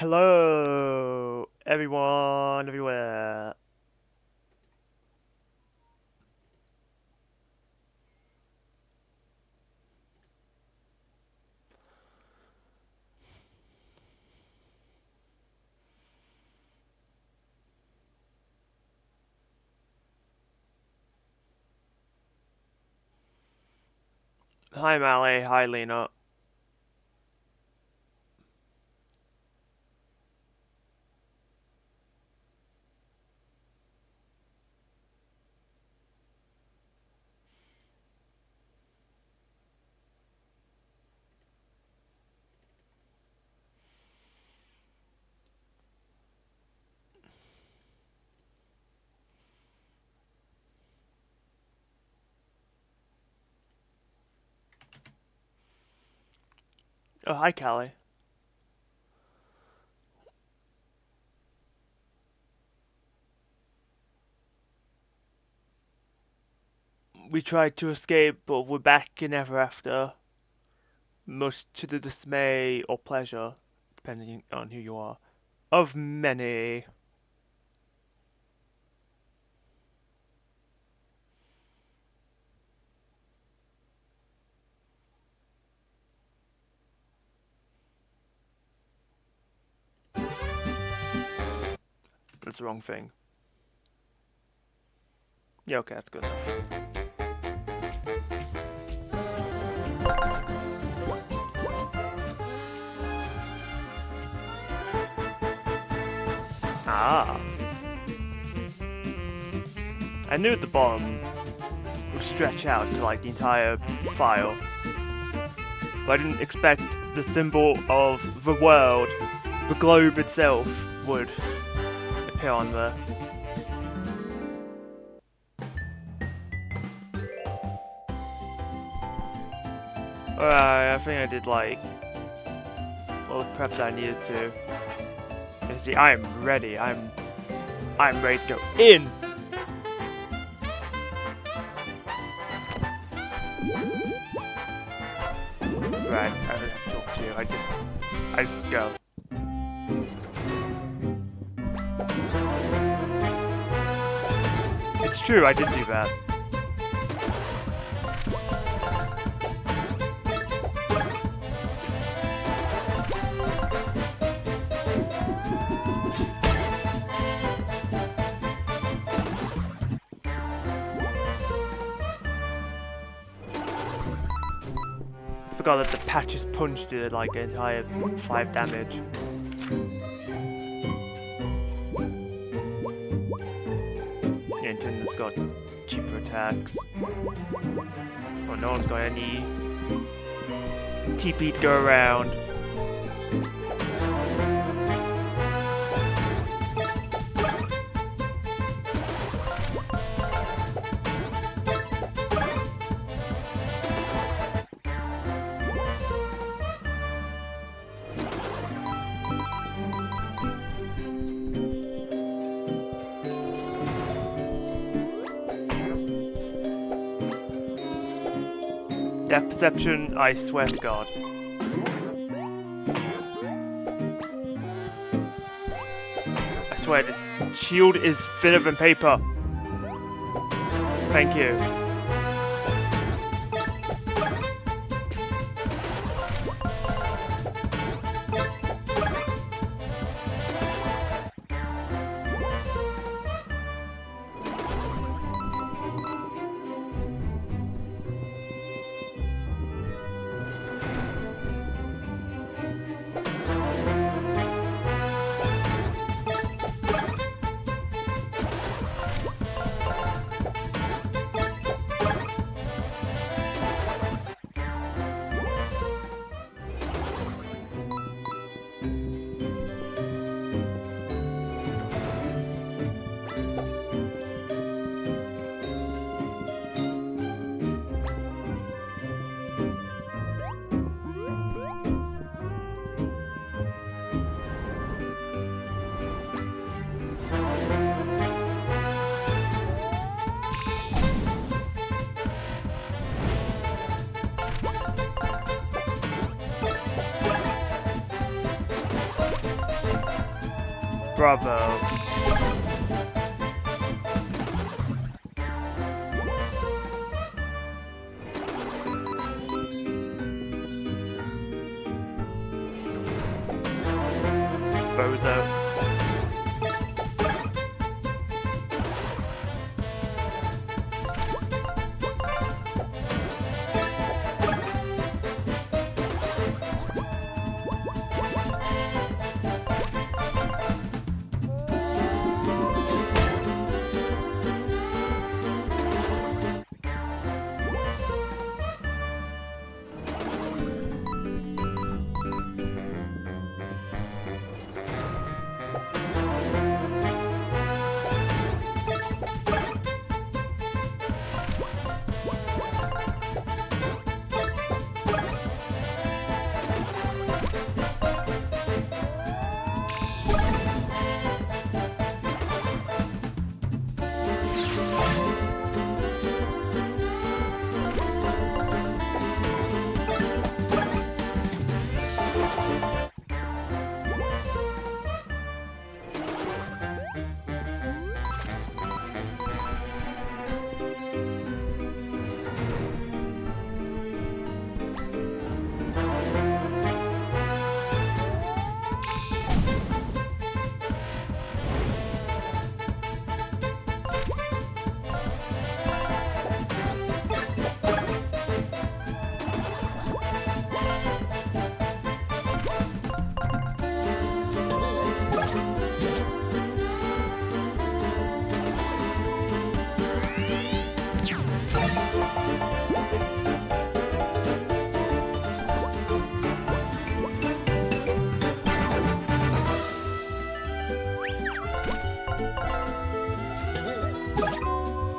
Hello, everyone, everywhere. Hi, Mally. Hi, Lena. Oh, hi, Callie. We tried to escape, but we're back in ever after, much to the dismay or pleasure, depending on who you are, of many. That's the wrong thing. Yeah, okay, that's good enough. Ah. I knew the bottom would stretch out to like the entire file, but I didn't expect the symbol of the world, the globe itself, would appear on there. Alright, I think I did like all the prep that I needed to. You see, I'm ready. I'm ready to go in. Right, I don't have to talk to you. I just go. It's true, I did do that. Forgot that the patch's punch did like an entire 5 damage. Yeah, Nintendo's got cheaper attacks. Oh, no one's got any TP to go around. Depth perception, I swear to God. I swear this shield is thinner than paper. Thank you. Bravo. Bozo.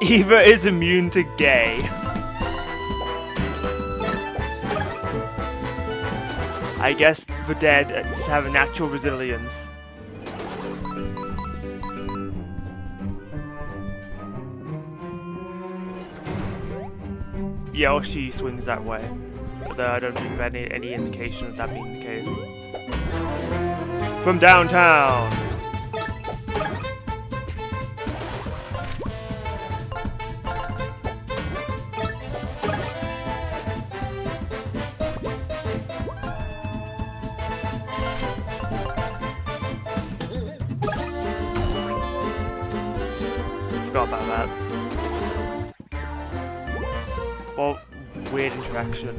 Eva is immune to gay. I guess the dead just have a natural resilience. Yeah, or she swings that way. Although I don't think we've had any indication of that being the case. From downtown! Forgot about that. Well, weird interaction.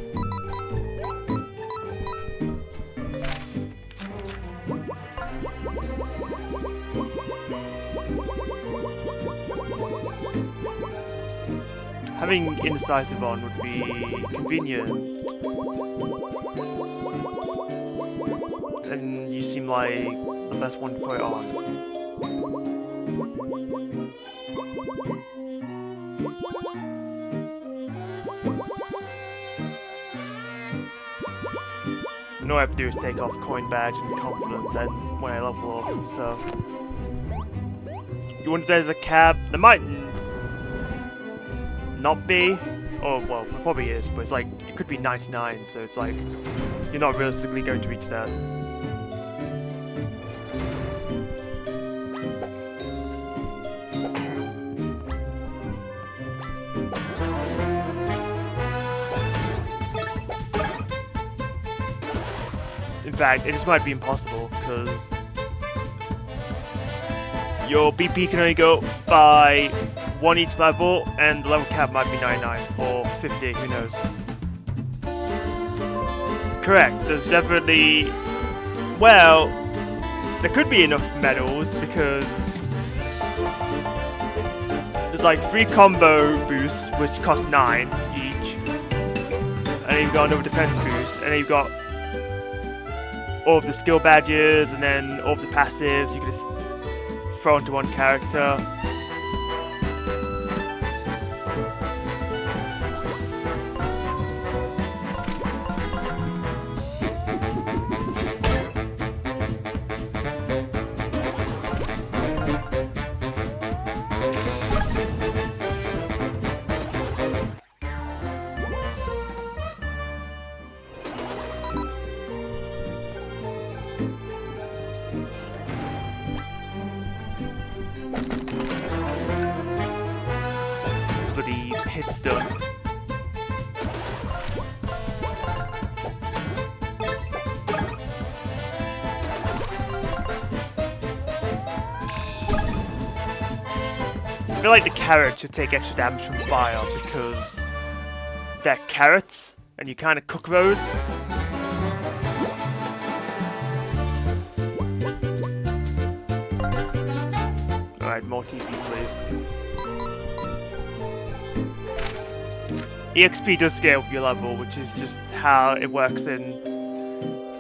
Having indecisive on would be convenient. And you seem like the best one to put it on. And all I have to do is take off coin badge and confidence and when I level up, so. You wonder if there's a cab? There might not be. Oh, well, it probably is, but it's like, it could be 99, so it's like, you're not realistically going to reach that. In fact, it just might be impossible, because your BP can only go by 1 each level, and the level cap might be 99, or 50, who knows. Correct, there's definitely... Well, there could be enough medals, because there's like 3 combo boosts, which cost 9 each. And then you've got another defense boost, and then you've got all of the skill badges, and then all of the passives you can just throw into one character. hits done. I feel like the carrots should take extra damage from fire because they're carrots and you kind of cook those. Alright, more TP please. EXP does scale with your level, which is just how it works in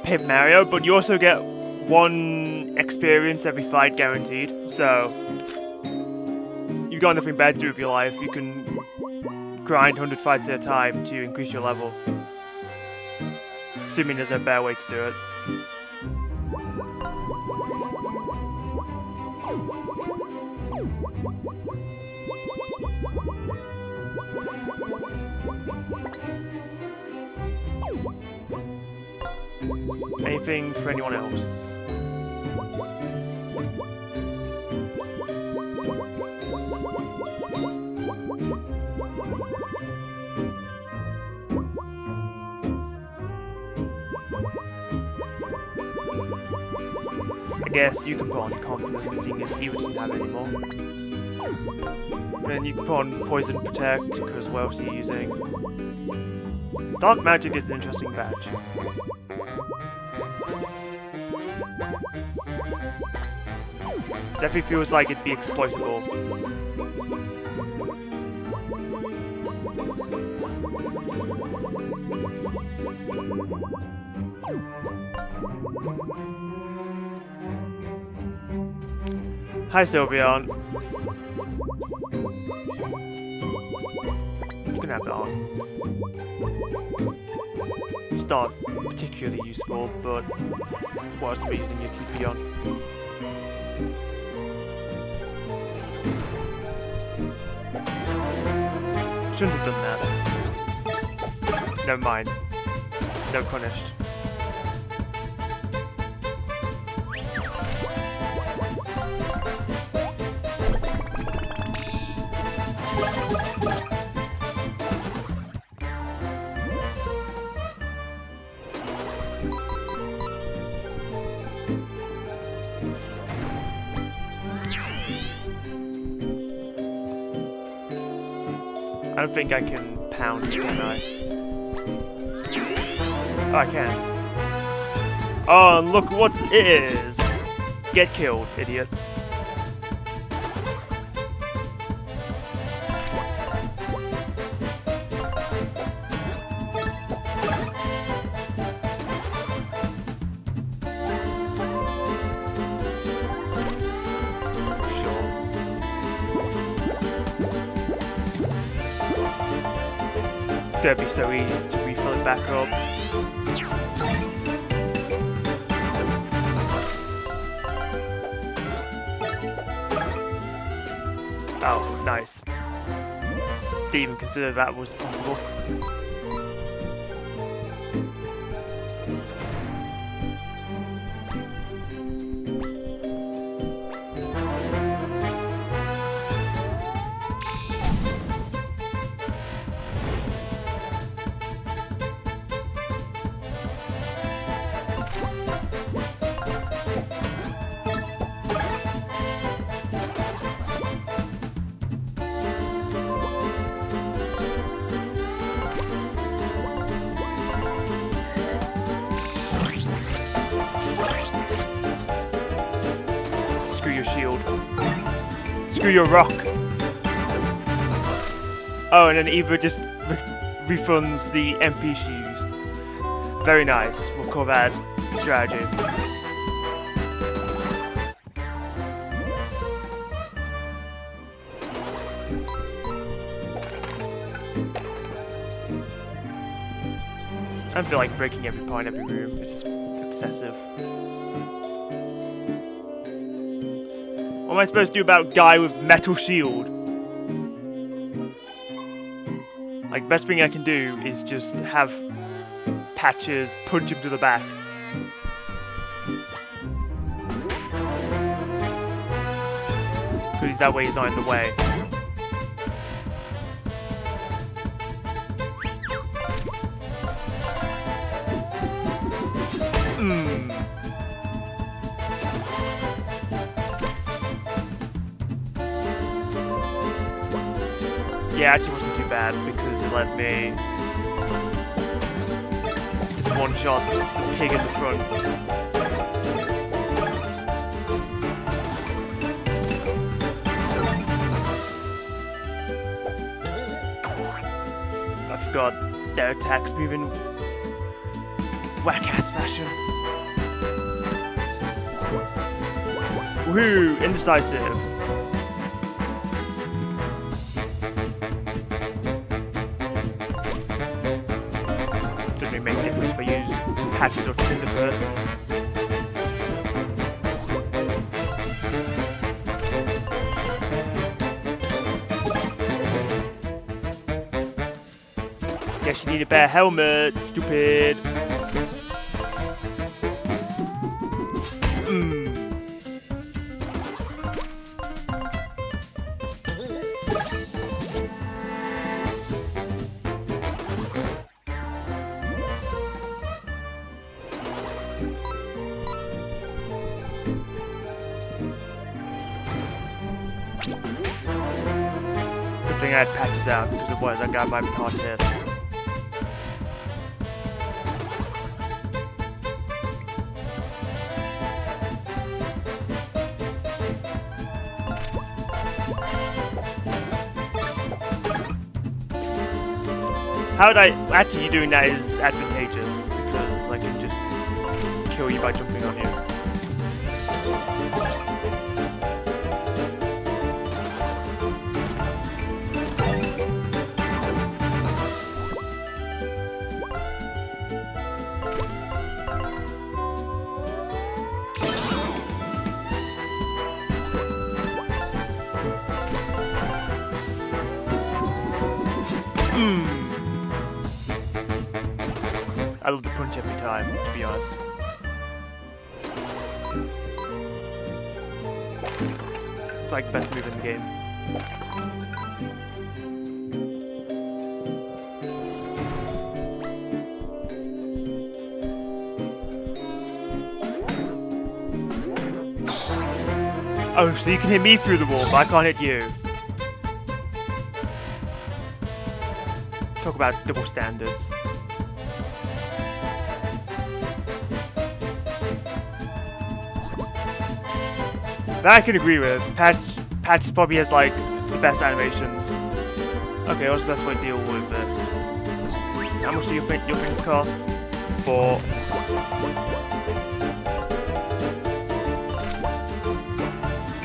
Paper Mario, but you also get 1 experience every fight guaranteed, so you've got nothing better to do with your life. You can grind 100 fights at a time to increase your level. Assuming there's no better way to do it. Anything for anyone else? I guess you can put on confidence, seeing as he doesn't have it anymore. And then you can put on poison protect, because what else are you using? Dark magic is an interesting badge. Definitely feels like it'd be exploitable. Hi Sylveon. You can have that on. It's not particularly useful, but what else are we using your TP on? Shouldn't have done that. Never mind. No punished. I don't think I can pound it, can I? Oh, I can. Oh, look what it is! Get killed, idiot. It's gonna be so easy to refill it back up. Oh, nice. Didn't even consider that was possible. Screw your rock. Oh, and then Eva just refunds the MP she used. Very nice. We'll call that strategy. I feel like breaking every part in every room. It's excessive. What am I supposed to do about guy with metal shield? Like, best thing I can do is just have Patches punch him to the back. Because that way he's not in the way. Yeah, actually wasn't too bad because it let me just one-shot the pig in the front. I forgot their attacks move in whack-ass fashion. Woohoo! Indecisive. Doesn't really make a difference if I use patches or tinder first. Guess you need a better helmet, stupid. Good thing I had patches out, because otherwise that guy might be hard to hit. How would I... Actually, you doing that is advantageous, because I can just kill you by jumping on you. I love the punch every time, to be honest. It's like the best move in the game. Oh, so you can hit me through the wall, but I can't hit you. Talk about double standards. That I can agree with. Patch probably has like the best animations. Okay, what's the best way to deal with this? How much do you think your things cost? 4.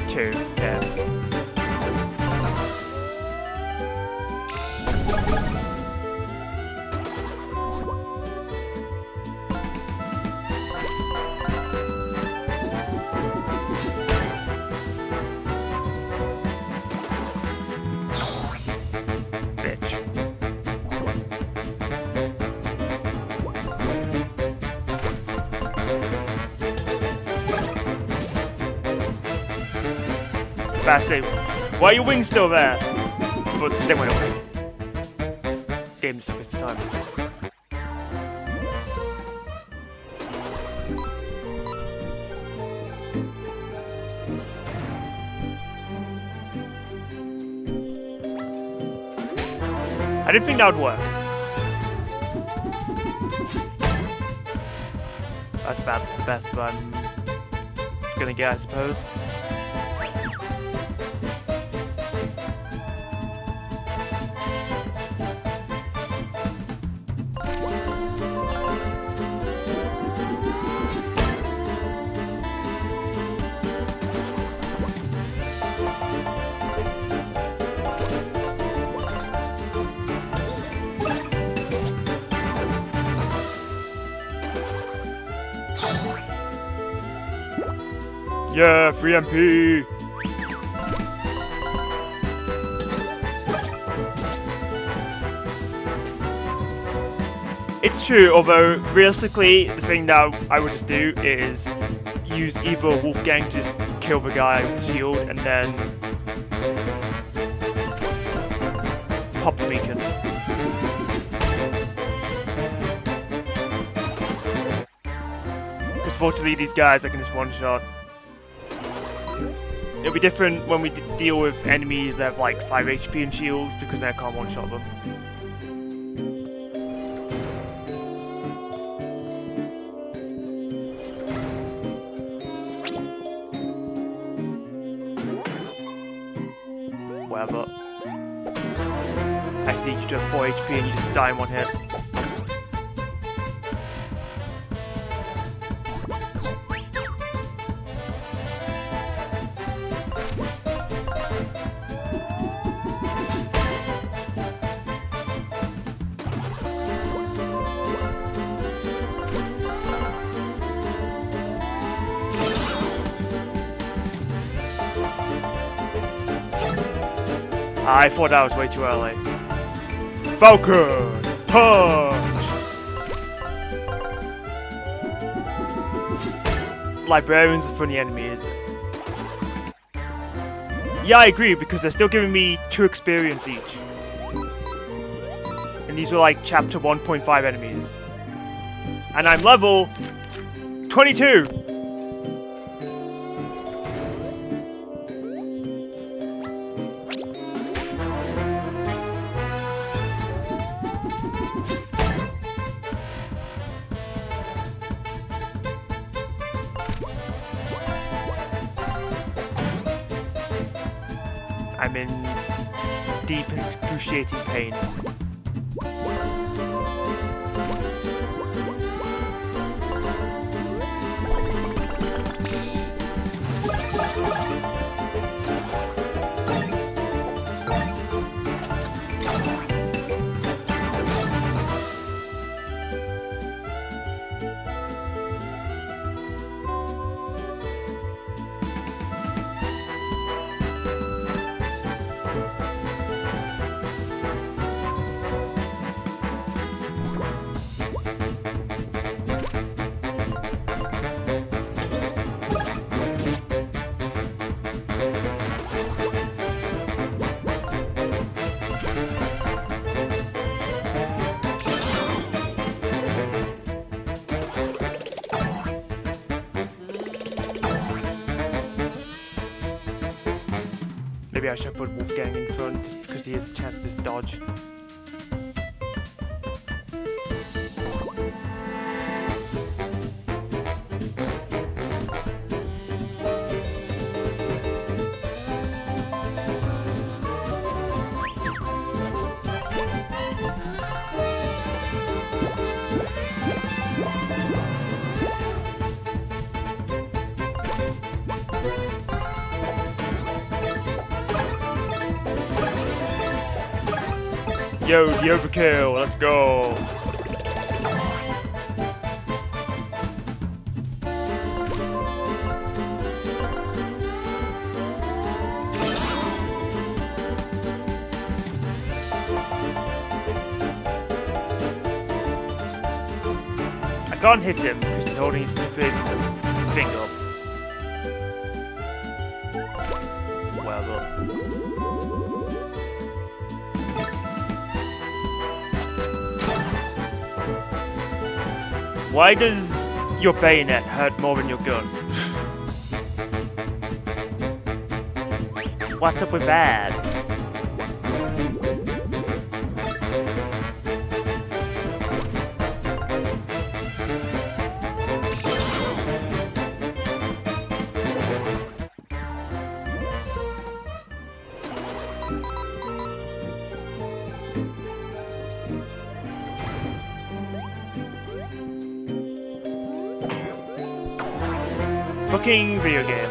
Two. Yeah. Say, why are your wings still there? But they went away. Game just took its time. I didn't think that would work. That's about the best I'm gonna get, I suppose. Yeah, free MP! It's true, although realistically, the thing that I would just do is use either Wolfgang to just kill the guy with the shield and then pop the beacon. Because fortunately, these guys I can just one-shot. It'll be different when we deal with enemies that have like 5 HP and shields, because then I can't one-shot them. Whatever. I just need you to have 4 HP and you just die in one hit. I thought that was way too early. Falcon! Punch! Librarians are funny enemies. Yeah, I agree, because they're still giving me 2 experience each. And these were like chapter 1.5 enemies. And I'm level 22! I'm in deep and excruciating pain. Maybe I should put Wolfgang in front just because he has a chance to dodge. Yo, the overkill, let's go! I can't hit him because he's holding his stupid finger. Whatever. Why does your bayonet hurt more than your gun? What's up with that? Fucking video game.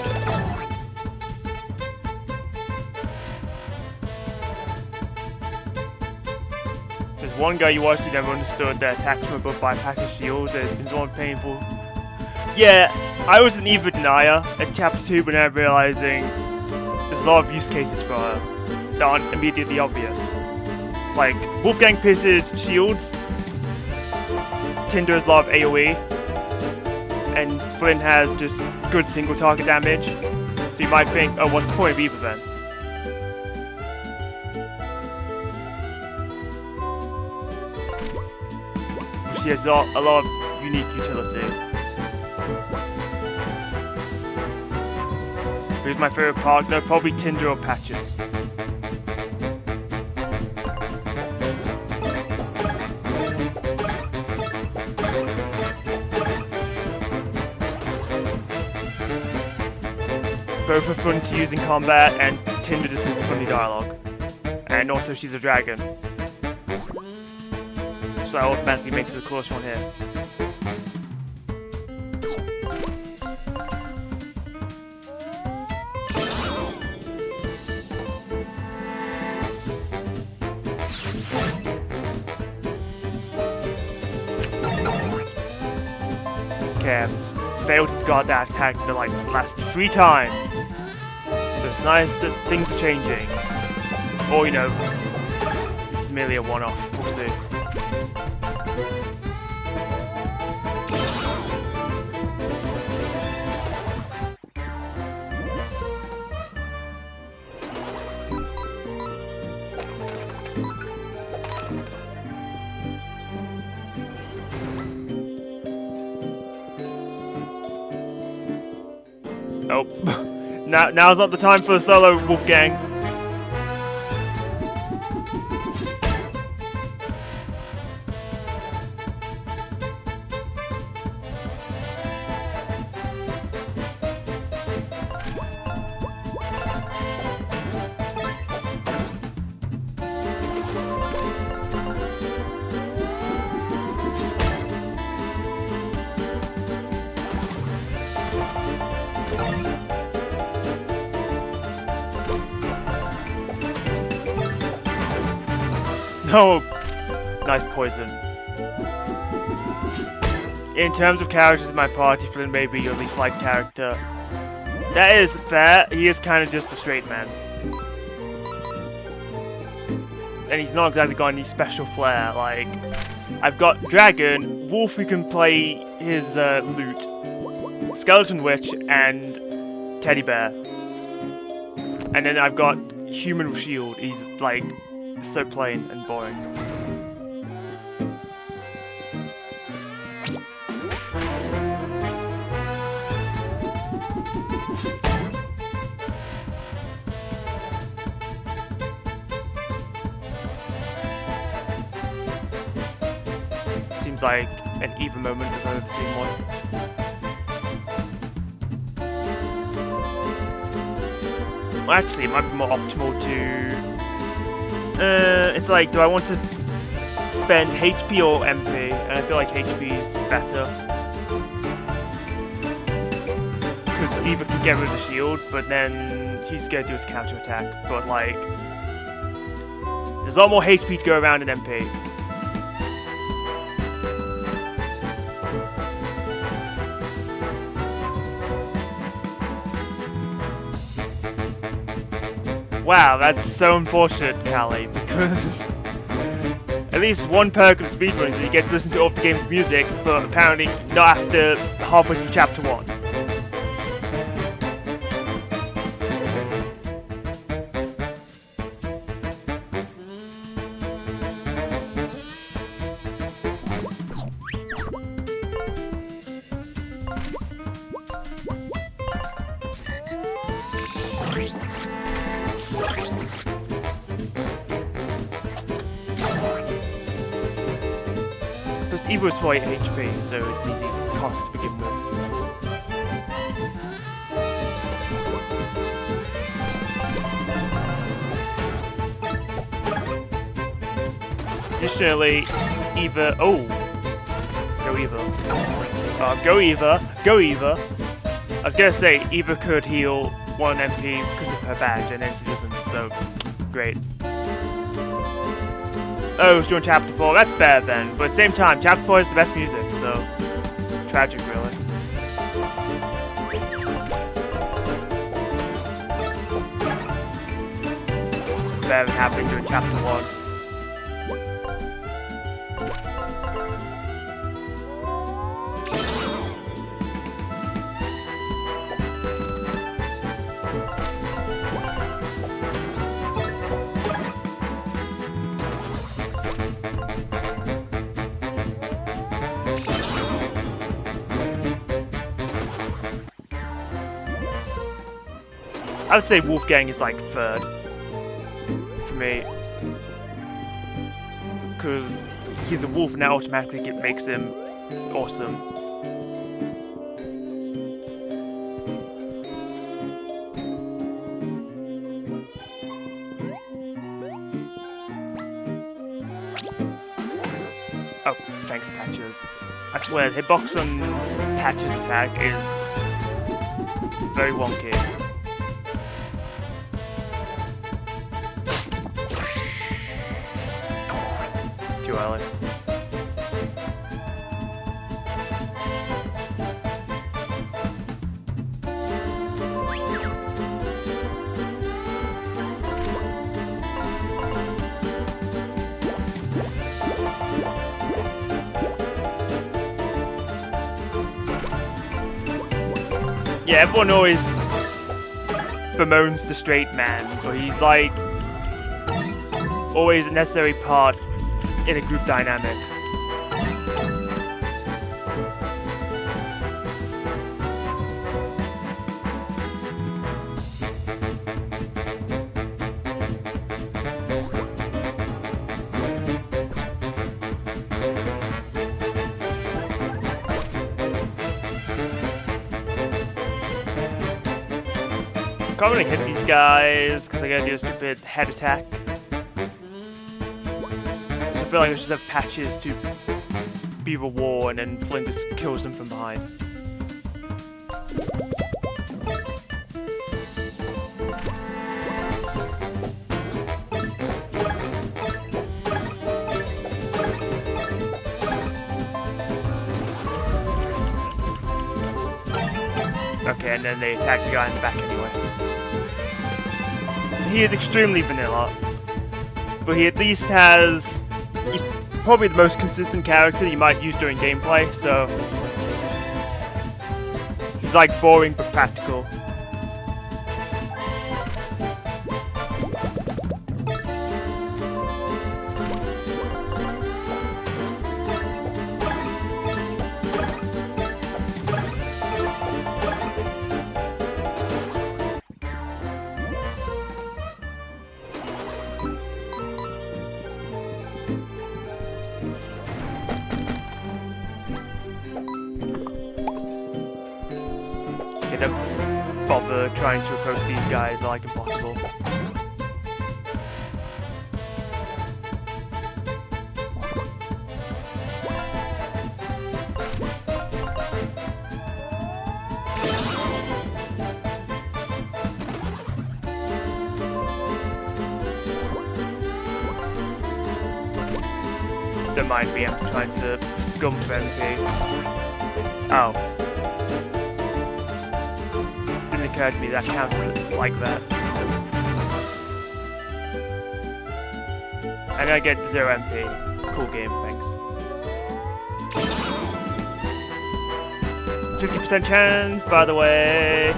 There's one guy you watched who never understood that attacks from above bypasses shields and is one painful. Yeah, I was an evil denier at chapter 2, but now I'm realizing there's a lot of use cases for her that aren't immediately obvious. Like, Wolfgang pisses shields, Tinder has a lot of AoE, and Flynn has just good single target damage. So you might think, oh, what's the point of either then? She has a lot of unique utility. Who's my favorite partner? Probably Tinder or Patches. Both are fun to use in combat, and Tinder just is funny dialogue. And also she's a dragon. So that automatically makes it the coolest one here. Okay, I've failed to guard that attack the last 3 times. So it's nice that things are changing. Or, you know, this is merely a one-off. We'll see. Oh, now's not the time for the solo, Wolfgang. Oh, nice poison. In terms of characters in my party, Flynn may be your least liked character. That is fair, he is kind of just a straight man. And he's not exactly got any special flair, like... I've got Dragon, Wolf who can play his lute, Skeleton Witch, and Teddy Bear. And then I've got Human with Shield, he's like... so plain and boring. Seems like an even moment if I've ever seen one. Well, actually, it might be more optimal to... it's like, do I want to spend HP or MP? And I feel like HP is better. Because Eva can get rid of the shield, but then she's gonna do his counter attack. But like, there's a lot more HP to go around in MP. Wow, that's so unfortunate, Callie, because at least one perk of speedruns is you get to listen to all the game's music, but apparently not after halfway through chapter 1. Plus Eva was 48 HP, so it's an easy cost to begin with. Additionally, Eva... Oh! Go Eva. Go Eva! Go Eva! I was gonna say, Eva could heal 1 MP because of her badge, and then she doesn't, so... Great. Oh, she's doing chapter 4. That's better then. But at the same time, chapter 4 is the best music, so... Tragic, really. Better than happening during chapter 1. I would say Wolfgang is like third for me, because he's a wolf and that automatically makes him awesome. Oh, thanks, Patches. I swear, the hitbox on Patches' attack is very wonky. Too early. Yeah, everyone always bemoans the straight man, but he's like always a necessary part in a group dynamic. I can't really hit these guys because I gotta do a stupid head attack. So I feel like I just have Patches to be the war and then Flynn just kills them from behind. Okay, and then they attack the guy in the back anyway. He is extremely vanilla, but he at least has... He's probably the most consistent character you might use during gameplay, so... He's like boring but practical. Don't bother trying to approach these guys, are like impossible. Don't mind me, I'm trying to scum for MP. Oh. Occurred to me that counted like that. And I get 0 MP. Cool game, thanks. 50% chance, by the way.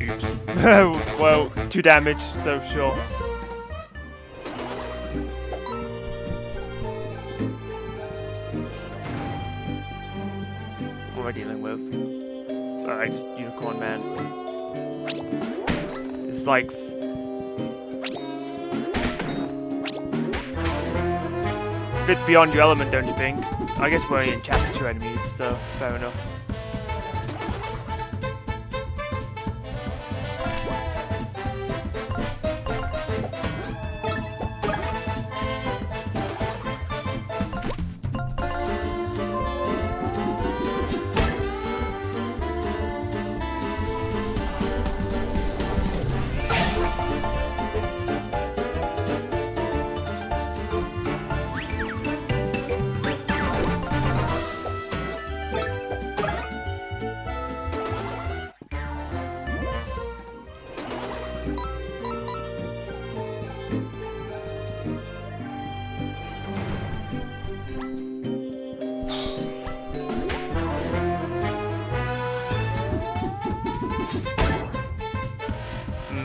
Oops. Well, 2 damage, so sure. What am I dealing with? Alright, just Unicorn Man. This is like... a bit beyond your element, don't you think? I guess we're only in chapter 2 enemies, so fair enough.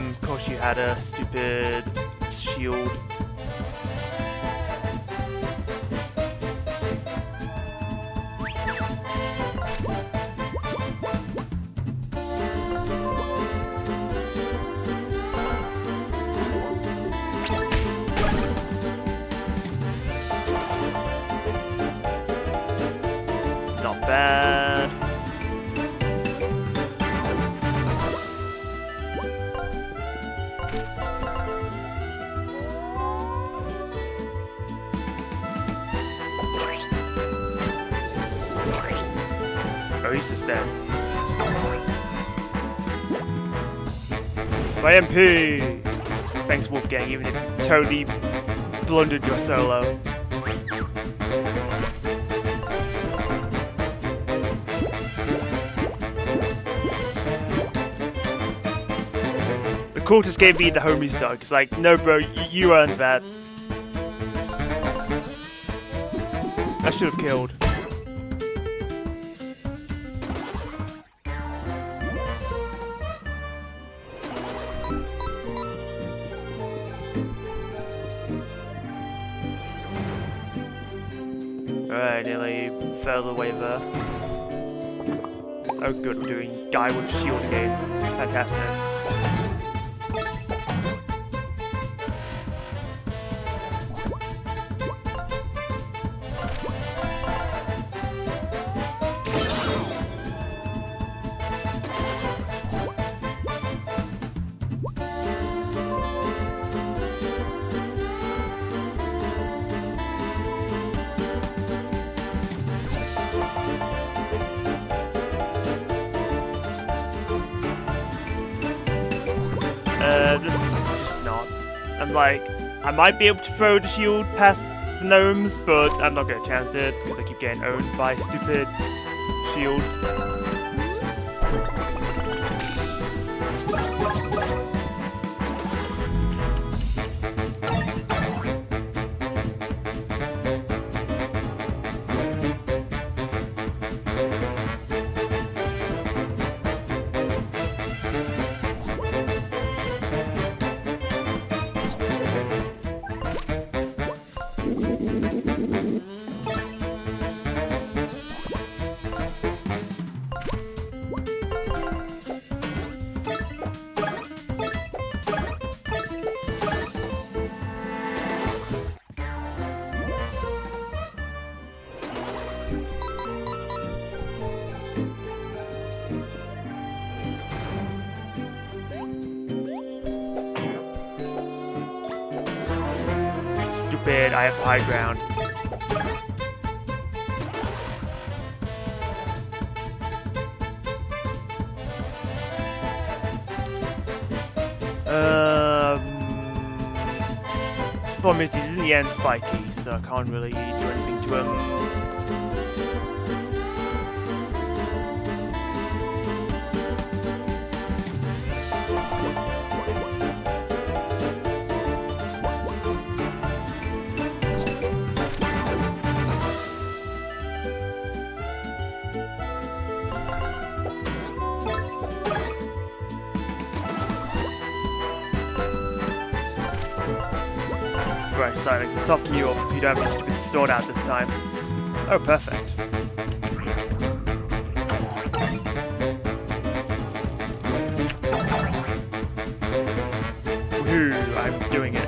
Of course you had a stupid shield. Oh, he's just dead. My MP! Thanks, Wolfgang, even if you totally blundered your solo. The cultist gave me the homie stock. It's like, no bro, you earned that. I should have killed. Alright, nearly fell away there. Oh good, we're doing guy with shield again. Fantastic. That's just not. I'm like, I might be able to throw the shield past the gnomes, but I'm not gonna chance it because I keep getting owned by stupid shields. Stupid, I have high ground. Problem is, he's in the end spiky, so I can't really do anything to him. Right, so I can soften you up if you don't have your stupid sword out this time. Oh, perfect. Woohoo, I'm doing it.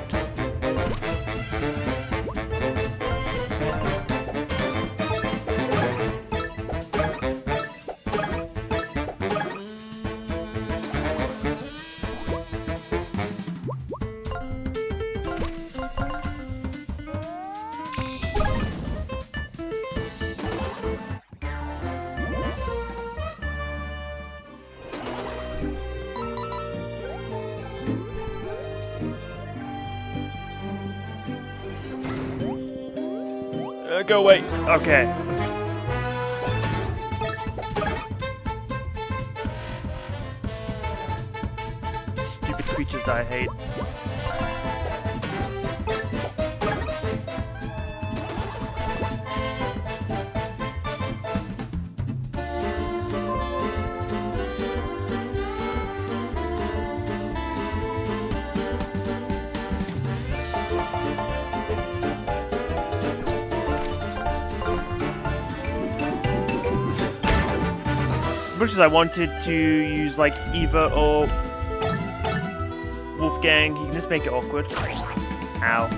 Go away. Okay. Stupid creatures that I hate. As much as I wanted to use like Eva or Wolfgang, you can just make it awkward. Ow.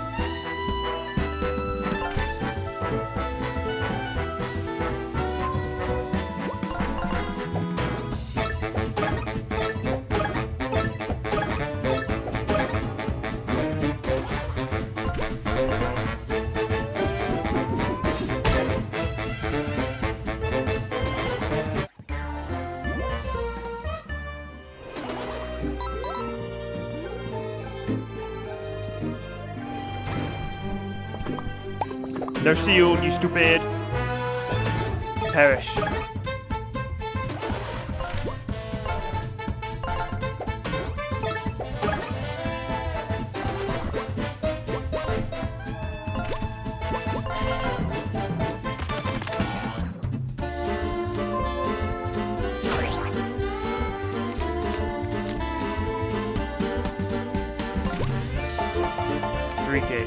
No shield, you stupid. Perish. Freaky.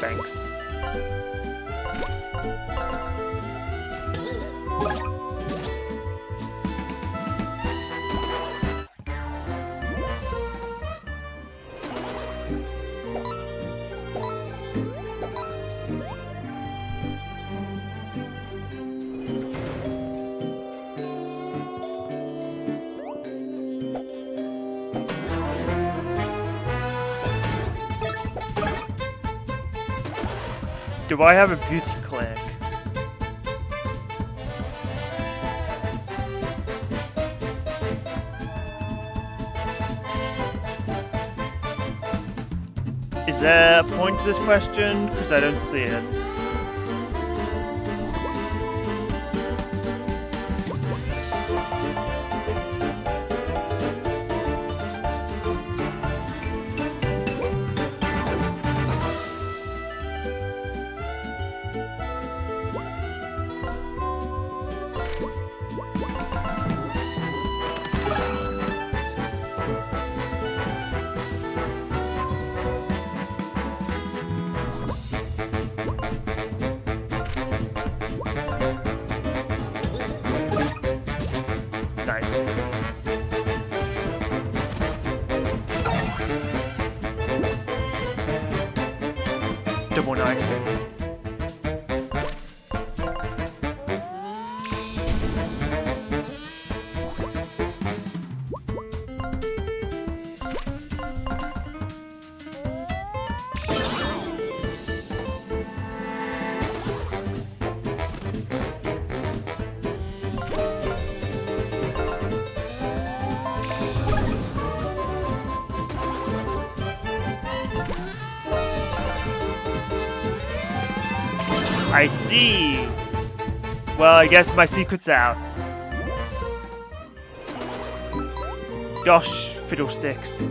Thanks. Do I have a beauty clinic? Is there a point to this question? Because I don't see it. Nice. Double nice. I see. Well, I guess my secret's out. Gosh, fiddlesticks.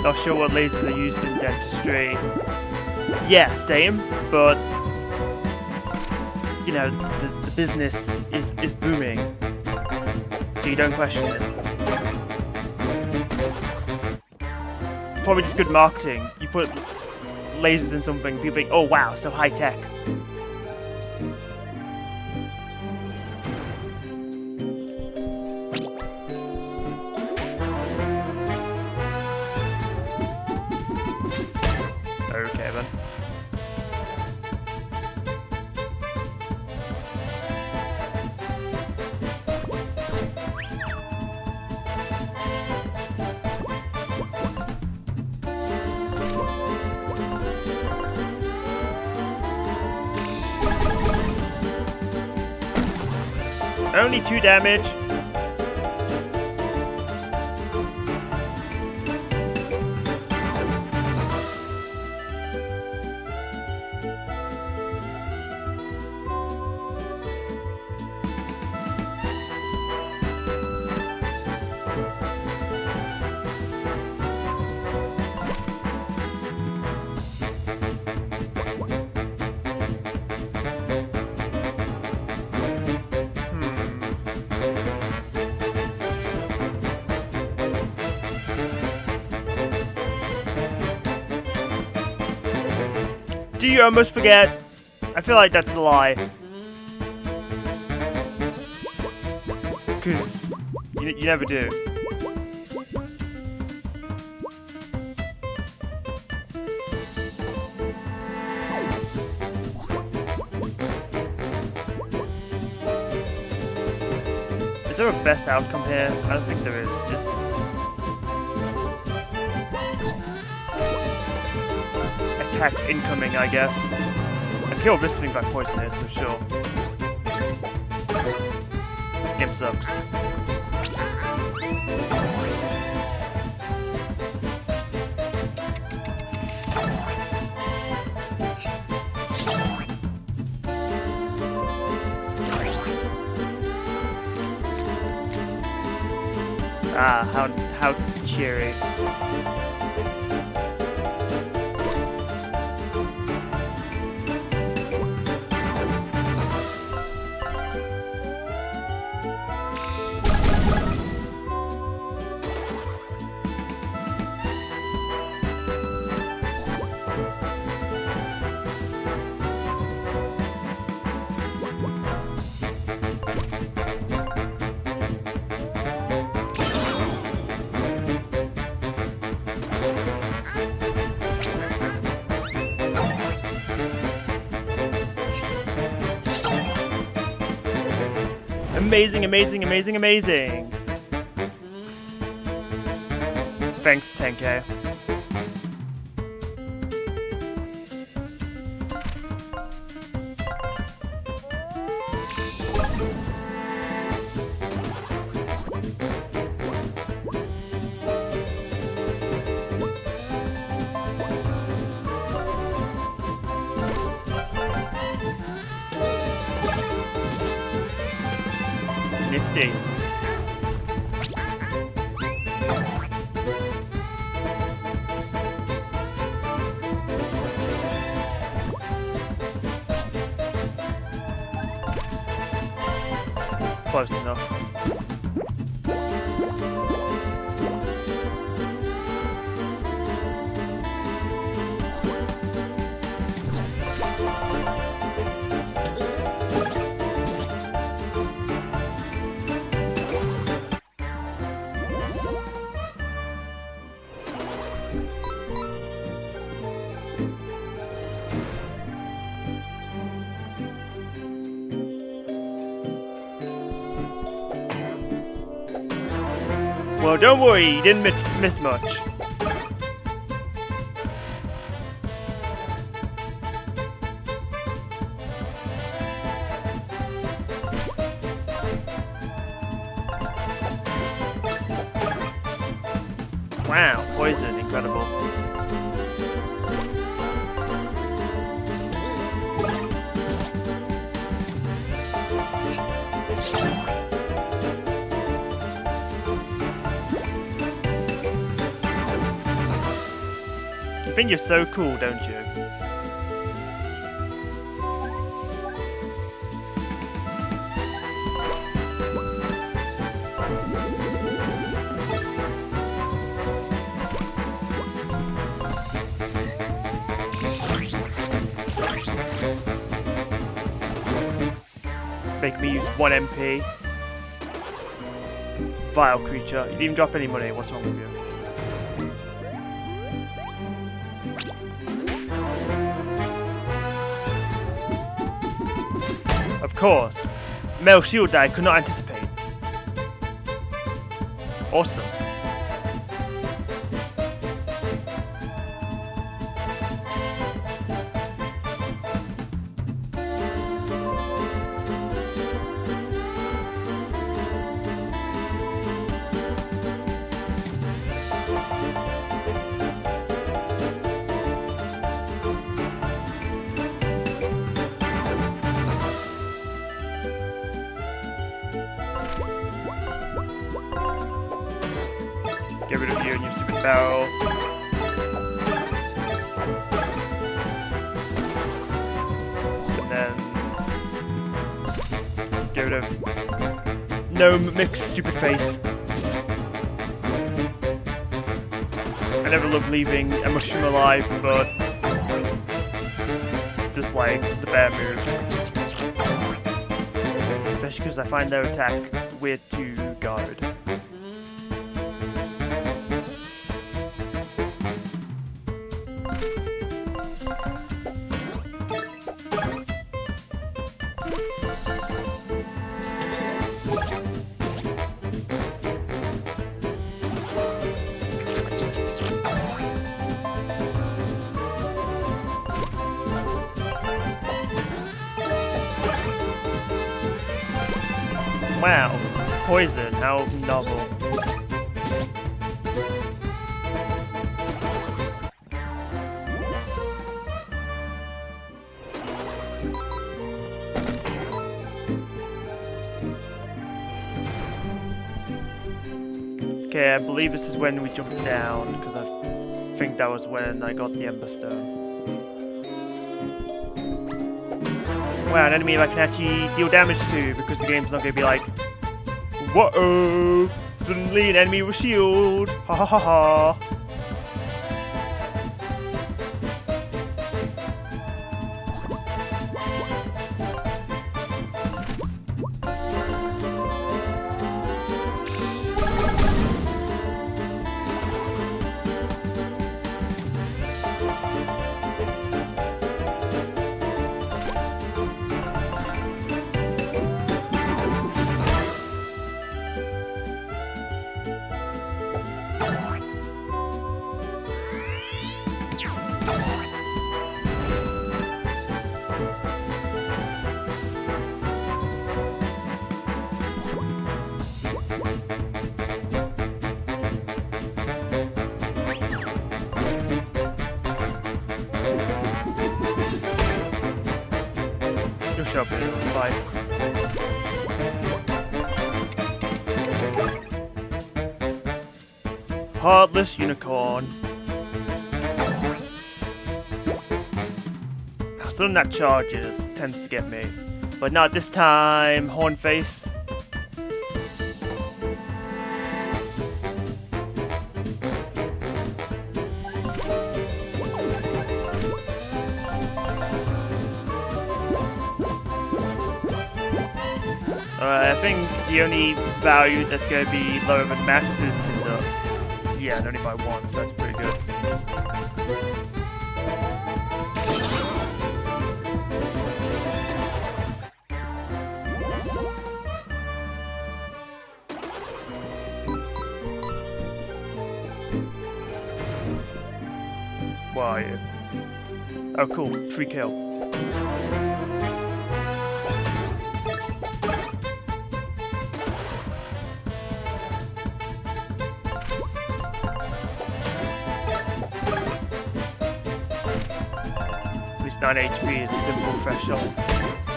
Not sure what lasers are used in dentistry. Yeah, same, but you know, the business is booming, so you don't question it. It's probably just good marketing. You put lasers in something, people think, oh wow, so high tech. Okay then. Only 2 damage. Do you almost forget? I feel like that's a lie. Because you never do. Is there a best outcome here? I don't think there is. Just attacks incoming, I guess. I kill this thing by poisoning it, so sure. This game sucks. Ah, how cheery. Amazing, amazing, amazing, amazing! Thanks, 10K. Nifty. Close enough. Well, don't worry, you didn't miss much. Wow, poison, incredible. You think you're so cool, don't you? Make me use 1 MP. Vile creature. You didn't even drop any money. What's wrong with you? Of course. Male shield I could not anticipate. Awesome. Get rid of you and your stupid barrel. And then get rid of Gnome Mix stupid face. I never loved leaving a mushroom alive, but dislike the bear move. Especially because I find their attack weird to guard. Wow, poison, how novel. Okay, I believe this is when we jump down, because I think that was when I got the Ember Stone. Wow, an enemy I can actually deal damage to, because the game's not going to be like, whoa, suddenly an enemy with shield, ha ha ha ha. Up in a fight. Heartless unicorn. Something that charges tends to get me, but not this time, Hornface. I think the only value that's going to be lower than max is Tinder. Yeah, and only by one, so that's pretty good. Where are you? Oh, cool. Free kill. At least 9 HP is a simple threshold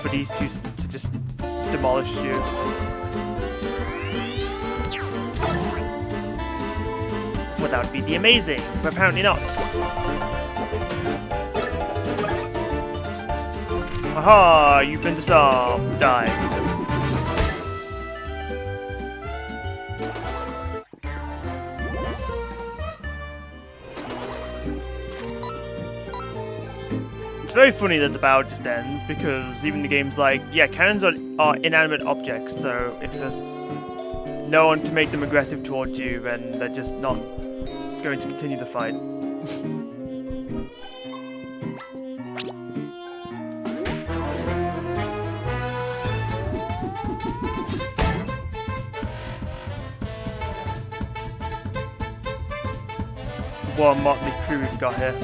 for these two to just demolish you. Well, that would be the amazing, but apparently not. Aha! You've been disarmed. Die. It's very funny that the battle just ends, because even the game's like, yeah, cannons are inanimate objects, so if there's no one to make them aggressive towards you, then they're just not going to continue the fight. What a motley crew we've got here.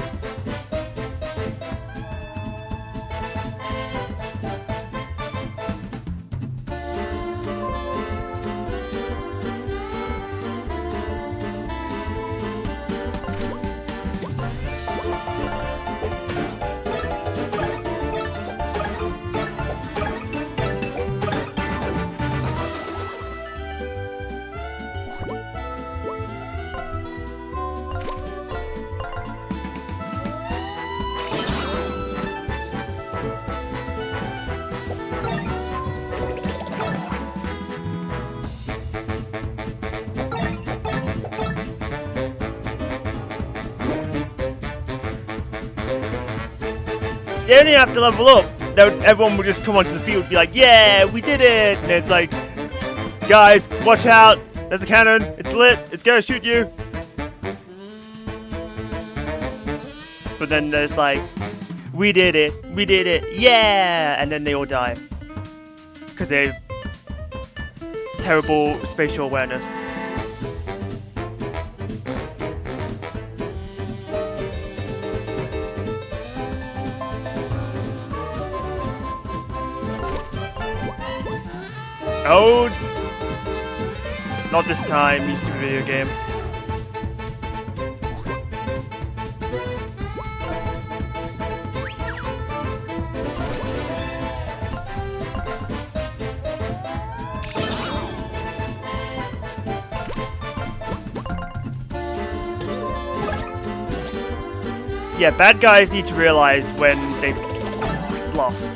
they only have to level up. Everyone will just come onto the field and be like, yeah, we did it! And it's like, guys, watch out! There's a cannon, it's lit, it's gonna shoot you! But then there's like, we did it, yeah! And then they all die. Because they have terrible spatial awareness. Oh! Not this time, used to be a video game. Yeah, bad guys need to realize when they've lost.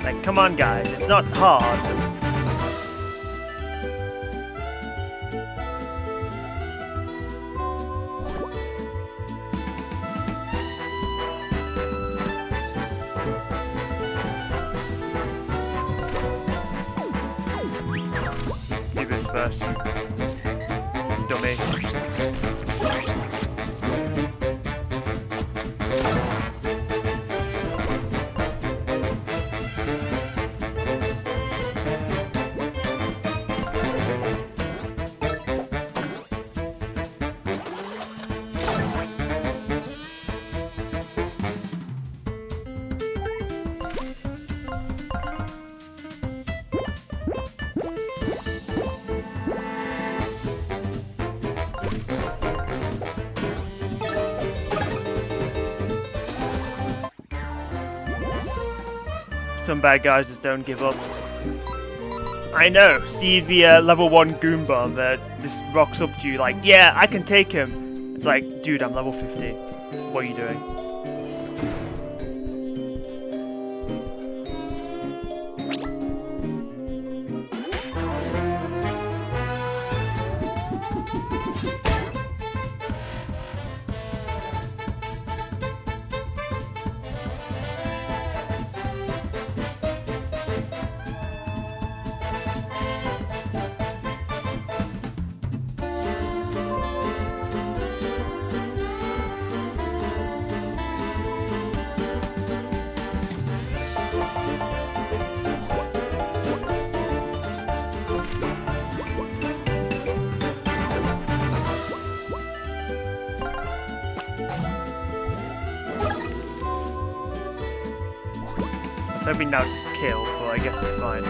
Like, come on guys, it's not hard. Do this first. Dummy. Some bad guys just don't give up. I know, see the level 1 Goomba that just rocks up to you like, yeah, I can take him. It's like, dude, I'm level 50. What are you doing? Hoping now just kill, but I guess it's fine.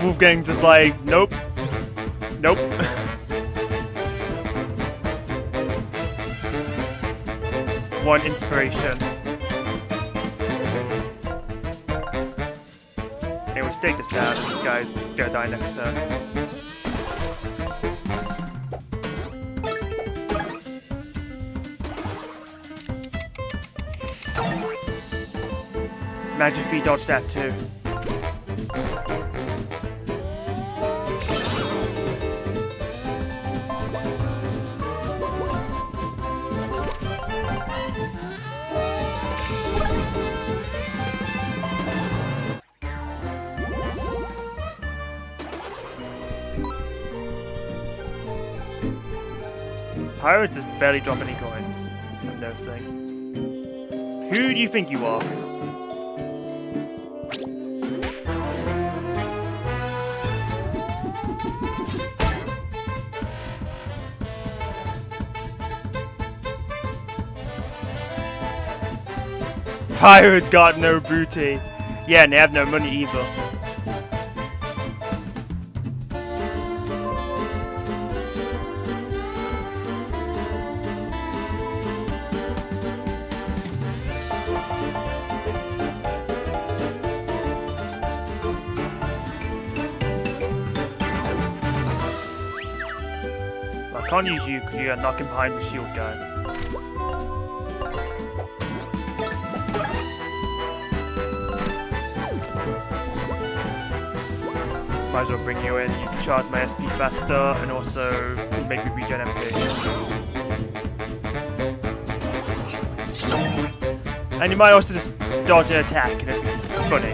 Wolfgang's just like, nope. Nope. One inspiration. Anyway, take this down, and this guy's gonna die next turn. Imagine if he dodged that too. Pirates just barely drop any coins. I'm noticing. Who do you think you are? Pirate got no booty. Yeah, and they have no money either. I can't use you because you're knocking behind the shield guy. might as well bring you in. You can charge my SP faster and also make me regen MP. And you might also just dodge an attack and it'd be funny.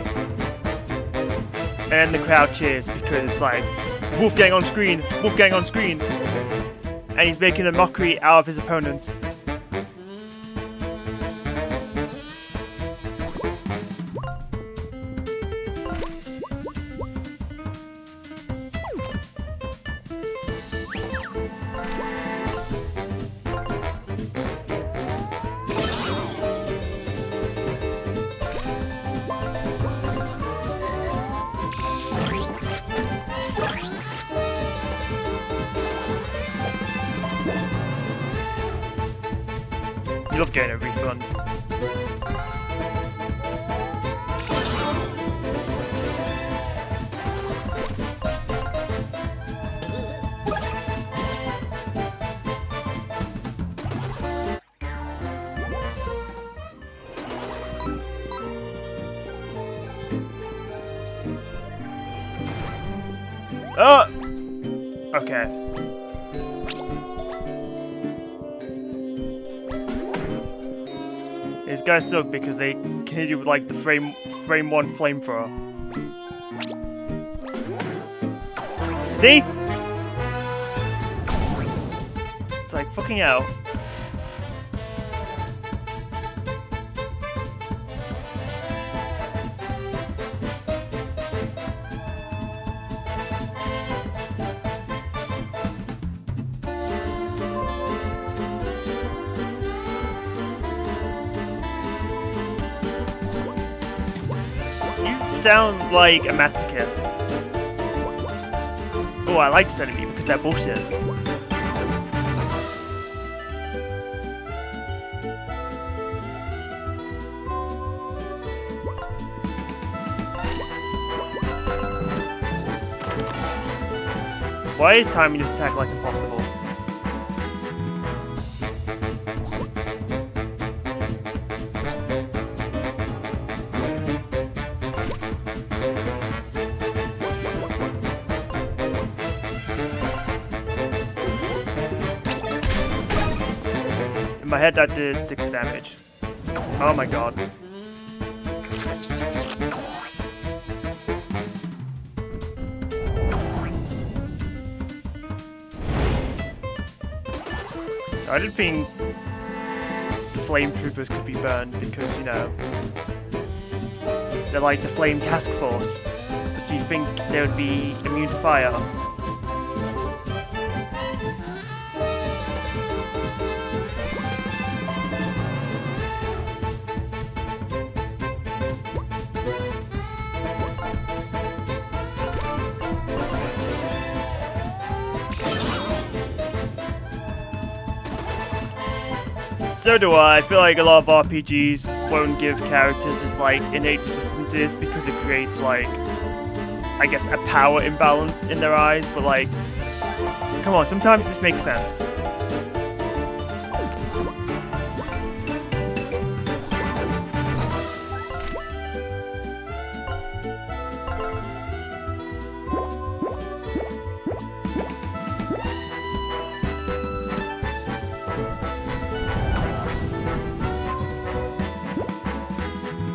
And the crowd cheers because it's like, Wolfgang on screen! Wolfgang on screen! And he's making a mockery out of his opponents. You love getting a refund. Oh! Okay. These guys suck because they can hit you with like the frame 1 flamethrower. See? It's like fucking hell. Sound like a masochist. Oh, I like this enemy because they're bullshit. Why is timing this attack like impossible? In my head that did 6 damage. Oh my god. I didn't think flame troopers could be burned because, you know, they're like the flame task force. So you'd think they would be immune to fire. So do I. I feel like a lot of RPGs won't give characters just like innate resistances because it creates like, I guess, a power imbalance in their eyes, but like, come on, sometimes this makes sense.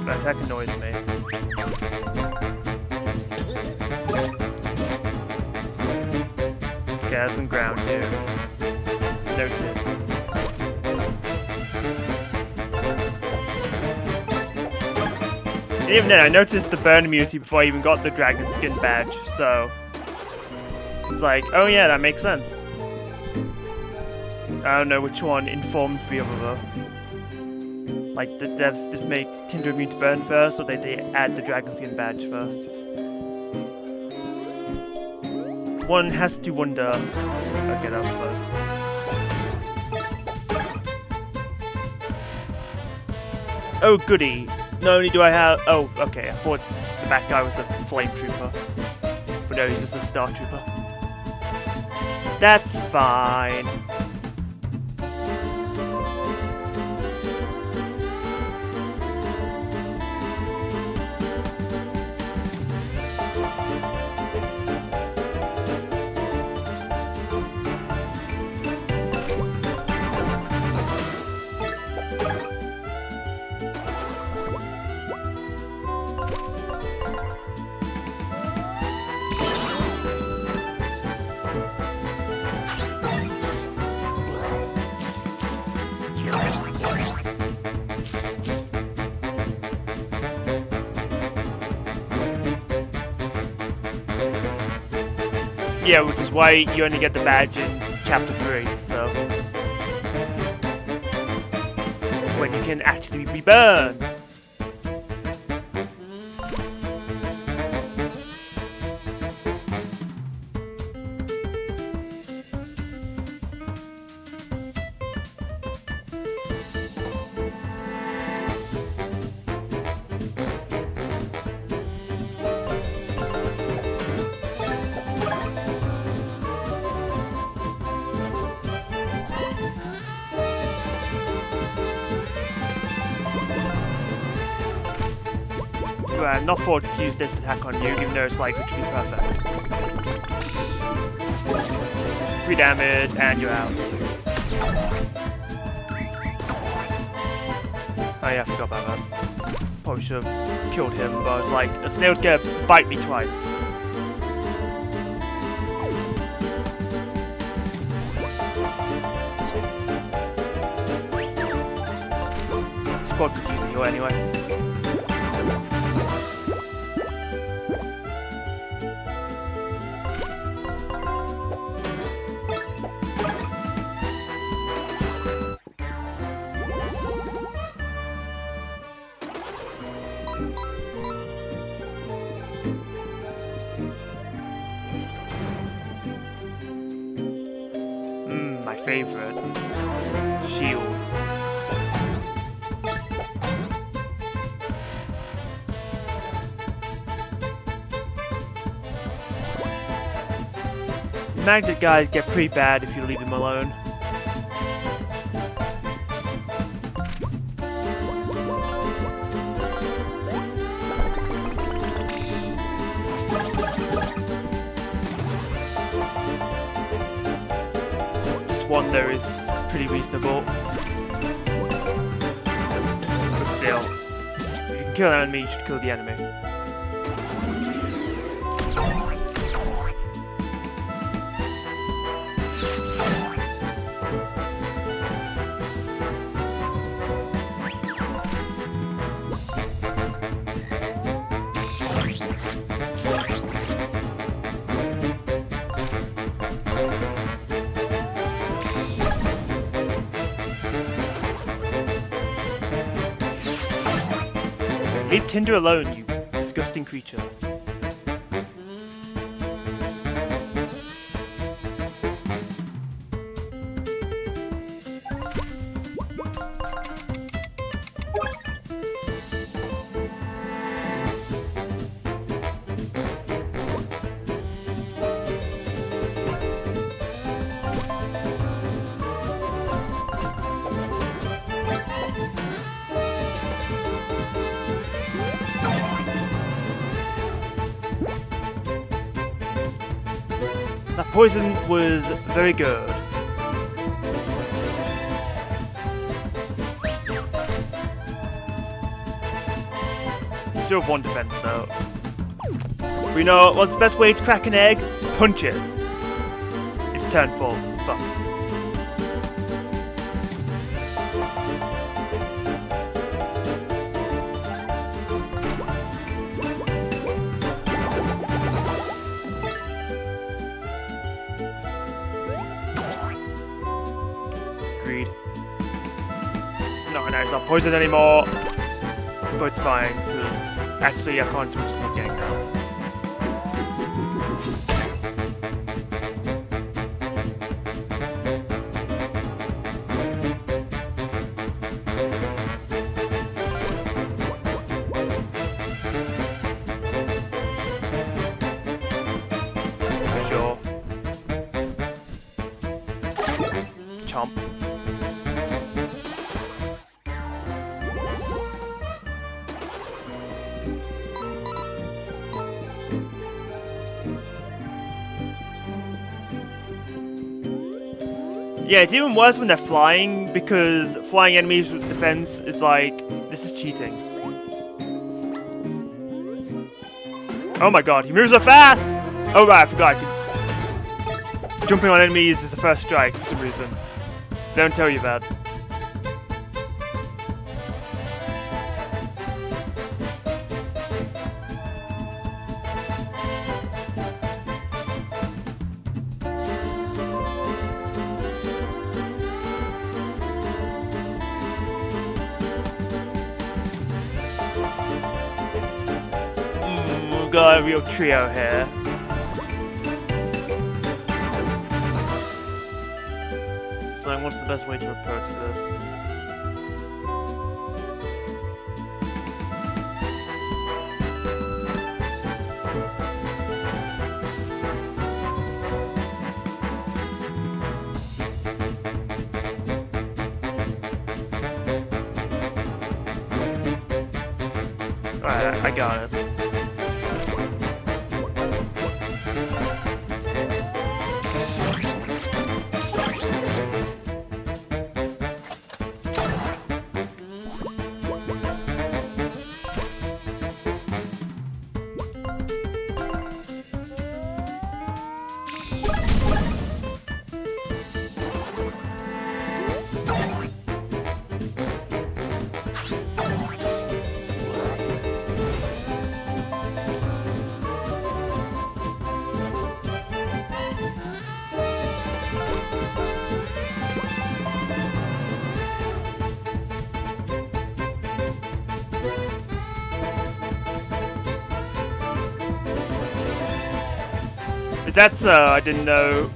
That attack annoys me. Okay, that's some ground here. Noted. And even then, I noticed the burn immunity before I even got the dragon skin badge, so it's like, oh yeah, that makes sense. I don't know which one informed the other though. Like, the devs just make Tinder immune to burn first, or they add the dragon skin badge first? One has to wonder. Okay, that was close. Oh, goody. Not only do I have... Oh, okay, I thought the back guy was a flame trooper. But no, he's just a star trooper. That's fine. Yeah, which is why you only get the badge in Chapter 3, so... when you can actually be burned. I'm not forced to use this attack on you, even though it's like literally perfect. 3 damage, and you're out. Oh yeah, I forgot about that. Probably should have killed him, but I was like, a snail's gonna bite me twice. Squad could use a heal anyway. My favorite. Shields. Magnet guys get pretty bad if you leave them alone. One there is pretty reasonable, but still, if you can kill an enemy, you should kill the enemy. Leave Tinder alone, you disgusting creature. That poison was very good. Still have 1 defense though. We know what's the best way to crack an egg? Punch it. It's turn full. Fuck. No, it's not poisoned anymore. But it's fine, because actually I can't switch to the gang now. Sure. Chomp. Yeah, it's even worse when they're flying, because flying enemies with defense is like, this is cheating. Oh my god, he moves so fast! Oh right, I forgot. Jumping on enemies is the first strike for some reason. They don't tell you that. we've got a real trio here. So what's the best way to approach this? Alright, I got it. Is that so? I didn't know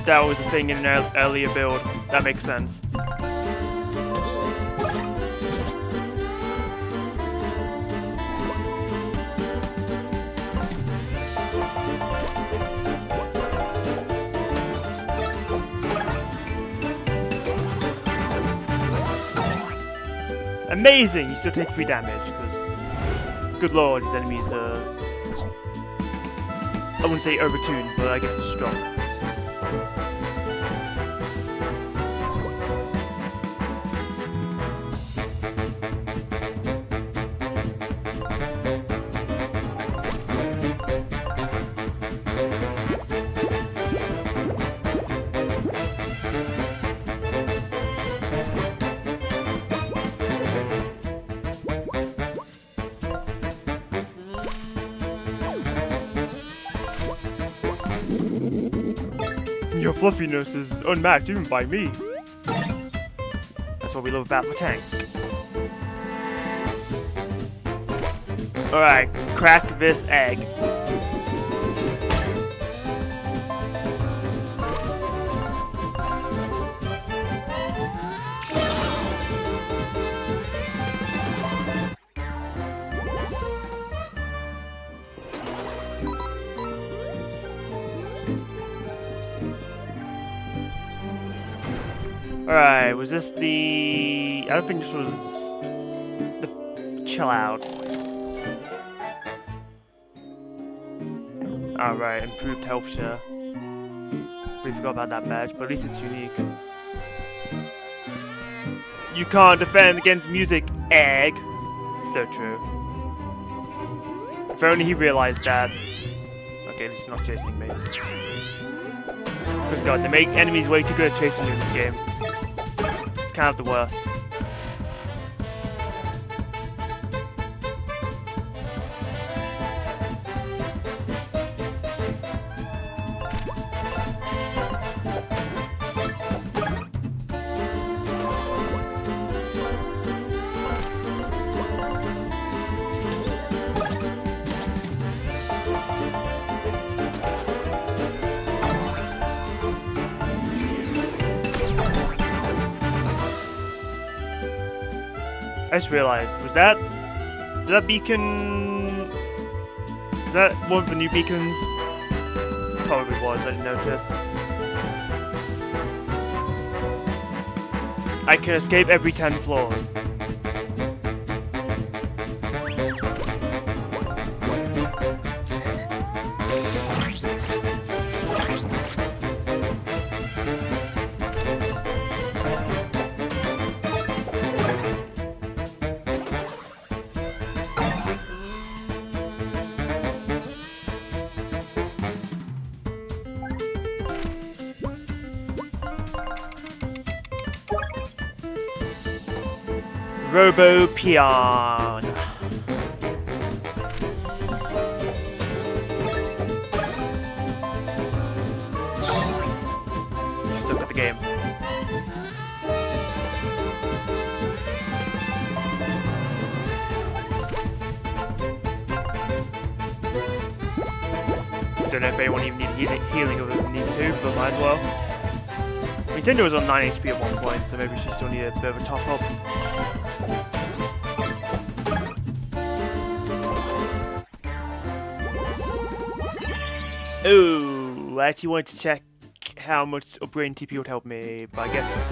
that was a thing in an earlier build. That makes sense. Amazing! You still take 3 damage, because, good lord, these enemies are, I wouldn't say overtuned, but I guess they're strong. Your fluffiness is unmatched even by me. That's what we love about the tank. Alright, crack this egg. Alright, was this the... I don't think this was the chill out. Alright, improved health share. We forgot about that badge, but at least it's unique. You can't defend against music, egg. So true. If only he realized that. Okay, this is not chasing me. Good god, they make enemies way too good at chasing you in this game. It's kind of the worst. I just realized, was that beacon, is that one of the new beacons? Probably was, I didn't notice. I can escape every 10 floors. Robo Peon. You suck at the game. don't know if anyone even needs healing other than these two, but might as well. I mean, Tinder was on 9 HP at one point, so maybe she still needed a bit of a top up. Oh, I actually wanted to check how much upgrading TP would help me, but I guess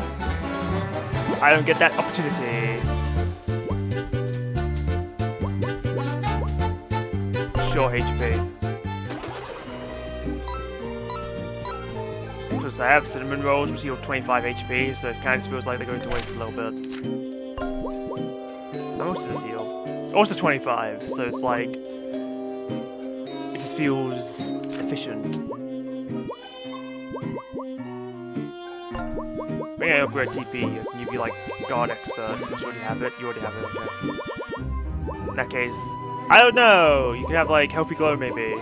I don't get that opportunity. Sure HP. Because I have cinnamon rolls which heal 25 HP, so it kind of just feels like they're going to waste a little bit. How much does this heal? Also 25, so it's like it just feels efficient. When I upgrade TP, you can be like guard expert. You already have it. You already have it. Okay. In that case, I don't know. You could have like healthy glow maybe.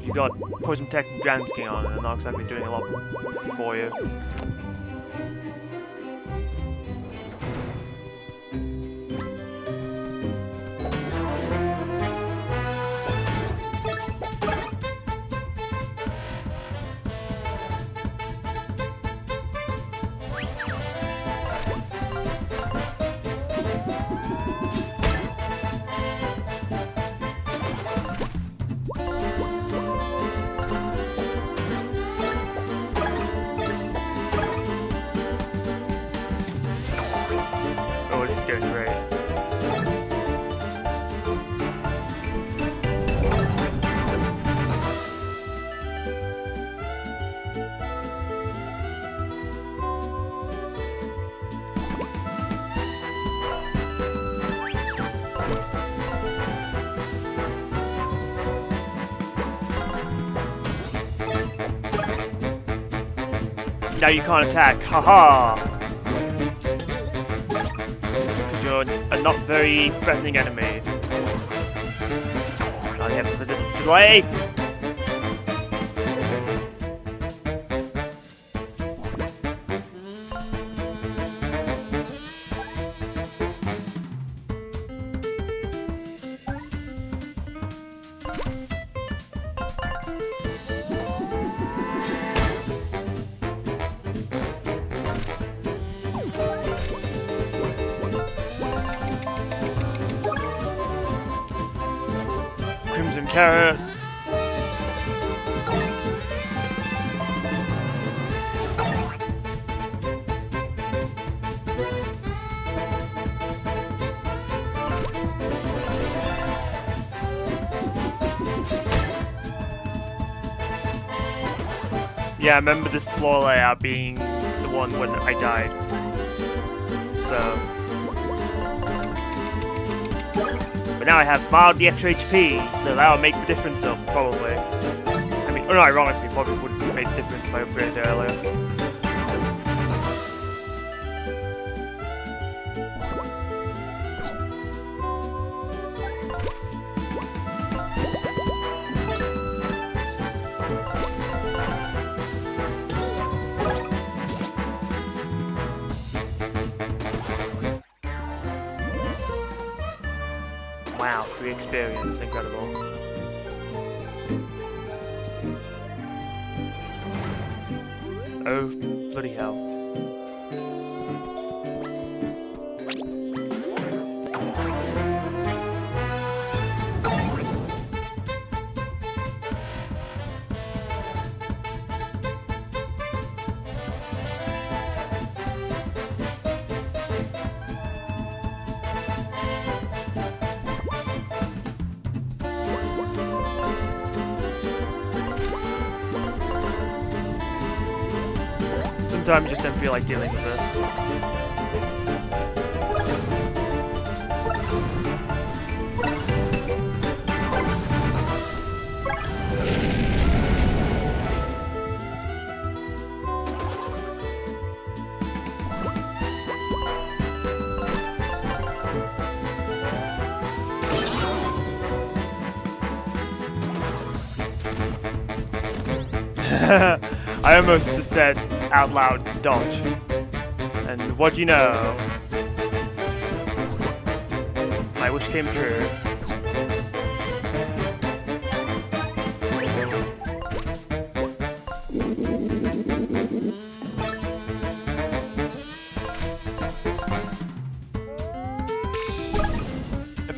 You got poison tech and grand skin on, and not exactly doing a lot for you. Now you can't attack, haha! Because you're a not very threatening enemy. Oh, you have the delay! Crimson Carrot. Yeah, I remember this floor layout being the one when I died. So... But now I have mildly extra HP, so that'll make the difference up, probably. I mean, unironically, probably wouldn't make the difference if I upgraded it earlier. Wow, free experience, incredible. Oh, bloody hell. Sometimes I just don't feel like dealing with this. I almost just said out loud, dodge. And what do you know? My wish came true.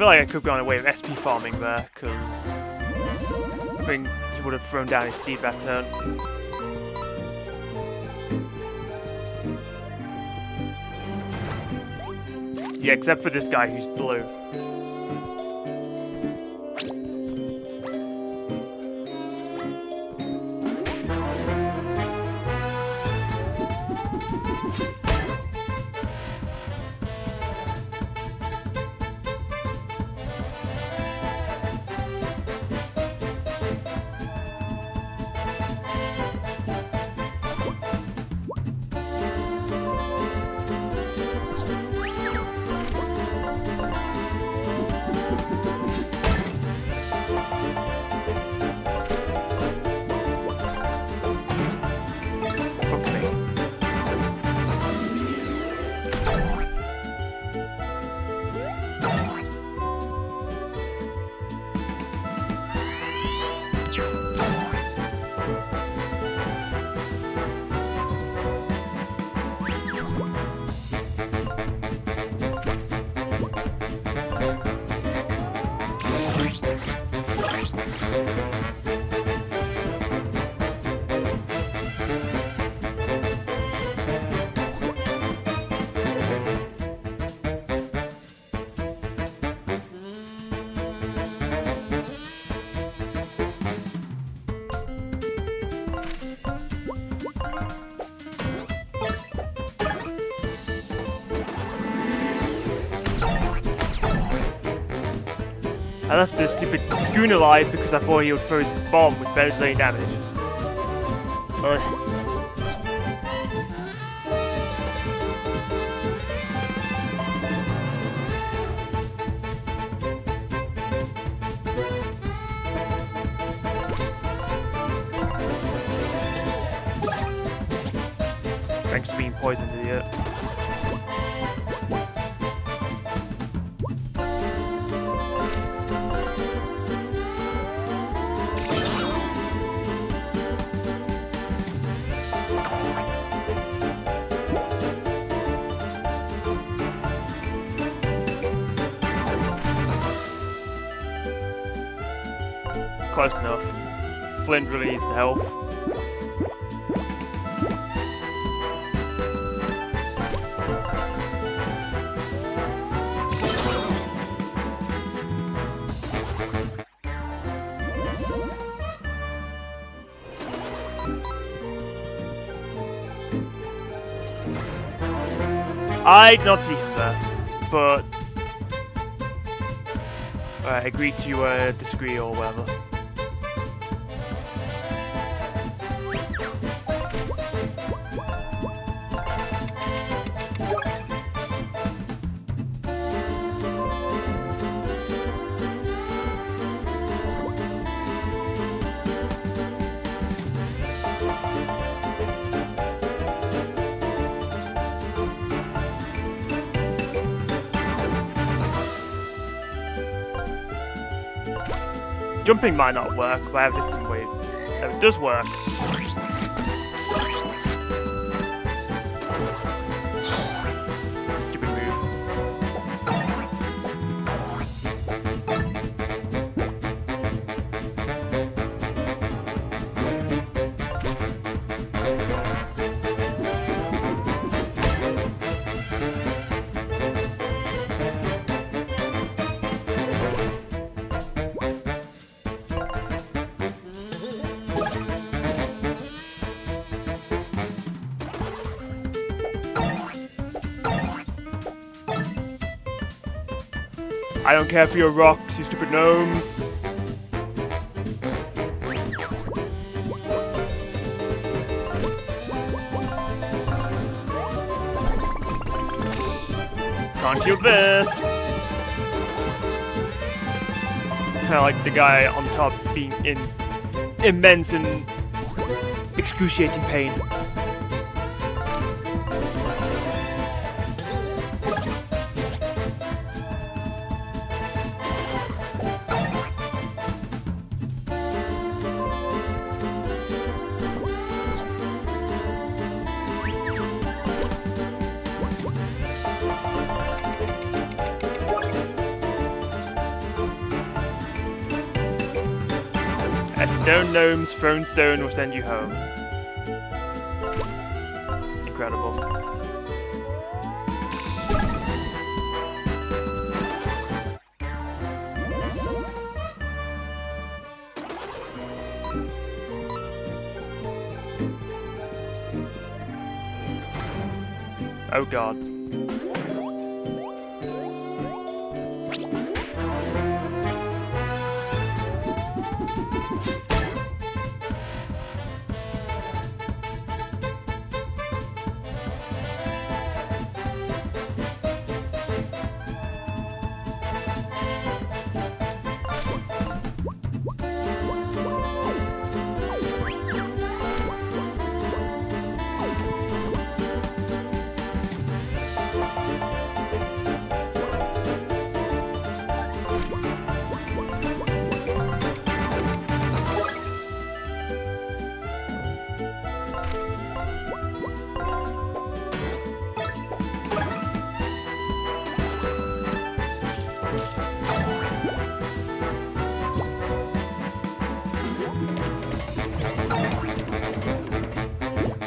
feel like I could have gone away with SP farming there, because I think he would have thrown down his seed that turn. Yeah, except for this guy who's blue. I left the stupid goon alive because I thought he would throw his bomb with better than damage. Thanks for being poisoned, idiot. Close enough. Flint really needs the health. I did not see him there, but I agree to disagree or whatever. Jumping might not work, but I have different ways. It does work. Stupid move. I don't care for your rocks, you stupid gnomes. Can't shield this. Kind of like the guy on top being in immense and excruciating pain. A stone gnome's thrown stone will send you home. Incredible. Oh god.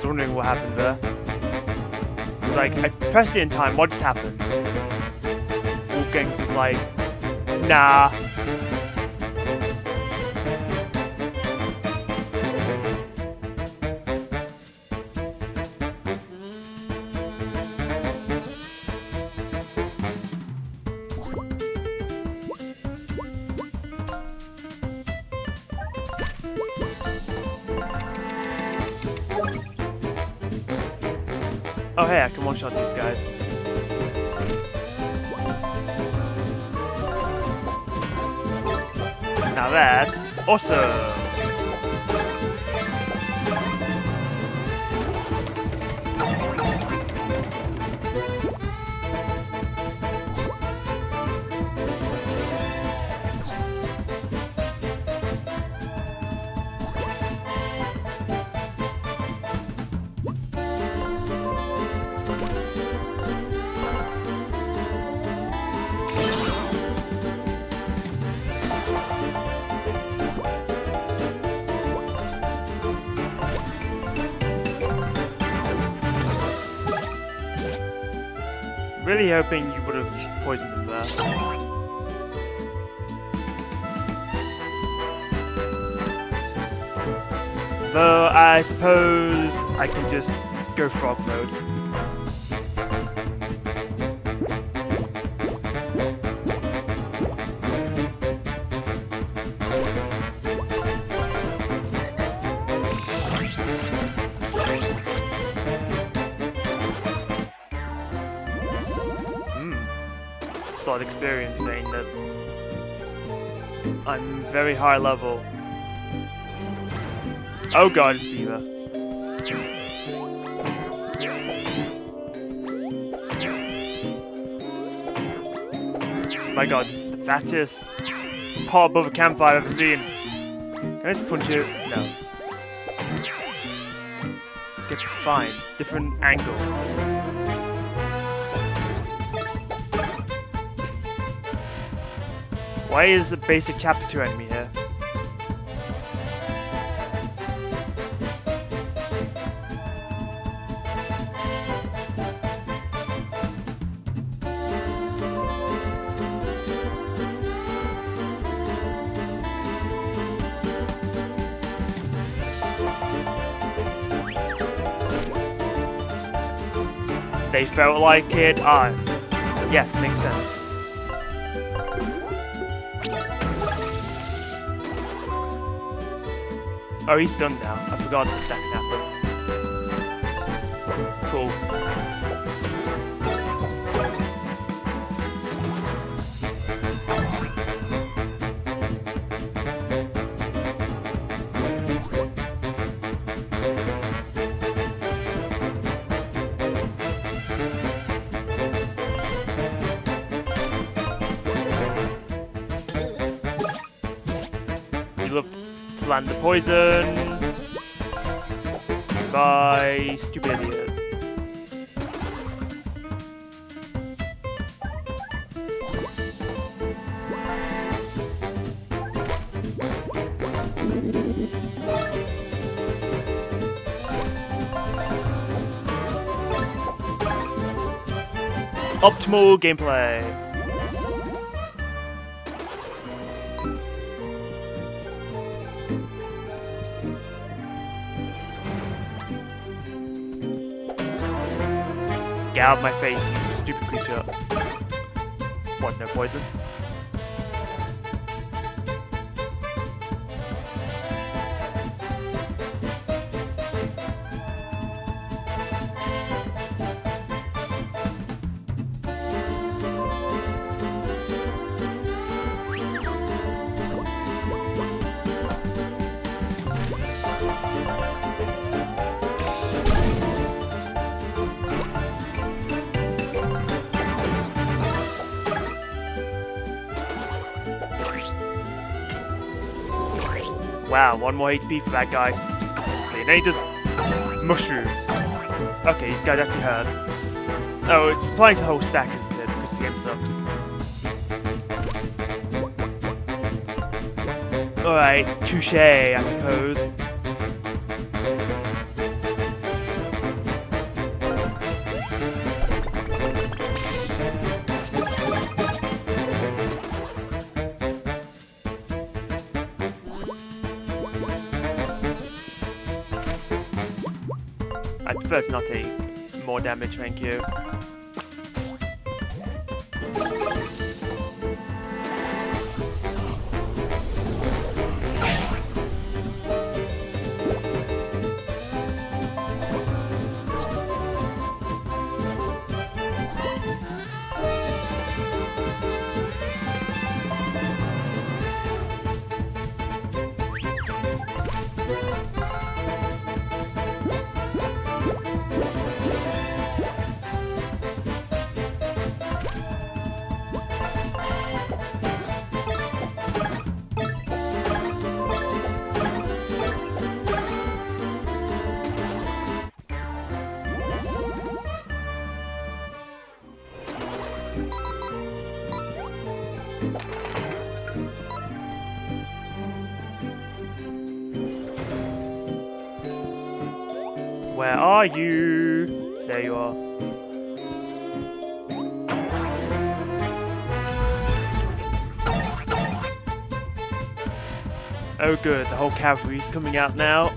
Wondering what happened there. It was like, I pressed it in time, what just happened? Wolfgang's just like, nah. Oh hey, I can one-shot these guys. Now that's awesome! Really hoping you would have poisoned them there. Though I suppose I can just go frog mode. Solid experience saying that I'm very high level. Oh god, it's Eva. My god, this is the fattest pot above a campfire I've ever seen. Can I just punch you? No. Okay, fine. Different angle. Why is a basic chapter 2 enemy here? They felt like it. Ah, yes, makes sense. Oh, he's stunned now. I forgot that can happen. Cool. You love to land the poison. Bye, stupid idiot. optimal gameplay. Get out of my face, you stupid creature. What, no poison? Wow, 1 more HP for that guy specifically. And then he does mushroom. Okay, this guy's actually hurt. Oh, it's applying to the whole stack, isn't it? Because the game sucks. Alright, touche, I suppose. I'd prefer to not take more damage, thank you. Where are you? There you are. Oh good, the whole cavalry's coming out now.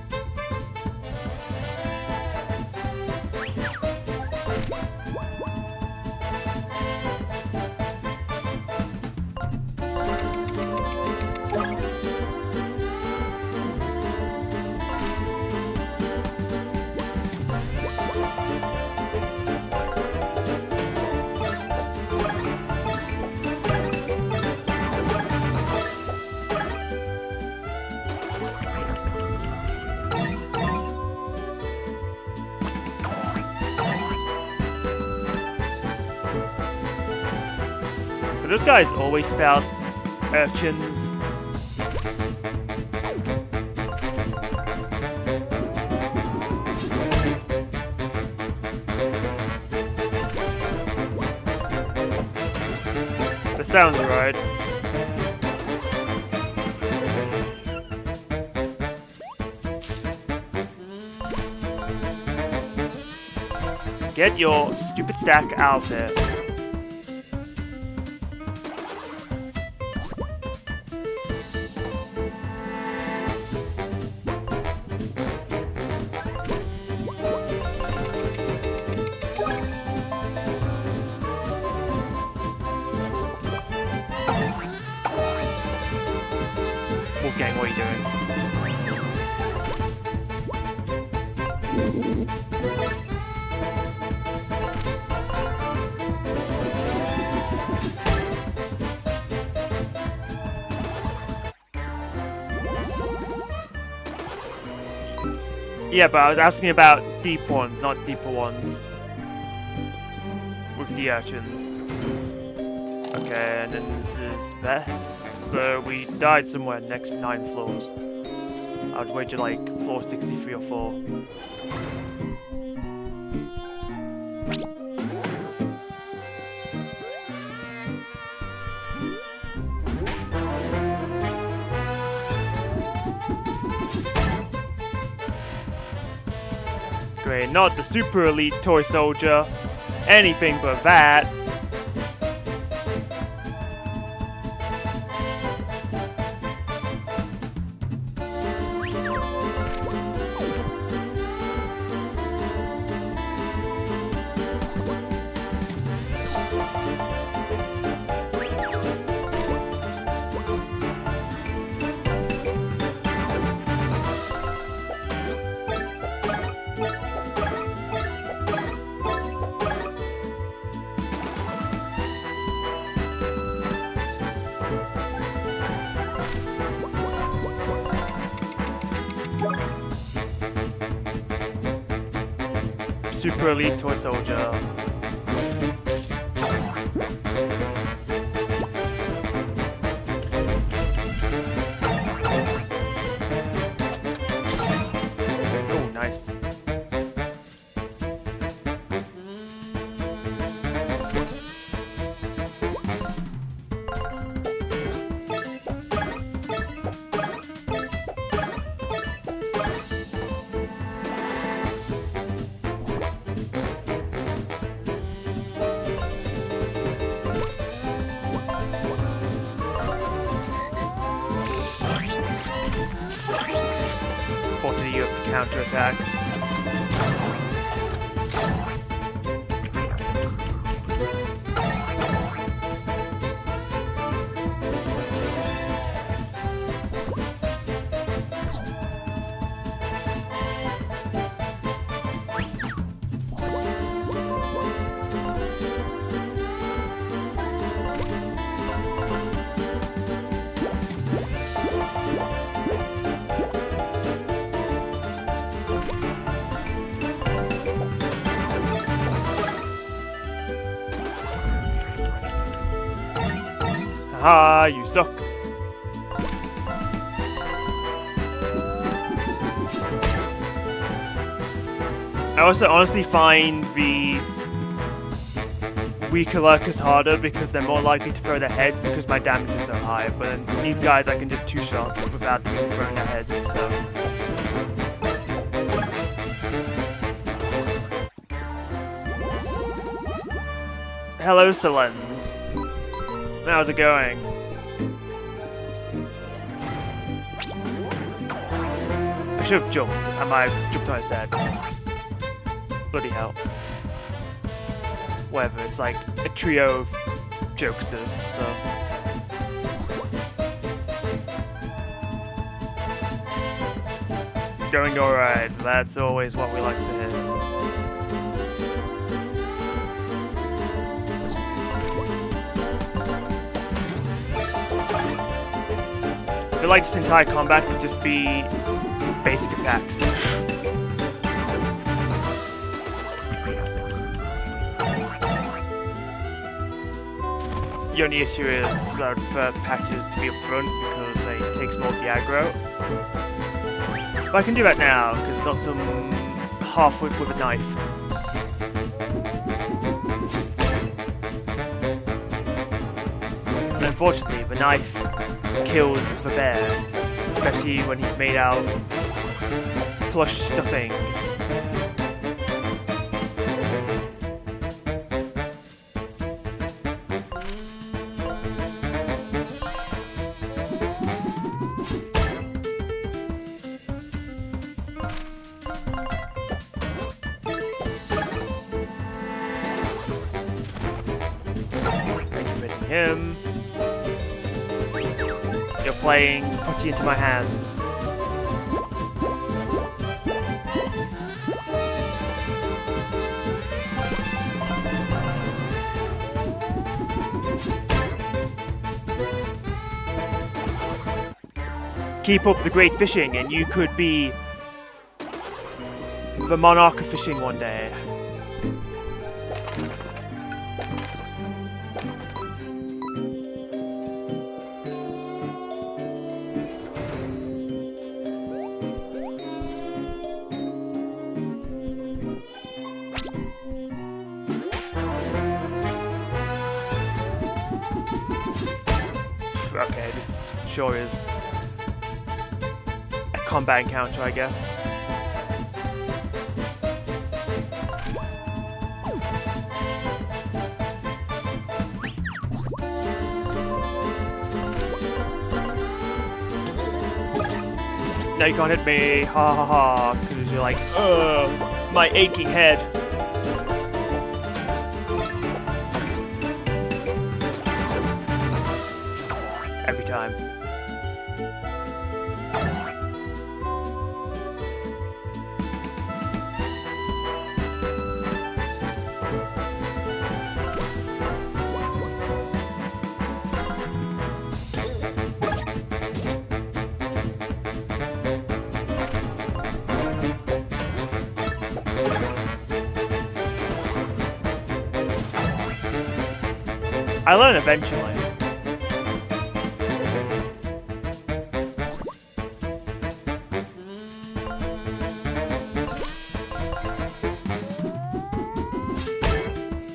But those guys always found urchins. That sounds right. Get your stupid stack out of there. Wolfgang, what are you doing? Yeah, but I was asking about deep ones, not deeper ones. With the urchins. Okay, and then this is Vest. So we died somewhere next 9 floors. I would wager like floor 63 or 4. Great, not the super elite toy soldier. Anything but that. Super Elite Toy Soldier. Oh, nice. Fortunately, you have to counterattack. Haha, you suck. I also honestly find the weaker lurkers harder because they're more likely to throw their heads because my damage is so high, but then these guys I can just two-shot without them even throwing their heads, so... Hello, Selens. How's it going? I should have jumped. I might have jumped on his head. Bloody hell. Whatever, it's like a trio of jokesters, so... Going alright, that's always what we like to hear. I feel like this entire combat could just be basic attacks. The only issue is I would prefer patches to be up front because they take more of the aggro. But I can do that now because it's not some half whip with a knife. And unfortunately, the knife kills the bear, especially when he's made out of plush stuffing. Him. You're playing Putty into my hands. Keep up the great fishing and you could be the monarch of fishing one day. Okay, this sure is a combat encounter, I guess. No, you can't hit me, ha ha ha, because you're like, ugh, my aching head. Every time. I learn eventually.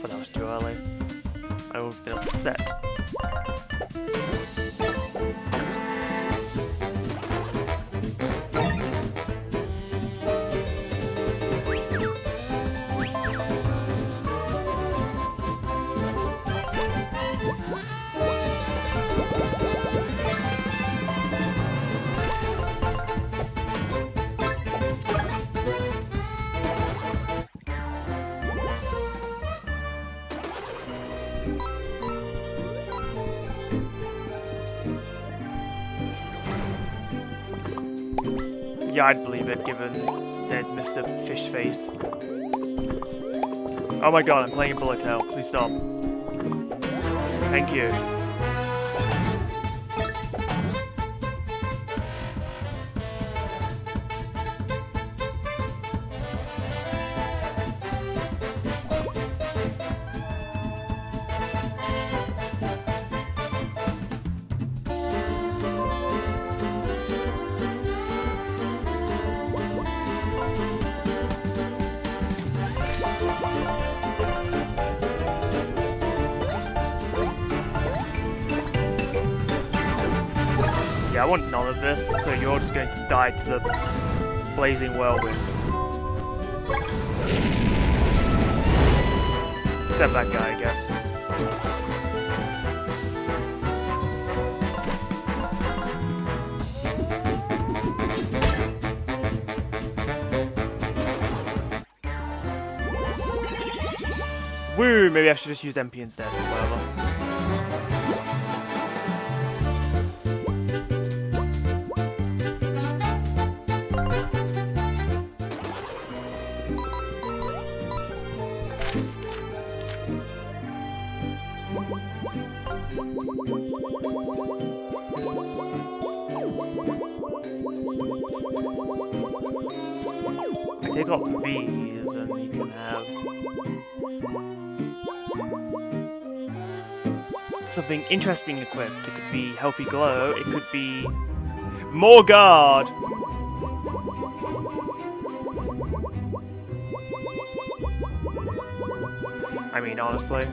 But that was too early. I would have been upset. Yeah, I'd believe it, given that it's Mr. Fishface. Oh my god, I'm playing Bullet Hell. Please stop. Thank you. Yeah, I want none of this, so you're just going to die to the blazing whirlwind. Except that guy, I guess. Woo! Maybe I should just use MP instead, or whatever. I take off these and you can have something interesting equipped. It could be Healthy Glow, it could be more guard! I mean, honestly,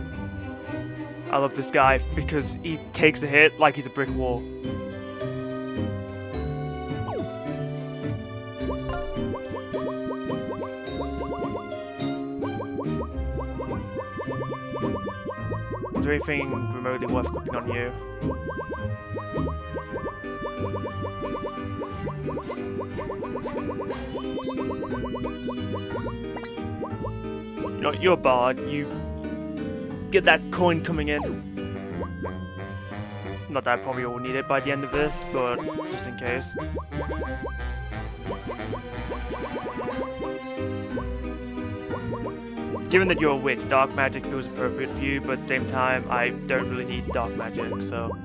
I love this guy because he takes a hit like he's a brick wall. Is there anything remotely worth equipping on you? You know, you're a bard. You get that coin coming in. Not that I probably will need it by the end of this, but just in case. Given that you're a witch, dark magic feels appropriate for you, but at the same time, I don't really need dark magic, so...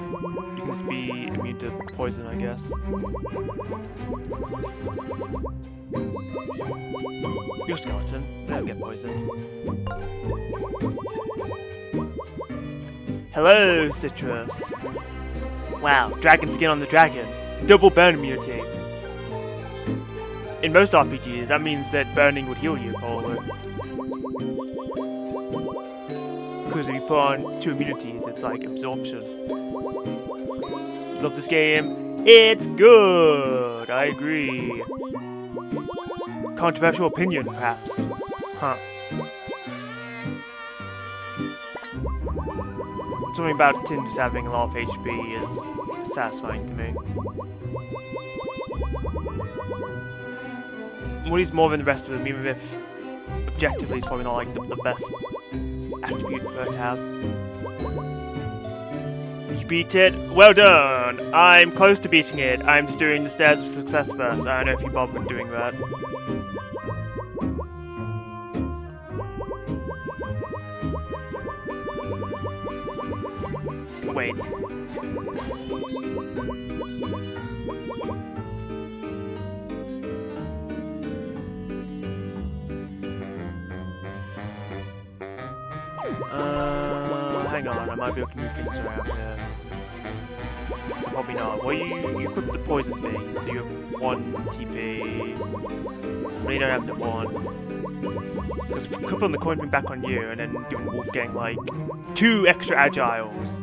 You can just be immune to poison, I guess. You're a skeleton, they don't get poisoned. Hello, Citrus! Wow, dragon skin on the dragon. Double burn immunity. In most RPGs, that means that burning would heal you, probably. Because if you put on 2 immunities, it's like absorption. Love this game. It's good! I agree. Controversial opinion, perhaps. Huh. Something about Tim just having a lot of HP is satisfying to me. Well, he's more than the rest of them, even if objectively he's probably not like the best attribute for her to have. You beat it? Well done! I'm close to beating it. I'm just doing the stairs of success first. I don't know if you bothered doing that. Wait. hang on, I might be able to move things around here. So probably not. Well, you equip the poison thing, so you have 1 TP. But you don't have the 1. Because equipping the coin thing back on you, and then giving Wolfgang like 2 extra agiles.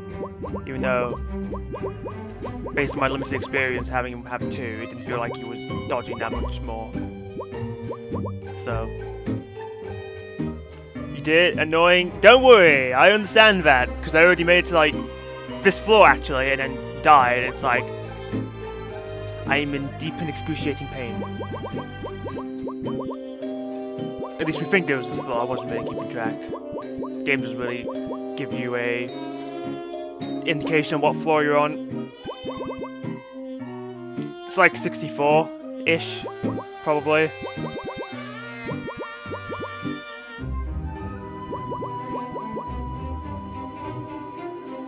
Even though, based on my limited experience having him have 2, it didn't feel like he was dodging that much more. So, you did? Annoying? Don't worry, I understand that, because I already made it to like this floor actually, and then died. It's like, I'm in deep and excruciating pain. At least we think there was this floor, I wasn't really keeping track. The game doesn't really give you a indication of what floor you're on. It's like 64-ish, probably.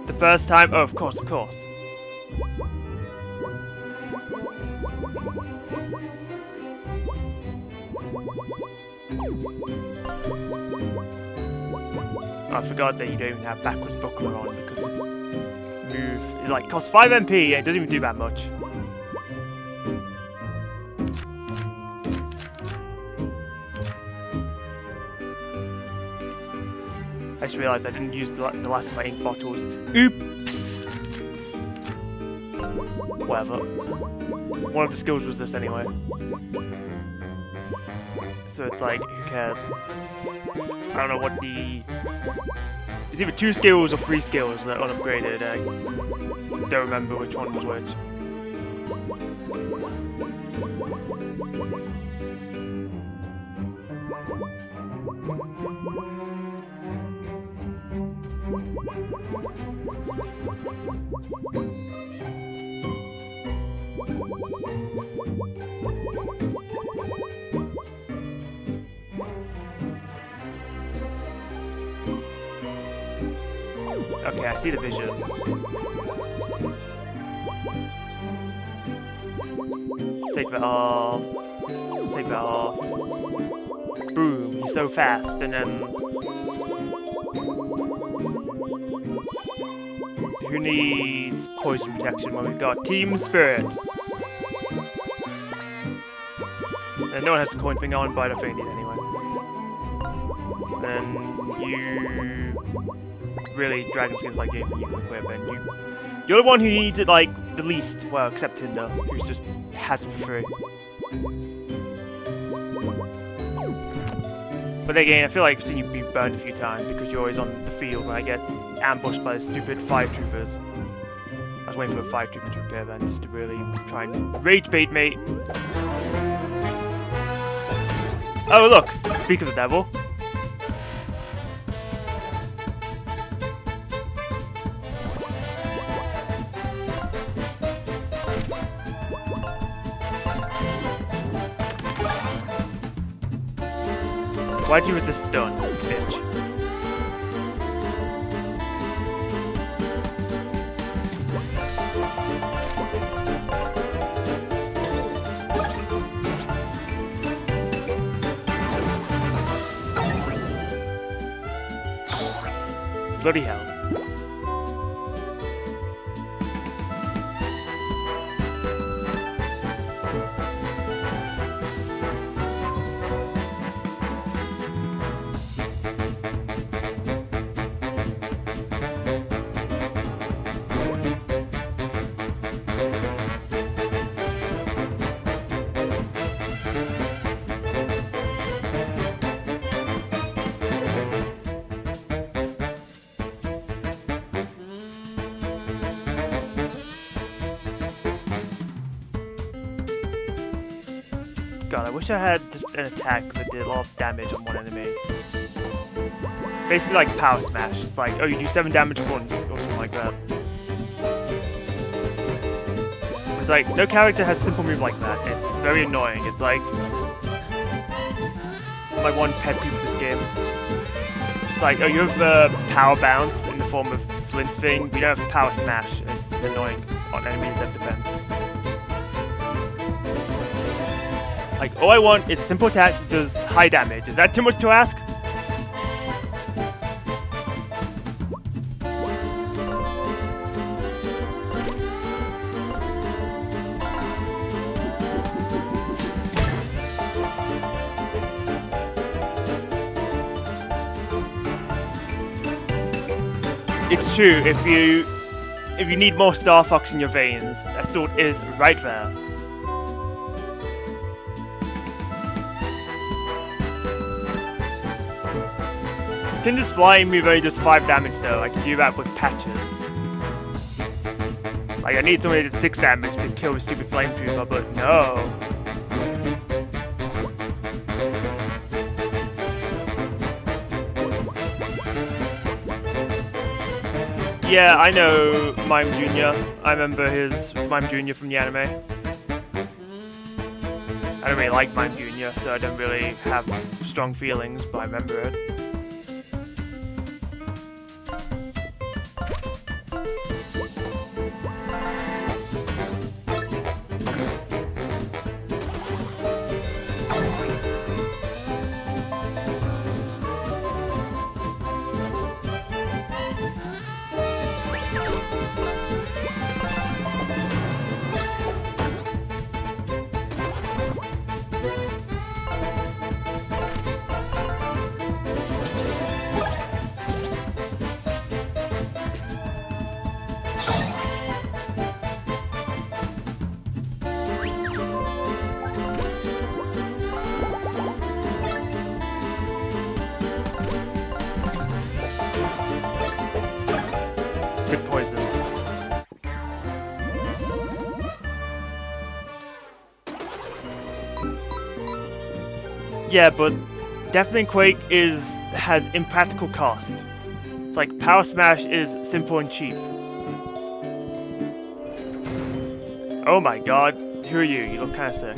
The first time? Oh, of course, of course. I forgot that you don't even have backwards buckler on because this move it like costs 5 MP and it doesn't even do that much. I just realised I didn't use the last of my ink bottles. Oops! Whatever. One of the skills was this anyway. So it's like, who cares? I don't know what the... It's either 2 skills or 3 skills that are upgraded. I don't remember which one was which. Okay, I see the vision. Take that off. Take that off. Boom, he's so fast, and then... Who needs poison protection? Well, we've got Team Spirit. And no one has the coin thing on, but I don't think I need it anyway. And you... Really, Dragon seems like anything you can equip, and you're the one who needs it like the least. Well, except Tinder, who just has it for free. But again, I feel like I've seen you be burned a few times because you're always on the field when I get ambushed by the stupid fire troopers. I was waiting for a fire trooper to appear then, just to really try and rage bait me. Oh look! Speak of the devil. Why'd you resist stun, bitch? Bloody hell. God, I wish I had just an attack that did a lot of damage on one enemy. Basically like Power Smash. It's like, oh, you do 7 damage once, or something like that. It's like, no character has a simple move like that. It's very annoying. It's like my one pet peeve of this game. It's like, oh, you have Power Bounce in the form of Flint's thing, but you don't have Power Smash. It's annoying on enemies that defense. Like, all I want is simple attack that does high damage. Is that too much to ask? It's true, if you need more Star Fox in your veins, that sword is right there. Tinder's flying move only does 5 damage though. I can do that with patches. Like, I need somebody that did 6 damage to kill the stupid flame trooper, but no. Yeah, I know Mime Jr. I remember his Mime Jr. from the anime. I don't really like Mime Jr., so I don't really have strong feelings, but I remember it. Good poison. Yeah, but Deafening Quake has impractical cost. It's like Power Smash is simple and cheap. Oh my god, who are you? You look kinda sick.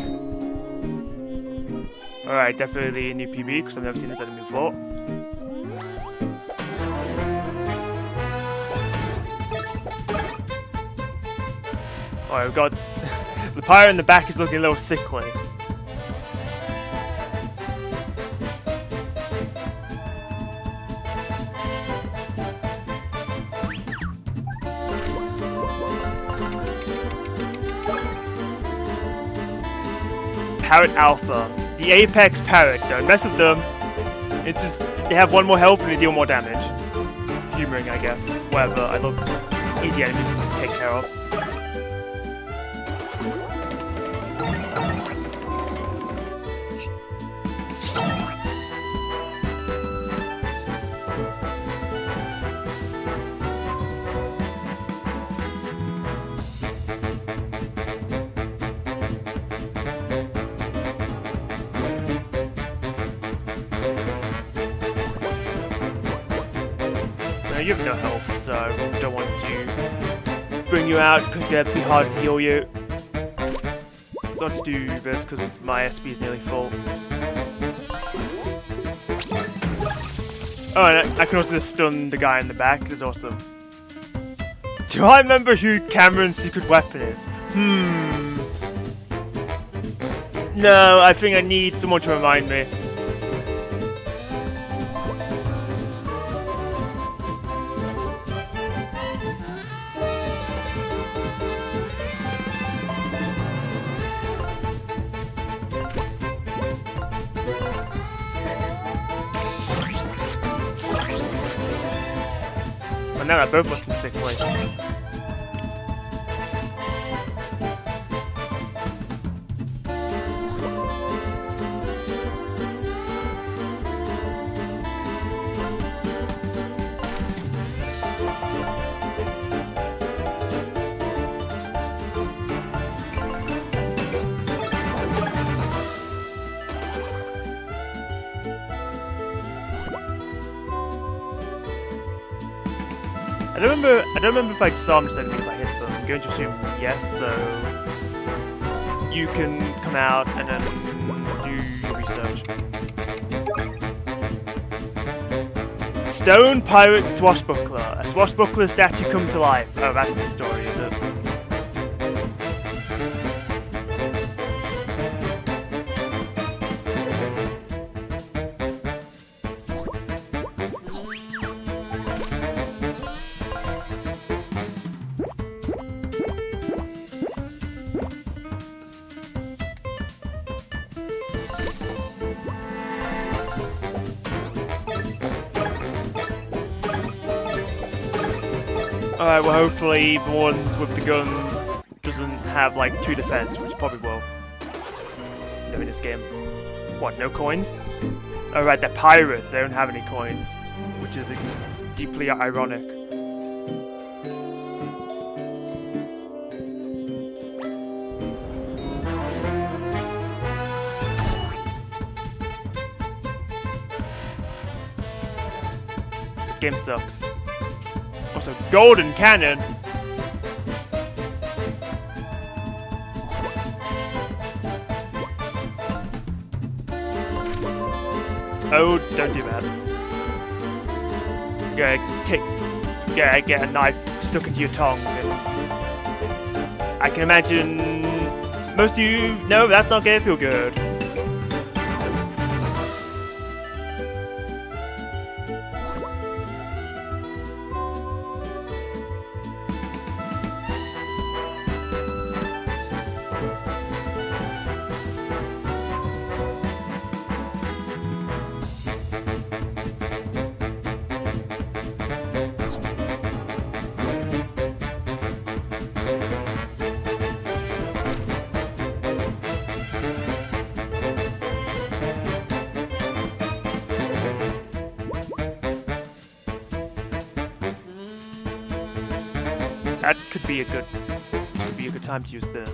Alright, definitely a new PB because I've never seen this enemy before. Oh, we've got the pirate in the back is looking a little sickly. Parrot Alpha. The Apex Parrot. Don't mess with them. It's just, they have 1 more health and they deal more damage. Humoring, I guess. Whatever, I love easy enemies to take care of. You have no health, so I don't want to bring you out because it'd be hard to heal you. So I'll just do this because my SP is nearly full. Oh, and I can also just stun the guy in the back. It's awesome. Do I remember who Cameron's secret weapon is? No, I think I need someone to remind me. Now they're both looking sickly. I don't remember if I saw him just if I hit them. I'm going to assume yes, so you can come out and then do your research. Stone Pirate Swashbuckler. A swashbuckler statue come to life. Oh, that's the story, is it? Alright, well hopefully the ones with the gun doesn't have like 2 defense, which probably will. No, in this game. What, no coins? Oh right, they're pirates, they don't have any coins. Which is deeply ironic. This game sucks. Also, golden cannon! Oh, don't do that. Get a knife stuck into your tongue. And I can imagine most of you, no, that's not gonna feel good. That could be a good. This could be a good time to use this.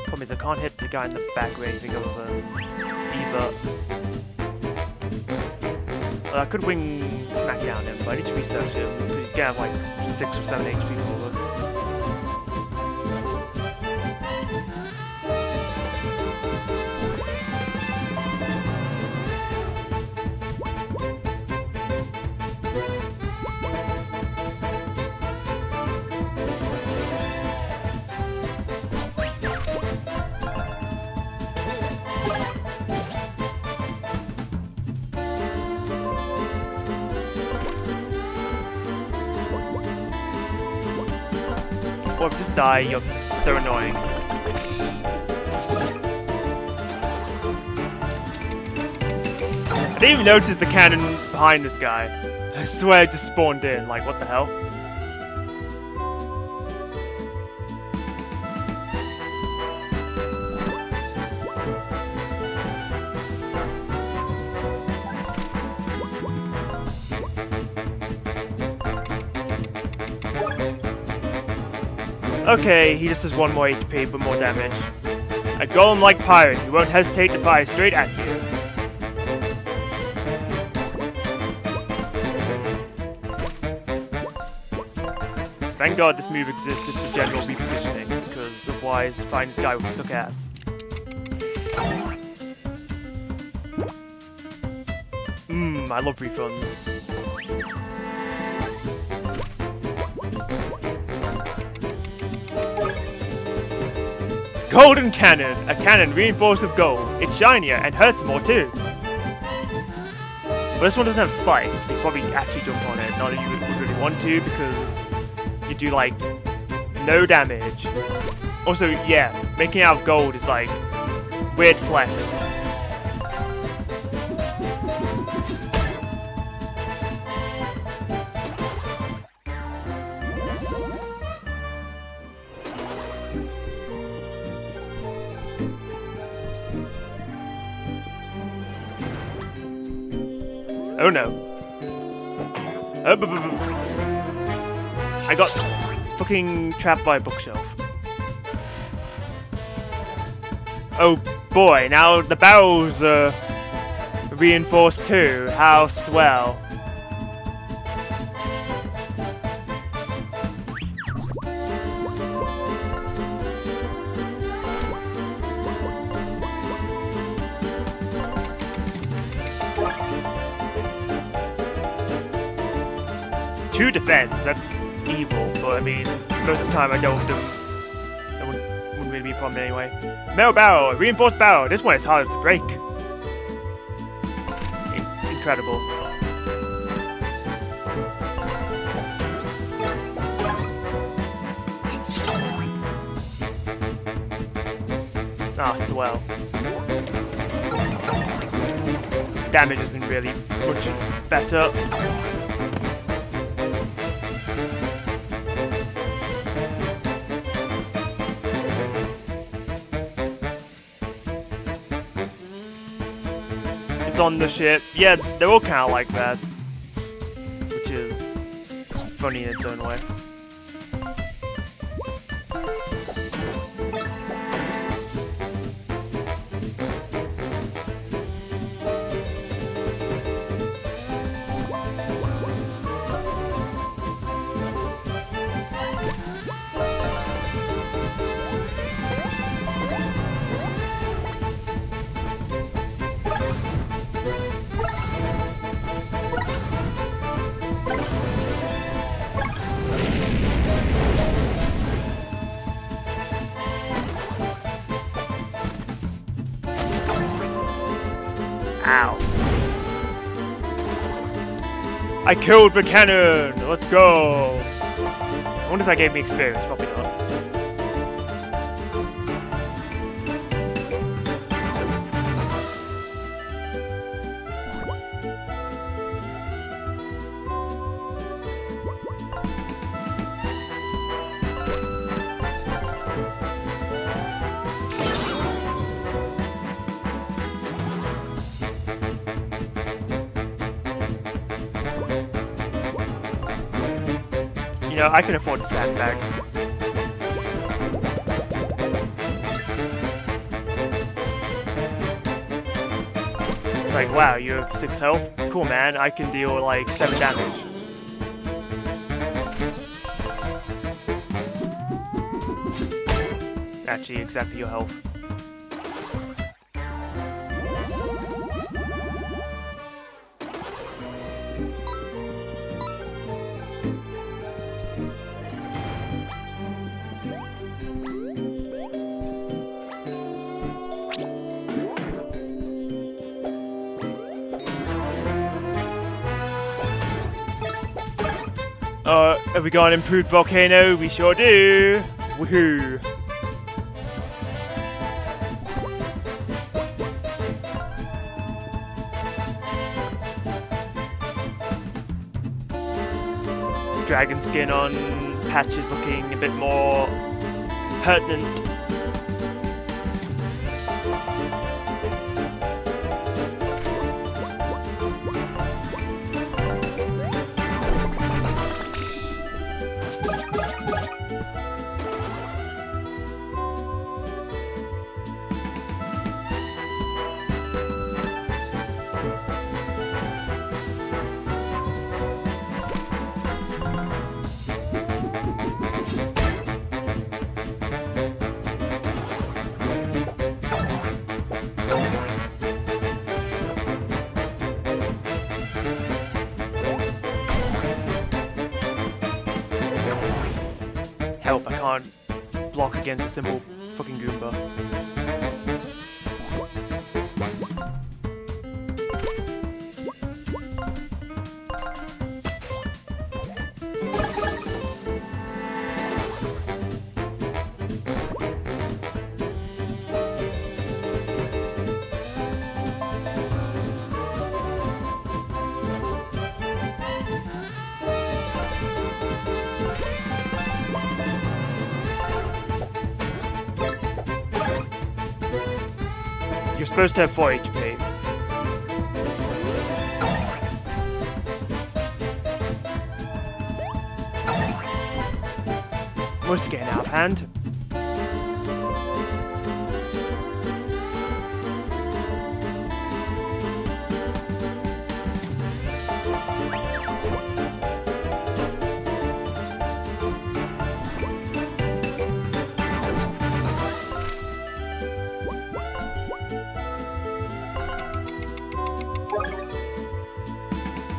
Problem is, I can't hit the guy in the back or anything other than either. Well, I could wing smack down him, but I need to research him because he's gonna have like 6 or 7 HP forward. Or just die, you're so annoying. I didn't even notice the cannon behind this guy. I swear it just spawned in, like what the hell? Okay, he just has 1 more HP, but more damage. A golem-like pirate, he won't hesitate to fire straight at you. Thank God this move exists just for general repositioning, because otherwise, find this guy would suck ass. I love refunds. Golden Cannon! A cannon reinforced with gold. It's shinier and hurts more too. But this one doesn't have spikes, so you probably actually jump on it. Not that you would really want to, because you do like no damage. Also, yeah, making it out of gold is like weird flex. Oh no. I got fucking trapped by a bookshelf. Oh boy, now the barrels are reinforced too. How swell. Two defense, that's evil, but I mean, most of the time I don't do. That wouldn't really be a problem anyway. Metal barrel, reinforced barrel, this one is harder to break. Incredible. Ah, swell. damage isn't really much better. It's on the ship. Yeah, they're all kind of like that, which is funny in its own way. Ow. I killed the cannon! Let's go! I wonder if that gave me experience. Probably not. You know, I can afford a sandbag. It's like, wow, you have 6 health? Cool, man. I can deal like 7 damage. Actually, exactly your health. Have we got an improved volcano? We sure do! Woohoo! Dragon skin on Patch is looking a bit more pertinent. Help, I can't block against a simple fucking Goomba. You're supposed to have 4 HP. We're just getting out of hand.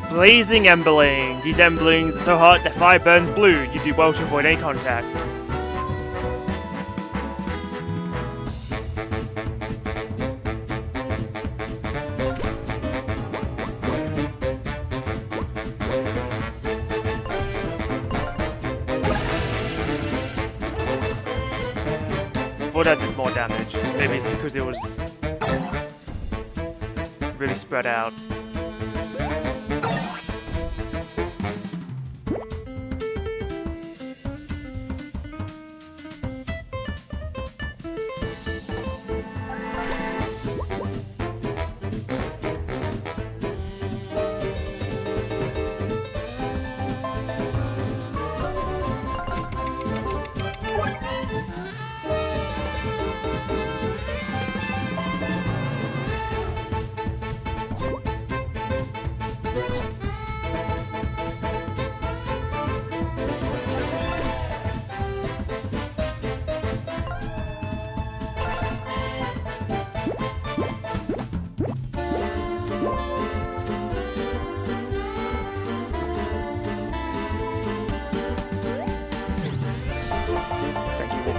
Blazing Emberling. These Emberlings are so hot that fire burns blue. You do well to avoid any contact. Well, that did more damage. Maybe it's because it was really really spread out.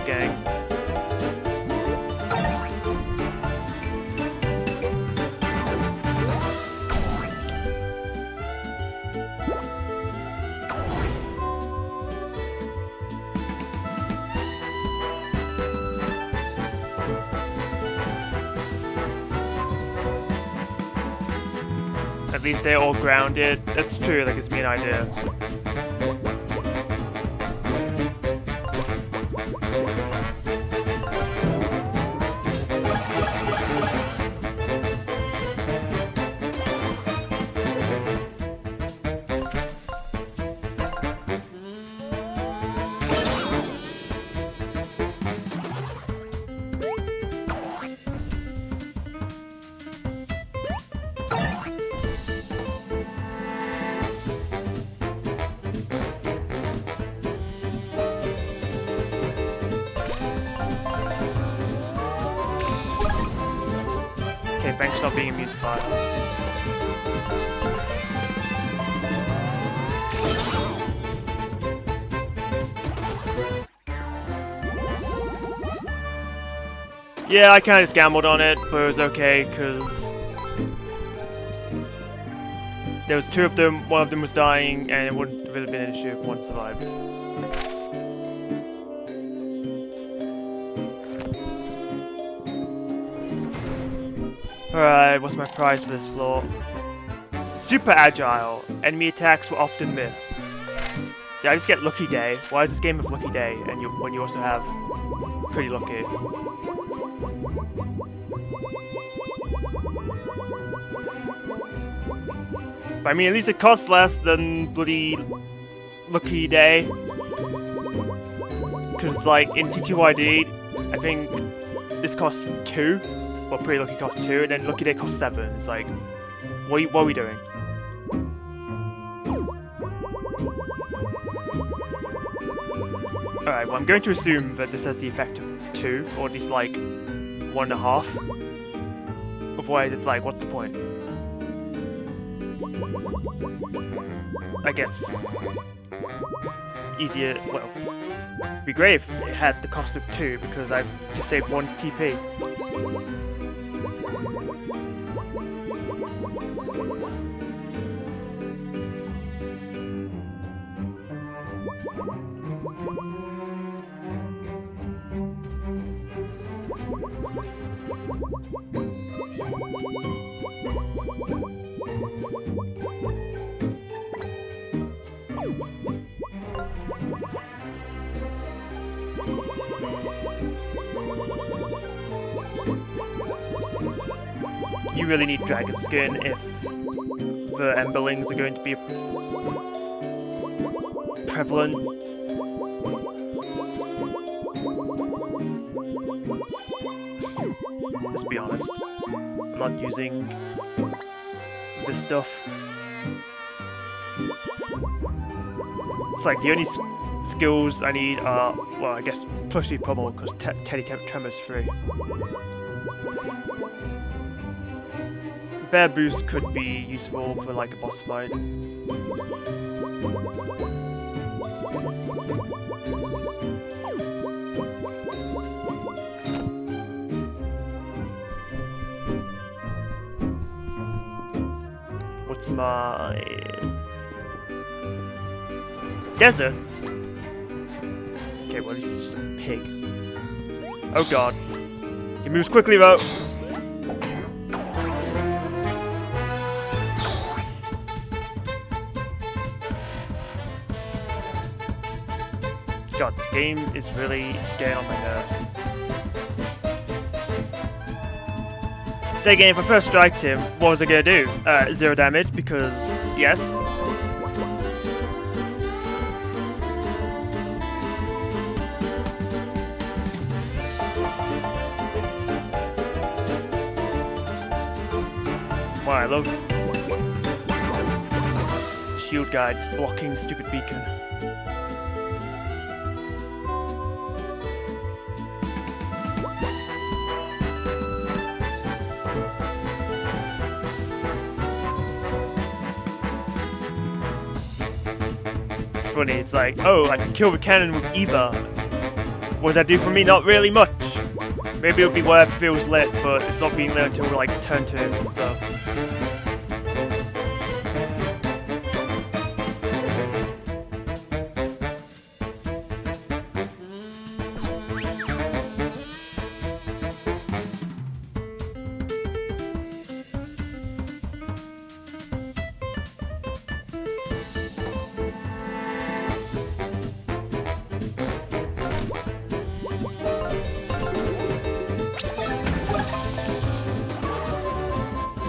Gang. At least they're all grounded. That's true, that gives me an idea. Okay, thanks for not being immune to fire. Yeah, I kinda just gambled on it, but it was okay, because there was two of them, one of them was dying, and it wouldn't have really been an issue if one survived. Alright, what's my prize for this floor? Super agile. Enemy attacks will often miss. Did I just get Lucky Day? Why is this game of Lucky Day and when you also have Pretty Lucky? But I mean, at least it costs less than bloody Lucky Day. Because, like, in TTYD, I think this costs 2. Well, Pretty Lucky costs 2, and then Lucky Day costs 7. It's like, what are we doing? Alright, well, I'm going to assume that this has the effect of 2, or at least like 1.5. Otherwise, it's like, what's the point? I guess it's easier. Well, it'd be great if it had the cost of 2 because I just saved 1 TP. You really need dragon skin if the emberlings are going to be prevalent. Let's be honest, I'm not using this stuff. It's like the only skills I need are, well, I guess Plushly Pummel because Teddy Tremor's free. Bear Boost could be useful for like a boss fight. What's my desert? Okay, well, he's just a pig. Oh god. He moves quickly though. God, this game is really getting on my nerves. Then again, if I first striked him, what was I gonna do? 0 damage, because yes. Wow, I love shield guy just blocking the stupid beacon. It's funny, it's like, oh, I can kill the cannon with Eva. What does that do for me? Not really much. Maybe it would be worth if it was lit, but it's not being lit until like turn 2, so.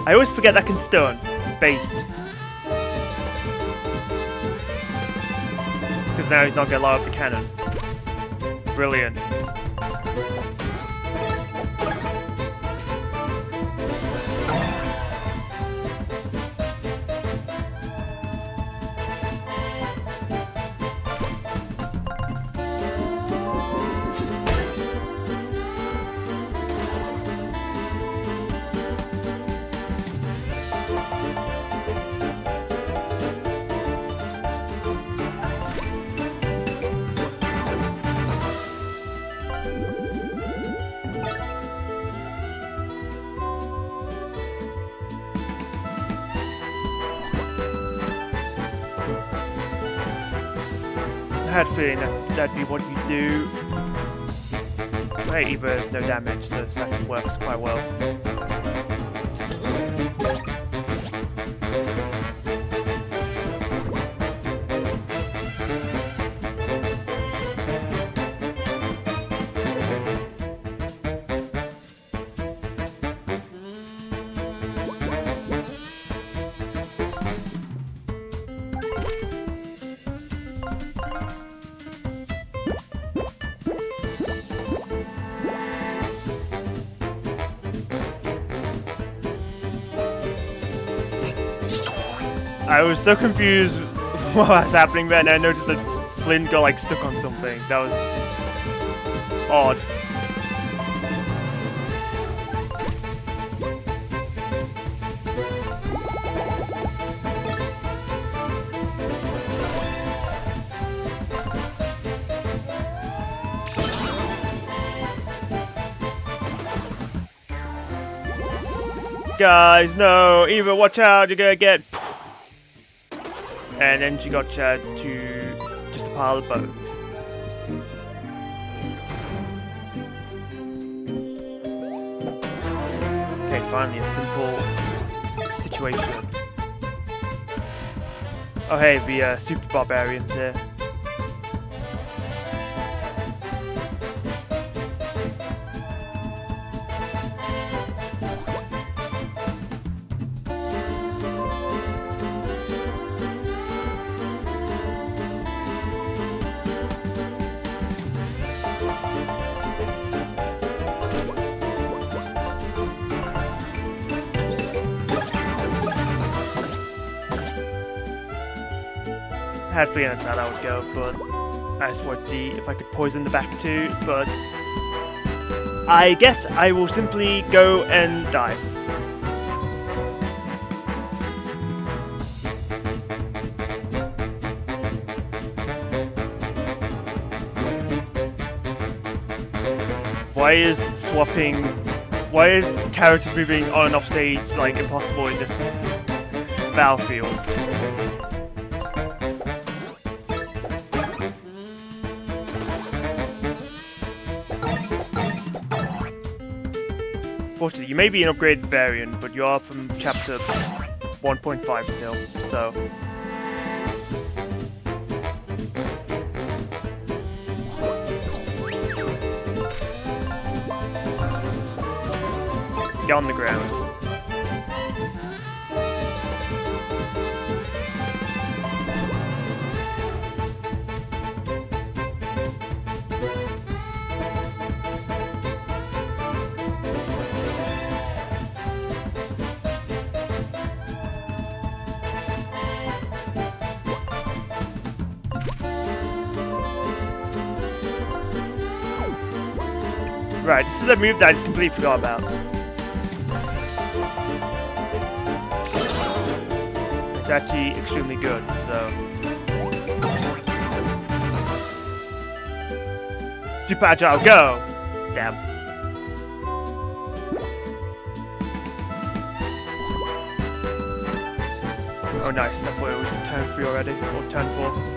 I always forget that can stun, based. Because now he's not going to light up the cannon. Brilliant. I had a feeling that'd be what you do. Hey, Eva has no damage, so this actually works quite well. I was so confused what was happening there, and I noticed that Flynn got like stuck on something. That was odd. Guys, no! Eva, watch out! You're gonna get. And then she got Chad to just a pile of bones. Okay, finally a simple situation. Oh hey, the super barbarians here. I had a feeling that's how that would go, but I just wanted to see if I could poison the back too, but I guess I will simply go and die. Why is characters moving on and off stage like impossible in this battlefield? Fortunately, you may be an upgraded variant, but you are from chapter 1.5 still, so. Get on the ground. Right, this is a move that I just completely forgot about. It's actually extremely good, so... Super agile, go! Damn. Oh nice, I thought it was turn 3 already, or turn 4.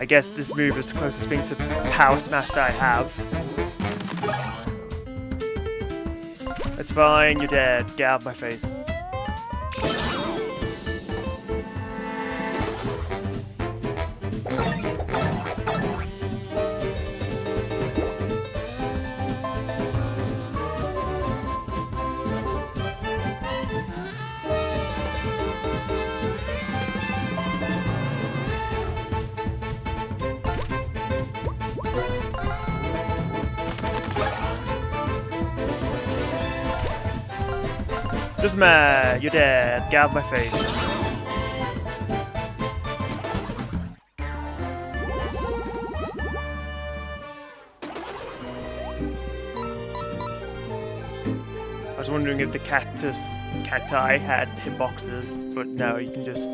I guess this move is the closest thing to Power Smash that I have. It's fine, you're dead. Get out of my face. Just mad, you're dead. Get out of my face. I was wondering if the cacti had hitboxes, but no, you can just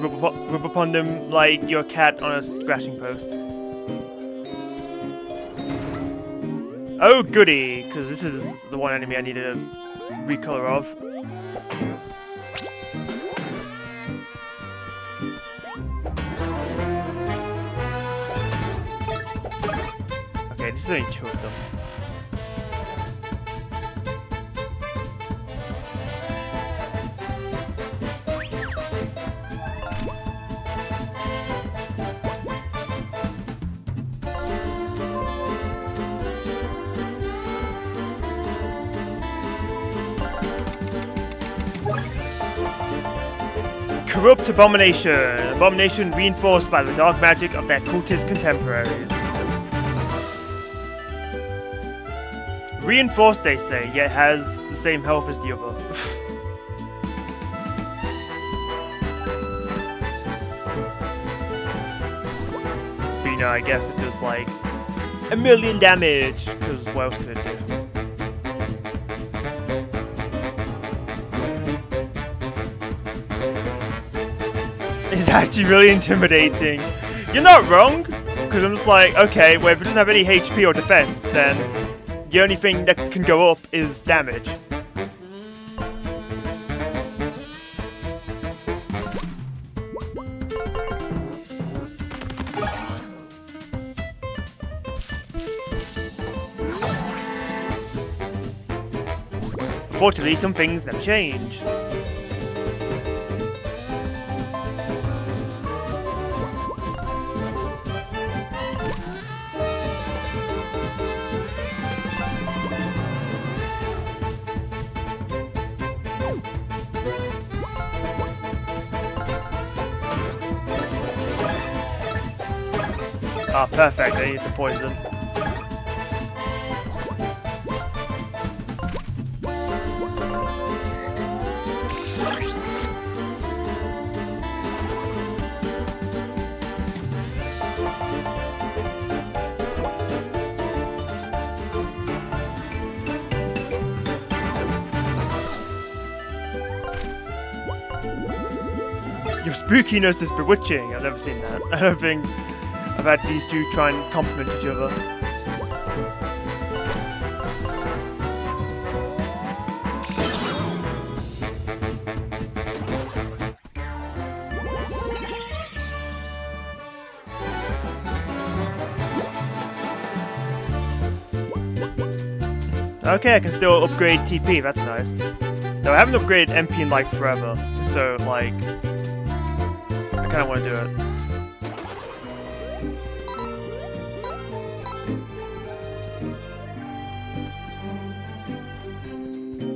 rub upon them like you're a cat on a scratching post. Oh goody, because this is the one enemy I needed to recolor of. Okay, this is only 2 of them. Corrupt Abomination. Abomination reinforced by the dark magic of their cultist contemporaries. Reinforced, they say, yet has the same health as the other. But you know, I guess it does like 1,000,000 damage, because what else could it do? It's actually really intimidating. You're not wrong, because I'm just like, okay, well if it doesn't have any HP or defense, then the only thing that can go up is damage. Unfortunately, some things have changed. Ah, perfect, I need the poison. Your spookiness is bewitching. I've never seen that. I don't think I've had these two try and complement each other. Okay, I can still upgrade TP, that's nice. No, I haven't upgraded MP in like forever, so like, I kinda wanna do it.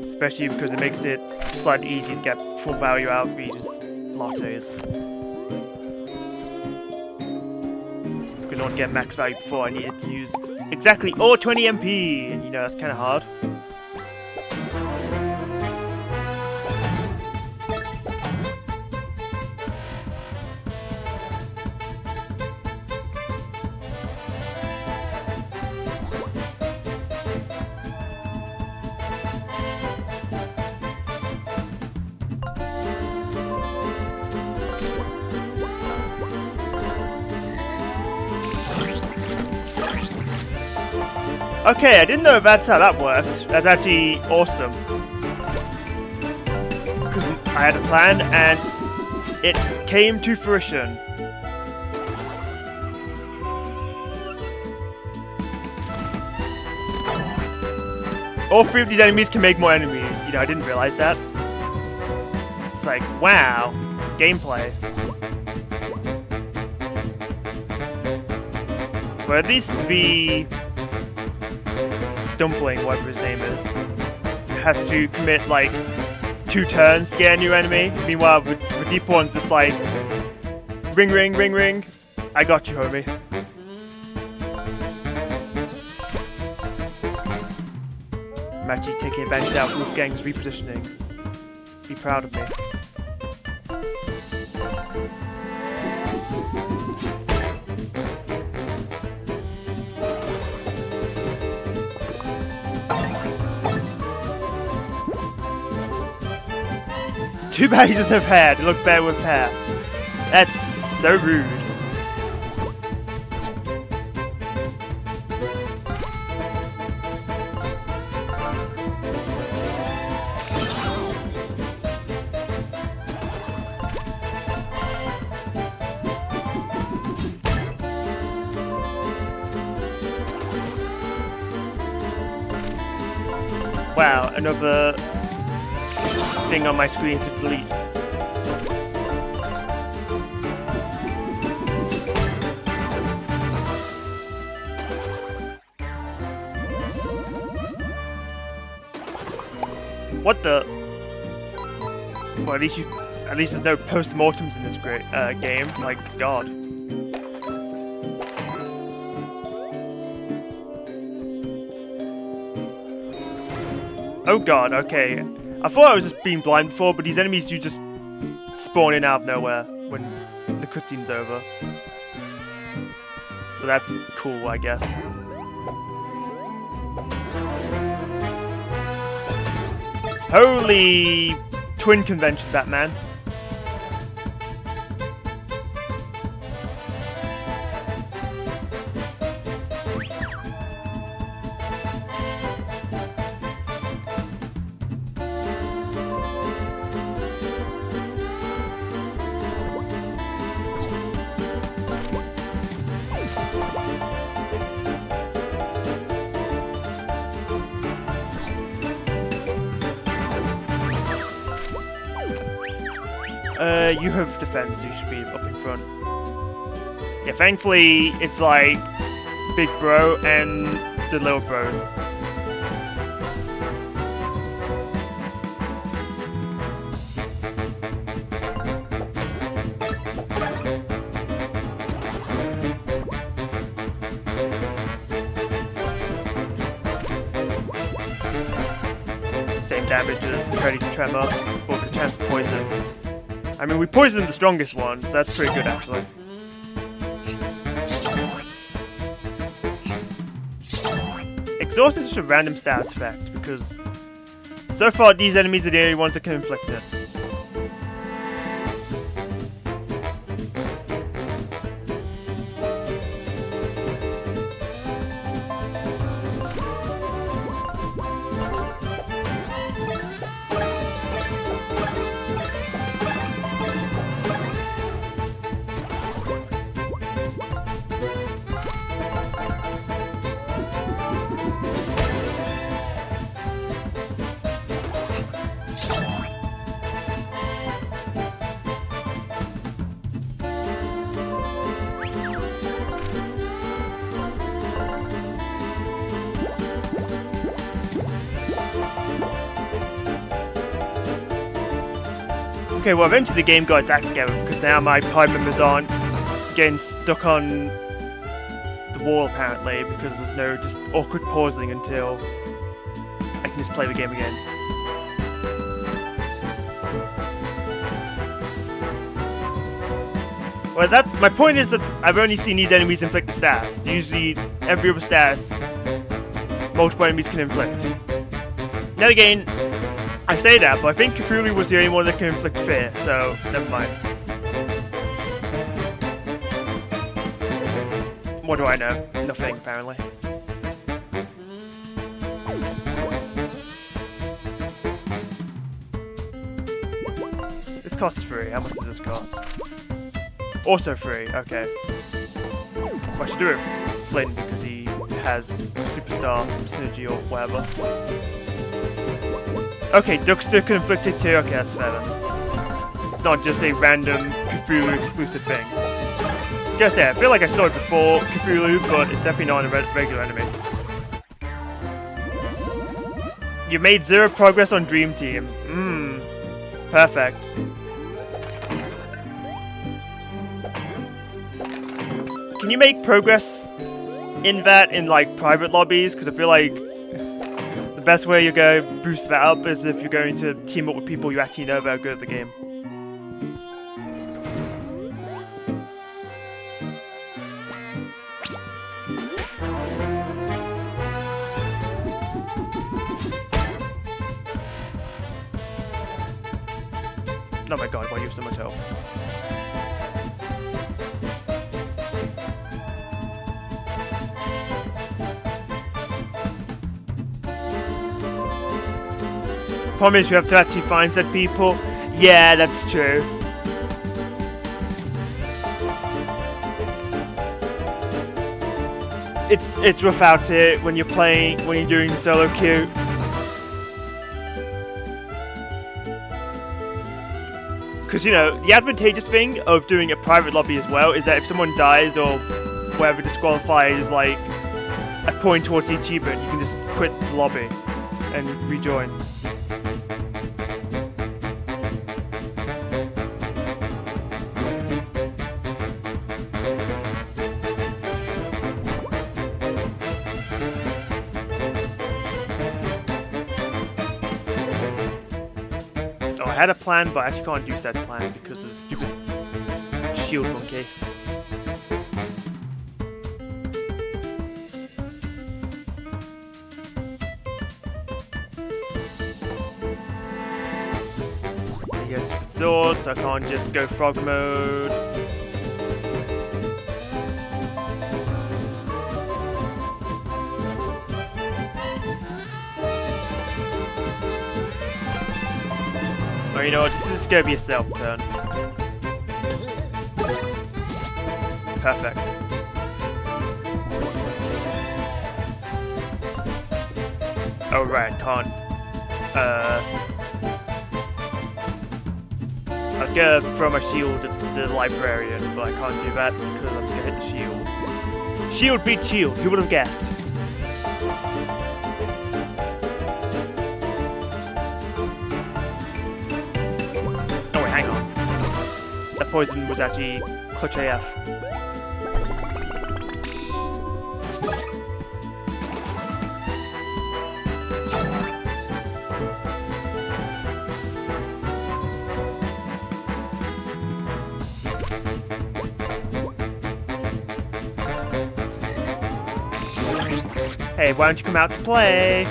Especially because it makes it slightly easier to get full value out of these lattes. Because I want to get max value before I needed to use exactly all 20 MP, and you know, that's kind of hard. Okay, I didn't know that's how that worked. That's actually awesome. Because I had a plan and it came to fruition. All 3 of these enemies can make more enemies. You know, I didn't realize that. It's like, wow, gameplay. Well, at least the Stumpling, whatever his name is, has to commit like 2 turns to get a new enemy. Meanwhile, with deep one's just like ring, ring, ring, ring. I got you, homie. I'm actually taking advantage of Wolfgang's repositioning. Be proud of me. Too bad he doesn't have hair. They look better with hair. That's so rude. Wow, another thing on my screen to delete. What the? Well, at least there's no post-mortems in this great game. Like, God. Oh God. Okay. I thought I was just being blind before, but these enemies do just spawn in out of nowhere when the cutscene's over. So that's cool, I guess. Holy twin convention, Batman. You have defense, so you should be up in front. Yeah, thankfully, it's like Big Bro and the little bros. Same damage as Predator Tremor, but with a chance of poison. I mean, we poisoned the strongest one, so that's pretty good, actually. Exhaust is such a random status effect, because so far these enemies are the only ones that can inflict it. Okay, well eventually the game got its act together because now my party members aren't getting stuck on the wall apparently because there's no just awkward pausing until I can just play the game again. Well, that's my point is that I've only seen these enemies inflict the stats. Usually, every other stats, multiple enemies can inflict. Now again, I say that, but I think Cthulhu was the only one that can inflict fear, so never mind. What do I know? Nothing, apparently. This costs free. How much does this cost? Also free, okay. Well, I should do it with Flynn because he has superstar synergy or whatever. Okay, Duckster can inflict it too. Okay, that's fair then. It's not just a random Cthulhu exclusive thing. I was gonna say, I feel like I saw it before Cthulhu, but it's definitely not a regular enemy. You made 0 progress on Dream Team. Perfect. Can you make progress in that in like private lobbies? Because I feel like the best way you're going to boost that up is if you're going to team up with people you actually know that are good at the game. Oh my god, why do you have so much health? Problem is you have to actually find said people. Yeah, that's true. It's rough out here when you're doing solo queue. Because, you know, the advantageous thing of doing a private lobby as well is that if someone dies or whatever disqualified is like a point towards the achievement, you can just quit the lobby and rejoin. I had a plan, but I actually can't use that plan because of the stupid shield monkey. He has stupid sword, so I can't just go frog mode. Oh, you know what? This is gonna be a self turn. Perfect. Oh right, can't. I was gonna throw my shield at the librarian, but I can't do that because I'm gonna hit the shield. Shield beat shield. Who would have guessed? That poison was actually clutch AF. Hey, why don't you come out to play?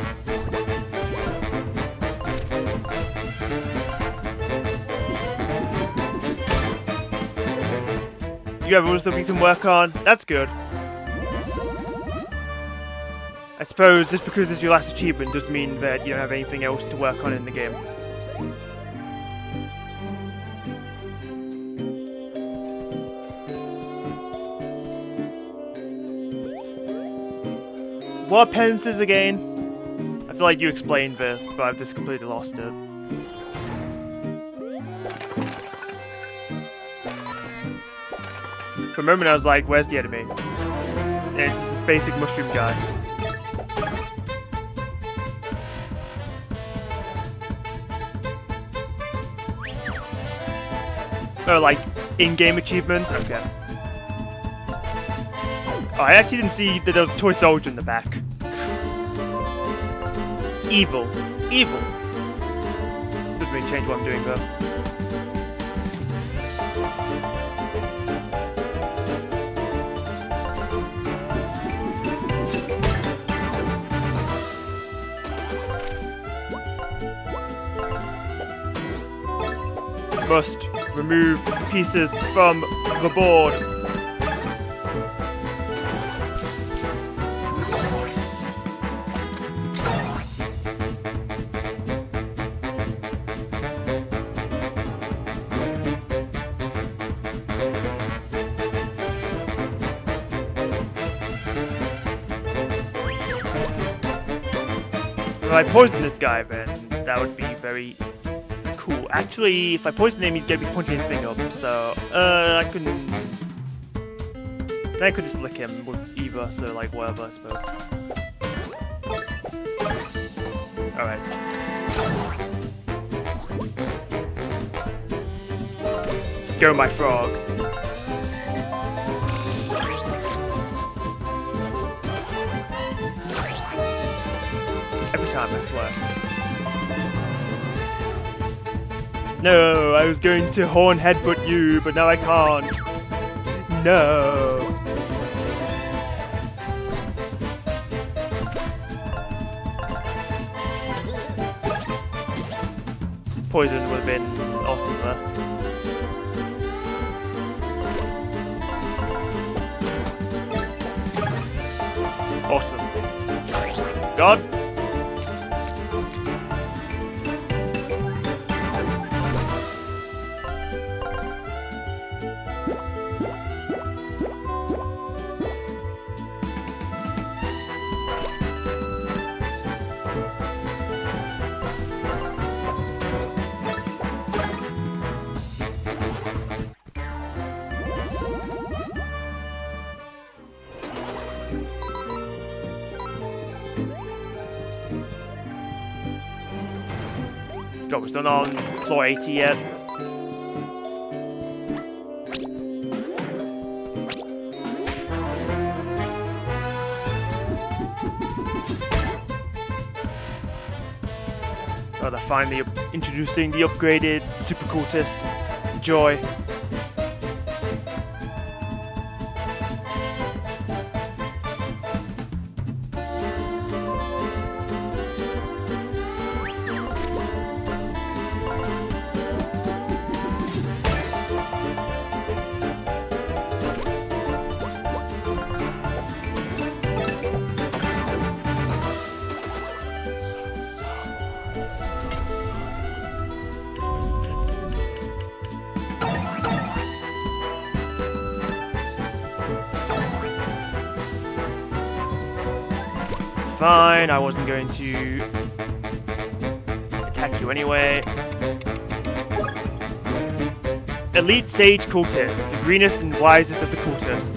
You have rules that we can work on. That's good. I suppose just because it's your last achievement doesn't mean that you don't have anything else to work on in the game. What penances again? I feel like you explained this, but I've just completely lost it. For a moment I was like, where's the enemy? And it's just this basic mushroom guy. Or like in-game achievements. Okay. Oh, I actually didn't see that there was a toy soldier in the back. Evil. Evil. Doesn't really change what I'm doing though. Must remove pieces from the board. If I poison this guy, then that would be very cool. Actually, if I poison him, he's gonna be pointing his finger up, so, I couldn't... Then I could just lick him with either, so, like, whatever, I suppose. Alright. Go, my frog. Every time, I swear. No, I was going to horn headbutt you, but now I can't. No. Poison would have been awesome there. Awesome. God. God, we're still not on floor 80 yet. Oh, they're finally introducing the upgraded super cultist. Joy. Fine, I wasn't going to attack you anyway. Elite Sage Cultist, the greenest and wisest of the cultists.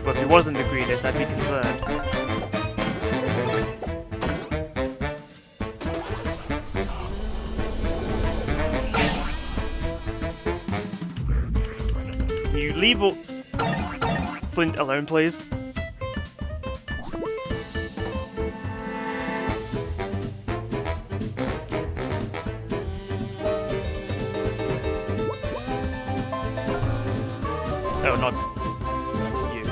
But if he wasn't the greenest, I'd be concerned. Can you leave Flint alone, please? No, not you.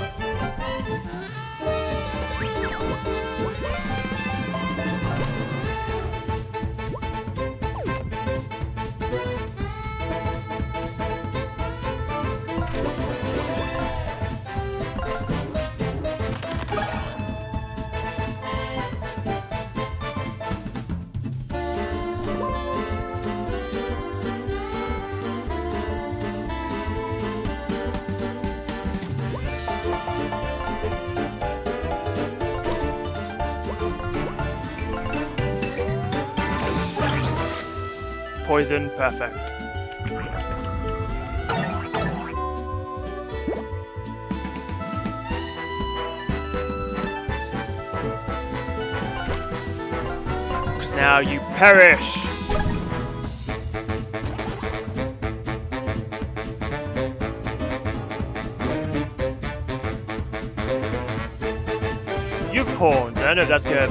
Poison, perfect. Because now you perish! you have horns. I don't know if that's gonna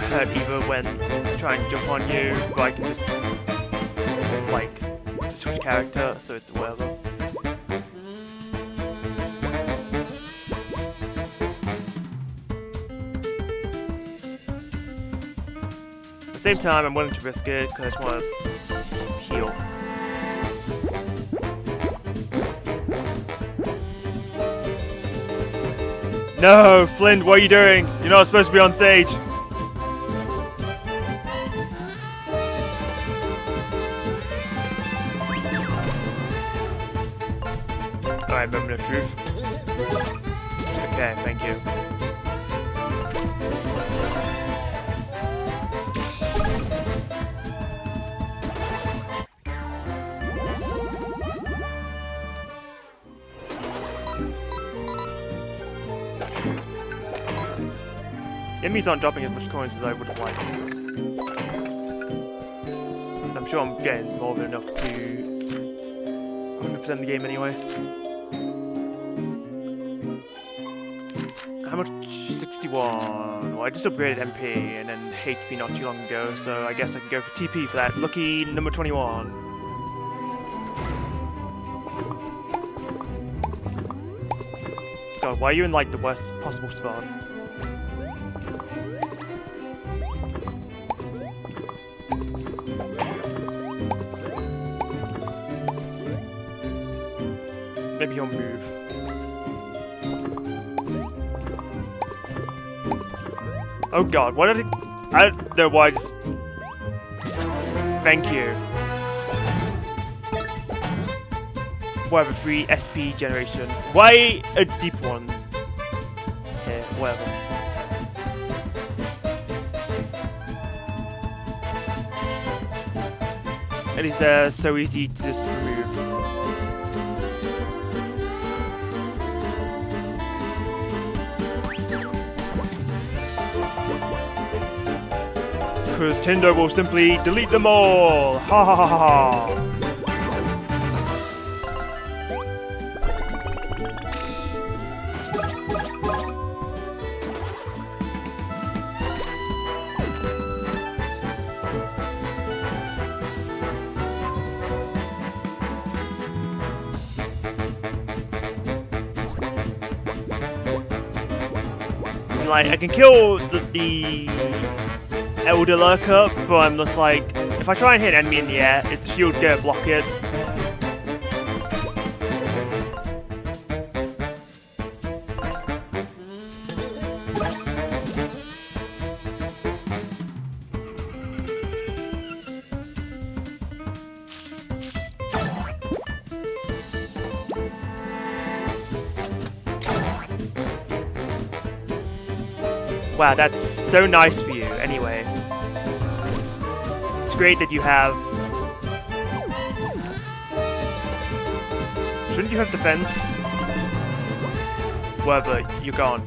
hurt either when trying to jump on you, but I can just like switch character, so it's whatever. At the same time, I'm willing to risk it because I just want to heal. No, Flint, what are you doing? You're not supposed to be on stage. Alright, moment of truth. Okay, thank you. Enemies aren't dropping as much coins as I would have liked. I'm sure I'm getting more than enough to 100% the game anyway. How much? 61. Well, I just upgraded MP and then HP not too long ago, so I guess I can go for TP for that. Lucky number 21. God, why are you in like the worst possible spot? Maybe he'll move. Oh god, what did I don't know why I just... Thank you. Whatever, free SP generation. Why are deep ones? Yeah, whatever. At least they're so easy to just remove. Because Tinder will simply delete them all! Ha ha ha ha ha! Like, I can kill the Elder Lurker, but I'm just like, if I try and hit an enemy in the air, is the shield gonna block it? Wow, that's so nice for you, anyway. It's great that you have... Shouldn't you have defense? Whatever, you're gone.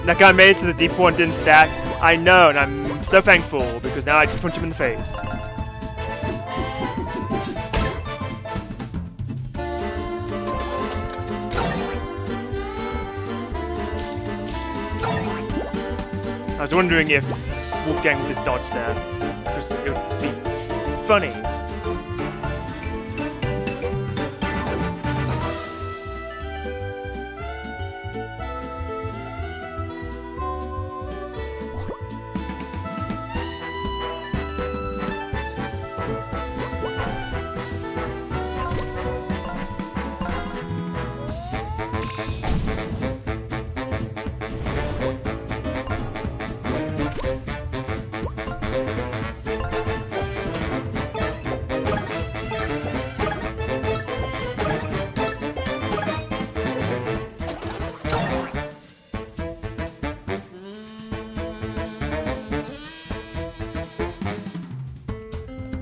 That guy made it so the deep one didn't stack. I know, and I'm so thankful, because now I just punch him in the face. I was wondering if Wolfgang would just dodge there, because it would be funny.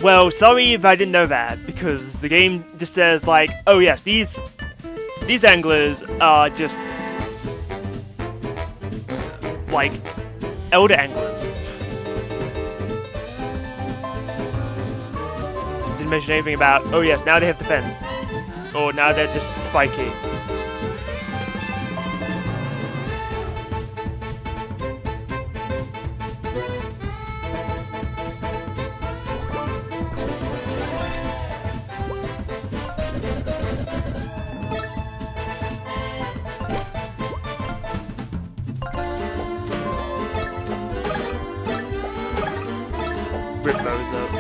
Well, sorry if I didn't know that, because the game just says like, oh yes, these anglers are just like elder anglers. Didn't mention anything about, oh yes, now they have defense, or now they're just spiky. froze up.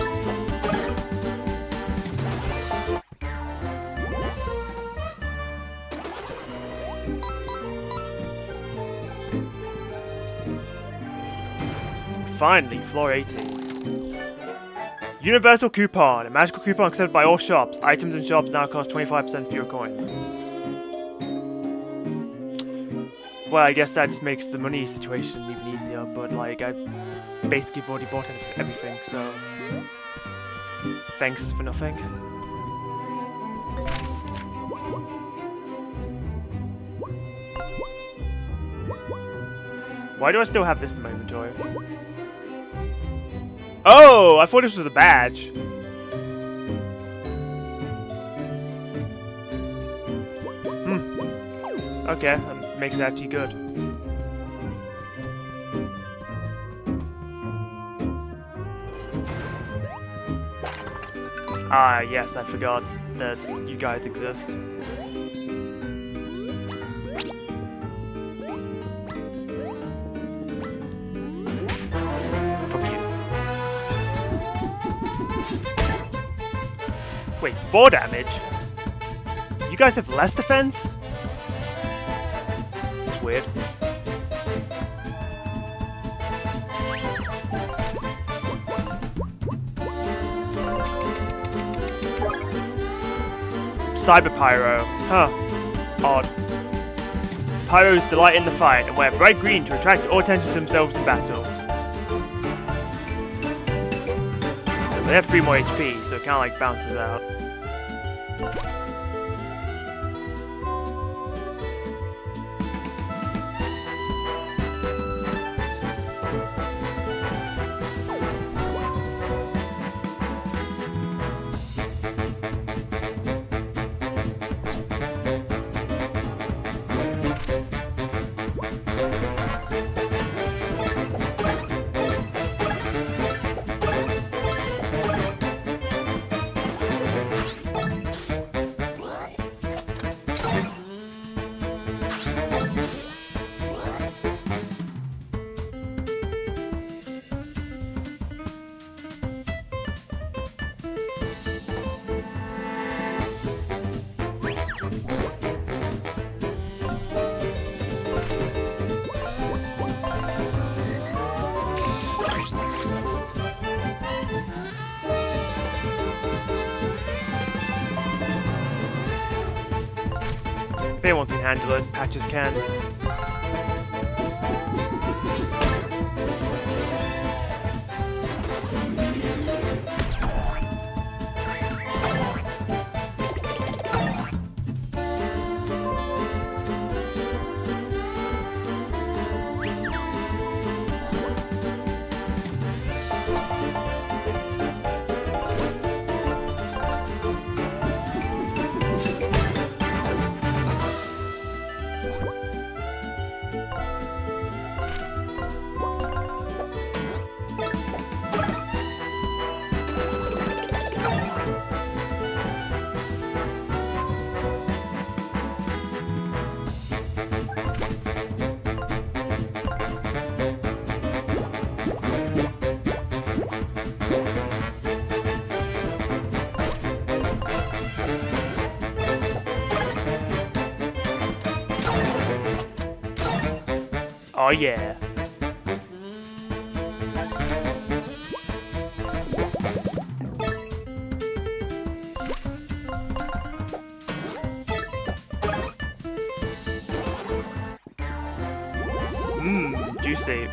Finally, floor 18. Universal coupon. A magical coupon accepted by all shops. Items in shops now cost 25% fewer coins. Well, I guess that just makes the money situation even easier, but like, I basically have already bought everything, so thanks for nothing. Why do I still have this in my inventory? Oh, I thought this was a badge. Okay, that makes it actually good. Ah, yes, I forgot that you guys exist. Wait, 4 damage? You guys have less defense? It's weird. Cyber Pyro. Huh. Odd. Pyros delight in the fight and wear bright green to attract all attention to themselves in battle. They have 3 more HP, so it kinda like bounces out. If anyone can handle it, Patches can. Oh yeah. Juicy.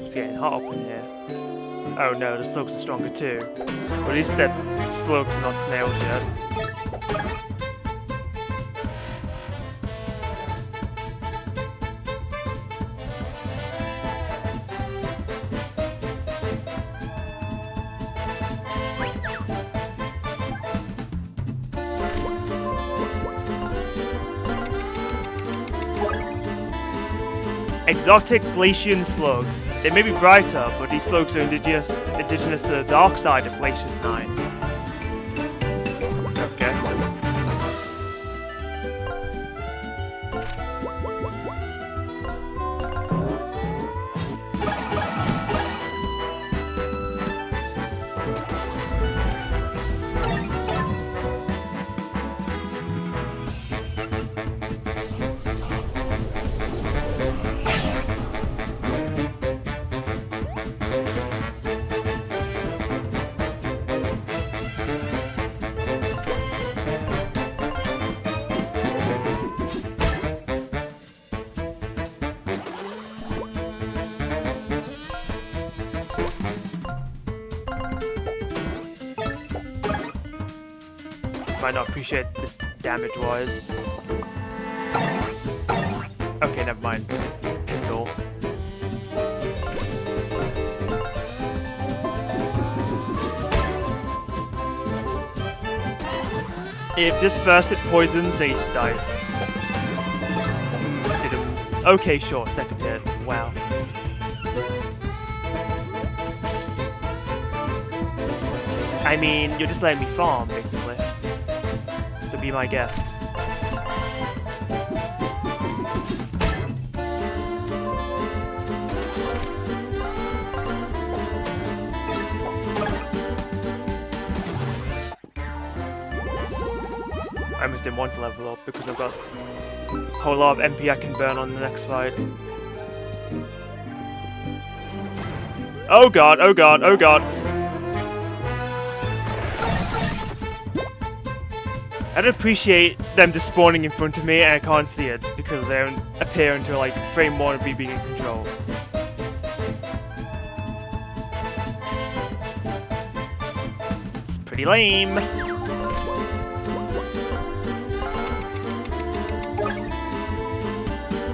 It's getting hot up in here. Oh no, the slugs are stronger too. But at least they're slugs, not snails yet. Exotic Glacian Slug. They may be brighter, but these slugs are indigenous to the dark side of Glacius 9. Okay. might not appreciate this damage-wise. Okay, never mind. Pistol. If this first hit poisons, then he just dies. Diddums. Okay, sure, second hit. Wow. I mean, you're just letting me farm, basically. So be my guest. I almost didn't want to level up because I've got a whole lot of MP I can burn on the next fight. Oh god, oh god, oh god! I don't appreciate them just spawning in front of me and I can't see it because they don't appear until like frame 1 of me being in control. It's pretty lame.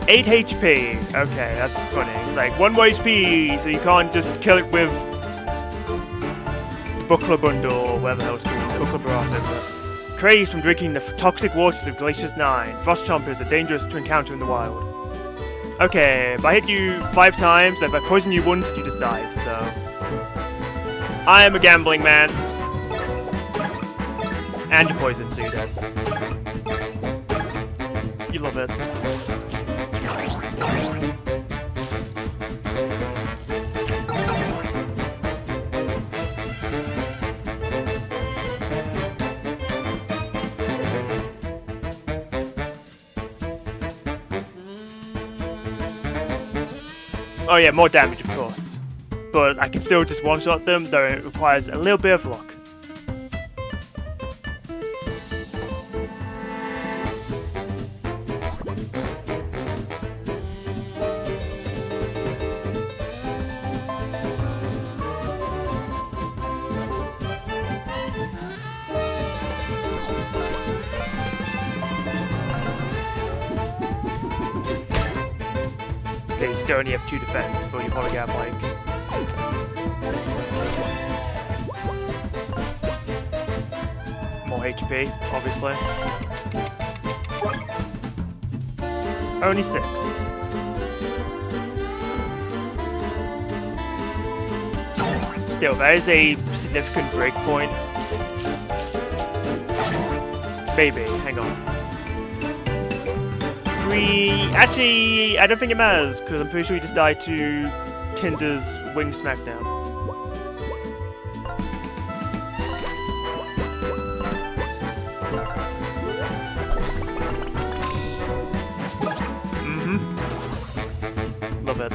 Eight HP. Okay, that's funny. It's like 1 more HP, so you can't just kill it with the Buckler Bundle or whatever the hell it's called. Buckler Barrage. Crazed from drinking the toxic waters of Glaciers 9, Frost Chompers are dangerous to encounter in the wild. Okay, if I hit you 5 times, and if I poison you once, you just die, so... I am a gambling man. And you're poisoned, so you're dead. You love it. Oh yeah, more damage of course. But I can still just one-shot them, though it requires a little bit of luck. Okay, you still only have 2 defense, but you probably have like... more HP, obviously. Only 6. Still, that is a significant breakpoint. Maybe, hang on. 3... Actually, I don't think it matters, because I'm pretty sure we just died to Kinder's Wing Smackdown. Love it.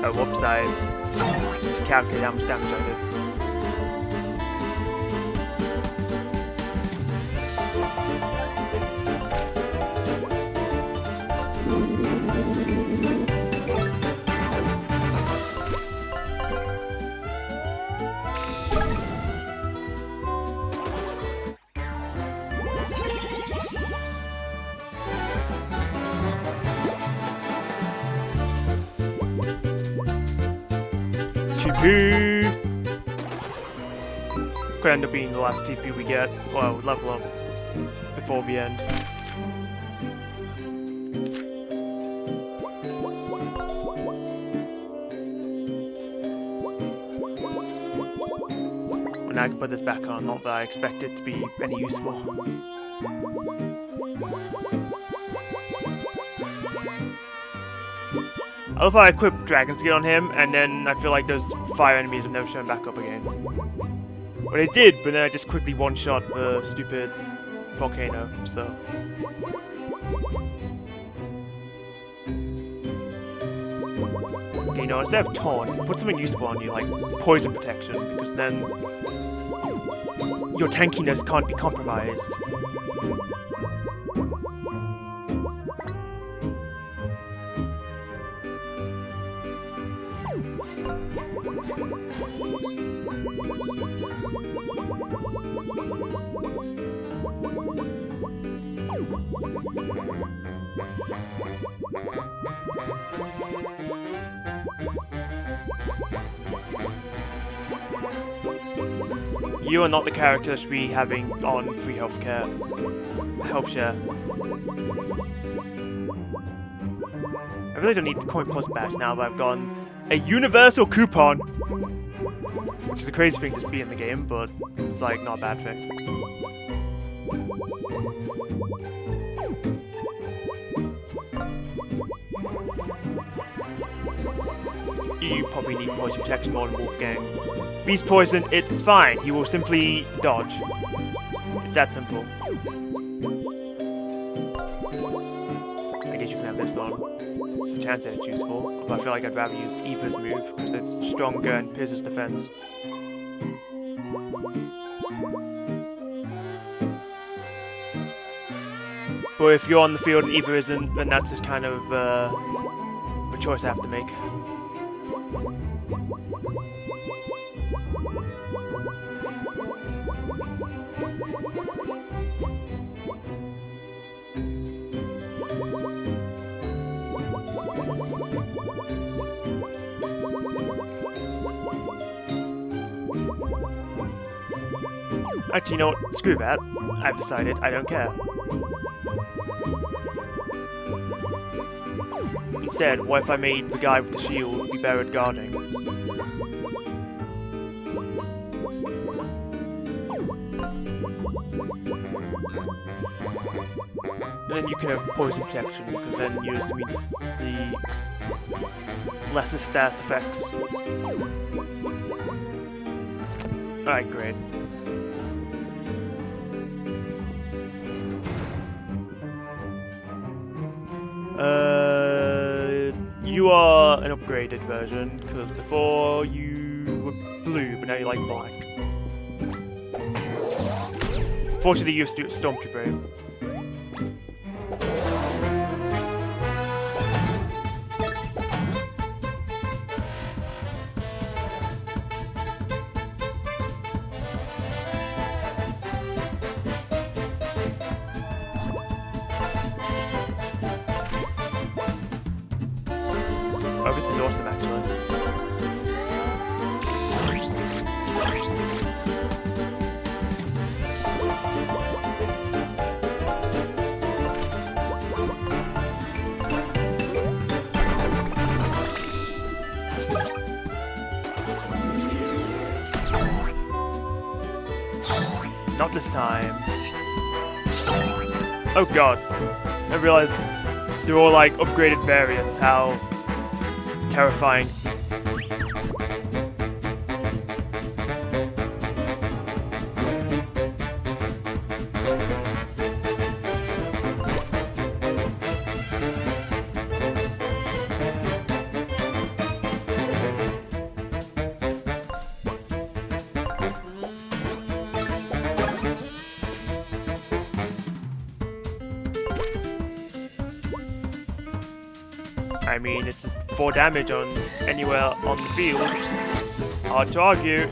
Oh, whoops, I miscalculated how much damage I did. could end up being the last TP we get. Well, level up before the end. And I can put this back on, not that I expect it to be any useful. I love how I equip Dragon's Skin on him, and then I feel like those fire enemies have never shown back up again. Well, they did, but then I just quickly one-shot the stupid volcano, so... Okay, you know, instead of taunt, put something useful on you, like poison protection, because then your tankiness can't be compromised. You are not the character that should be having on free healthcare. Health share. I really don't need the Coin Plus badge now, but I've gotten a universal coupon! Which is a crazy thing to be in the game, but it's like not a bad thing. You probably need poison protection more than Wolfgang. Beast poison, it's fine. He will simply dodge. It's that simple. I guess you can have this one. There's a chance that it's useful, but I feel like I'd rather use Eva's move because it's stronger and pierces defense. But if you're on the field and Eva isn't, then that's just kind of a choice I have to make. Actually, you know what? Screw that. I've decided I don't care. Instead, what if I made the guy with the shield be better at guarding? Then you can have poison protection, because then yours means the lesser status effects. Alright, great. You are an upgraded version, because before you were blue, but now you like black. Fortunately, you used to do it Stormtrooper. Oh, this is awesome, actually. Not this time. Oh god. I realized they're all like upgraded variants. How terrifying. I mean, it's just 4 damage on anywhere on the field. Hard to argue.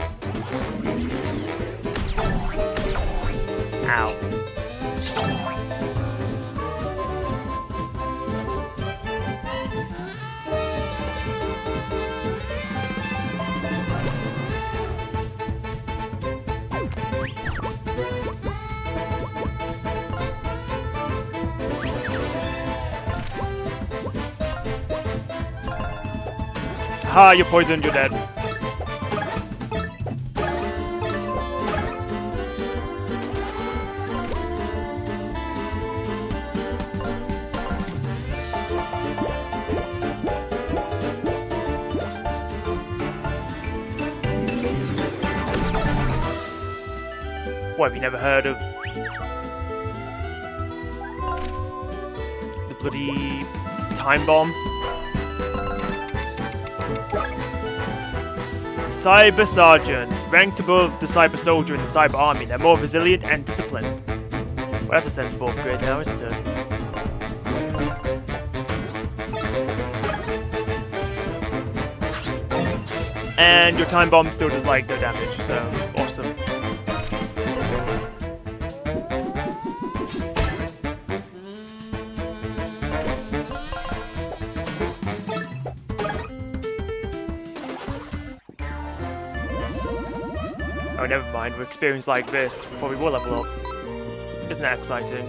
Ow. Ha, you're poisoned, you're dead. What, have you never heard of the bloody time bomb? Cyber Sergeant, ranked above the Cyber Soldier in the Cyber Army. They're more resilient and disciplined. Well, that's a sensible upgrade now, isn't it? And your time bomb still does like no damage, so awesome. Oh, never mind. With experience like this, we probably will level up. Isn't that exciting?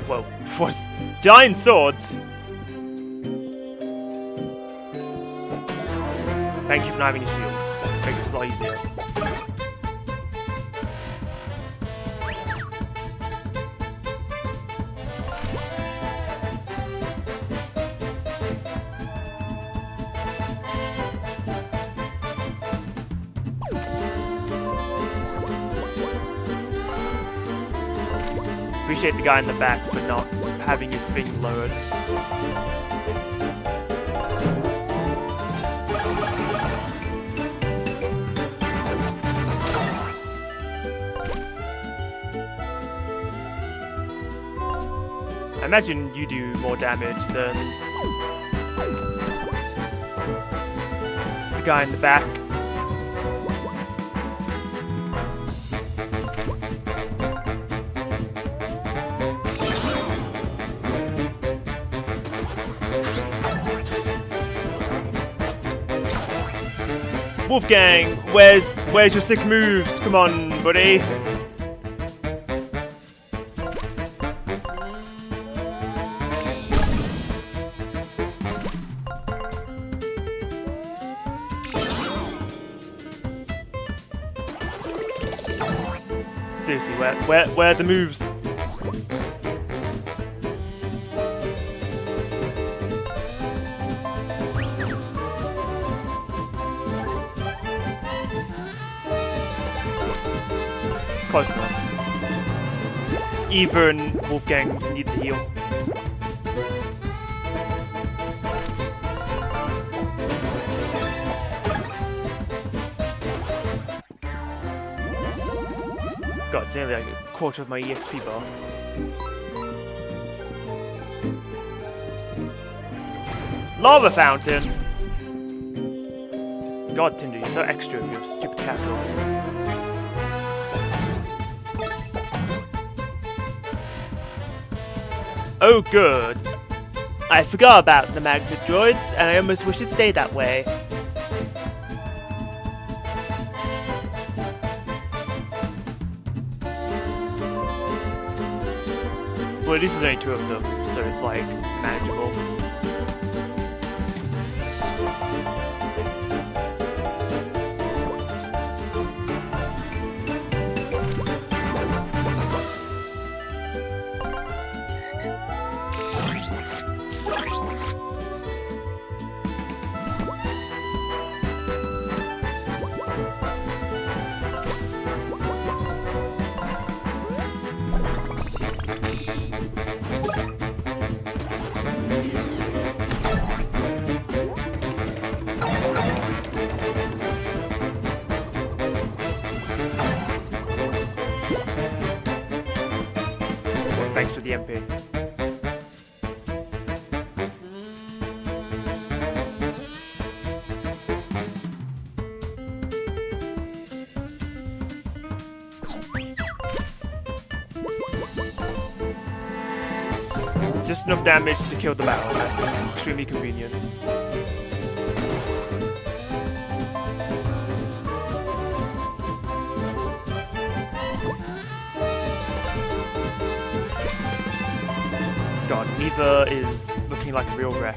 Well, what's giant swords? Thank you for not having a shield. Makes it a lot easier. Appreciate the guy in the back for not having his thing lowered. I imagine you do more damage than the guy in the back. Wolfgang, where's your sick moves? Come on, buddy. Seriously, where are the moves? Close enough. Eva and Wolfgang need the heal. God, it's nearly like a quarter of my EXP bar. Lava fountain! God, Tinder, you're so extra with your stupid castle. Oh good. I forgot about the magnet droids, and I almost wish it stayed that way. Well, at least there's only 2 of them, so it's like manageable. Thanks for the MP. Just enough damage to kill the battle. That's extremely convenient. God, Neva is looking like a real wreck.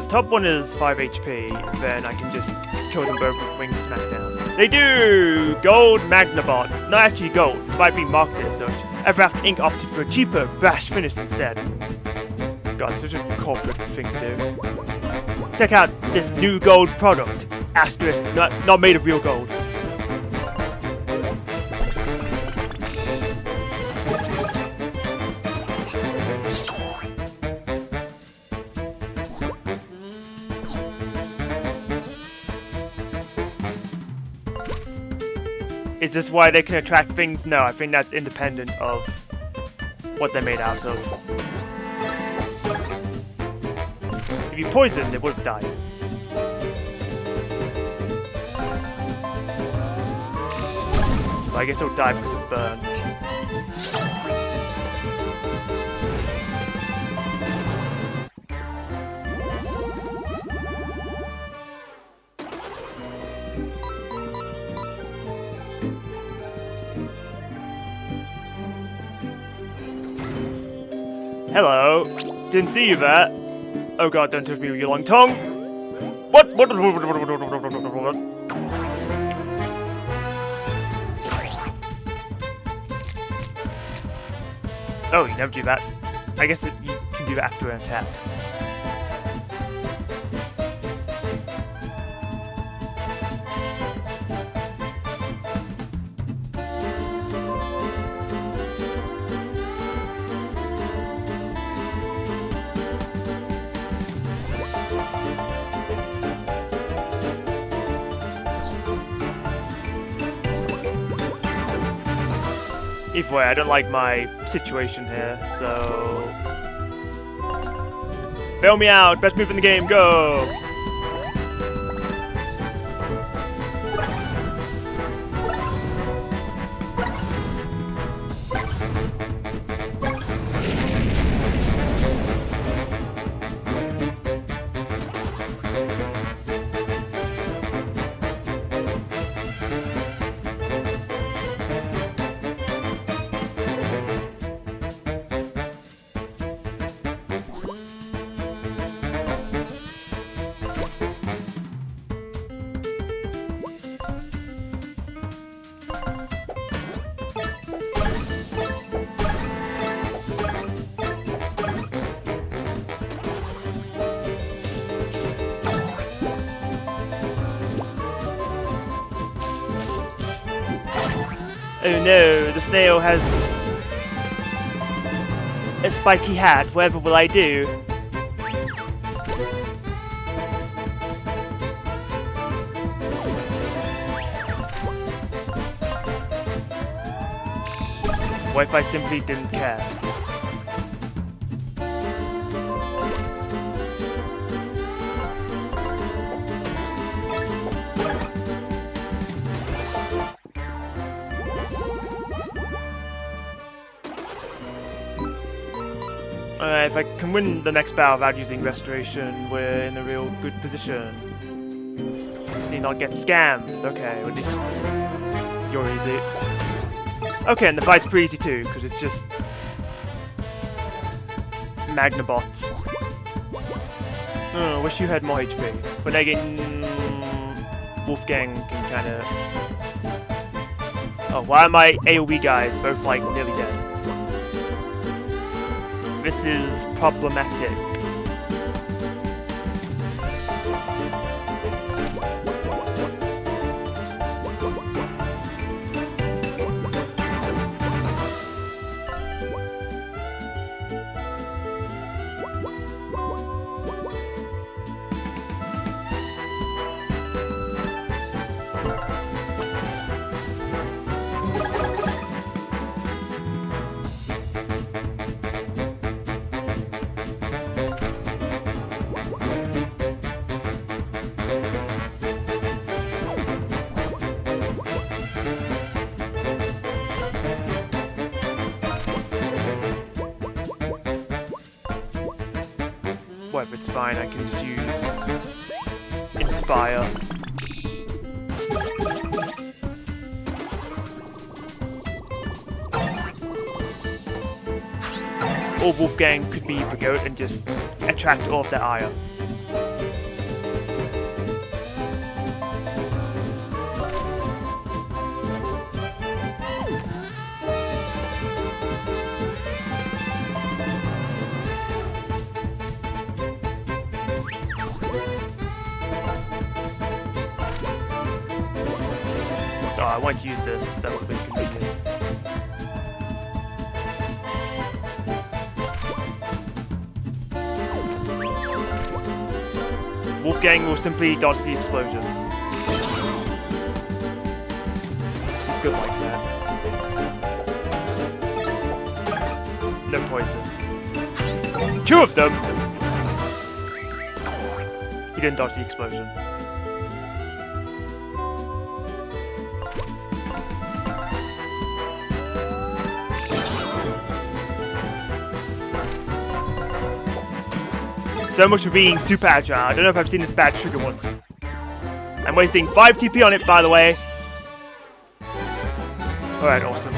the top one is 5 HP, then I can just kill them both with Wing Smackdown. They do! Gold Magnabot. Not actually gold, despite being marketed as such. Everraft Inc. opted for a cheaper, brash finish instead. God, such a corporate thing to do. Check out this new gold product. Asterisk, not made of real gold. Is this why they can attract things? No, I think that's independent of what they're made out of. If you poisoned, they would have died. Well, I guess they'll die because of burn. Hello. Didn't see you there. Oh god, don't touch me with your long tongue. What? Oh, you never do that. I guess you can do that after an attack. Either way, I don't like my situation here, so... Bail me out! Best move in the game, go! Oh no, the snail has a spiky hat. Whatever will I do? What if I simply didn't care? If I can win the next battle without using Restoration, we're in a real good position. Just need not get scammed. Okay, at least you're easy. Okay, and the fight's pretty easy too, because it's just Magnabots. I wish you had more HP. But again, Wolfgang can kind of... Oh, why are my AoE guys both like nearly dead? This is problematic. Whatever, it's fine, I can just use Inspire. Or Wolfgang could be the goat and just attract all of their ire. I wanted to use this. That would have been convenient. Wolfgang will simply dodge the explosion. He's good like that. No poison. 2 of them! He didn't dodge the explosion. So much for being super agile. I don't know if I've seen this bad trigger once. I'm wasting 5 TP on it, by the way. Alright, awesome.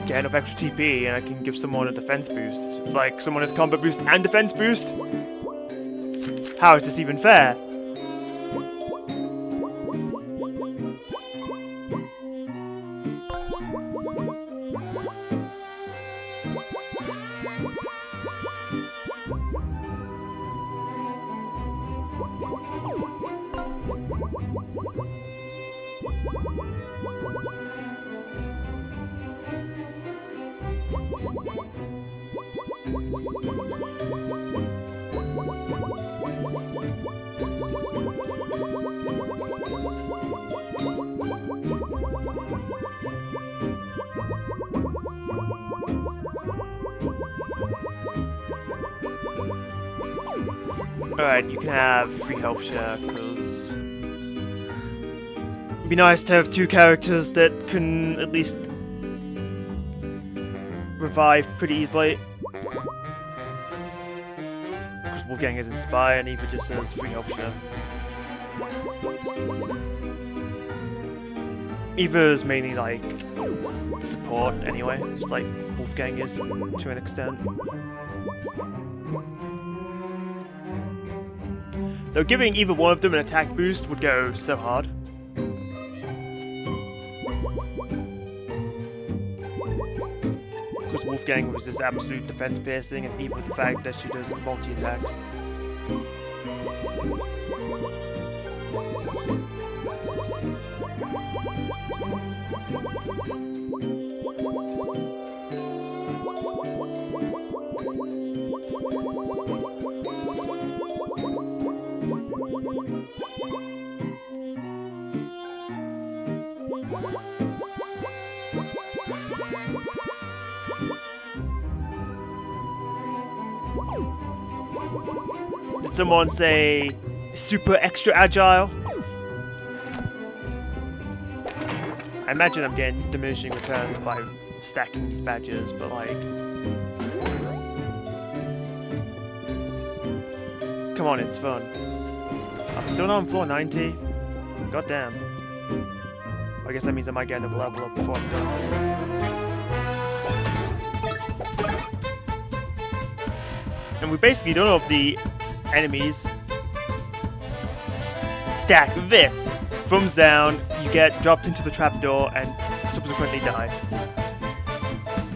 Get enough extra TP and I can give someone a defense boost. It's like someone has combat boost and defense boost? How is this even fair? Alright, you can have free health share, because it'd be nice to have 2 characters that can at least revive pretty easily. Because Wolfgang is Inspire and Eva just has free health share. Eva's mainly like support anyway, just like Wolfgang is to an extent. Though giving either one of them an attack boost would go so hard. Because Wolfgang was just absolute defense piercing and Eva with the fact that she does multi-attacks. Did someone say super extra agile? I imagine I'm getting diminishing returns by stacking these badges, but like... Come on, it's fun. I'm still not on floor 90. God damn. I guess that means I might get another level up before I'm done. And we basically don't know if the enemies stack this. Thumbs down, you get dropped into the trapdoor and subsequently die.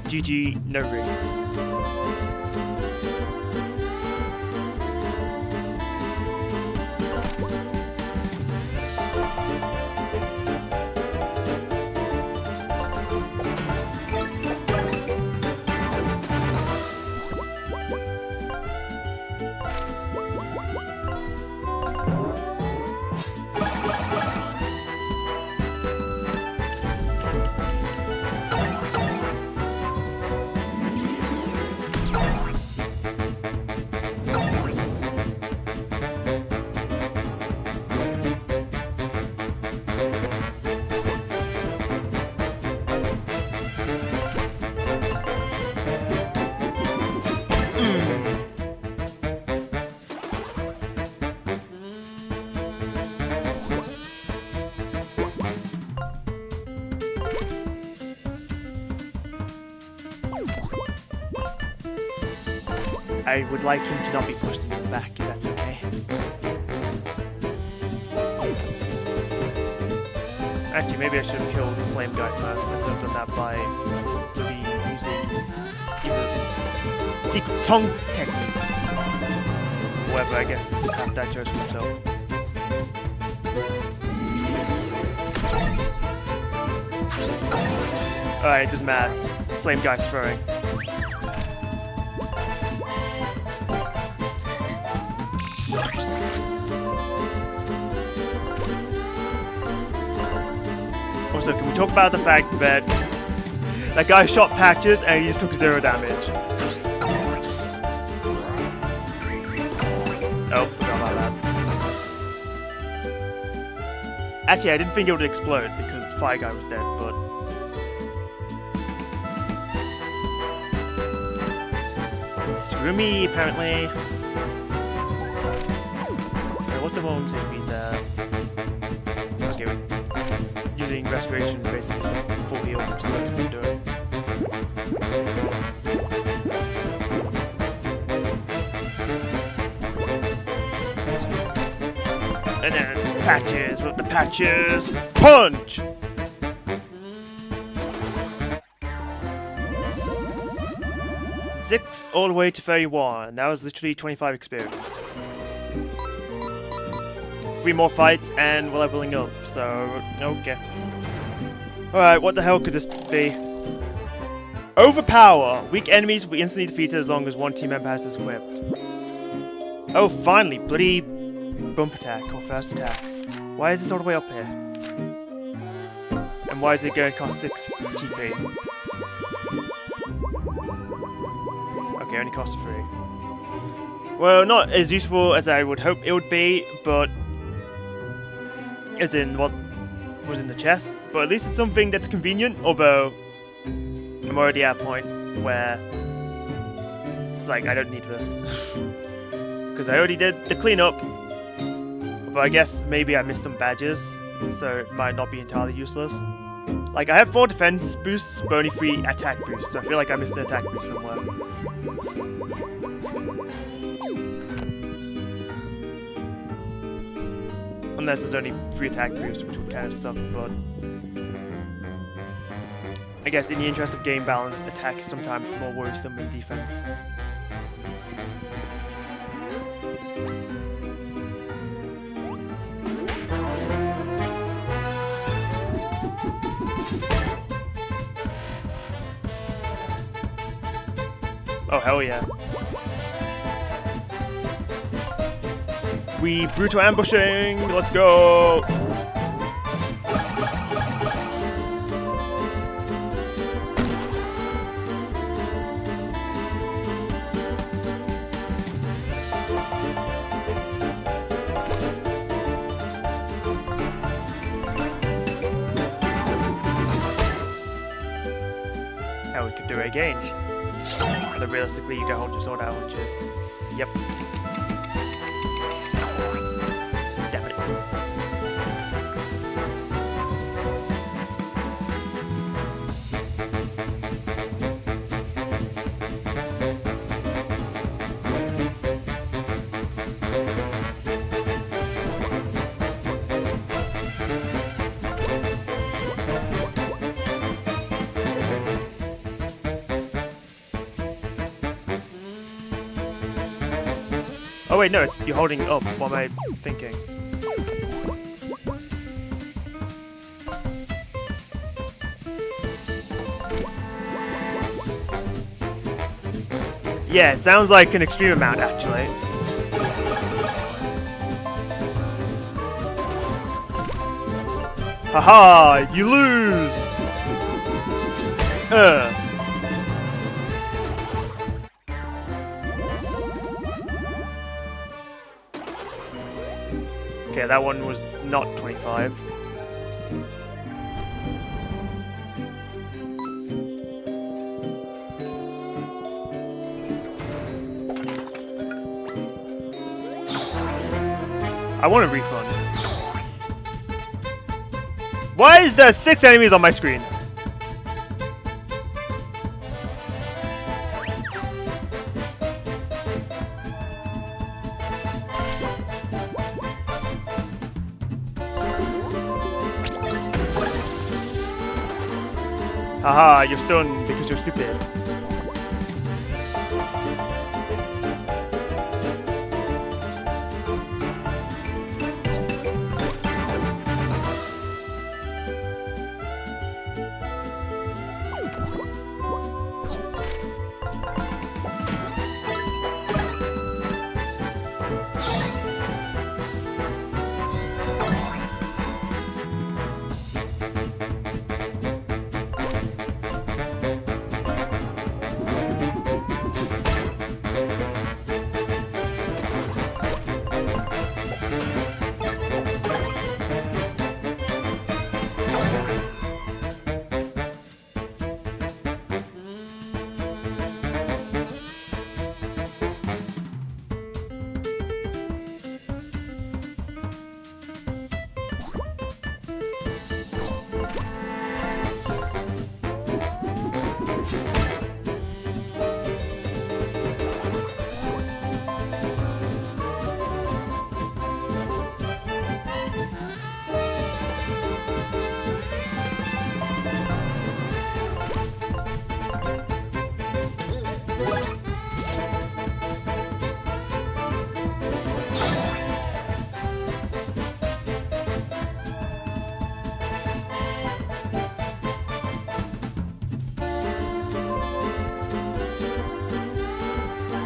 GG, no ring. I would like him to not be pushed into the back, if that's okay. Actually, maybe I should have killed the flame guy first. I could have done that by using either secret tongue technique. However, I guess it's the path that I chose for myself. Alright, it doesn't matter. Flame guy's throwing. Also, can we talk about the fact that that guy shot Patches and he just took 0 damage? Oh, forgot about that. Actually, I didn't think it would explode because Fire Guy was dead, but... Screw me, apparently. Okay, what's the one saying he's okay, using restoration basically full heal supposed to do it. And then Patches with the Patches punch! Six all the way to 31. That was literally 25 experience. 3 more fights and we're leveling up, so okay. Alright, what the hell could this be? Overpower! Weak enemies will be instantly defeated as long as one team member has this equipped. Oh, finally! Bloody bump attack or first attack. Why is this all the way up here? And why is it going to cost 6 TP? Okay, only costs 3. Well, not as useful as I would hope it would be, but... as in what was in the chest. But at least it's something that's convenient, although... I'm already at a point where... it's like, I don't need this. Because I already did the cleanup. But I guess maybe I missed some badges, so it might not be entirely useless. Like, I have 4 defense boosts, but only 3 attack boosts, so I feel like I missed an attack boost somewhere. Unless there's only 3 attack boosts, which would kind of suck, but... I guess in the interest of game balance, attack is sometimes more worrisome than defense. Oh, hell yeah. We brutal ambushing! Let's go! Hell, we could do it again. Although realistically, you can hold your sword out, won't you? Yep. Damn it. Oh wait, no, you're holding it up. What am I thinking? Yeah, it sounds like an extreme amount, actually. Haha, you lose! Okay, that one was not 25. I want a refund. Why is there 6 enemies on my screen? Haha, you're stunned because you're stupid.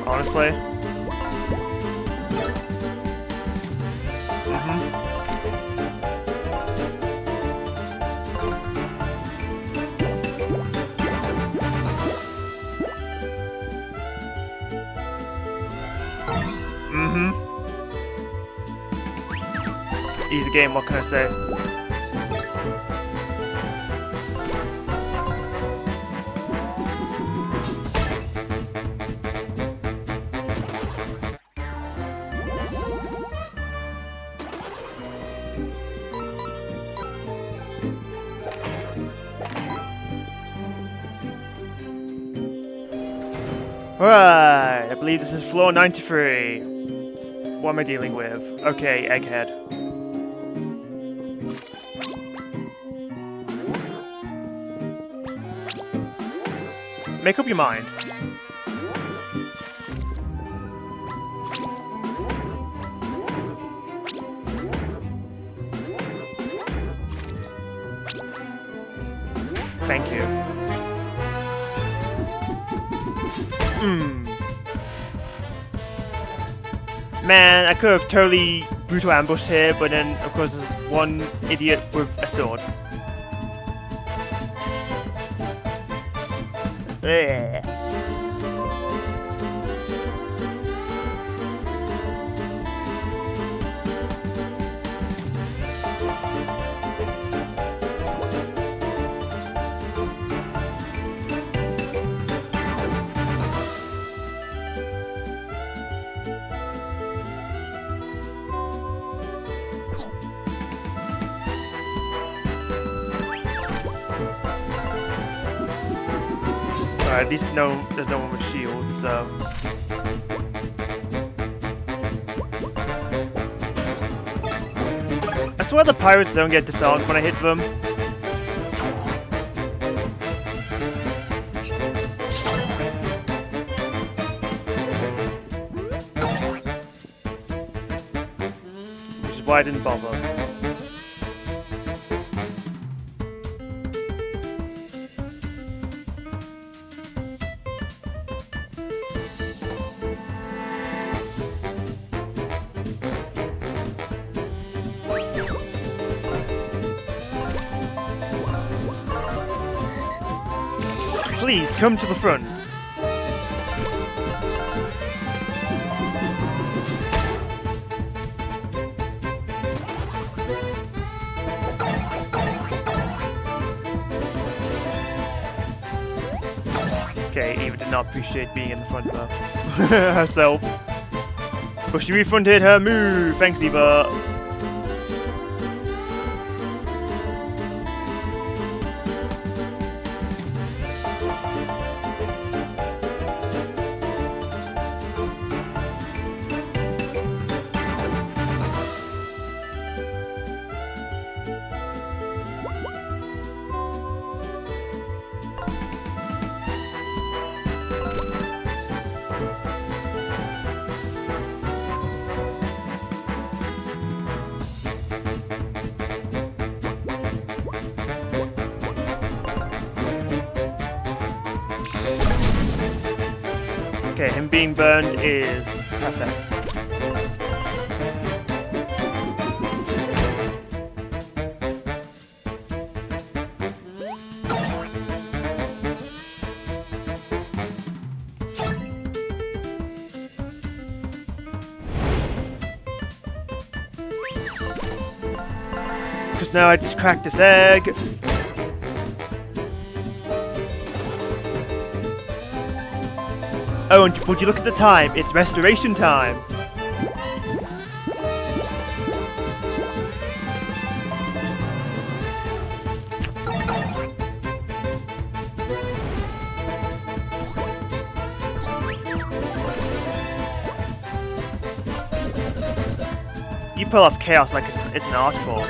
Honestly. Easy game, what can I say? Alright, I believe this is floor 93. What am I dealing with? Okay, Egghead. Make up your mind. Thank you. Man, I could have totally brutal ambushed here, but then, of course, there's one idiot with a sword. Ugh. At least there's no one with shields, so. I swear the pirates don't get disarmed when I hit them. Which is why I didn't bother. Please, come to the front. Okay, Eva did not appreciate being in the front row herself. But she refunded her move. Thanks, Eva. Okay, him being burned is perfect. Because now I just cracked this egg. Oh, and would you look at the time? It's restoration time. You pull off chaos like it's an art form.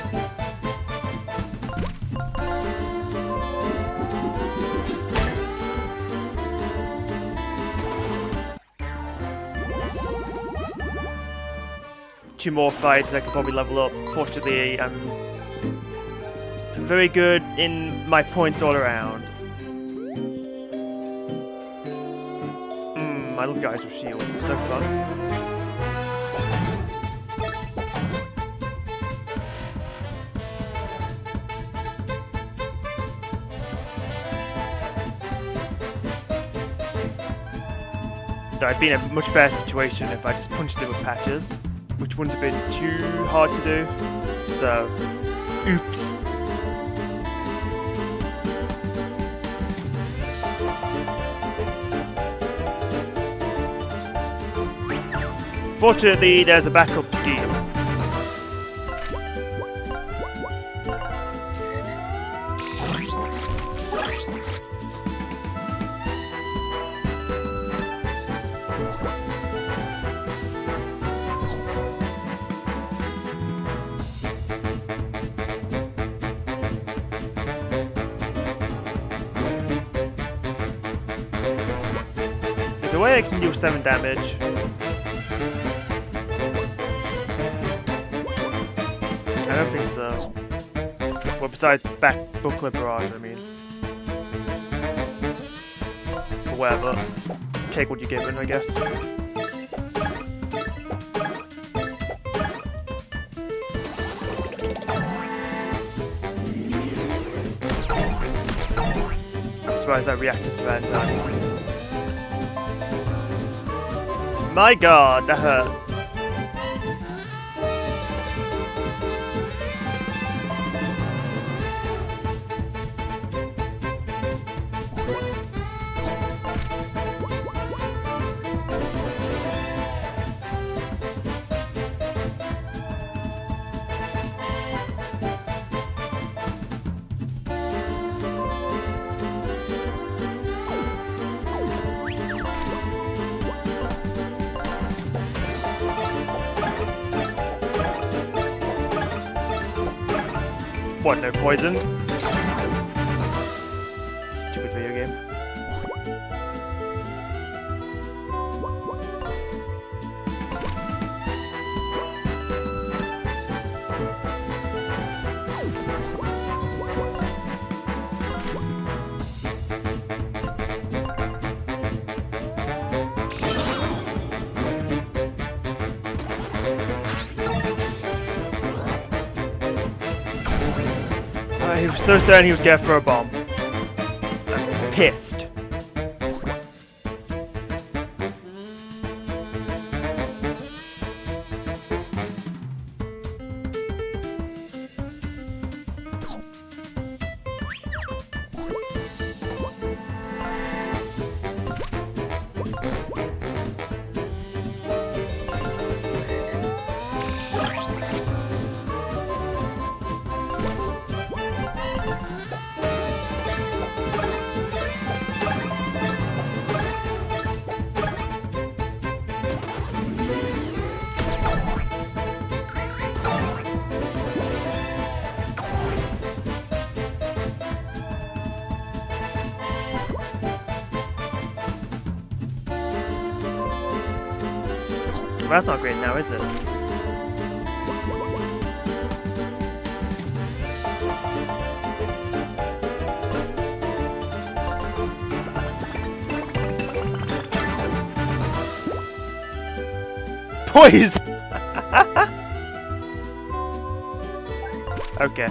Two more fights I could probably level up. Fortunately, I'm very good in my points all around. I love guys with shields. It's so fun. Though I'd be in a much better situation if I just punched it with patches, which wouldn't have been too hard to do. So, oops. Fortunately, there's a backup scheme. There's a way I can do 7 damage. I don't think so. Well, besides back booklet barrage, I mean. But whatever. Just take what you're given, I guess. I'm surprised I reacted to that in time. My god, that hurt. What, no poison? Stupid video game. He was so certain he was gonna throw a bomb. I'm pissed. Well, that's not great now, is it? poison! Okay.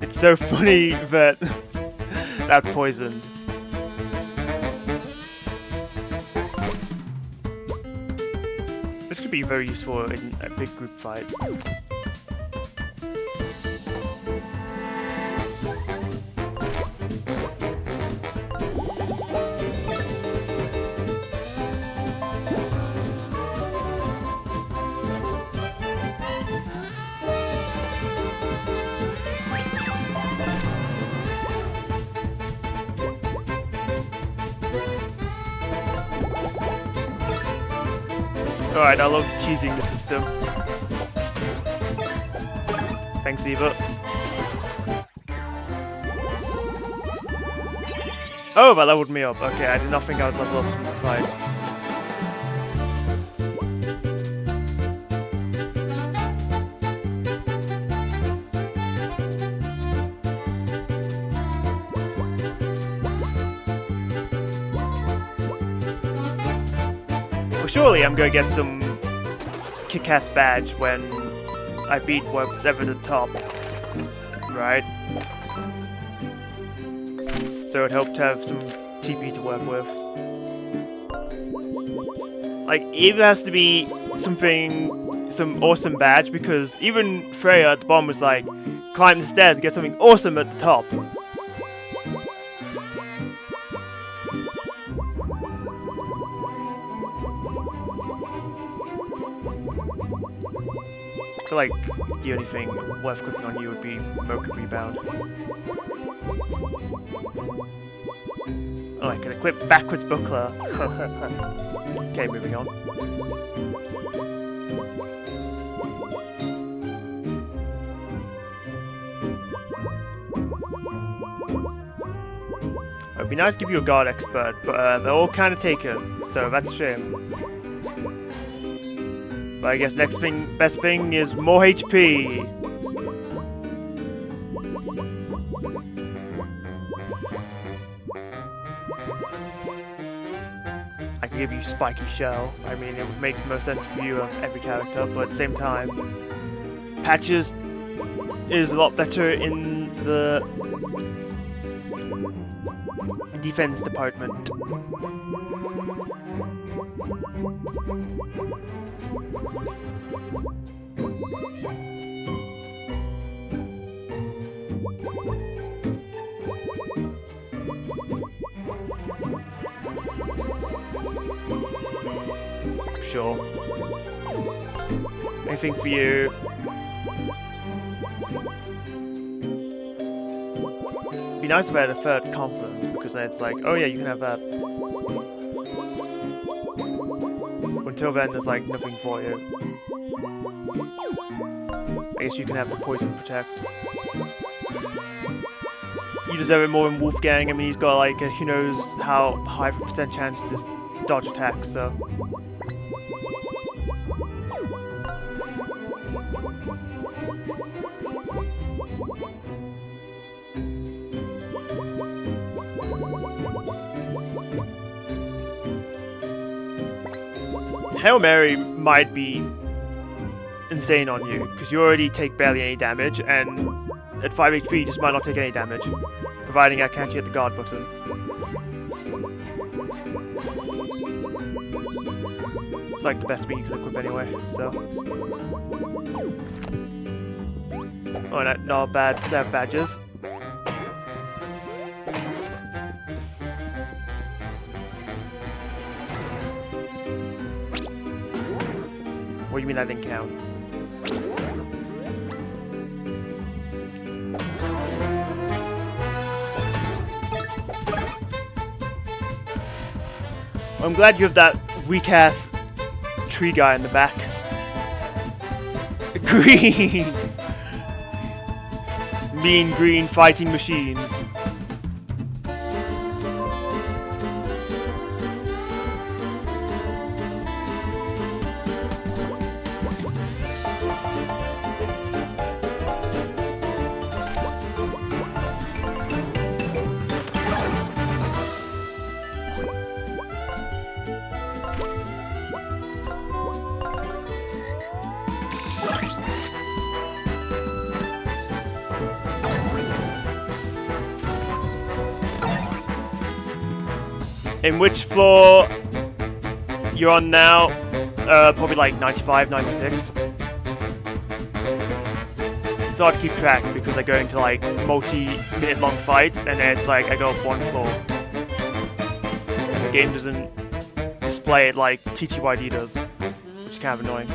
It's so funny that that poisoned. This could be very useful in a big group fight. Alright, I love cheesing the system. Thanks, Eva. Oh, that leveled me up. Okay, I did not think I would level up in this fight. Well, surely I'm gonna get some kick-ass badge when I beat what's ever the top, right? So it'd help to have some TP to work with. Like, it even has to be some awesome badge, because even Freya at the bottom was like, climb the stairs and get something awesome at the top. I feel like the only thing worth clicking on you would be Mocha Rebound. Oh, I can equip backwards buckler. Okay, moving on. It'd be nice to give you a guard expert, but they're all kind of taken, so that's a shame. But I guess best thing is more HP. I could give you Spiky Shell. I mean, it would make most sense for you on every character, but at the same time, Patches is a lot better in the defense department. Sure. Anything for you? It'd be nice if I had a third confidence, because then it's like, oh yeah, you can have that. Until then, there's like nothing for you. I guess you can have the poison protect. You deserve it more than Wolfgang. I mean, he's got like who knows how high of a percent chance to just dodge attacks, so. Hail Mary might be insane on you, because you already take barely any damage, and at 5 HP you just might not take any damage, providing I can't hit the guard button. It's like the best thing you can equip anyway, so. Oh, not a bad set of badges. What do you mean that didn't count? I'm glad you have that weak-ass tree guy in the back. mean green fighting machines. In which floor you're on now? Probably like 95, 96. It's hard to keep track because I go into like multi-minute long fights and then it's like I go up one floor. And the game doesn't display it like TTYD does, which is kind of annoying.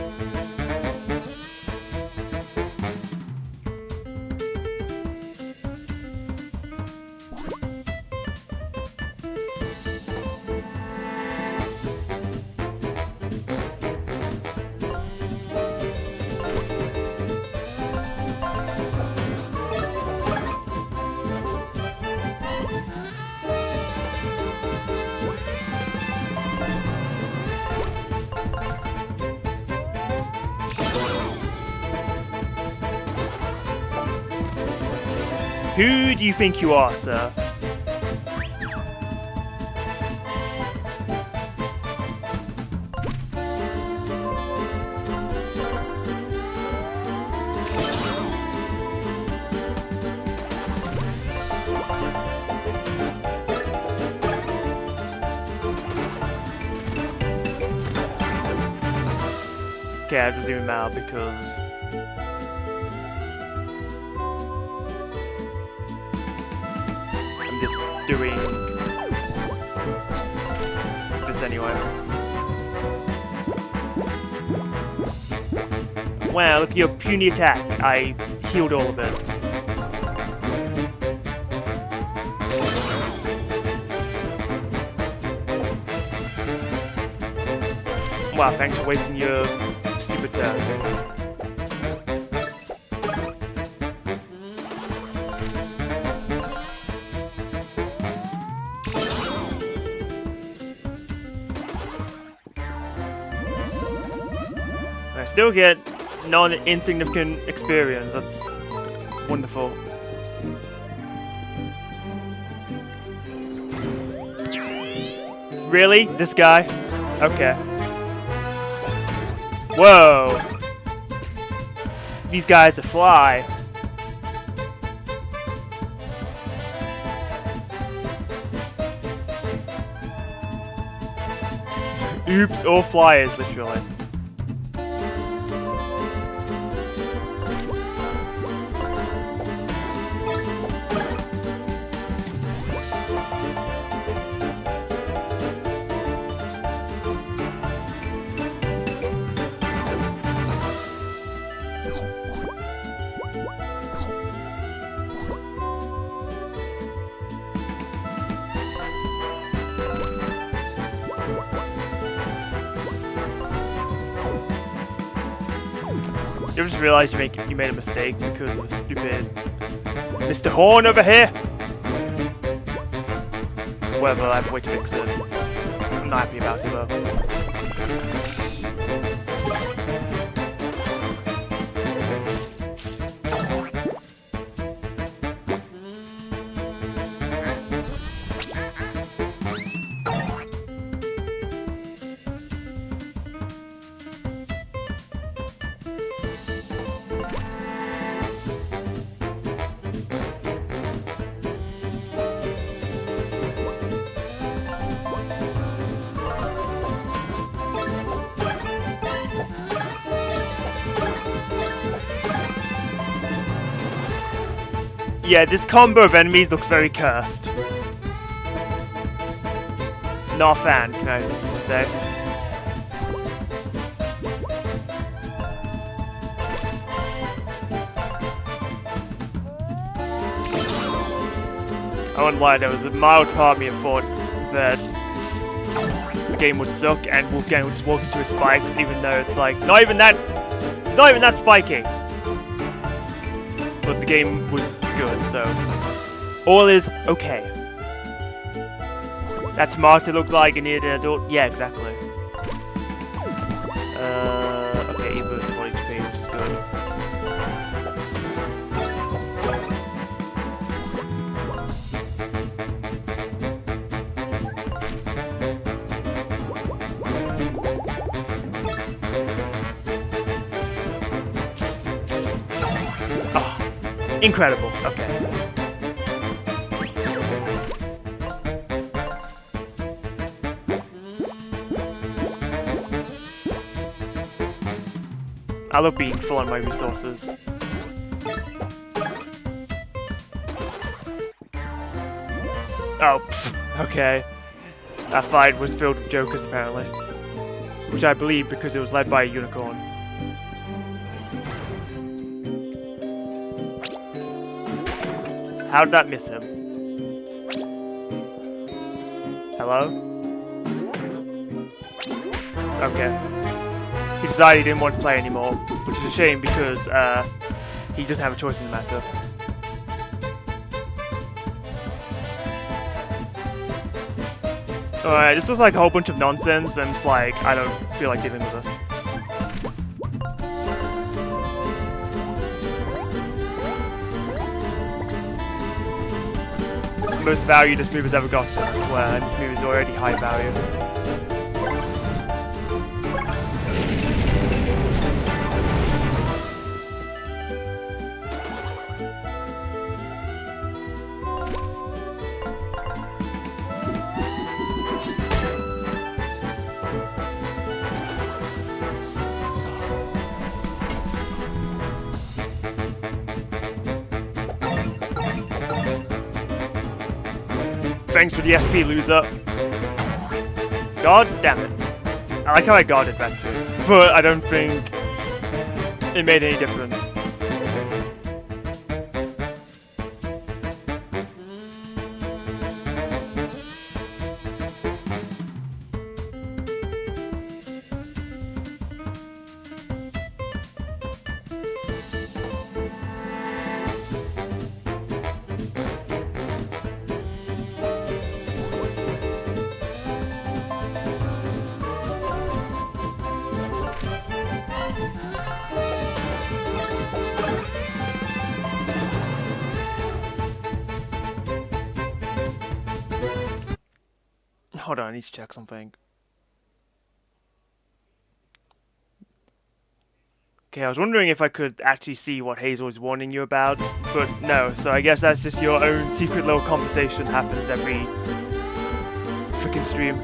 Who do you think you are, sir? Okay, it doesn't even matter because doing this anyway. Wow, look at your puny attack. I healed all of it. Wow, thanks for wasting your stupid turn. I still get non-insignificant experience. That's wonderful. Really? This guy? Okay. Whoa! These guys are fly. Oops, all flyers, literally. You just realized you made a mistake because of the stupid Mr. Horn over here. Whatever, I have a way to fix it. I'm not happy about it though. Yeah, this combo of enemies looks very cursed. Not a fan, can I just say. I won't lie, there was a mild part of me that thought that the game would suck and Wolfgang would just walk into his spikes, even though it's like, not even that spiky. But the game was good, so all is okay. That's smart to look like an adult. Yeah, exactly. Okay, Evo's 40 HP, which is good. Oh, incredible. Okay. I love being full on my resources. Oh, pff, okay. That fight was filled with jokers, apparently. Which I believe because it was led by a unicorn. How did that miss him? Hello? Okay. He decided he didn't want to play anymore, which is a shame because he doesn't have a choice in the matter. Alright, this was like a whole bunch of nonsense, and it's like, I don't feel like dealing with this. Most value this move has ever gotten, I swear, and this move is already high value. Thanks for the SP, loser. God damn it. I like how I guarded that too, but I don't think it made any difference. Hold on, I need to check something. Okay, I was wondering if I could actually see what Hazel was warning you about, but no, so I guess that's just your own secret little conversation happens every freaking stream.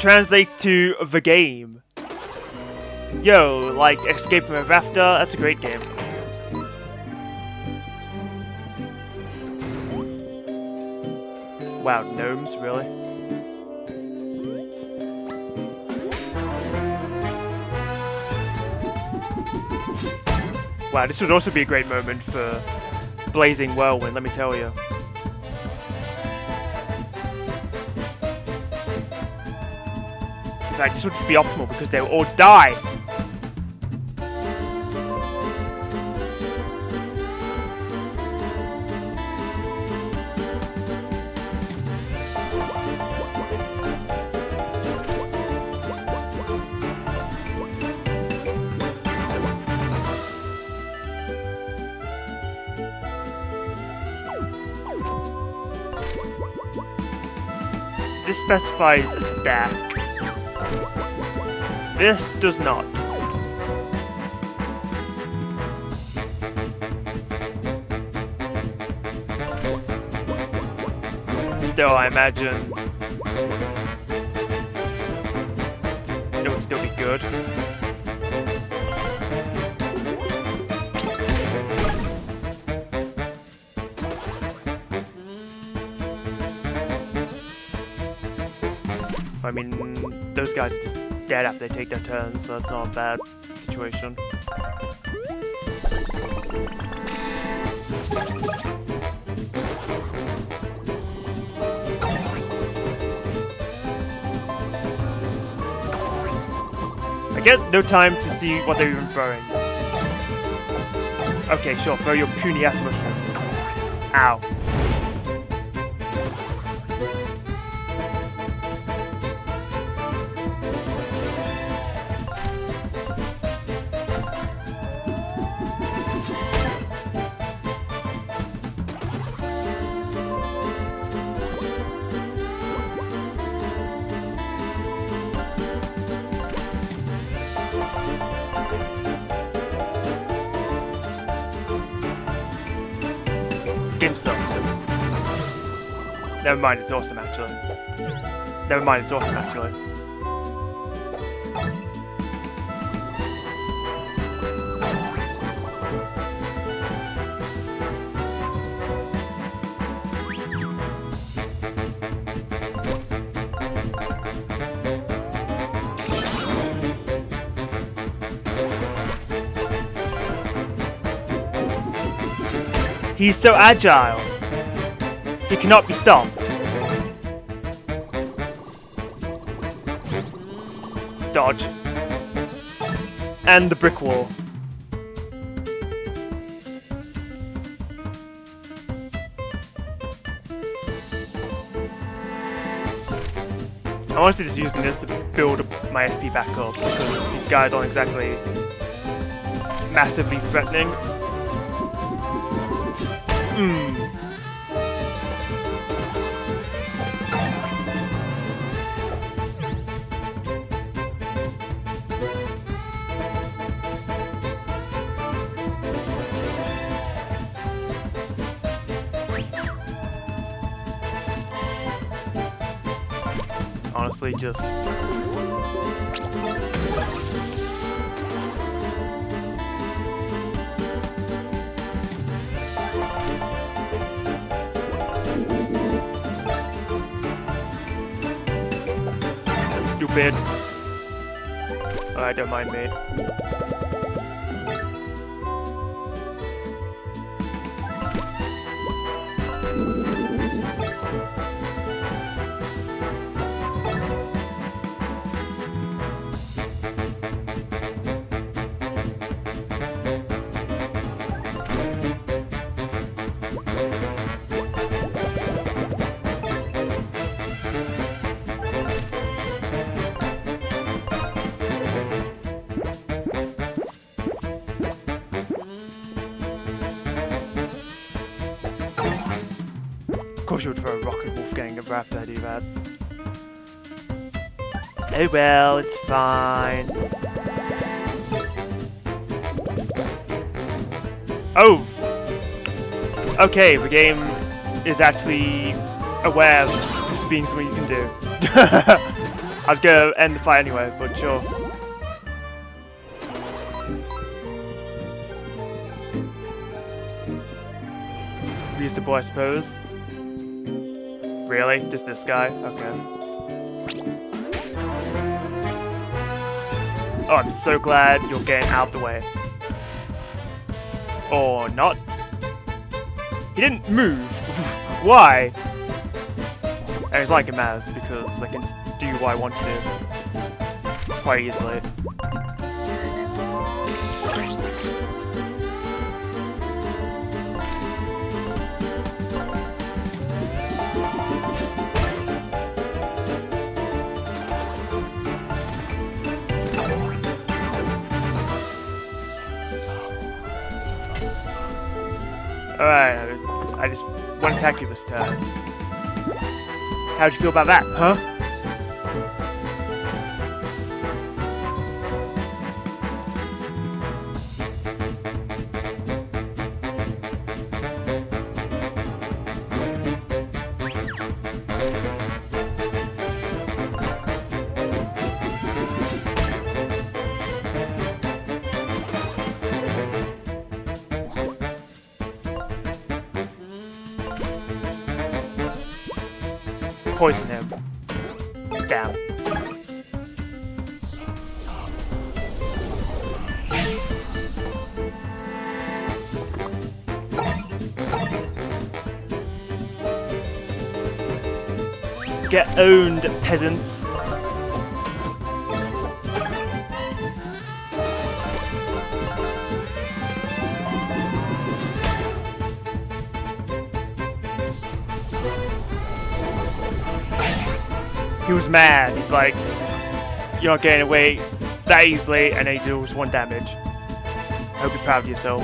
Translate to the game. Yo, like Escape from a Rafter, that's a great game. Wow, gnomes, really? Wow, this would also be a great moment for Blazing Whirlwind, let me tell you. In fact, this would just be optimal because they will all die. This specifies a stack. This does not. Still, I imagine it would still be good. I mean, those guys are just dead after they take their turns, so it's not a bad situation. I get no time to see what they're even throwing. Okay, sure, throw your puny ass mushrooms. Ow. Game sucks. Never mind, it's awesome actually. Never mind, it's awesome actually. He's so agile. He cannot be stopped. Dodge. And the brick wall. I'm honestly just using this to build my SP back up because these guys aren't exactly massively threatening. Honestly, just stupid. Alright, don't mind me. Of course you would throw a rock at Wolfgang after I do that. Oh well, it's fine. Oh! Okay, the game is actually aware of this being something you can do. I was gonna end the fight anyway, but sure. Reasonable, I suppose. Really? Just this guy? Okay. Oh, I'm so glad you're getting out of the way. Or not. He didn't move. Why? And it's like it matters because I can just do what I want to do quite easily. Alright, I just want to attack you this turn. How'd you feel about that, huh? Poison him. Damn. Get owned, peasants. He was mad. He's like, you're not getting away that easily, and then he deals 1 damage. I hope you're proud of yourself.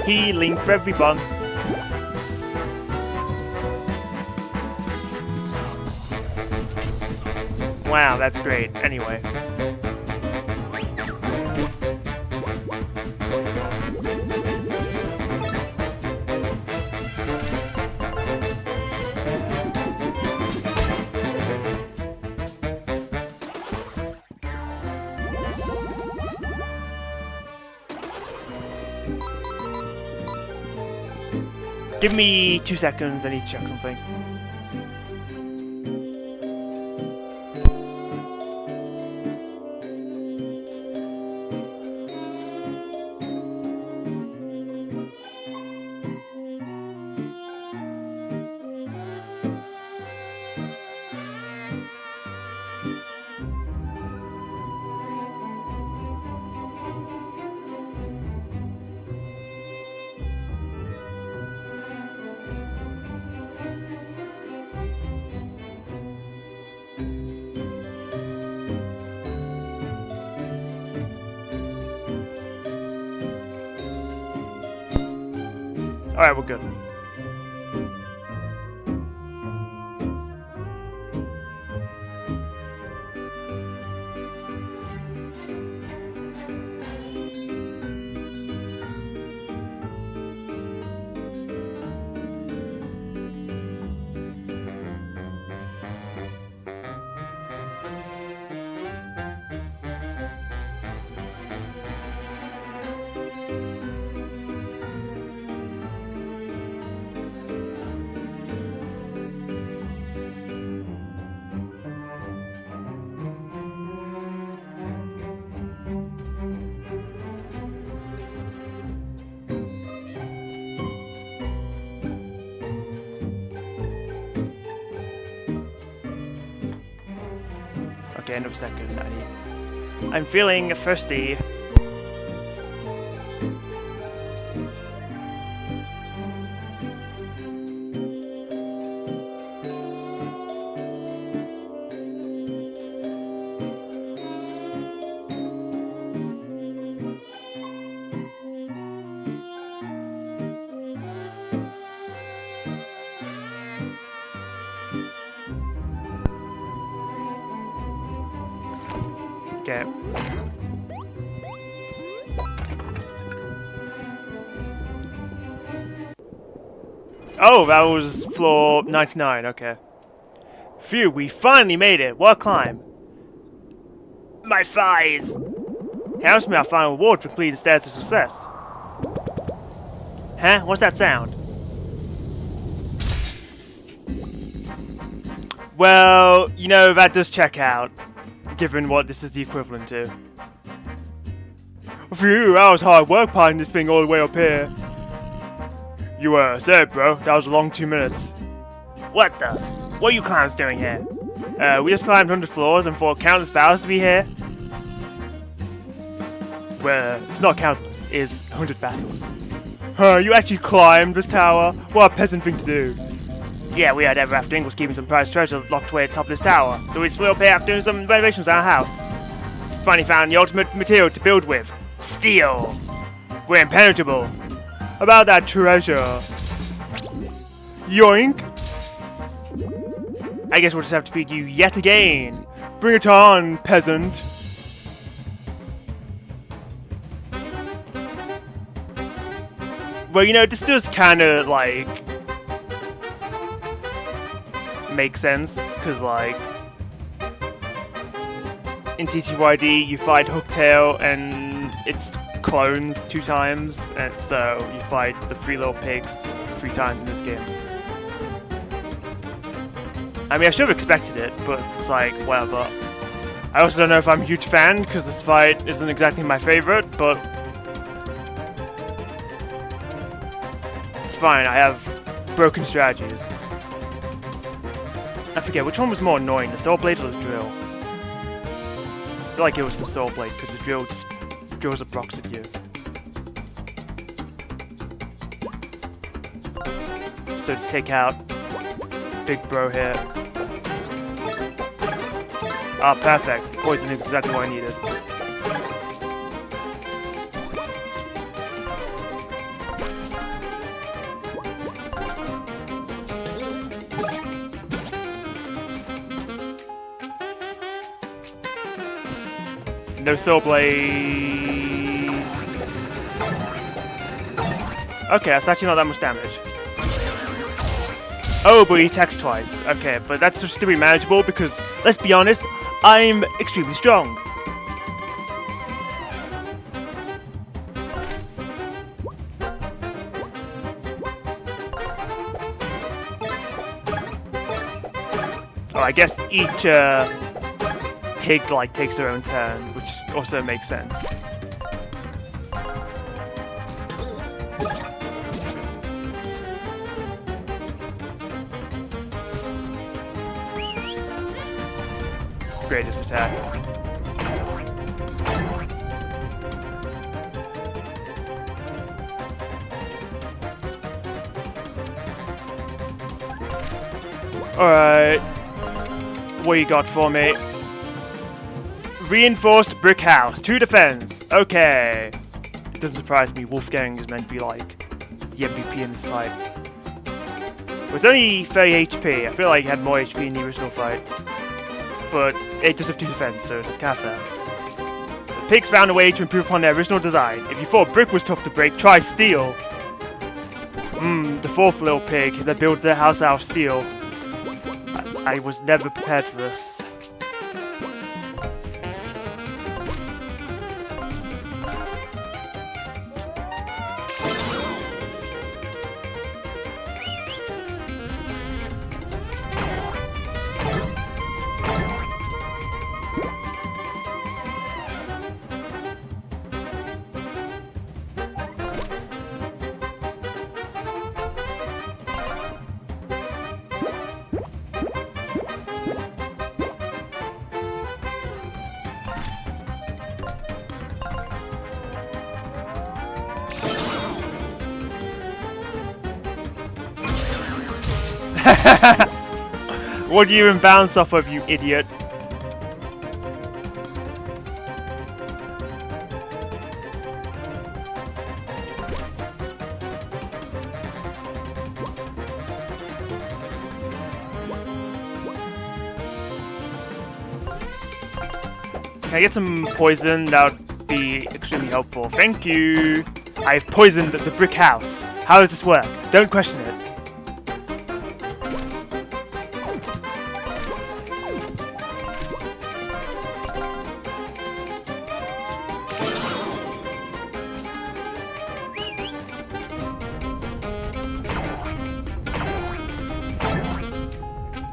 Healing for everyone. Wow, that's great. Anyway. Give me 2 seconds, I need to check something. Alright, we're good. Okay, end of second. I'm feeling thirsty. Okay. Oh, that was floor 99, okay. Phew, we finally made it. What a climb. My thighs! Helps me our final reward for completing the stairs to success. Huh? What's that sound? Well, you know, that does check out, given what this is the equivalent to. Phew, that was hard work piling this thing all the way up here. You said, bro, that was a long 2 minutes. What the? What are you clowns doing here? We just climbed 100 floors and fought countless battles to be here. Well, it's not countless, it's 100 battles. Huh, you actually climbed this tower? What a peasant thing to do. Yeah, we had ever after English keeping some prized treasure locked away at the top of this tower, so we just flew up here after doing some renovations on our house. Finally found the ultimate material to build with. Steel. We're impenetrable. About that treasure. Yoink! I guess we'll just have to feed you yet again. Bring it on, peasant. Well, you know, this does kind of, like, make sense, because, like, in TTYD you fight Hooktail and its clones 2 times, and so you fight the 3 little pigs 3 times in this game. I mean, I should have expected it, but it's like, whatever. I also don't know if I'm a huge fan, because this fight isn't exactly my favorite, but it's fine, I have broken strategies. I forget, which one was more annoying, the Soul Blade or the Drill? I feel like it was the Soul Blade, because the Drill just drills up rocks at you. So just take out Big Bro here. Ah, perfect. Poison is exactly what I needed. No Soul Blade. Okay, that's actually not that much damage. Oh, but he attacks twice. Okay, but that's just to be manageable because, let's be honest, I'm extremely strong. Oh, I guess each pig like takes their own turn, which also makes sense. Greatest attack. Alright. What you got for me? Reinforced brick house. 2 defense. Okay. It doesn't surprise me. Wolfgang is meant to be like the MVP in this fight. Well, it's only 30 HP. I feel like he had more HP in the original fight. But it does have 2 defense, so that's kind of fair. The pigs found a way to improve upon their original design. If you thought brick was tough to break, try steel. The 4th little pig that builds their house out of steel. I was never prepared for this. What do you even bounce off of, you idiot? Can I get some poison? That would be extremely helpful. Thank you. I've poisoned the brick house. How does this work? Don't question it.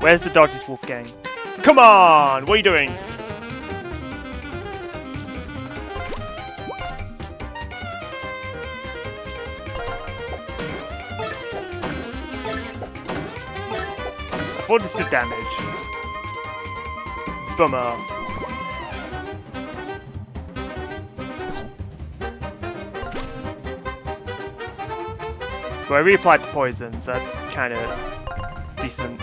Where's the dodges, Wolfgang? Come on! What are you doing? I thought this did damage. Bummer. Well, I reapplied the poison, so that's kind of decent.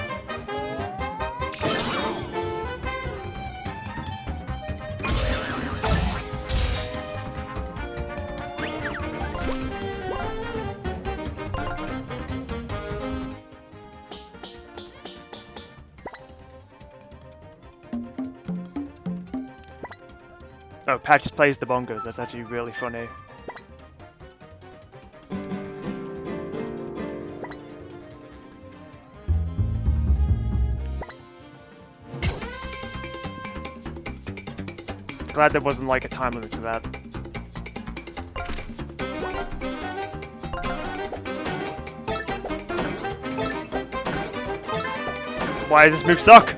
Oh, Pat just plays the bongos. That's actually really funny. Glad there wasn't like a time limit to that. Why does this move suck?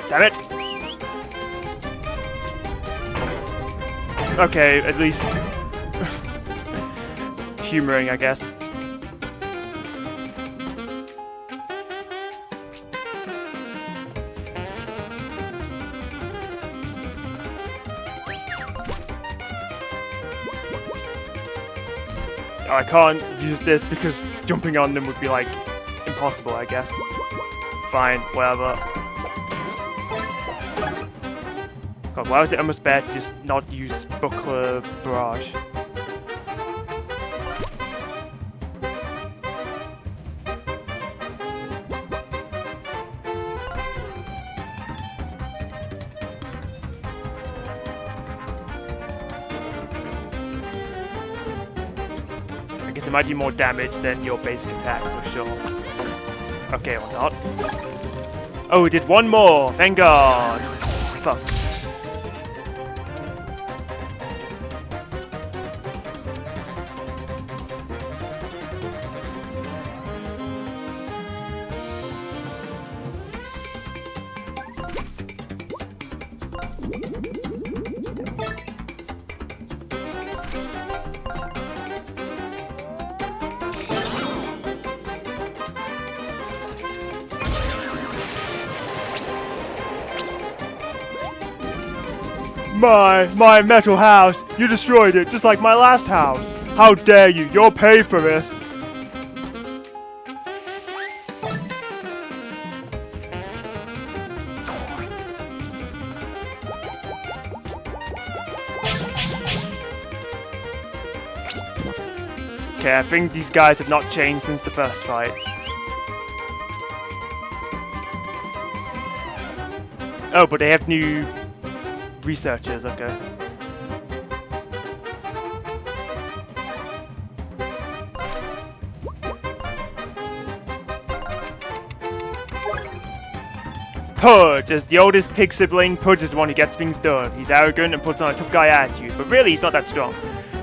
Damn it. Okay, at least humoring, I guess. I can't use this because jumping on them would be like impossible, I guess. Fine, whatever. God, why was it almost bad to just not use Buckler Barrage? I guess it might do more damage than your basic attack, so sure. Okay, or not. Oh, it did one more! Thank God! Fuck. My metal house! You destroyed it, just like my last house! How dare you! You'll pay for this! Okay, I think these guys have not changed since the first fight. Oh, but they have new researchers, okay. Pudge, as the oldest pig sibling, Pudge is the one who gets things done. He's arrogant and puts on a tough guy attitude, but really he's not that strong.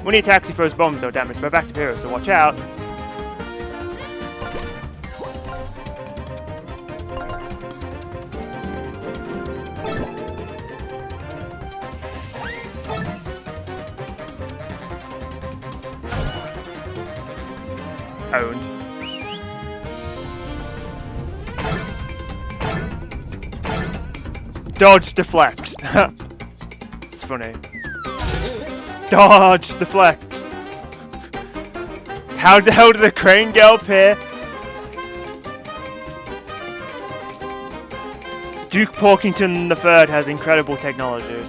When he attacks, he throws bombs that damage both active heroes, so watch out. Owned. Dodge, deflect. It's funny. Dodge, deflect. How the hell did the crane get up here? Duke Porkington III has incredible technology.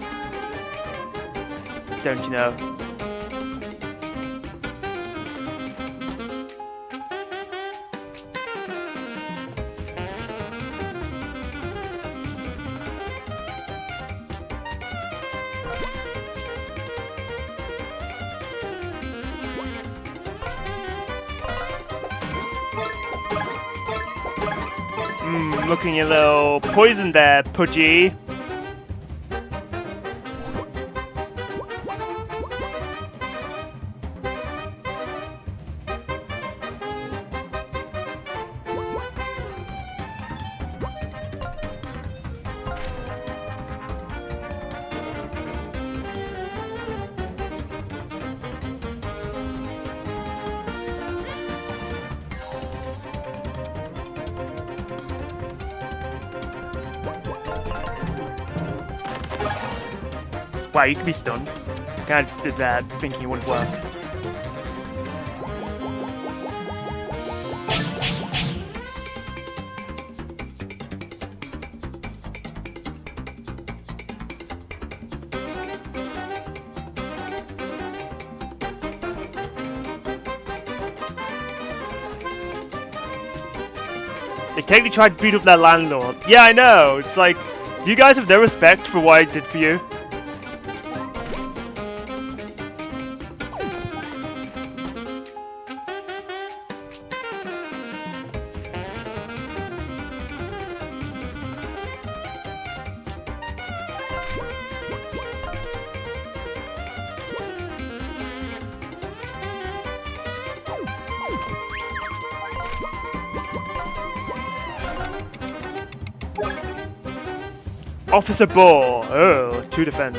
Don't you know? Looking a little poisoned there, Pudgy. Wow, you could be stunned. Kinda just did that thinking it wouldn't work. They technically tried to beat up their landlord. Yeah, I know. It's like, do you guys have no respect for what I did for you? Officer Boar. Oh, true defense.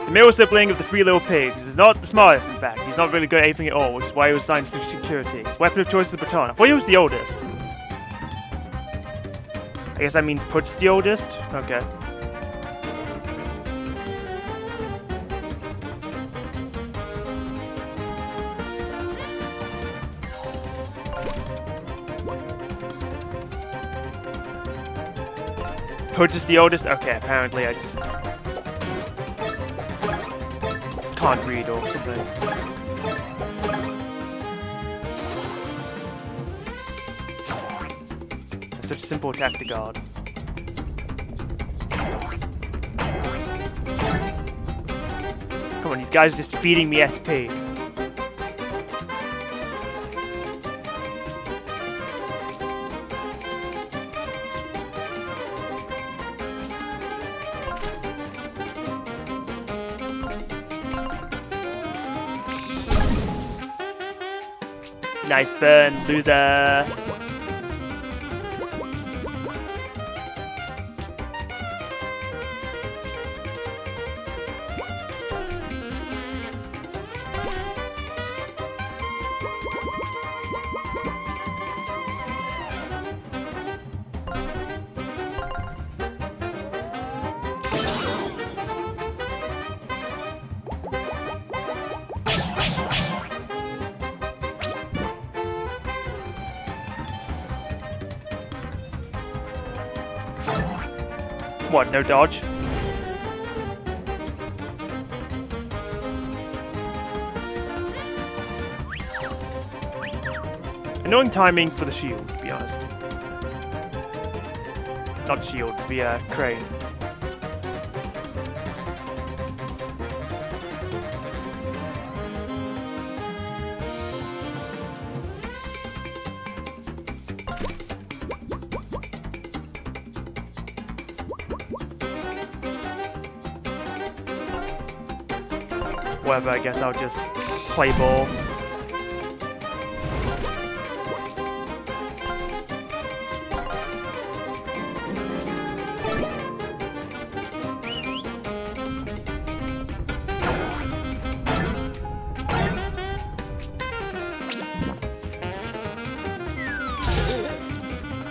The male sibling of the three little pigs is not the smartest, in fact. He's not really good at anything at all, which is why he was assigned to security. His weapon of choice is the baton. I thought he was the oldest. I guess that means Pudge's the oldest? Okay. Pudge is the oldest? Okay, apparently I just can't read or something. That's such a simple attack to guard. Come on, these guys are just feeding me SP. Nice burn, loser. What, no dodge? Annoying timing for the shield, to be honest. Not the shield, the crane. Whatever, I guess I'll just play ball.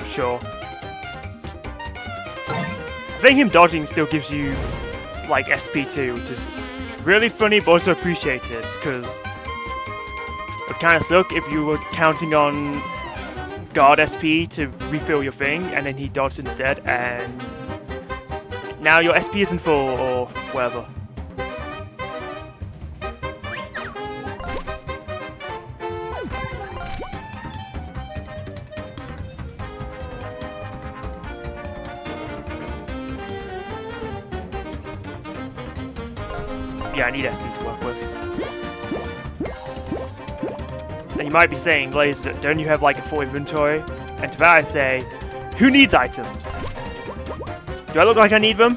Sure. I think him dodging still gives you, like, SP2, which is really funny, but also appreciated, because it would kind of suck if you were counting on guard SP to refill your thing, and then he dodged instead, and now your SP isn't full, or whatever. Yeah, I need SP to work with. And you might be saying, Laser, don't you have like a full inventory? And to that I say, who needs items? Do I look like I need them?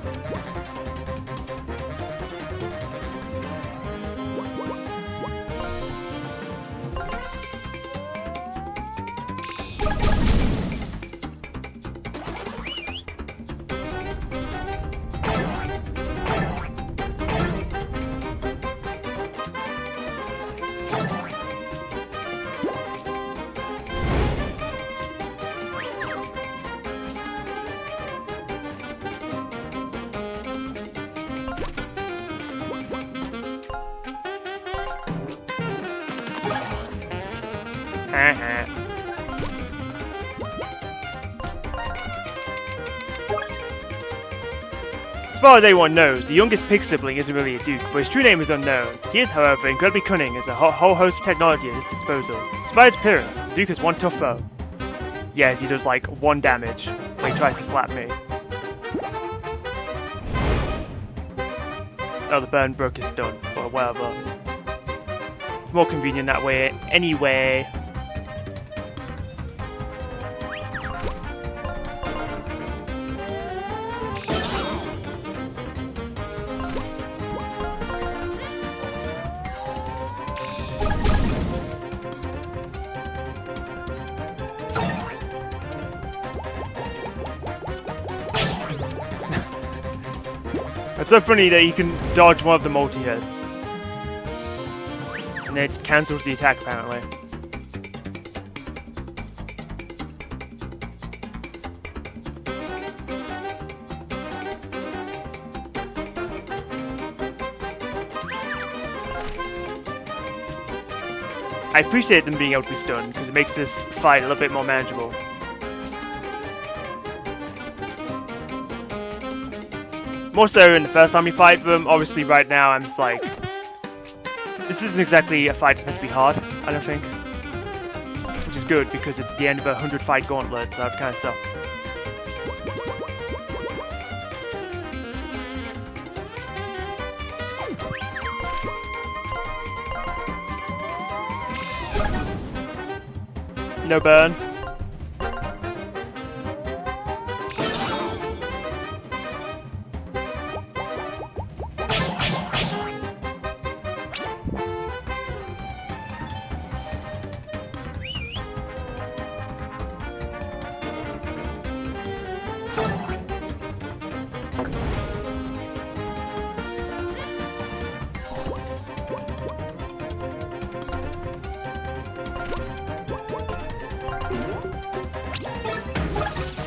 As far as anyone knows, the youngest pig sibling isn't really a duke, but his true name is unknown. He is, however, incredibly cunning and has a whole host of technology at his disposal. Despite his appearance, the duke has one tough foe. Yes, he does like 1 damage when he tries to slap me. Oh, the burn broke his stun, or whatever. It's more convenient that way anyway. It's so funny that you can dodge one of the multi-hits. And then it cancels the attack, apparently. I appreciate them being able to be stunned, because it makes this fight a little bit more manageable. More so in the first time you fight them. Obviously right now I'm just like, this isn't exactly a fight that's meant to be hard, I don't think. Which is good, because it's the end of a 100 fight gauntlet, so it kind of sucks. No burn.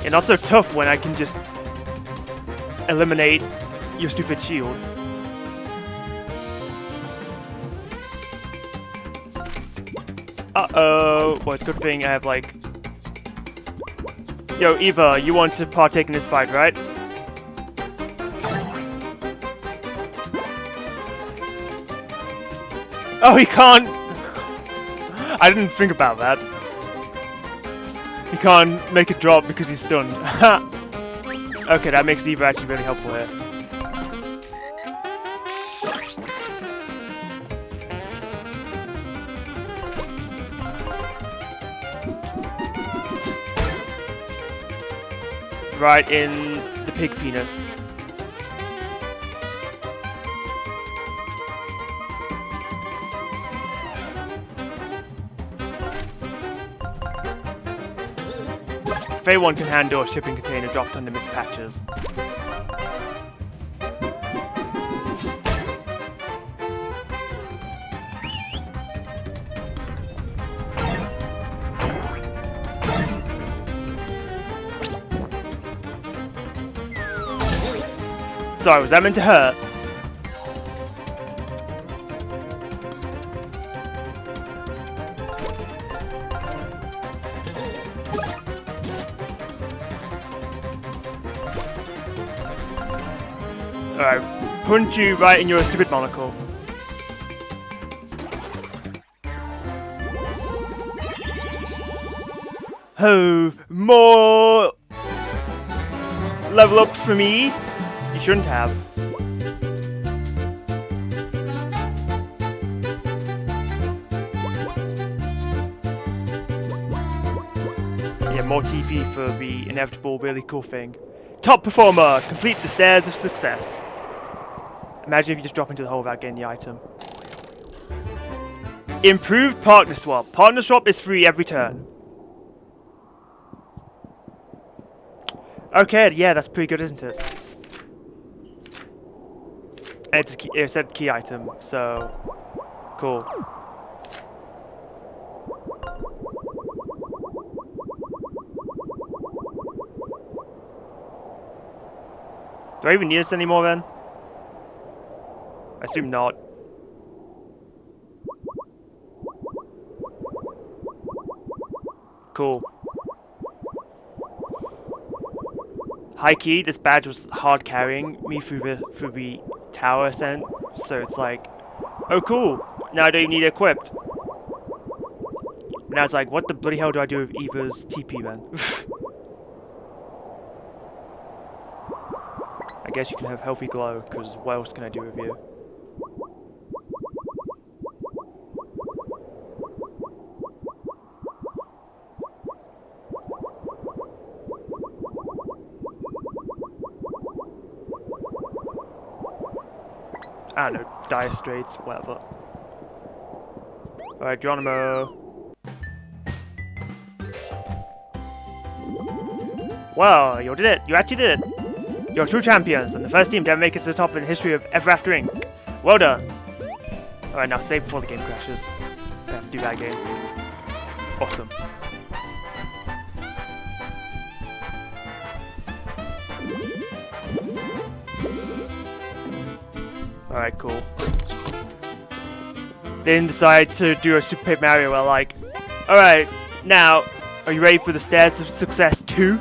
Yeah, not so tough when I can just eliminate your stupid shield. Uh-oh. Well, it's a good thing I have, like... Yo, Eva, you want to partake in this fight, right? Oh, he can't! I didn't think about that. He can't make it drop because he's stunned. Okay, that makes Eva actually really helpful here. Right in the pig penis. If anyone can handle a shipping container dropped under its patches. Sorry, was that meant to hurt? Alright, punch you right in your stupid monocle. Oh, more level ups for me? You shouldn't have. Yeah, more TP for the inevitable really cool thing. Top performer! Complete the stairs of success. Imagine if you just drop into the hole without getting the item. Improved partner swap. Partner swap is free every turn. Okay, yeah, that's pretty good, isn't it? And it's a key item, so cool. Do I even need this anymore then? I assume not. Cool. High key, this badge was hard carrying me through the tower ascent, so it's like, oh cool, now I don't need it equipped. And I was like, what the bloody hell do I do with Eva's TP then? I guess you can have healthy glow, because what else can I do with you? I don't know, dire straits, whatever. Alright, Geronimo. Well, you did it. You actually did it. You're true champions, and the first team to ever make it to the top in the history of Ever After Inc. Well done. Alright, now save before the game crashes. I have to do that again. Awesome. Alright, cool. They didn't decide to do a Super Paper Mario where like, alright, now, are you ready for the Stairs of Success 2?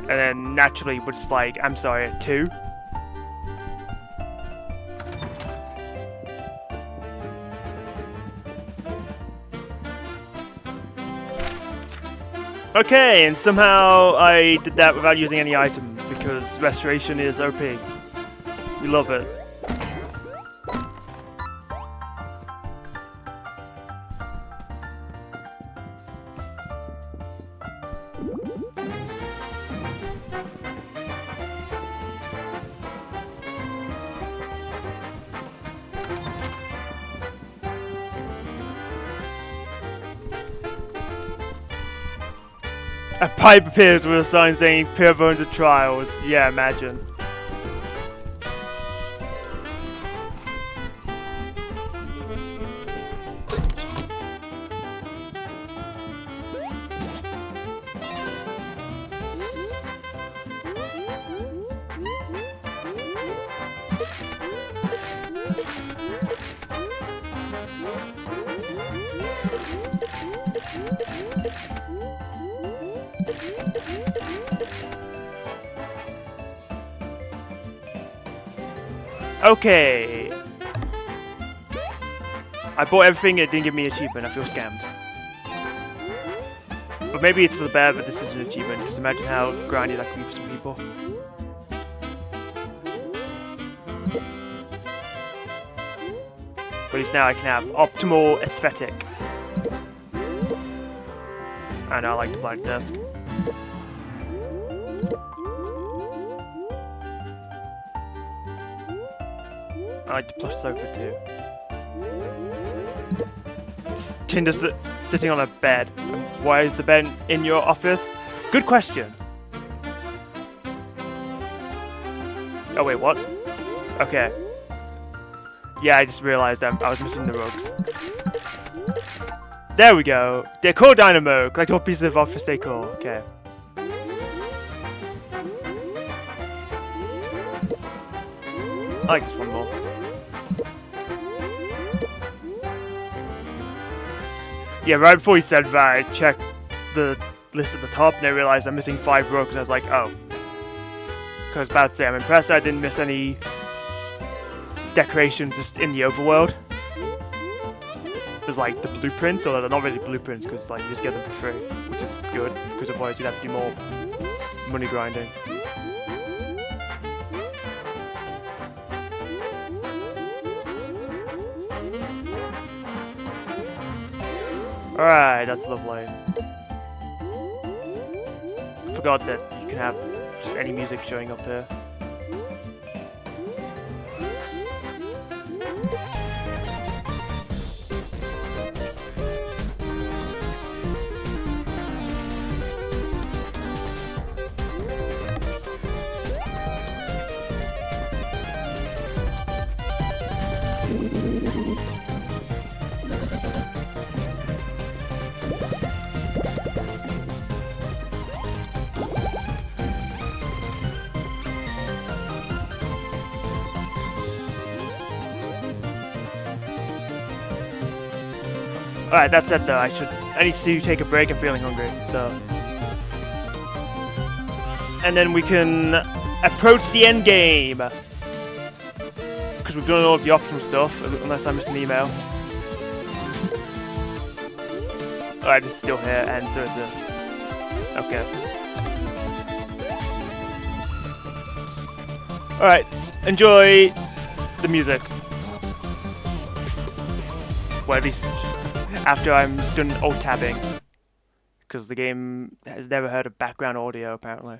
And then naturally we're just like, I'm sorry, 2? Okay, and somehow I did that without using any items because restoration is OP. We love it. A pipe appears with a sign saying Pure Bones of Trials. Yeah, imagine. Okay. I bought everything, it didn't give me an achievement, I feel scammed. But maybe it's for the better that this is an achievement, because imagine how grindy that could be for some people. But at least now I can have optimal aesthetic. And I like the black desk. I like the plush sofa too. Tinder's sitting on a bed. Why is the bed in your office? Good question. Oh wait, what? Okay. Yeah, I just realized I was missing the rugs. There we go. Decor Dynamo. Collect all pieces of office decor. Okay. I like this one more. Yeah, right before you said that, I checked the list at the top and I realized I'm missing 5 rugs and I was like, oh. Because I was about to say, I'm impressed I didn't miss any decorations just in the overworld. There's like the blueprints, although they're not really blueprints because like you just get them for free, which is good because otherwise you'd have to do more money grinding. Alright, that's lovely. Forgot that you can have just any music showing up here. Alright, that's it though. I need to take a break. I'm feeling hungry, so. And then we can approach the end game. Because we've done all of the optional stuff, unless I missed an email. Alright, this is still here, and so is this. Okay. Alright, enjoy the music. Well, at least after I'm done alt-tabbing. Because the game has never heard of background audio, apparently.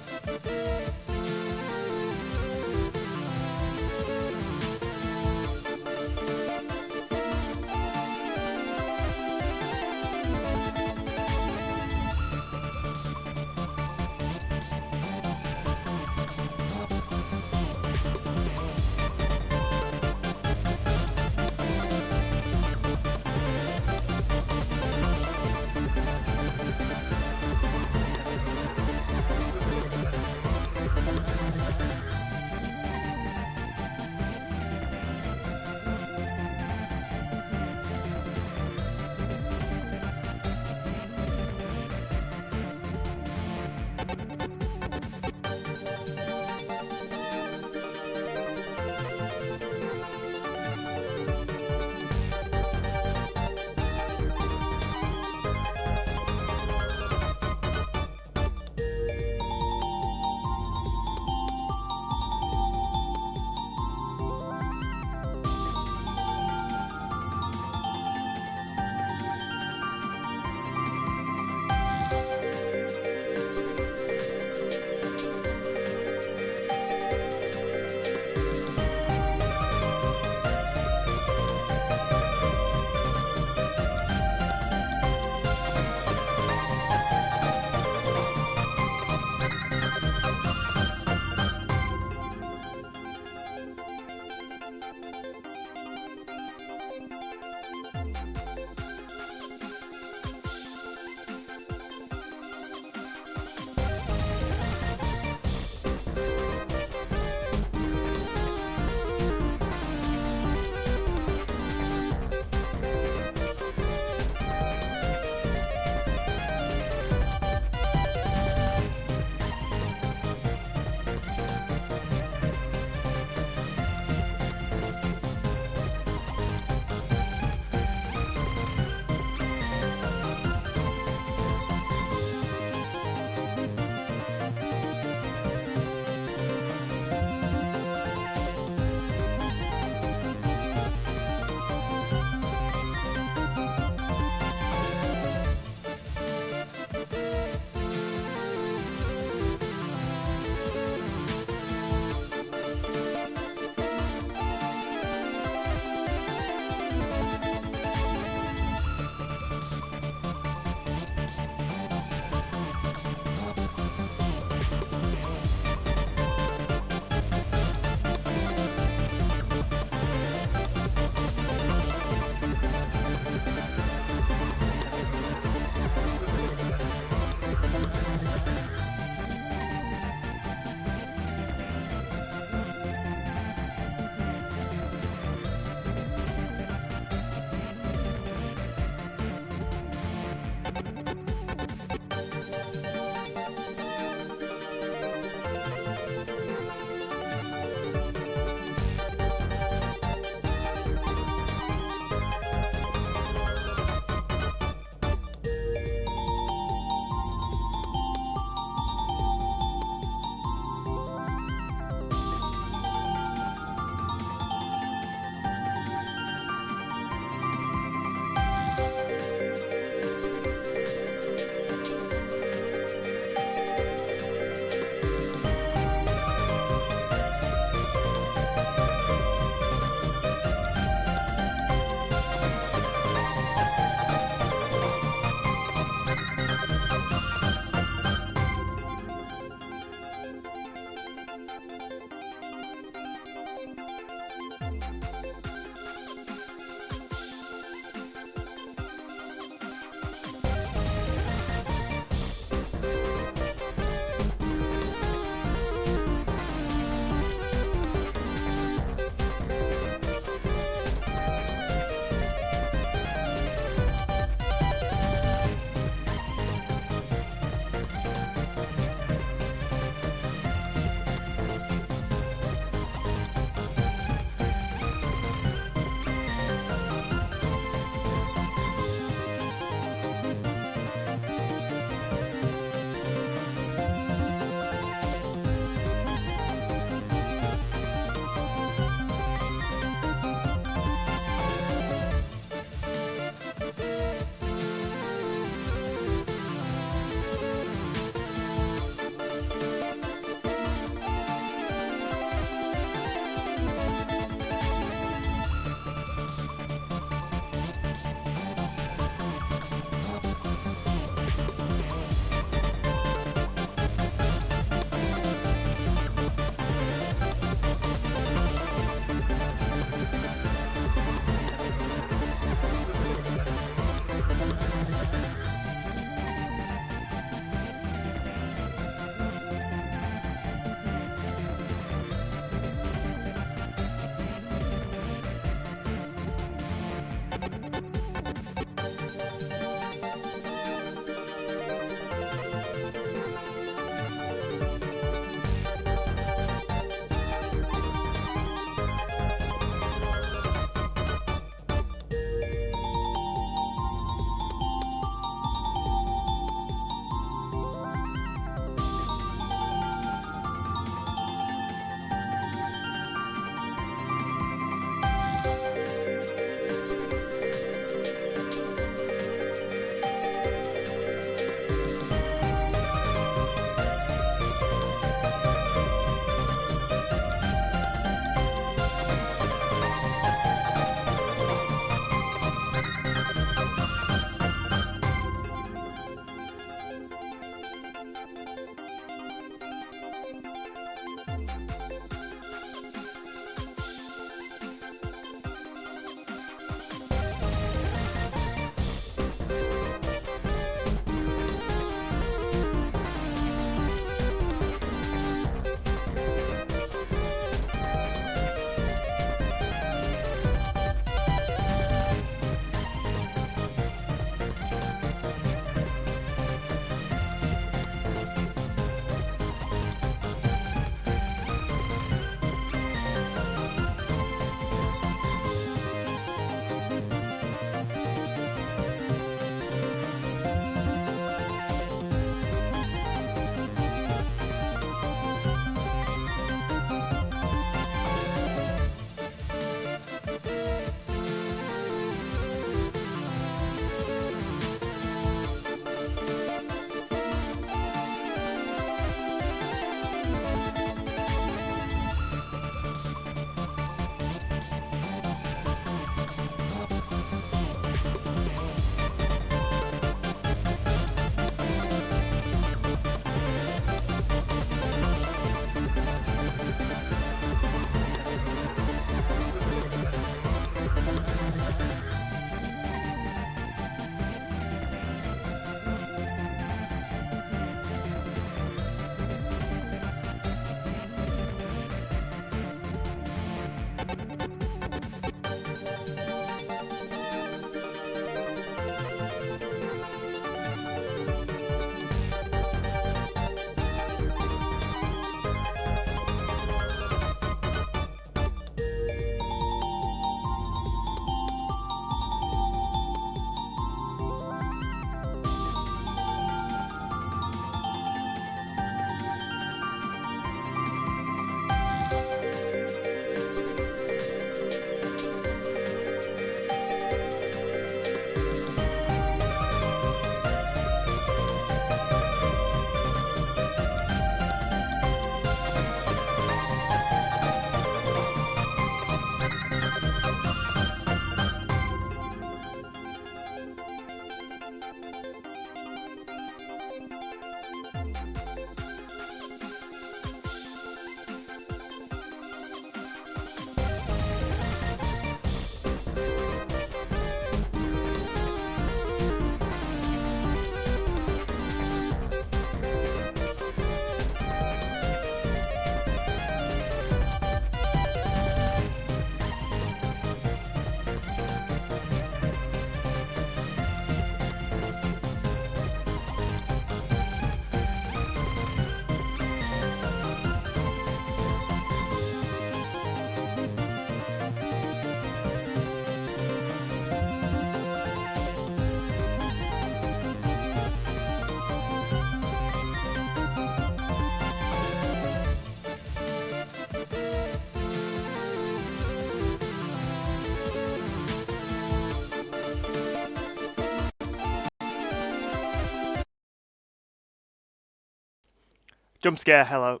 Jump scare, hello.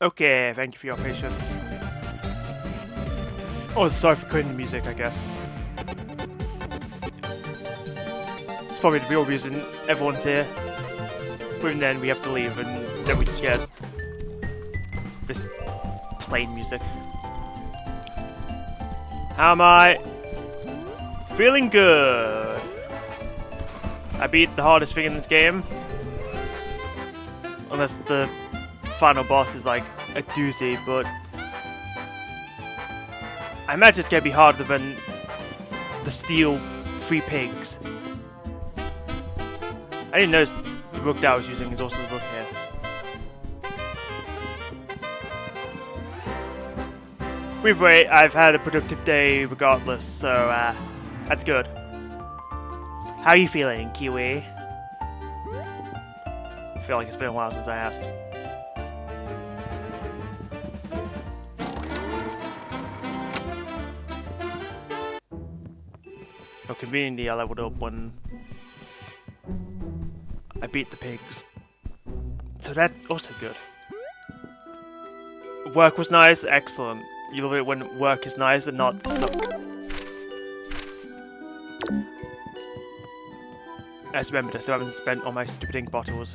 Okay, thank you for your patience. Oh, sorry for cutting the music, I guess. It's probably the real reason everyone's here. But even then, we have to leave, and then we just get this plain music. How am I? Feeling good. I beat the hardest thing in this game. Unless the final boss is like a doozy, but I imagine it's gonna be harder than the steel 3 pigs. I didn't notice the book that I was using is also the book here. Either way, I've had a productive day regardless, so that's good. How are you feeling, Kiwi? I feel like it's been a while since I asked. Oh, conveniently I leveled up when I beat the pigs. So that's also good. Work was nice, excellent. You love it when work is nice and not suck. I just remembered I still haven't spent all my stupid ink bottles.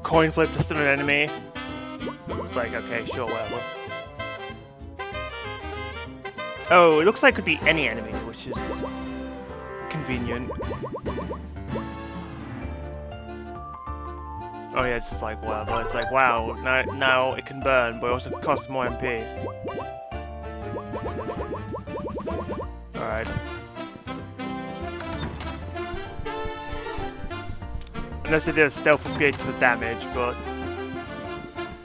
Coin flip to stun an enemy. It's like, okay, sure, whatever. Oh, it looks like it could be any enemy, which is convenient. Oh yeah, it's just like, whatever. It's like, wow, now it can burn, but it also costs more MP. Alright. Unless they did a stealth upgrade to the damage, but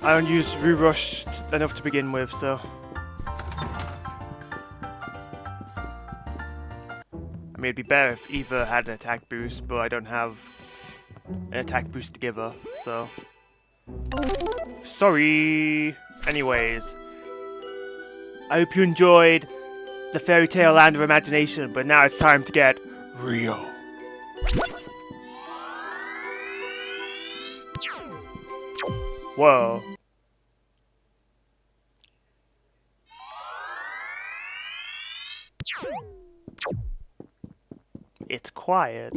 I don't use Rush enough to begin with, so. I mean, it'd be better if Eva had an attack boost, but I don't have an attack boost to give her, so. Sorry! Anyways, I hope you enjoyed the fairy tale land of imagination, but now it's time to get real. Whoa. It's quiet.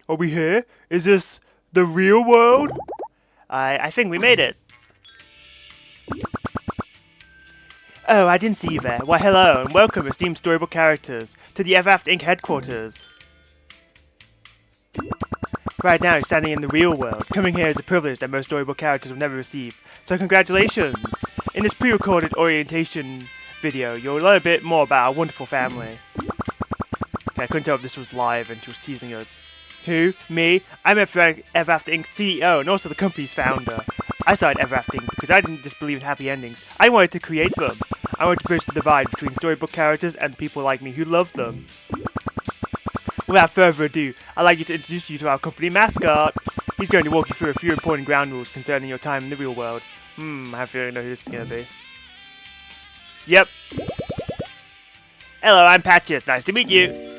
Are we here? Is this the real world? I think we made it. Oh, I didn't see you there. Why, hello, and welcome, esteemed storybook characters, to the Ever After Inc. headquarters. Right now, you're standing in the real world. Coming here is a privilege that most storybook characters will never receive. So congratulations! In this pre-recorded orientation video, you'll learn a bit more about our wonderful family. Okay, I couldn't tell if this was live and she was teasing us. Who? Me? I'm Ever After Inc. CEO and also the company's founder. I started Ever After Inc. because I didn't just believe in happy endings. I wanted to create them. I wanted to bridge the divide between storybook characters and people like me who love them. Without further ado, I'd like to introduce you to our company mascot. He's going to walk you through a few important ground rules concerning your time in the real world. I have a feeling I know who this is going to be. Yep. Hello, I'm Patches. Nice to meet you.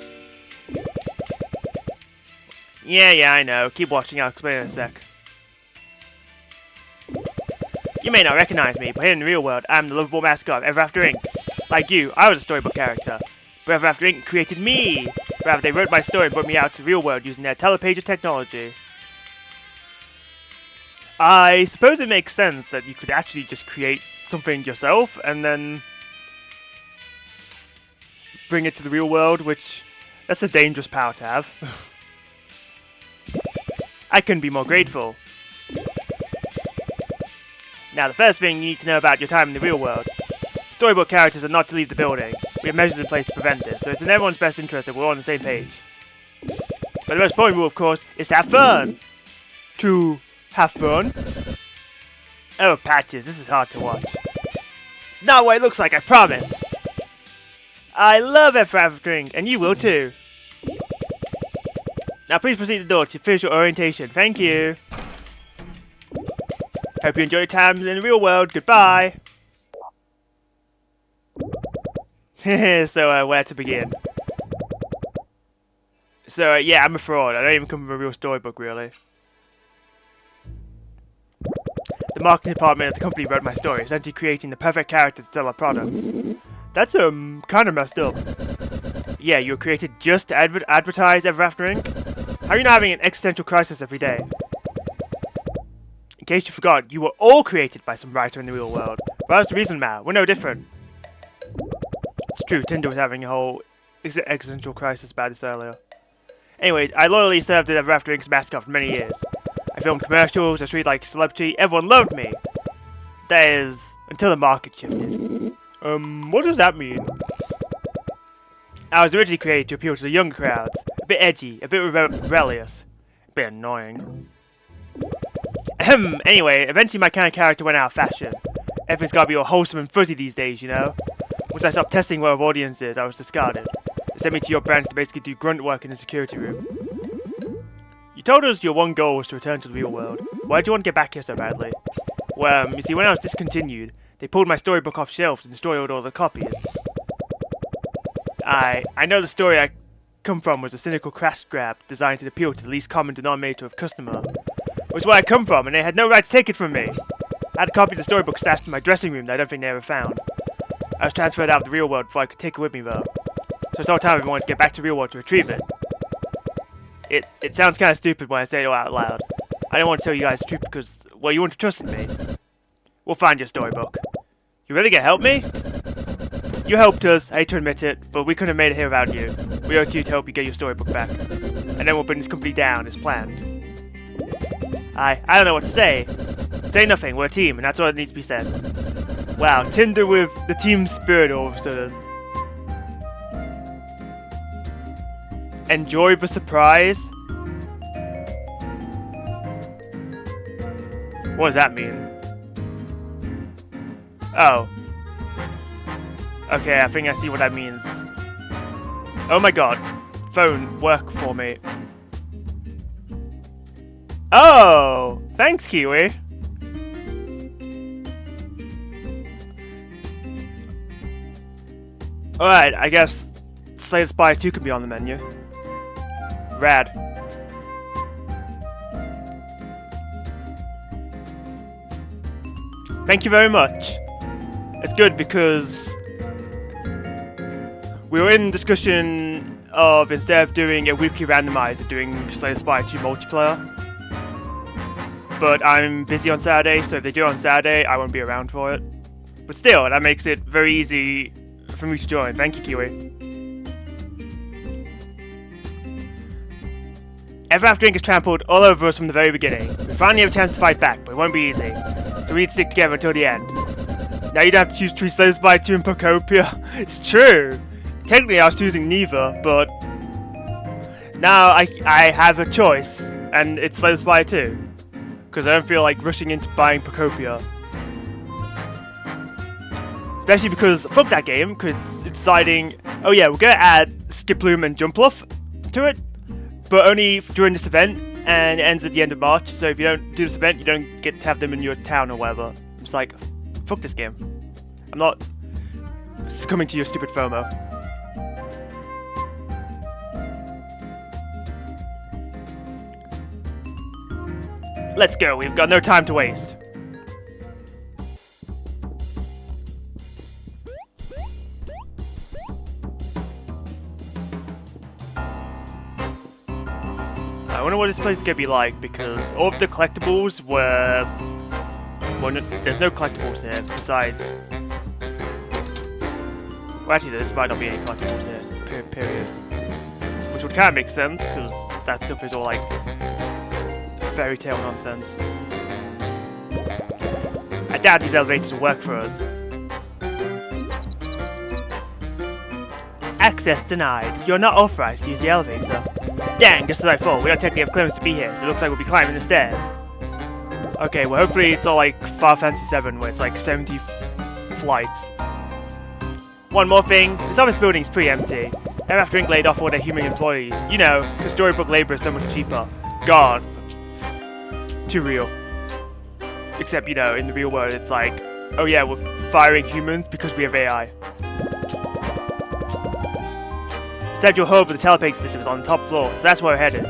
Yeah, I know. Keep watching, I'll explain in a sec. You may not recognize me, but here in the real world, I'm the lovable mascot of Ever After Inc. Like you, I was a storybook character. But Ever After Inc. created me! Rather, they wrote my story and brought me out to the real world using their telepager technology. I suppose it makes sense that you could actually just create something yourself and then bring it to the real world, which that's a dangerous power to have. I couldn't be more grateful. Now, the first thing you need to know about your time in the real world. Storybook characters are not to leave the building. We have measures in place to prevent this, so it's in everyone's best interest that we're all on the same page. But the most important rule, of course, is to have fun! To have fun? Oh, Patches, this is hard to watch. It's not what it looks like, I promise! I love F-Drink, and you will too. Now please proceed to the door to finish your orientation. Thank you. Hope you enjoy your time in the real world. Goodbye. So, where to begin? So, yeah, I'm a fraud. I don't even come from a real storybook, really. The marketing department at the company wrote my story, essentially creating the perfect character to sell our products. That's, kind of messed up. Yeah, you were created just to advertise Ever After Inc.? How are you not having an existential crisis every day? In case you forgot, you were all created by some writer in the real world. Well, that's the reason, Matt. We're no different. It's true, Tinder was having a whole existential crisis about this earlier. Anyways, I loyally served as Ever After Inc.'s mascot for many years. I filmed commercials, I treated like a celebrity, everyone loved me. That is, until the market shifted. What does that mean? I was originally created to appeal to the younger crowds. A bit edgy, a bit rebellious, a bit annoying. Anyway, eventually my kind of character went out of fashion. Everything's gotta be all wholesome and fuzzy these days, you know? Once I stopped testing well of audiences, I was discarded. They sent me to your branch to basically do grunt work in the security room. You told us your one goal was to return to the real world. Why did you want to get back here so badly? Well, you see, when I was discontinued, they pulled my storybook off shelves and destroyed all the copies. I know the story I come from was a cynical crash grab designed to appeal to the least common denominator of customer. It was where I come from, and they had no right to take it from me. I had a copy of the storybook stashed in my dressing room that I don't think they ever found. I was transferred out of the real world before I could take it with me, though. So it's all time I wanted to get back to the real world to retrieve it. It sounds kind of stupid when I say it out loud. I don't want to tell you guys the truth because, well, you want to trust in me. We'll find your storybook. You really gonna help me? You helped us, I hate to admit it, but we couldn't have made it here without you. We urge you to help you get your storybook back. And then we'll bring this company down as planned. I don't know what to say. Say nothing, we're a team, and that's all that needs to be said. Wow, Tinder with the team spirit all of a sudden. Enjoy the surprise? What does that mean? Oh. Okay, I think I see what that means. Oh my god. Phone, work for me. Oh! Thanks, Kiwi. Alright, I guess Slay the Spy 2 can be on the menu. Rad. Thank you very much. It's good because we were in discussion of instead of doing a weekly randomizer, doing Slay the Spy 2 multiplayer. But I'm busy on Saturday, so if they do it on Saturday, I won't be around for it. But still, that makes it very easy for me to join. Thank you, Kiwi. Ever After Inc. has trampled all over us from the very beginning. We finally have a chance to fight back, but it won't be easy. So we need to stick together until the end. Now you don't have to choose between Slay the Spy 2 and Pocopia. It's true. Technically I was choosing neither, but now I have a choice, and it's Slay the Spy 2. Because I don't feel like rushing into buying Pocopia. Especially because, fuck that game, because it's deciding, oh yeah, we're going to add Skip Loom and Jump Luff to it, but only during this event, and it ends at the end of March, so if you don't do this event, you don't get to have them in your town or whatever. It's like, fuck this game. I'm not succumbing to your stupid FOMO. Let's go, we've got no time to waste. I wonder what this place is gonna be like, because all of the collectibles were... well, no, there's no collectibles here, besides... well, actually, there might not be any collectibles here, period. Which would kind of make sense, because that stuff is all, like, fairy tale nonsense. I doubt these elevators will work for us. Access denied. You're not authorized to use the elevator. Dang, just as I thought. We don't technically have clearance to be here, so it looks like we'll be climbing the stairs. Okay, well hopefully it's not like Final Fantasy VII where it's like 70 flights. One more thing, this office building's pretty empty. They're after Inc. laid off all their human employees. You know, the storybook labor is so much cheaper. God. Too real. Except, you know, in the real world it's like, oh yeah, we're firing humans because we have AI. The central hub of the telepage system is on the top floor, so that's where we're headed.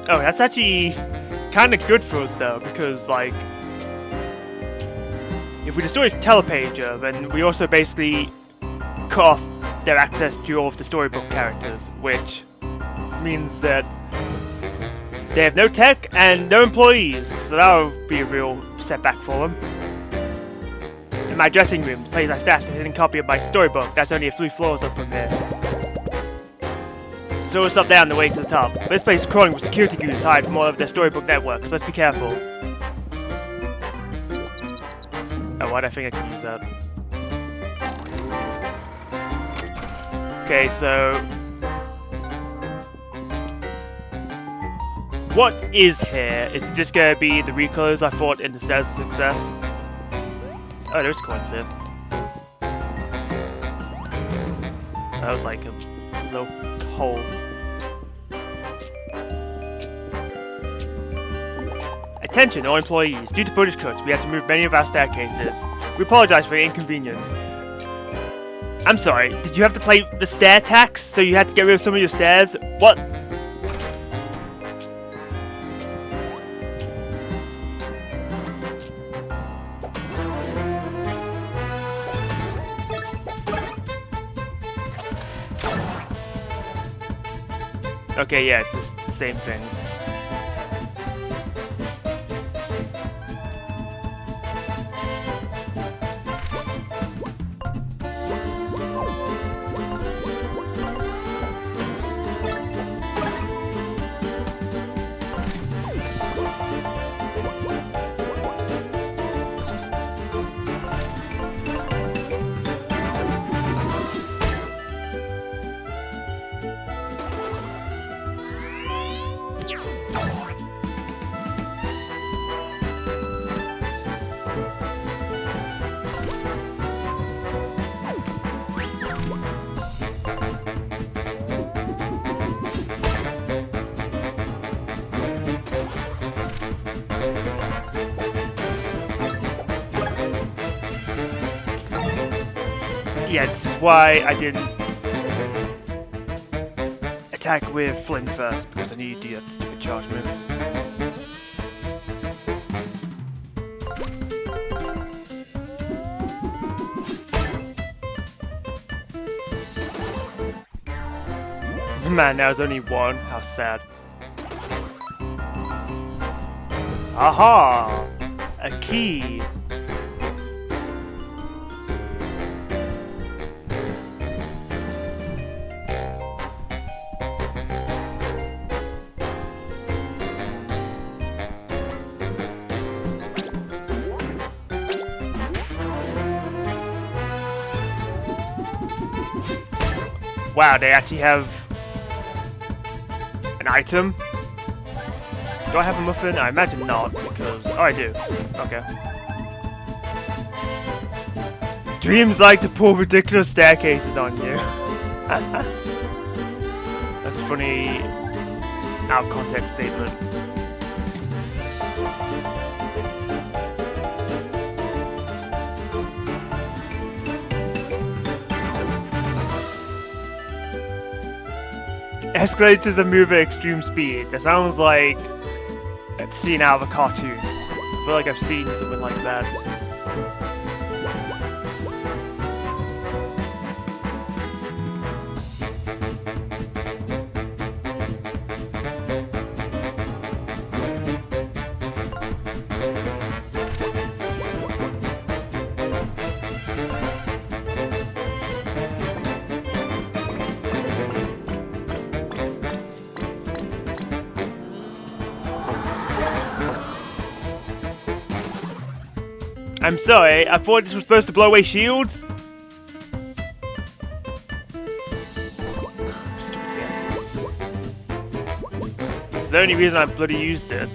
Oh, that's actually kind of good for us though, because like, if we destroy the telepager, then we also basically cut off their access to all of the storybook characters, which means that they have no tech and no employees, so that'll be a real setback for them. In my dressing room, the place I stashed a hidden copy of my storybook that's only a few floors up from here. So we'll stop there on the way to the top. But this place is crawling with security goons tied from all of their storybook network, so let's be careful. Oh, why'd I think I could use that? Okay, so... what is here? Is it just gonna be the recolors I fought in the Stairs of Success? Oh, there's coins here. That was like a little hole. Attention, all employees. Due to budget cuts, we had to move many of our staircases. We apologize for the inconvenience. I'm sorry, did you have to pay the stair tax? So you had to get rid of some of your stairs? What? Okay, yeah, it's just the same things. Yeah, that's why I didn't attack with Flynn first, because I knew you'd do that stupid charge move. Man, now there's only one. How sad. Aha! A key! Wow, they actually have an item? Do I have a muffin? I imagine not, because... oh, I do. Okay. Dreams like to pull ridiculous staircases on you. That's a funny out-of-context statement. Escalators that move at extreme speed. That sounds like a scene out of a cartoon. I feel like I've seen something like that. I'm sorry, I thought this was supposed to blow away shields. This is the only reason I bloody used it.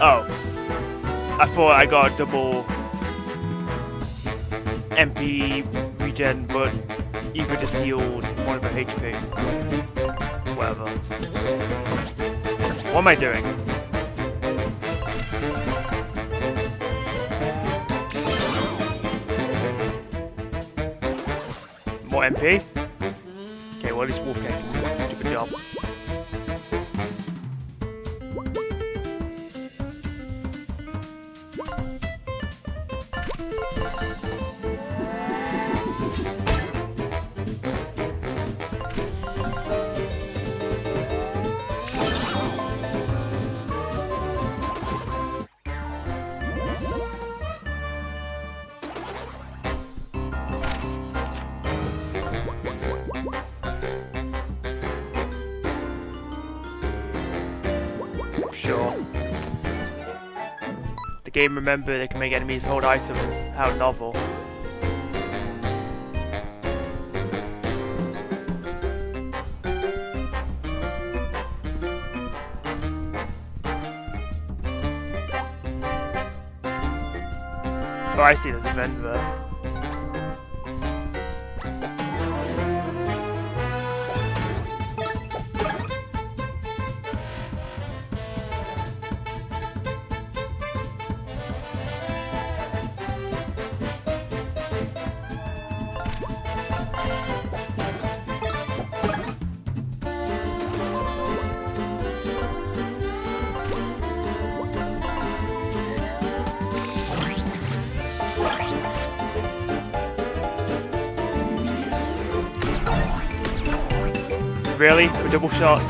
Oh, I thought I got a double MP regen, but Eva just healed one of her HP. Whatever. What am I doing? More MP? Okay, well, at least Wolf can do a stupid job. Sure. The game remember they can make enemies hold items. How novel. Oh, I see, there's a vent there. Really? A double shot?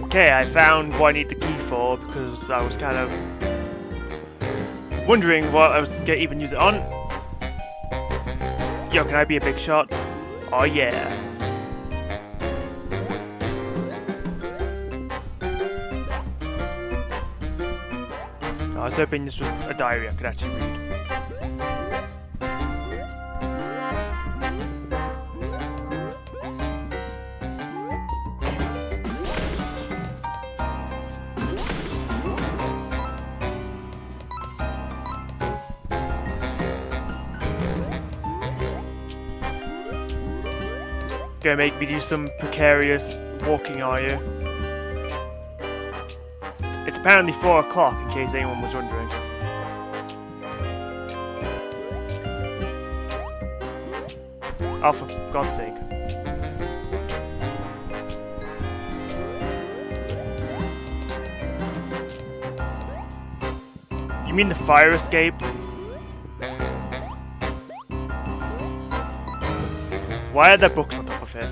Okay, I found what I need the key for because I was kind of wondering what I was gonna even use it on. Yo, can I be a big shot? Oh yeah. I was hoping this was a diary I could actually read. Gonna make me do some precarious walking, are you? It's apparently 4 o'clock, in case anyone was wondering. Oh, for God's sake. You mean the fire escape? Why are there books on top of it?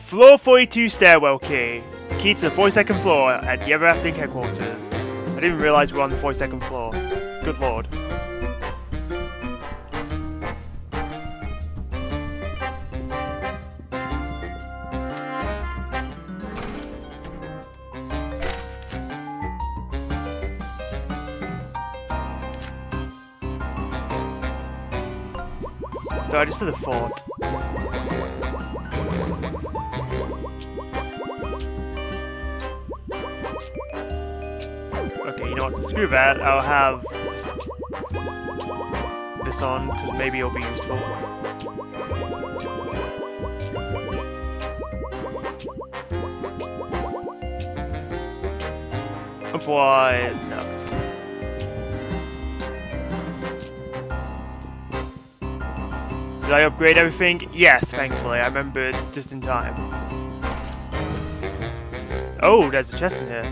Floor 42 stairwell key. Key to the 42nd floor at the Ever After headquarters. I didn't realize we were on the 42nd floor. Good lord. So I just did the fort. Okay, you know what? Screw that. I'll have this on because maybe it'll be useful. Otherwise, no. Did I upgrade everything? Yes, thankfully. I remembered just in time. Oh, there's a chest in here.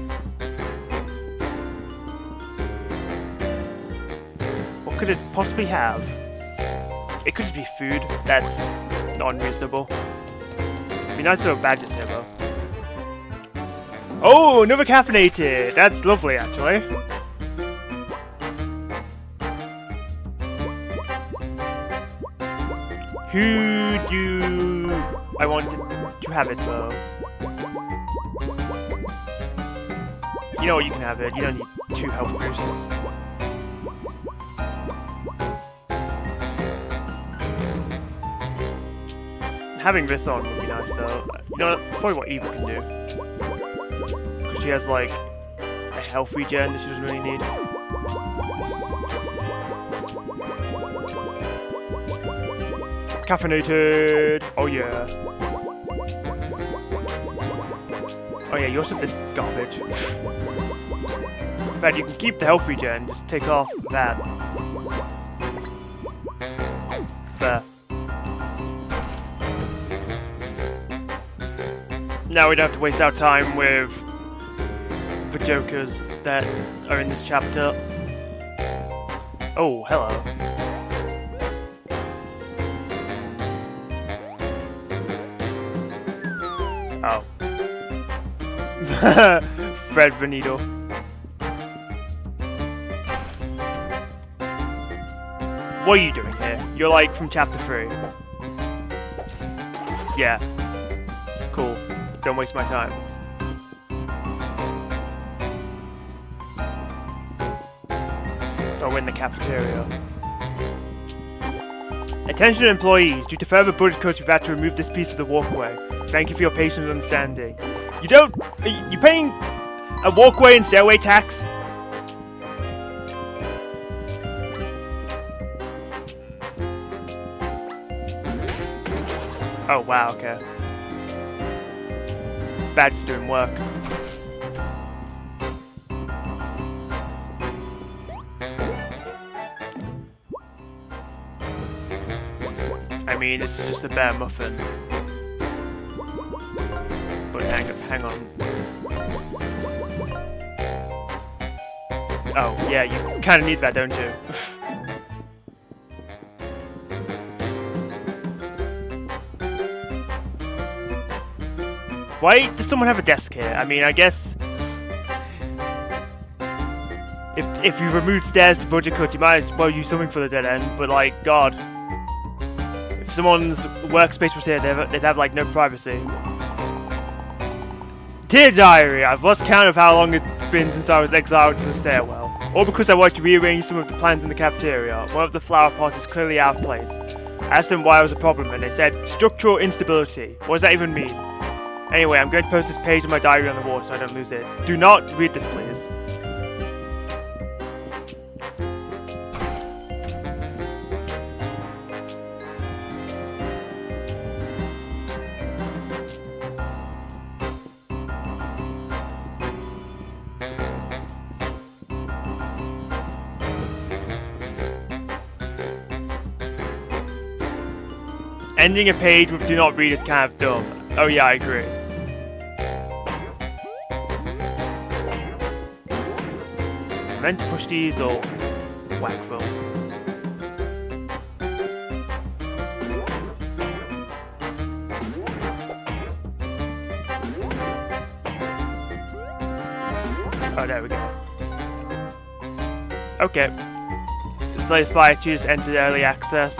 What could it possibly have? It could just be food. That's not unreasonable. It'd be nice to have badges here, though. Oh, another caffeinated! That's lovely, actually. Who do I want to have it, though? You know what, you can have it. You don't need 2 health boosts. Having this on would be nice, though. You know, that's probably what Eva can do. Because she has, like, a health regen that she doesn't really need. Caffeinated! Oh yeah. Oh yeah, you also have this garbage. But you can keep the health regen, just take off that. There. Now we don't have to waste our time with the jokers that are in this chapter. Oh, hello. Oh. Fred Benito. What are you doing here? You're like from chapter 3. Yeah. Cool. Don't waste my time. Oh, in the cafeteria. Attention employees, due to further budget cuts, we've had to remove this piece of the walkway. Thank you for your patience and understanding. You paying a walkway and stairway tax? Oh wow, okay. Badge's doing work. I mean, this is just a bare muffin. But hang on. Oh, yeah, you kind of need that, don't you? Why does someone have a desk here? I mean, I guess if you remove stairs to budget cut, you might as well use something for the dead end. But like, God, if someone's workspace was here, they'd have like no privacy. Dear Diary, I've lost count of how long it's been since I was exiled to the stairwell. All because I wanted to rearrange some of the plans in the cafeteria. One of the flower pots is clearly out of place. I asked them why it was a problem, and they said, structural instability. What does that even mean? Anyway, I'm going to post this page in my diary on the wall so I don't lose it. Do not read this, please. Ending a page with do not read is kind of dumb. Oh yeah, I agree. I meant to push these or whack them. Oh, there we go. Okay. This latest buy just entered early access.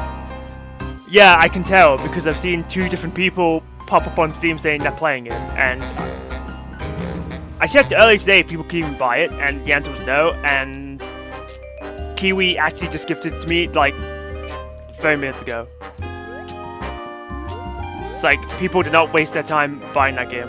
Yeah, I can tell because I've seen 2 different people pop up on Steam saying they're playing it, and I checked earlier today if people could even buy it, and the answer was no, and Kiwi actually just gifted it to me like 30 minutes ago. It's like people did not waste their time buying that game.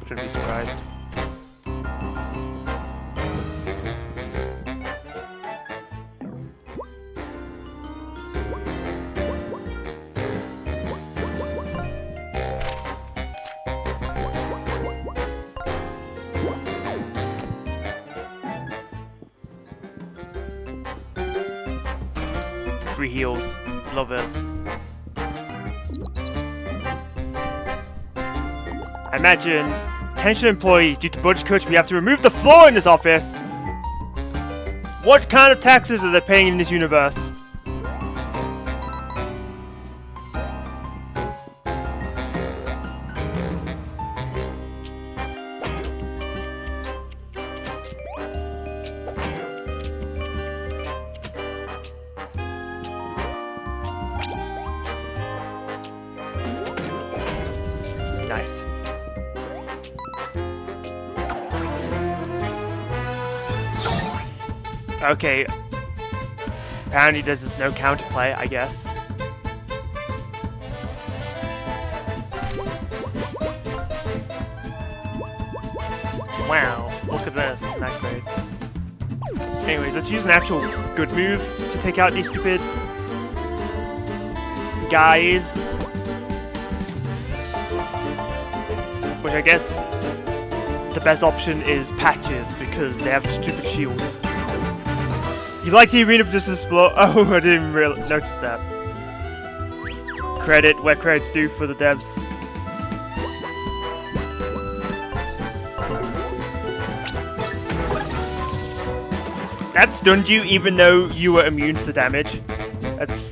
Shouldn't be surprised. Free heals. Love it. I imagine attention employees, due to budget cuts, we have to remove the floor in this office. What kind of taxes are they paying in this universe? Nice. Okay. Apparently there's this no counterplay, I guess. Wow, look at this. Isn't that great? Anyways, let's use an actual good move to take out these stupid guys. Which I guess the best option is Patches, because they have stupid shields. You like the arena participants floor? Oh, I didn't even notice that. Credit where credit's due for the devs. That stunned you even though you were immune to the damage. That's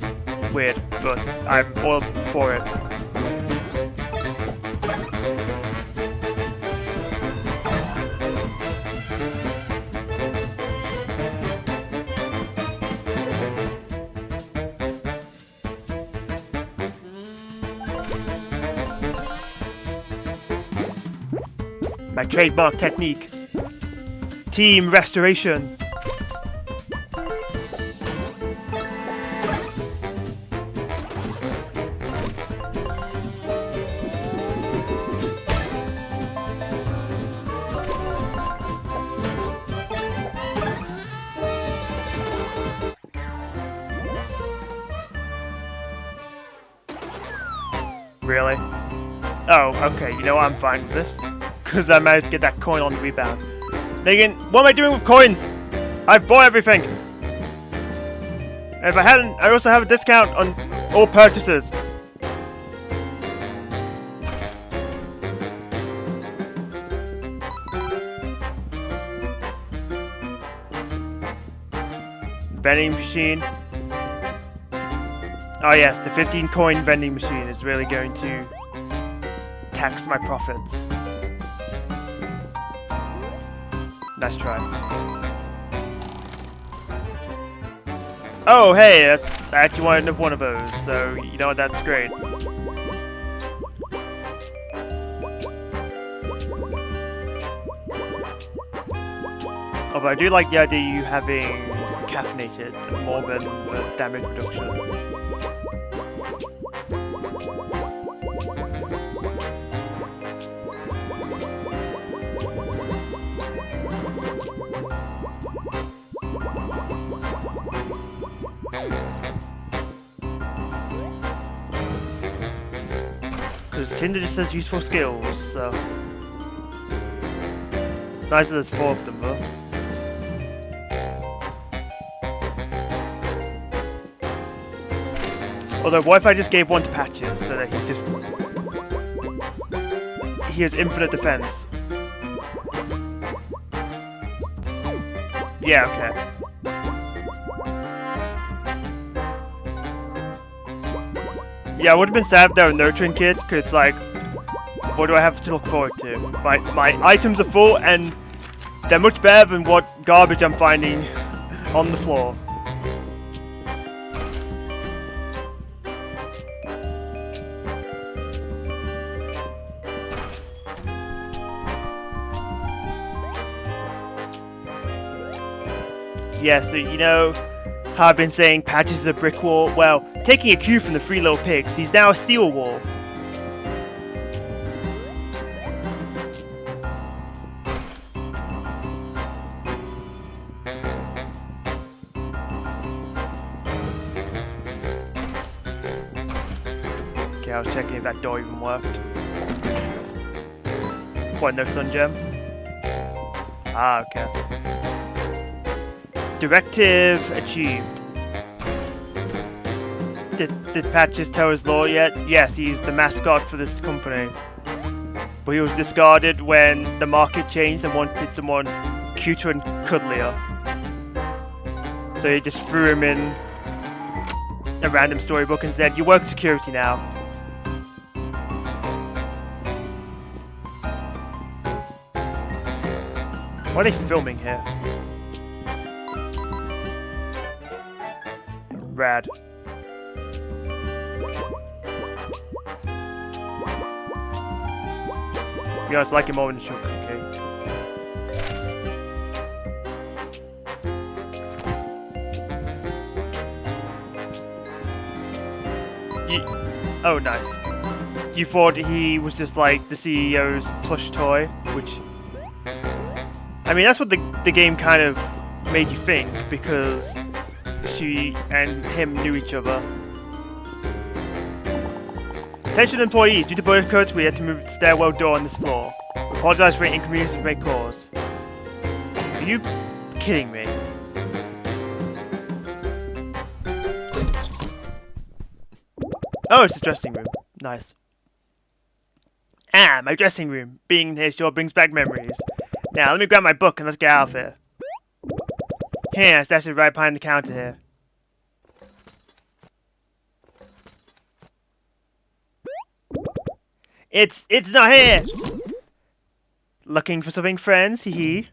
weird, but I'm all for it. My trademark technique. Team restoration. Really? Oh, okay, you know what, I'm fine with this. Because I managed to get that coin on the rebound. Megan, what am I doing with coins? I've bought everything! And if I hadn't, I also have a discount on all purchases. Vending machine. Oh yes, the 15 coin vending machine is really going to tax my profits. Nice try. Oh hey, I actually wanted one of those, so you know what, that's great. Although I do like the idea of you having caffeinated more than the damage reduction. Because Tinder just says useful skills, so it's nice that there's 4 of them though. Although, what if I just gave one to Patches so that he has infinite defense? Yeah, okay. Yeah, it would have been sad if they were nurturing kids, because it's like, what do I have to look forward to? My items are full, and they're much better than what garbage I'm finding on the floor. Yeah, so you know how I've been saying Patches is a brick wall? Well, taking a cue from the Three Little Pigs, he's now a steel wall. Okay, I was checking if that door even worked. What, no sun gem? Ah, okay. Directive achieved. Did Patches tell his lore yet? Yes, he's the mascot for this company. But he was discarded when the market changed and wanted someone cuter and cuddlier. So he just threw him in a random storybook and said, "You work security now." Why are they filming here? Rad. You guys like it more than sugar cookie. Oh, nice. You thought he was just like the CEO's plush toy, which... I mean, that's what the game kind of made you think, because she and him knew each other. Attention employees, due to boycotts, we had to move the stairwell door on this floor. We apologize for any inconvenience we may cause. Are you kidding me? Oh, it's the dressing room. Nice. Ah, my dressing room. Being here sure brings back memories. Now, let me grab my book and let's get out of here. Here, I stashed it right behind the counter here. It's not here! Looking for something, friends? Hee hee.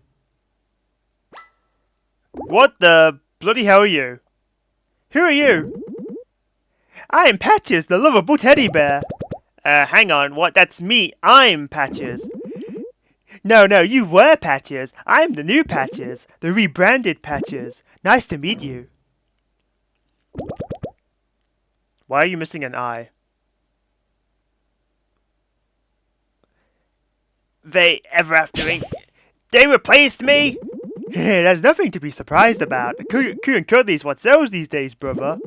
What the bloody hell are you? Who are you? I am Patches, the lovable teddy bear. Hang on, what? That's me. I'm Patches. No, you were Patches. I'm the new Patches. The rebranded Patches. Nice to meet you. Why are you missing an eye? They ever aftering. They replaced me? There's nothing to be surprised about. Coo and cuddly's what sells these days, brother.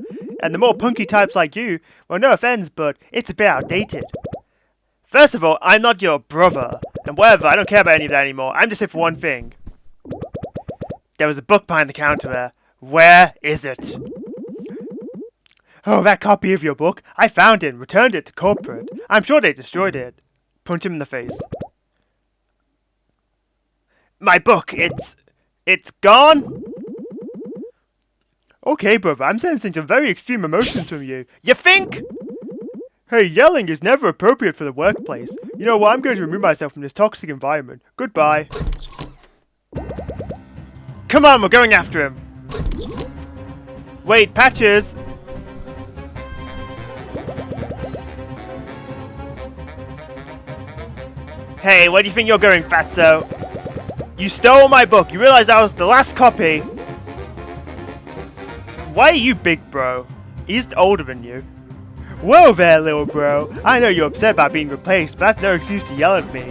And the more punky types like you, well, no offense, but it's a bit outdated. First of all, I'm not your brother. And whatever, I don't care about any of that anymore. I'm just here for one thing. There was a book behind the counter there. Where is it? Oh, that copy of your book? I found it and returned it to corporate. I'm sure they destroyed it. Punch him in the face. My book, it's gone? Okay, brother, I'm sensing some very extreme emotions from you. You think? Hey, yelling is never appropriate for the workplace. You know what, I'm going to remove myself from this toxic environment. Goodbye. Come on, we're going after him. Wait, Patches! Hey, where do you think you're going, fatso? You stole my book. You realize that was the last copy. Why are you big, bro? He's older than you. Whoa there, little bro. I know you're upset about being replaced, but that's no excuse to yell at me.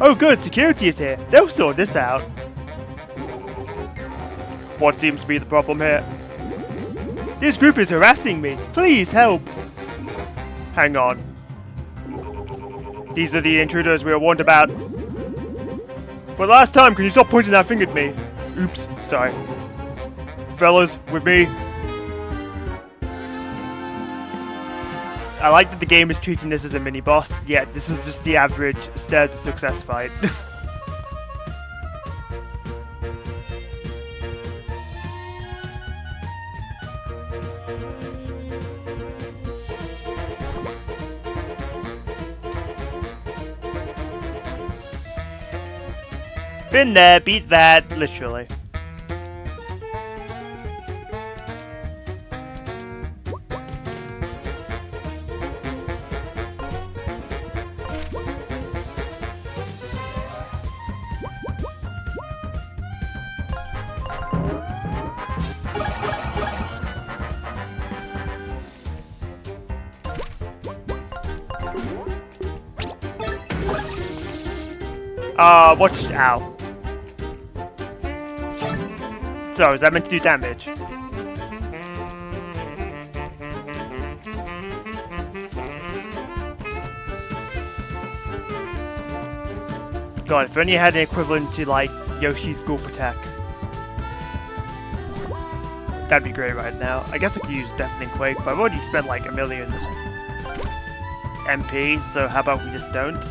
Oh good, security is here. They'll sort this out. What seems to be the problem here? This group is harassing me. Please help. Hang on. These are the intruders we were warned about. For the last time, can you stop pointing that finger at me? Oops, sorry. Fellas, with me. I like that the game is treating this as a mini-boss, yet this is just the average Stairs of Success fight. Been there, beat that, literally. Watch out. So, is that meant to do damage? God, if only I had an equivalent to, like, Yoshi's Gulp Attack. That'd be great right now. I guess I could use Deafening Quake, but I've already spent, like, 1,000,000 MP, so how about we just don't?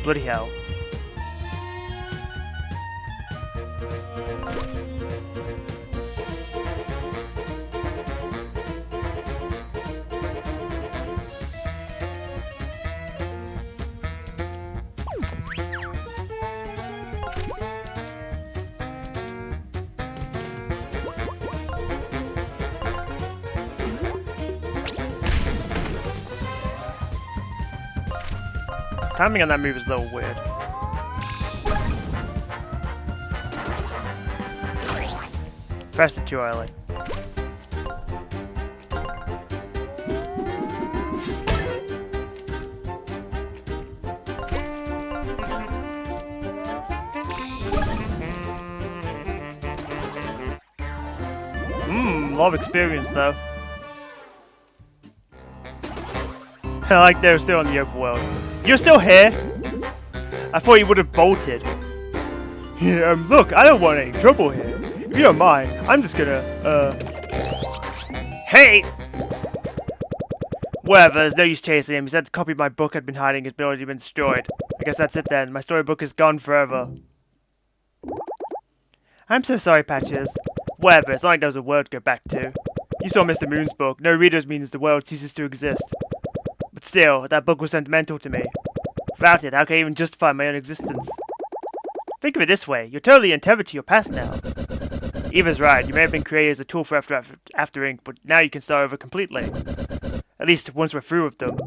Bloody hell. Timing on that move is a little weird. Pressed it too early. A lot of experience though. I like they're still in the overworld. You're still here? I thought you would have bolted. Yeah, look, I don't want any trouble here. If you don't mind, I'm just gonna, Hey! Whatever, there's no use chasing him. He said the copy of my book had been hiding has already been destroyed. I guess that's it then. My storybook is gone forever. I'm so sorry, Patches. Whatever, it's not like there was a world to go back to. You saw Mr. Moon's book. No readers means the world ceases to exist. But still, that book was sentimental to me. Without it, how can I even justify my own existence? Think of it this way, you're totally untethered to your past now. Eva's right, you may have been created as a tool for After Ink, but now you can start over completely. At least once we're through with them.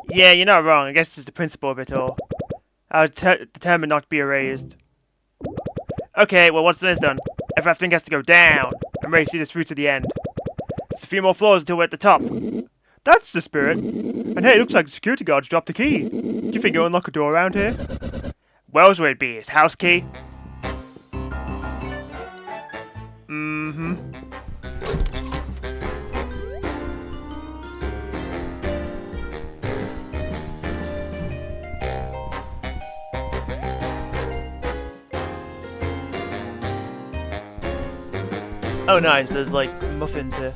Yeah, you're not wrong, I guess it's the principle of it all. I was determined not to be erased. Okay, well what's done is done. Everything has to go down. I'm ready to see this through to the end. Just a few more floors until we're at the top. That's the spirit. And hey, it looks like the security guards dropped the key. Do you think you'll unlock a door around here? Where's where it'd be? His house key? Mm-hmm. Oh nice, there's like muffins here.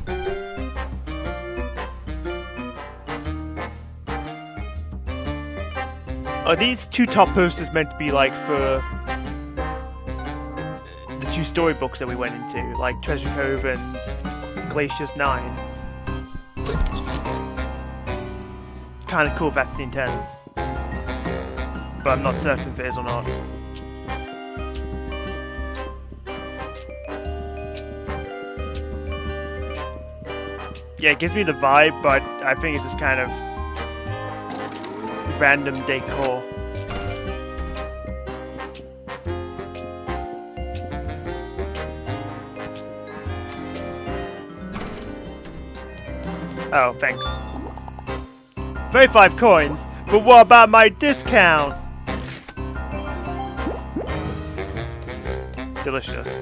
Are these two top posters meant to be like for the two storybooks that we went into, like Treasure Cove and Glacius 9? Kinda cool if that's the intent. But I'm not certain if it is or not. Yeah, it gives me the vibe, but I think it's just kind of random decor. Oh, thanks. 35 coins? But what about my discount? Delicious.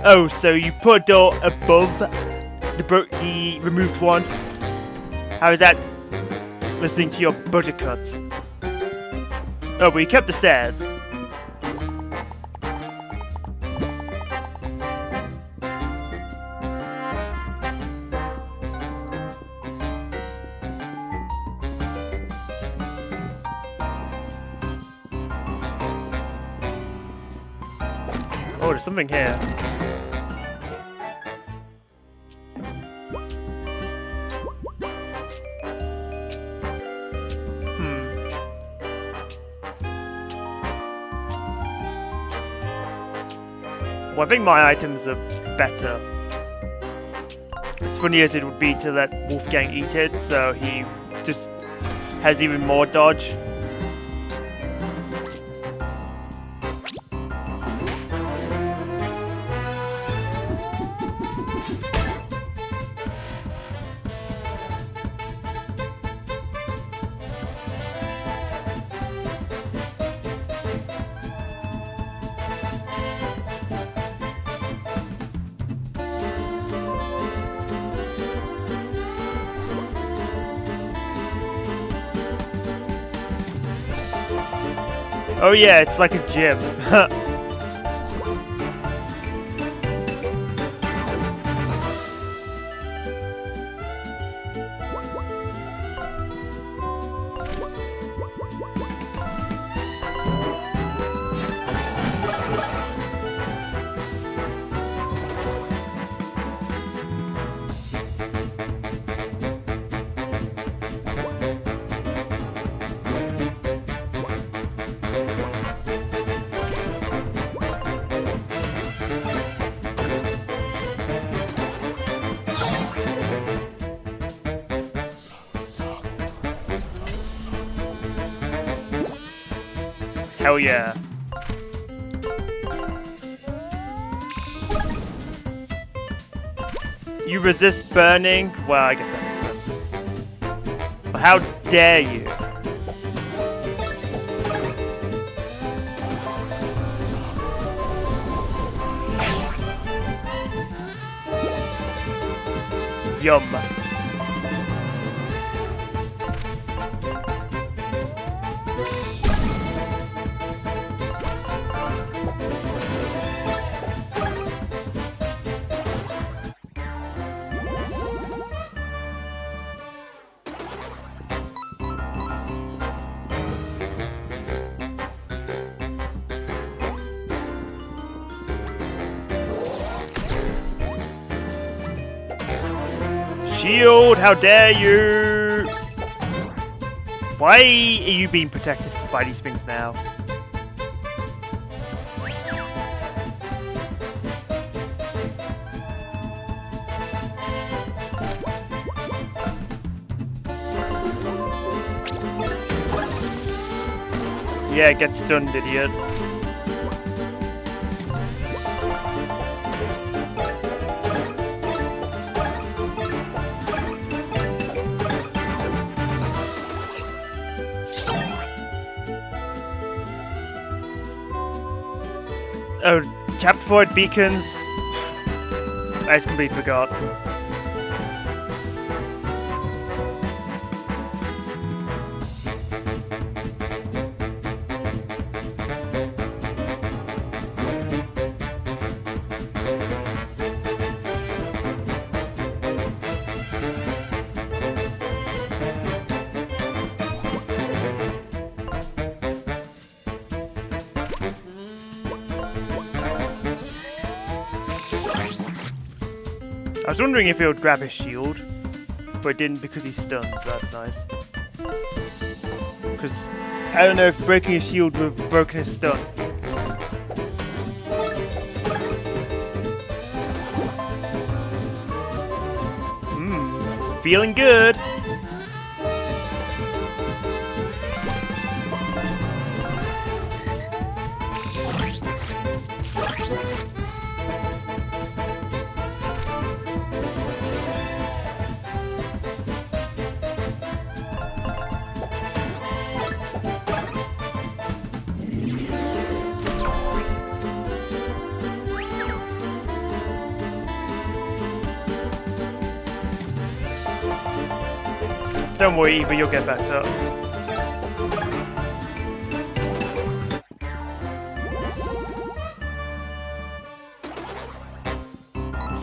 Oh, so you put a door above the removed one? How is that listening to your buttercuts? Oh, but you kept the stairs. Oh, there's something here. Well, I think my items are better. It's funny as it would be to let Wolfgang eat it, so he just has even more dodge. Oh yeah, it's like a gym. Hell yeah. You resist burning? Well, I guess that makes sense. How dare you? Yum. Shield, how dare you! Why are you being protected by these things now? Yeah, get stunned, idiot. Oh, chapter 4 beacons. I just completely forgot. I was wondering if it would grab his shield, but it didn't because he's stunned, so that's nice. Because I don't know if breaking his shield would have broken his stun. Feeling good! Don't worry, but you'll get better.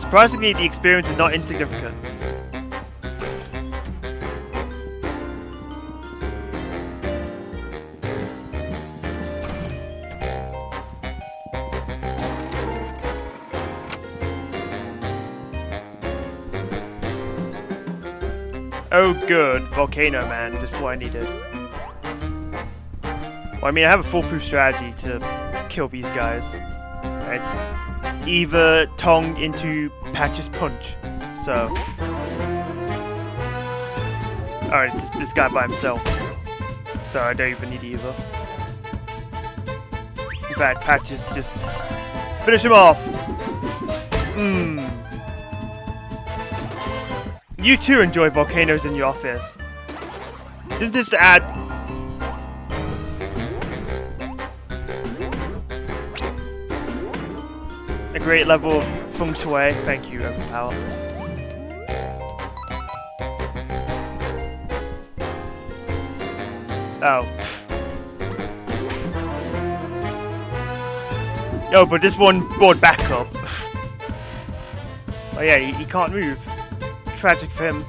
Surprisingly, the experience is not insignificant. Oh good, Volcano Man, just what I needed. Well, I mean, I have a foolproof strategy to kill these guys. It's either tongue into Patch's punch, so Alright, it's just this guy by himself. So I don't even need either. In fact, Patches just finish him off. You too enjoy volcanoes in your office. Didn't this add a great level of feng shui? Thank you, Overpower. Oh. Oh, but this one brought back up. Oh yeah, he can't move. Tragic for him.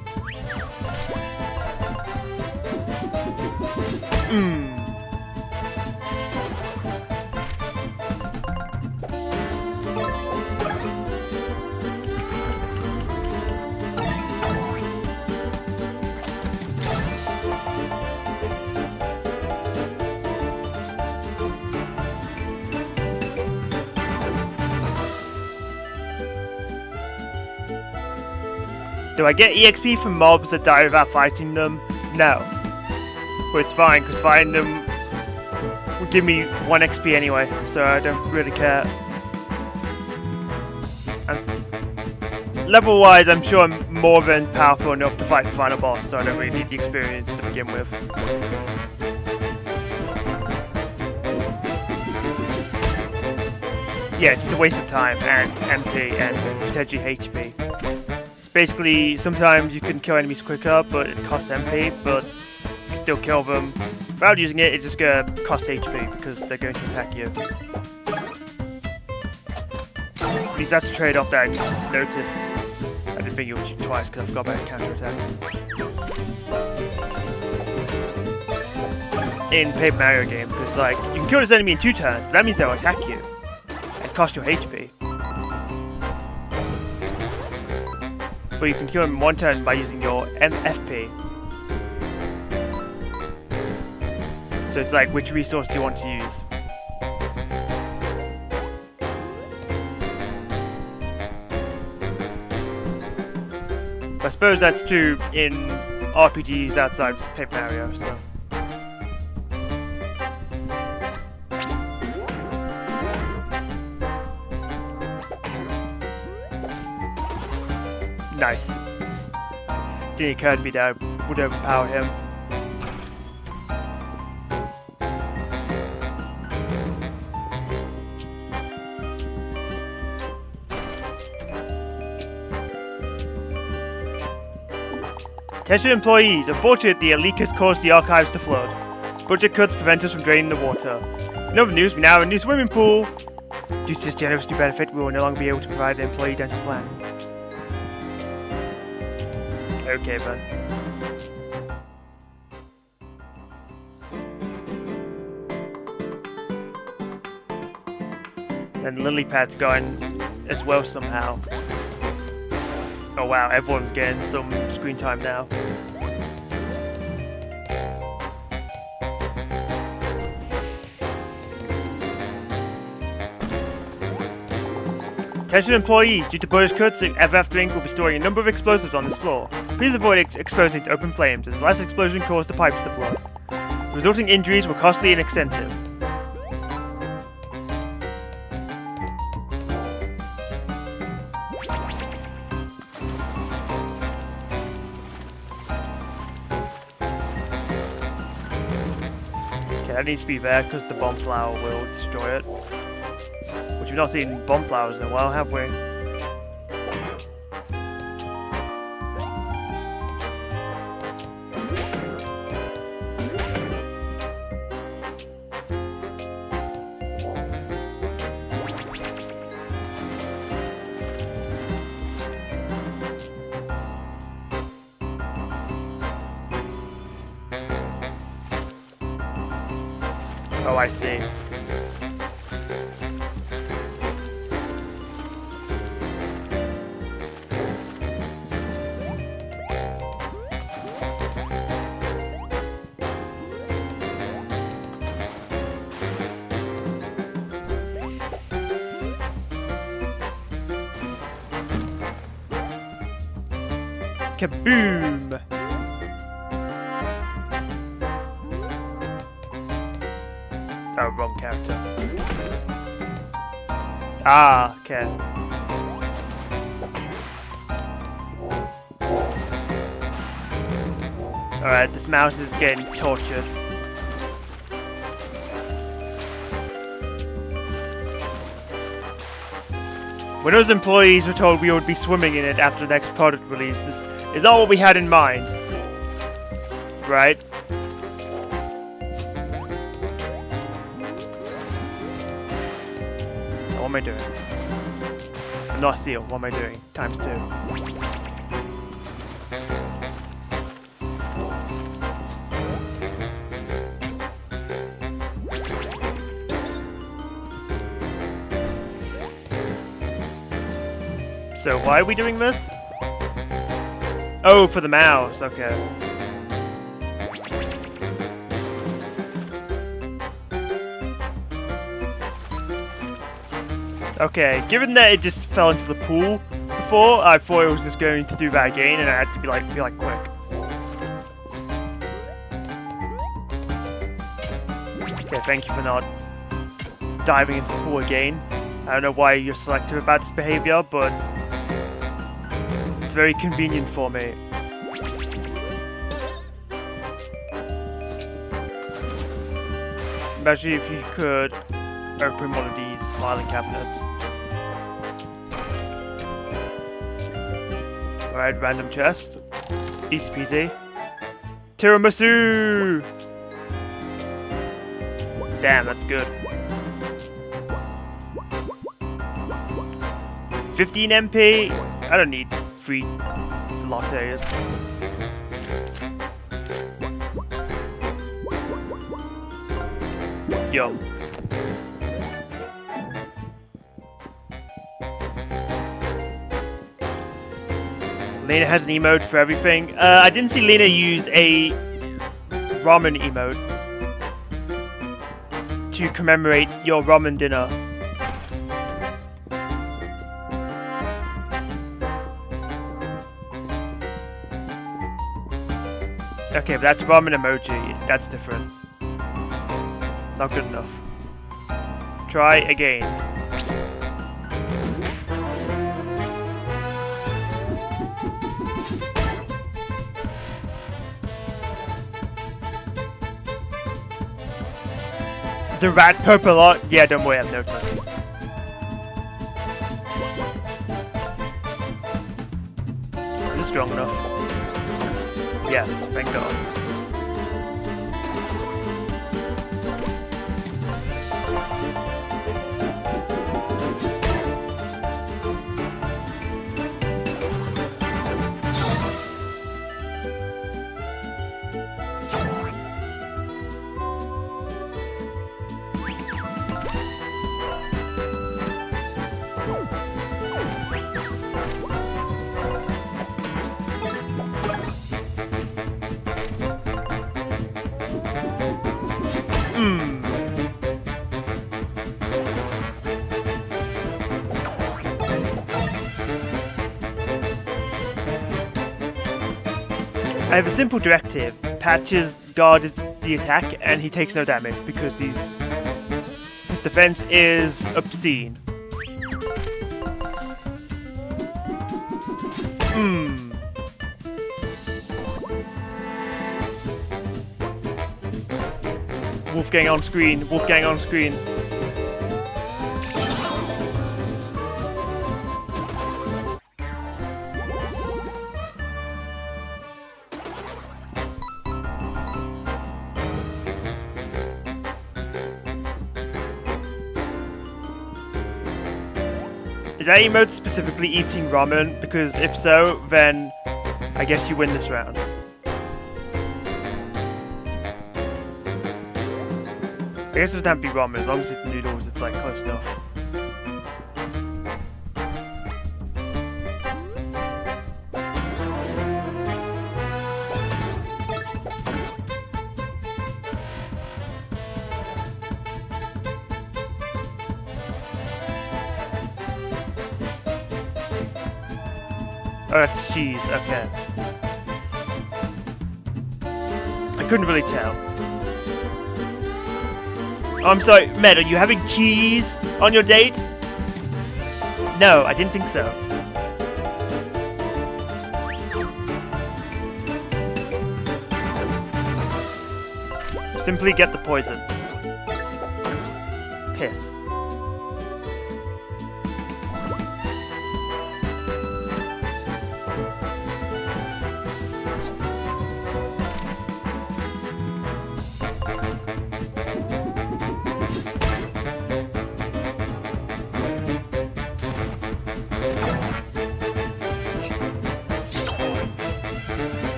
Do I get EXP from mobs that die without fighting them? No. But it's fine, because fighting them will give me 1 XP anyway, so I don't really care. And level-wise, I'm sure I'm more than powerful enough to fight the final boss, so I don't really need the experience to begin with. Yeah, it's just a waste of time, and MP, and potentially HP. Basically, sometimes you can kill enemies quicker, but it costs MP, but you can still kill them. Without using it, it's just gonna cost HP, because they're going to attack you. At least that's a trade-off that I noticed. I didn't think you would shoot twice, because I forgot about his counter-attack. In Paper Mario games, it's like, you can kill this enemy in 2 turns, but that means they'll attack you, and cost your HP. But you can kill him in 1 turn by using your MFP. So it's like, which resource do you want to use? I suppose that's true in RPGs outside of Paper Mario, so. Nice. Didn't occur to me that I would overpower him. Attention employees, unfortunately a leak has caused the archives to flood. Budget cuts prevent us from draining the water. In other news, we now have a new swimming pool. Due to this generous new benefit, we will no longer be able to provide an employee dental plan. Okay, then. And Lilypad's going as well somehow. Oh wow, everyone's getting some screen time now. Attention employees, due to budget cuts, the FF Blink will be storing a number of explosives on this floor. Please avoid exposing to open flames, as the last explosion caused the pipes to flood. The resulting injuries were costly and extensive. Okay, that needs to be there because the bomb flower will destroy it. Which we've not seen bomb flowers in a while, have we? Oh, I see. Kaboom! Oh, wrong character. Ah, okay. Alright, this mouse is getting tortured. When those employees were told we would be swimming in it after the next product release, this is not what we had in mind. Right? What am I doing? I'm not Seal. What am I doing? Times 2. So why are we doing this? Oh, for the mouse. Okay. Okay, given that it just fell into the pool before, I thought it was just going to do that again, and I had to be like quick. Okay, thank you for not diving into the pool again. I don't know why you're selective about this behavior, but it's very convenient for me. Imagine if you could open one of these filing cabinets. Alright, random chest. Easy peasy. Tiramisu! Damn, that's good. 15 MP? I don't need 3 lattes. Yum. Lena has an emote for everything. I didn't see Lena use a ramen emote to commemorate your ramen dinner. Okay, but that's a ramen emoji. That's different. Not good enough. Try again. The rat purple art? Yeah, don't worry, I've noticed. Is this strong enough? Yes, thank God. I have a simple directive. Patch's guard is the attack, and he takes no damage because his defense is obscene. Wolfgang on screen. Wolfgang on screen. Is that emote specifically eating ramen? Because if so, then I guess you win this round. I guess it doesn't have to be ramen, as long as it's noodles, it's like close enough. Oh, that's cheese, okay. I couldn't really tell. I'm sorry, Med, are you having cheese on your date? No, I didn't think so. Simply get the poison. Piss.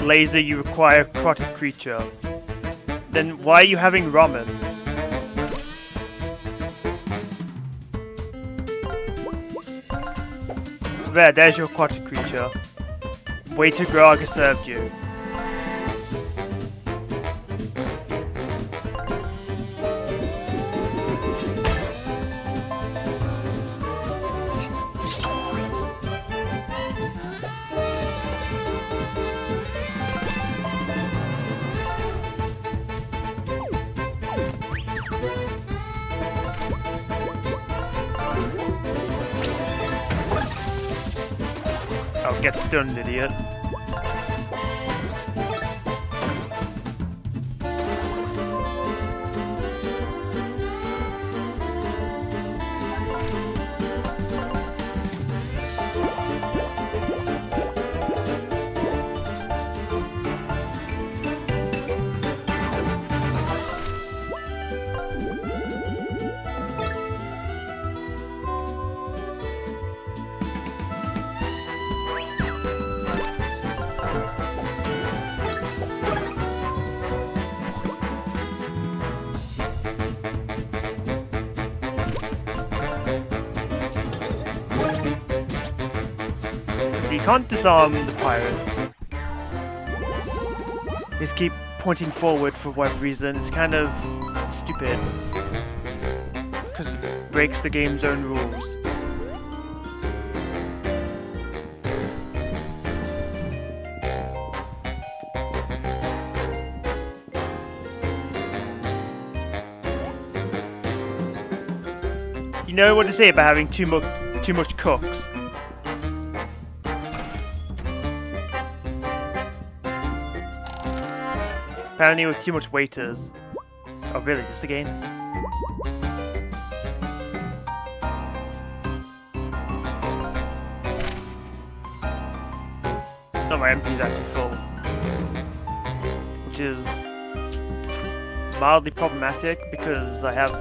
Laser, you require aquatic creature. Then why are you having ramen? There's your aquatic creature. Waiter Grog has served you. Oh, get stunned, idiot. So you can't disarm the pirates. They just keep pointing forward for whatever reason. It's kind of stupid. Because it breaks the game's own rules. You know what to say about having too much cooks. Apparently with too much waiters. Oh really, this again? No, my MP is actually full. Which is mildly problematic because I have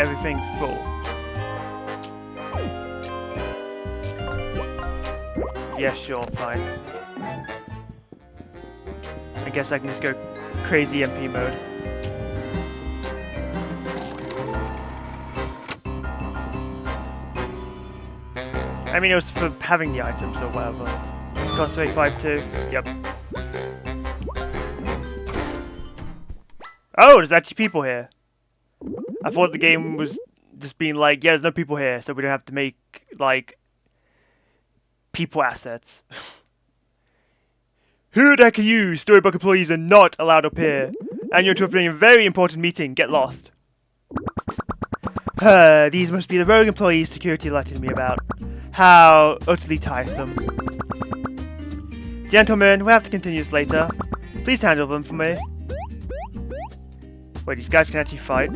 everything full. Yeah, sure, fine. I guess I can just go crazy MP mode. I mean, it was for having the items or whatever. It's cost 35 too. Yep. Oh, there's actually people here. I thought the game was just being like, yeah, there's no people here, so we don't have to make, like, people assets. Who the heck are you? Storybook employees are not allowed up here. And you're interrupting a very important meeting. Get lost. These must be the rogue employees security alerted me about. How utterly tiresome. Gentlemen, we'll have to continue this later. Please handle them for me. Wait, these guys can actually fight?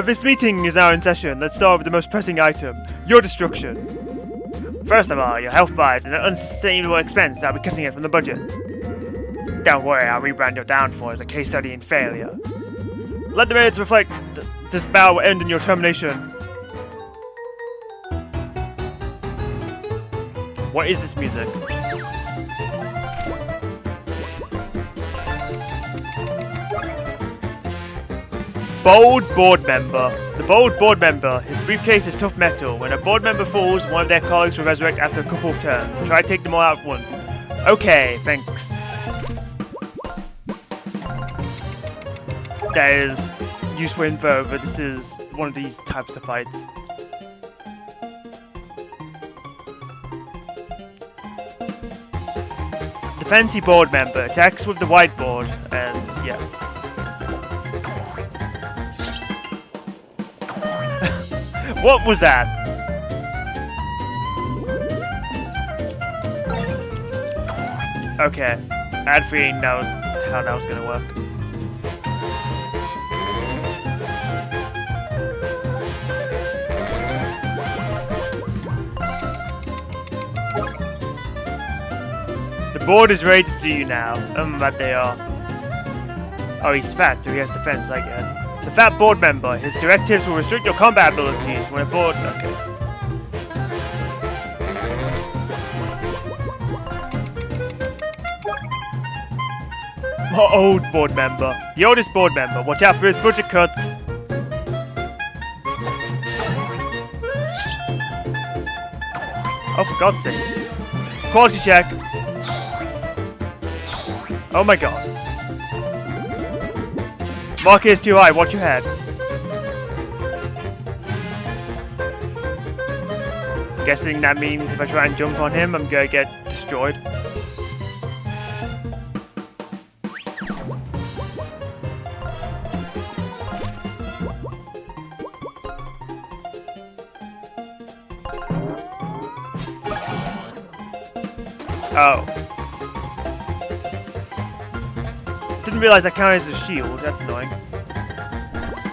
This meeting is now in session. Let's start with the most pressing item. Your destruction. First of all, your health bar is an unsustainable expense. I'll be cutting it from the budget. Don't worry, I'll rebrand your downfall as a case study in failure. Let the minutes reflect this battle will end in your termination. What is this music? Bold board member. The bold board member. His briefcase is tough metal. When a board member falls, one of their colleagues will resurrect after a couple of turns. Try to take them all out at once. Okay, thanks. That is useful info, but this is one of these types of fights. fancy board member attacks with the whiteboard, and yeah. What was that? Okay, ad-free knows how that was gonna work. The board is ready to see you now. But they are. Oh, he's fat, so he has defense, I get. The fat board member. His directives will restrict your combat abilities when a board. Okay. Old board member. The oldest board member. Watch out for his budget cuts. Oh, for God's sake. Quality check. Oh my god. Market is too high, watch your head. Guessing that means if I try and jump on him, I'm gonna get destroyed. Oh. Didn't realize that counted as a shield, that's annoying.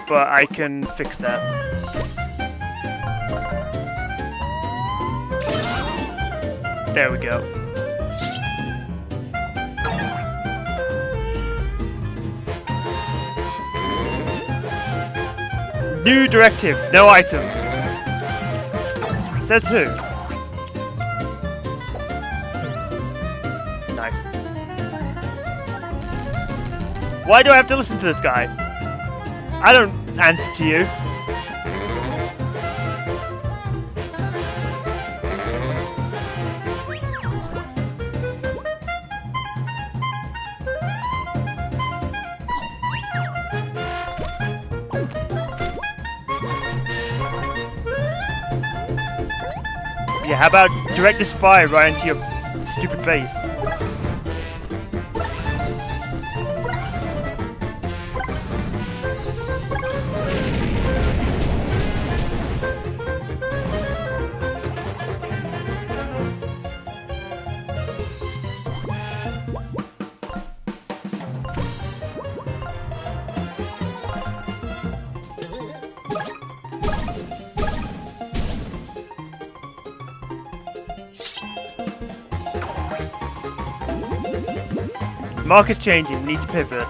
But I can fix that. There we go. New directive, no items. Says who? Nice. Why do I have to listen to this guy? I don't answer to you. Yeah, how about direct this fire right into your stupid face? Market's changing, need to pivot.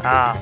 Ah.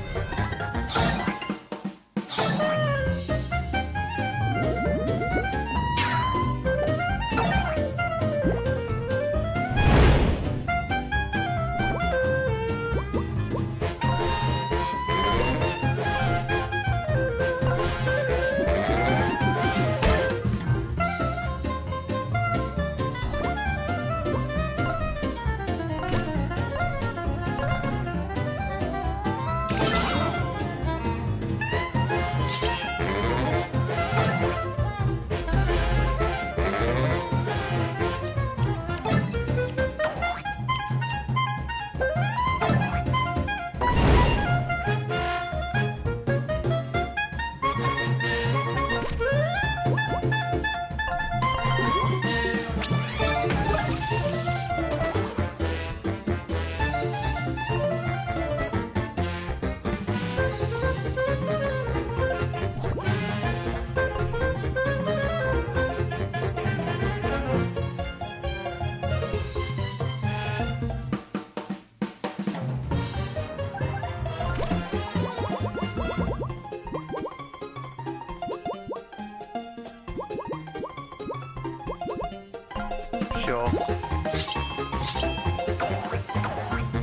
Sure.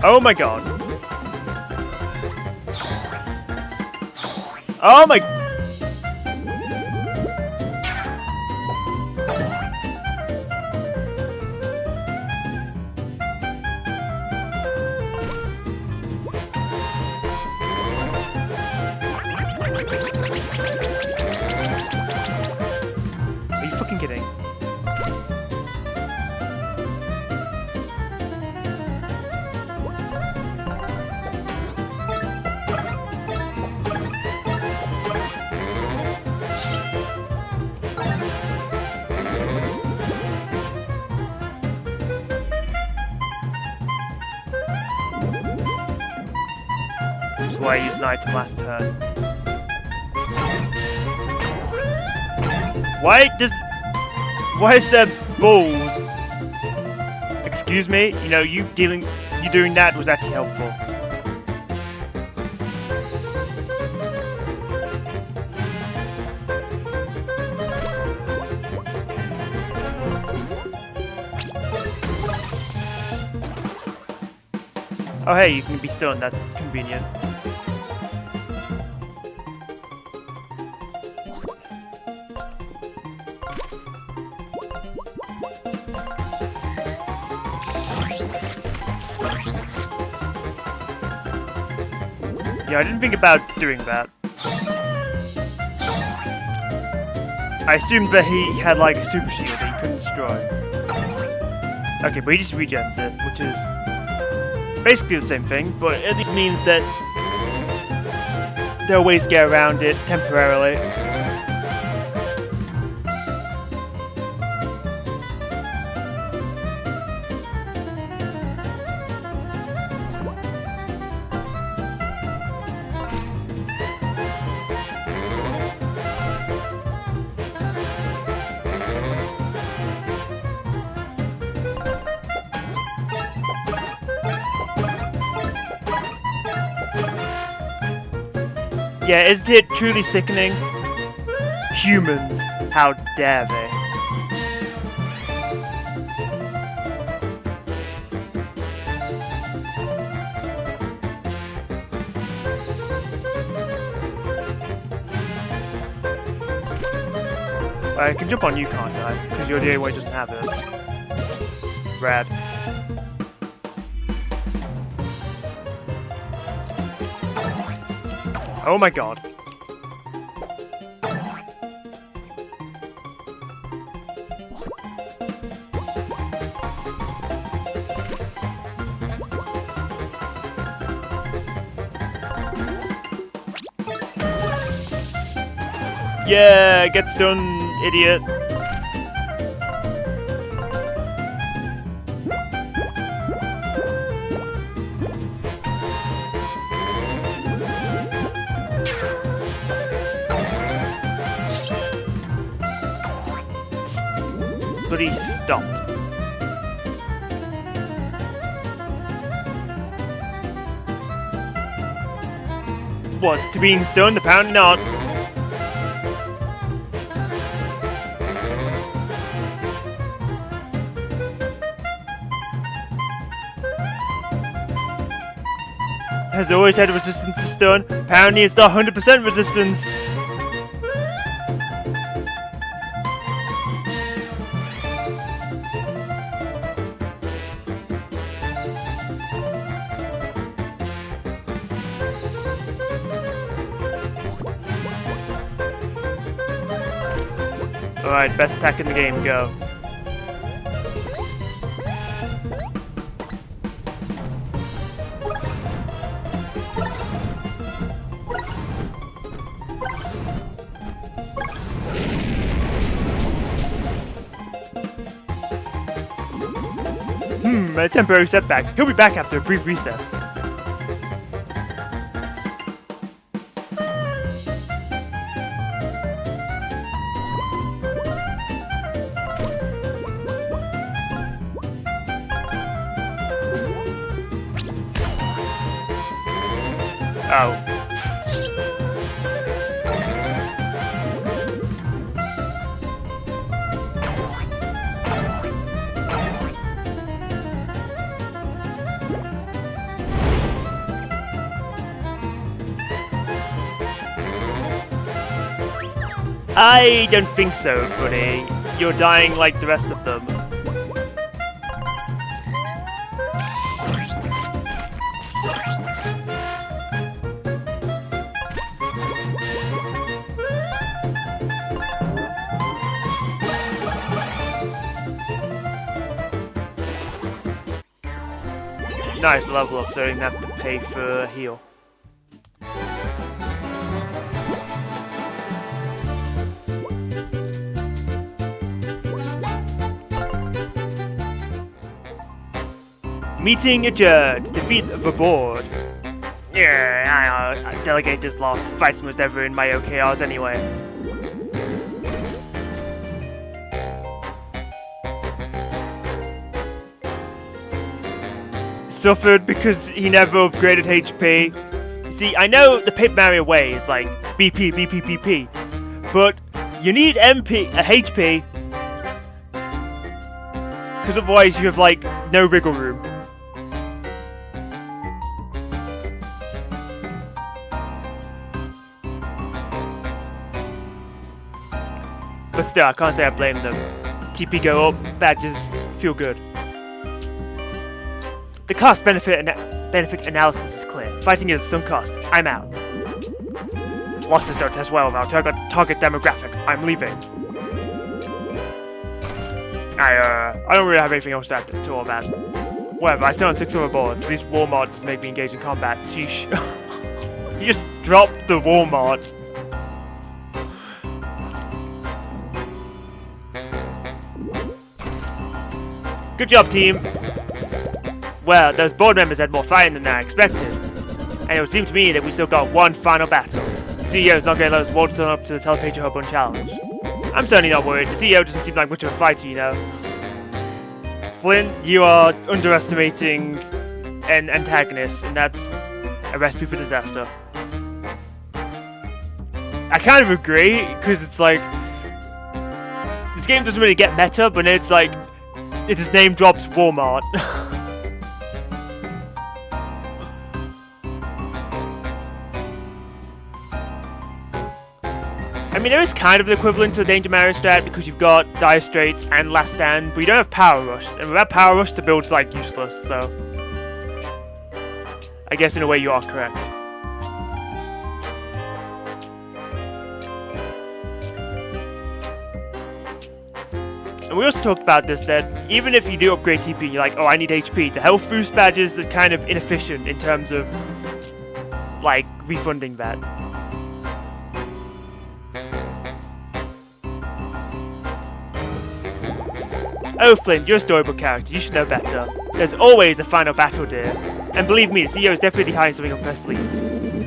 Oh my god. Oh my... Are you fucking kidding? why I used an item last turn. Why is there balls? Excuse me? You know, you doing that was actually helpful. Oh hey, you can be stunned, that's convenient. Yeah, I didn't think about doing that. I assumed that he had like a super shield that he couldn't destroy. Okay, but he just regens it, which is basically the same thing, but at least means that there are ways to get around it temporarily. Yeah, isn't it truly sickening? Humans, how dare they? I can jump on you, can't I? Because you're the only one who doesn't have it. Rad. Oh my god. Yeah, gets done, idiot. But he stopped. What, to being stunned? Apparently not. Has always had resistance to stun. Apparently it's the 100% resistance. Alright, best attack in the game, go. A temporary setback. He'll be back after a brief recess. Oh. I don't think so, buddy. You're dying like the rest of them. Nice level up, so I didn't have to pay for a heal. Meeting adjourned. Defeat the board. Yeah, I delegate this loss. Fighting was ever in my OKRs anyway. Suffered because he never upgraded HP. See, I know the Paper Mario way is like BP, BP, BP, but you need HP, because otherwise you have like no wiggle room. But still, I can't say I blame them. TP go up, badges feel good. The cost-benefit analysis is clear. Fighting is some cost. I'm out. Losses don't test well with our target demographic. I'm leaving. I don't really have anything else to add to all that. Whatever, I still have 6 other boards. These war mods just make me engage in combat. Sheesh. You just dropped the war mod. Good job, team. Well, those board members had more fighting than I expected. And it would seem to me that we still got one final battle. The CEO's not going to let us waltz on up to the telepager hub unchallenged. I'm certainly not worried. The CEO doesn't seem like much of a fighter, you know. Flint, you are underestimating an antagonist, and that's a recipe for disaster. I kind of agree, because it's like... This game doesn't really get meta, but it's like... It just name drops Walmart. I mean, there is kind of the equivalent to the Danger Mario strat because you've got Dire Straits and Last Stand, but you don't have Power Rush. And without Power Rush, the build's like useless, so... I guess in a way you are correct. And we also talked about this, that even if you do upgrade TP and you're like, oh, I need HP, the health boost badges are kind of inefficient in terms of, like, refunding that. Oh, Flint, you're a storybook character. You should know better. There's always a final battle, dear. And believe me, the CEO is definitely hiding something up her sleeve.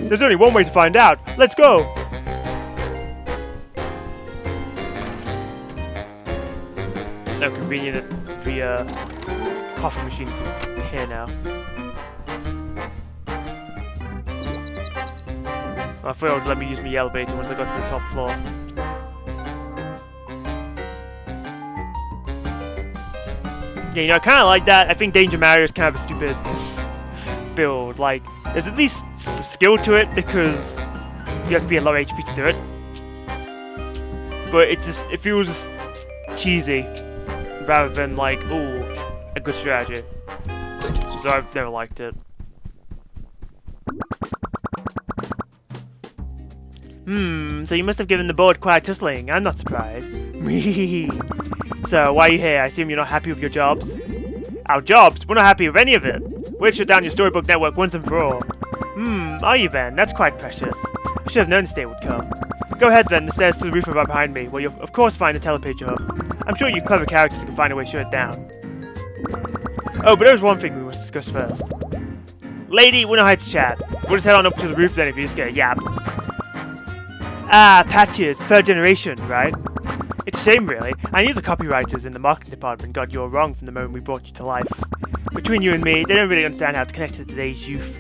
There's only one way to find out. Let's go! So convenient that the coffee machine is here now. I thought it would let me use my elevator once I got to the top floor. Yeah, you know, I kind of like that. I think Danger Mario is kind of a stupid build. Like, there's at least skill to it because you have to be at low HP to do it. But it feels cheesy rather than like, ooh, a good strategy. So I've never liked it. So you must have given the board quite a tussling. I'm not surprised. So, why are you here? I assume you're not happy with your jobs? Our jobs? We're not happy with any of it. We'll shut down your storybook network once and for all. Are you then? That's quite precious. I should have known this day would come. Go ahead then, the stairs to the roof are right behind me, where you'll of course find the telepager hub. I'm sure you clever characters can find a way to shut it down. Oh, but there's one thing we must discuss first. Lady, we're not here to chat. We'll just head on up to the roof then if you just get a yap. Ah, Patches, 3rd generation, right? It's a shame, really. I knew the copywriters in the marketing department got you all wrong from the moment we brought you to life. Between you and me, they don't really understand how to connect to today's youth.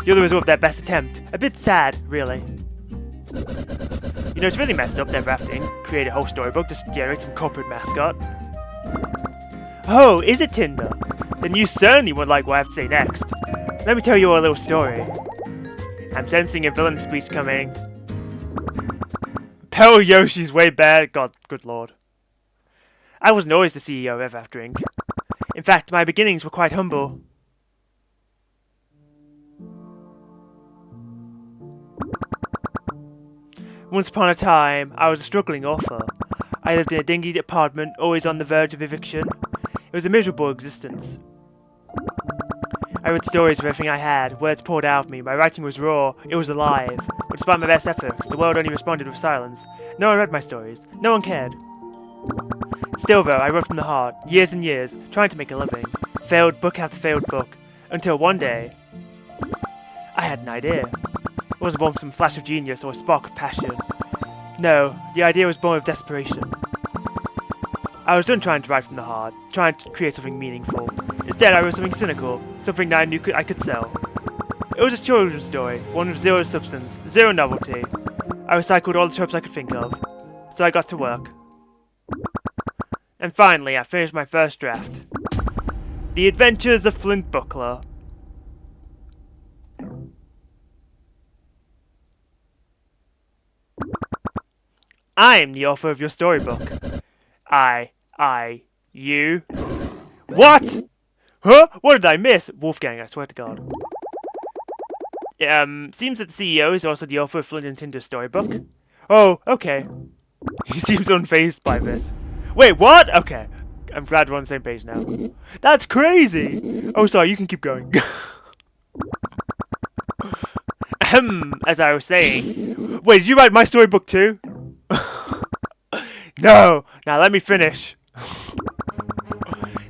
You're the result of their best attempt. A bit sad, really. You know, it's really messed up, their drafting. Create a whole storybook just to generate some corporate mascot. Oh, is it Tinder? Then you certainly won't like what I have to say next. Let me tell you a little story. I'm sensing a villain speech coming. Tell Yoshi's way bad. God, good lord. I wasn't always the CEO of Ever After Inc. In fact, my beginnings were quite humble. Once upon a time, I was a struggling author. I lived in a dingy apartment, always on the verge of eviction. It was a miserable existence. I read stories of everything I had, words poured out of me, my writing was raw, it was alive. But despite my best efforts, the world only responded with silence. No one read my stories, no one cared. Still though, I wrote from the heart, years and years, trying to make a living. Failed book after failed book, until one day... I had an idea. It wasn't born from some flash of genius or a spark of passion. No, the idea was born of desperation. I was done trying to write from the heart, trying to create something meaningful. Instead, I wrote something cynical, something that I knew I could sell. It was a children's story, one with zero substance, zero novelty. I recycled all the tropes I could think of, so I got to work. And finally, I finished my first draft. The Adventures of Flint Buckler. I'm the author of your storybook. You. What? Huh? What did I miss? Wolfgang, I swear to God. Seems that the CEO is also the author of Flint and Tinder's storybook. Oh, okay. He seems unfazed by this. Wait, what? Okay. I'm glad we're on the same page now. That's crazy! Oh, sorry, you can keep going. As I was saying. Wait, did you write my storybook too? No! Now let me finish.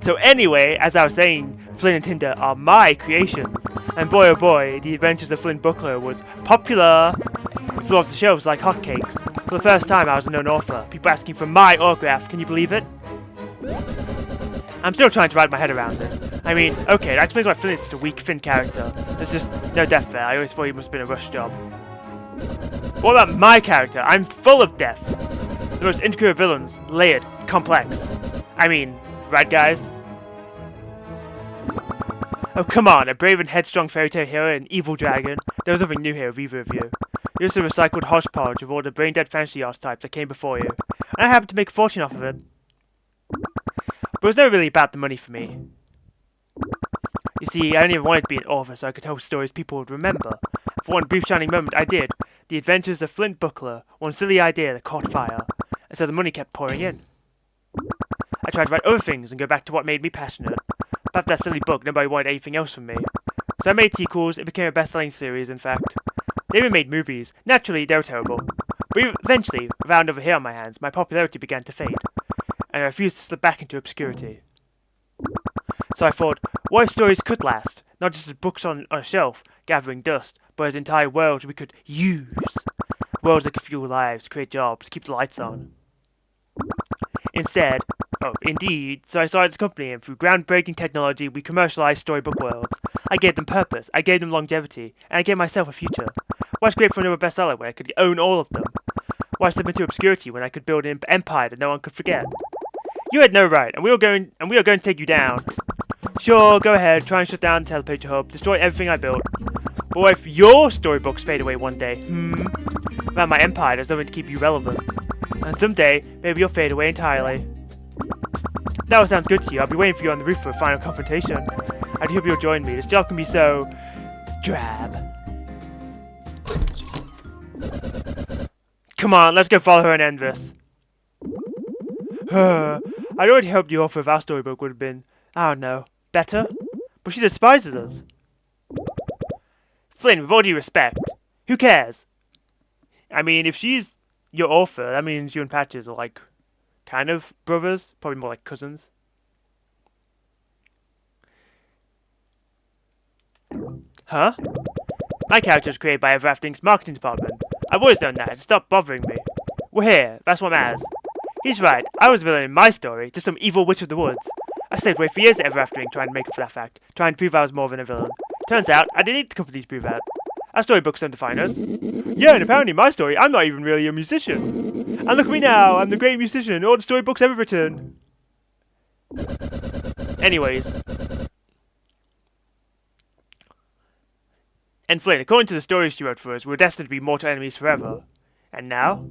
So anyway, as I was saying, Flint and Tinder are my creations. And boy oh boy, The Adventures of Flint Buckler was popular. It flew off the shelves like hotcakes. For the first time I was a known author. People asking for my autograph, can you believe it? I'm still trying to wrap my head around this. I mean, okay, that explains why Flint is such a weak, thin character. There's just no depth there. I always thought he must have been a rush job. What about my character? I'm full of depth. The most intricate of villains, layered, complex. I mean, right guys? Oh come on, a brave and headstrong fairy tale hero and an evil dragon. There was nothing new here with either of you. You're just a recycled hodgepodge of all the brain-dead fantasy archetypes that came before you. And I happened to make a fortune off of it. But it was never really about the money for me. You see, I only ever wanted to be an author so I could tell stories people would remember. For one brief shining moment, I did. The Adventures of Flint Buckler, one silly idea that caught fire. And so the money kept pouring in. I tried to write other things and go back to what made me passionate. But after that silly book, nobody wanted anything else from me. So I made sequels, it became a best-selling series, in fact. They even made movies. Naturally, they were terrible. But eventually, with another hair on my hands, my popularity began to fade. And I refused to slip back into obscurity. So I thought, what if stories could last? Not just as books on a shelf, gathering dust, but as entire worlds we could use. Worlds that could fuel lives, create jobs, keep the lights on. Instead, so I started this company, and through groundbreaking technology, we commercialized storybook worlds. I gave them purpose, I gave them longevity, and I gave myself a future. Why create for another bestseller when I could own all of them? Why slip into obscurity when I could build an empire that no one could forget? You had no right, and we are going to take you down. Sure, go ahead, try and shut down the Telepager Hub, destroy everything I built. But what if your storybooks fade away one day? Well, my empire does nothing to keep you relevant. And someday, maybe you'll fade away entirely. That all sounds good to you. I'll be waiting for you on the roof for a final confrontation. I hope you'll join me. This job can be so... drab. Come on, let's go follow her and end this. I'd already hoped the author of our storybook would have been, I don't know, better. But she despises us. Flynn, with all due respect, who cares? I mean, if she's your author, that means you and Patches are like, kind of brothers, probably more like cousins. Huh? My character was created by Everafting's marketing department. I've always known that, stop bothering me. We're here, that's what matters. He's right, I was a villain in my story, just some evil witch of the woods. I stayed away for years at Everafting trying to make up for that fact, trying to prove I was more than a villain. Turns out, I didn't need the company to prove that. Our storybooks don't define us. Yeah, and apparently in my story, I'm not even really a musician. And look at me now, I'm the great musician in all the storybooks ever written. Anyways. And Flynn, according to the stories she wrote for us, we were destined to be mortal enemies forever. And now?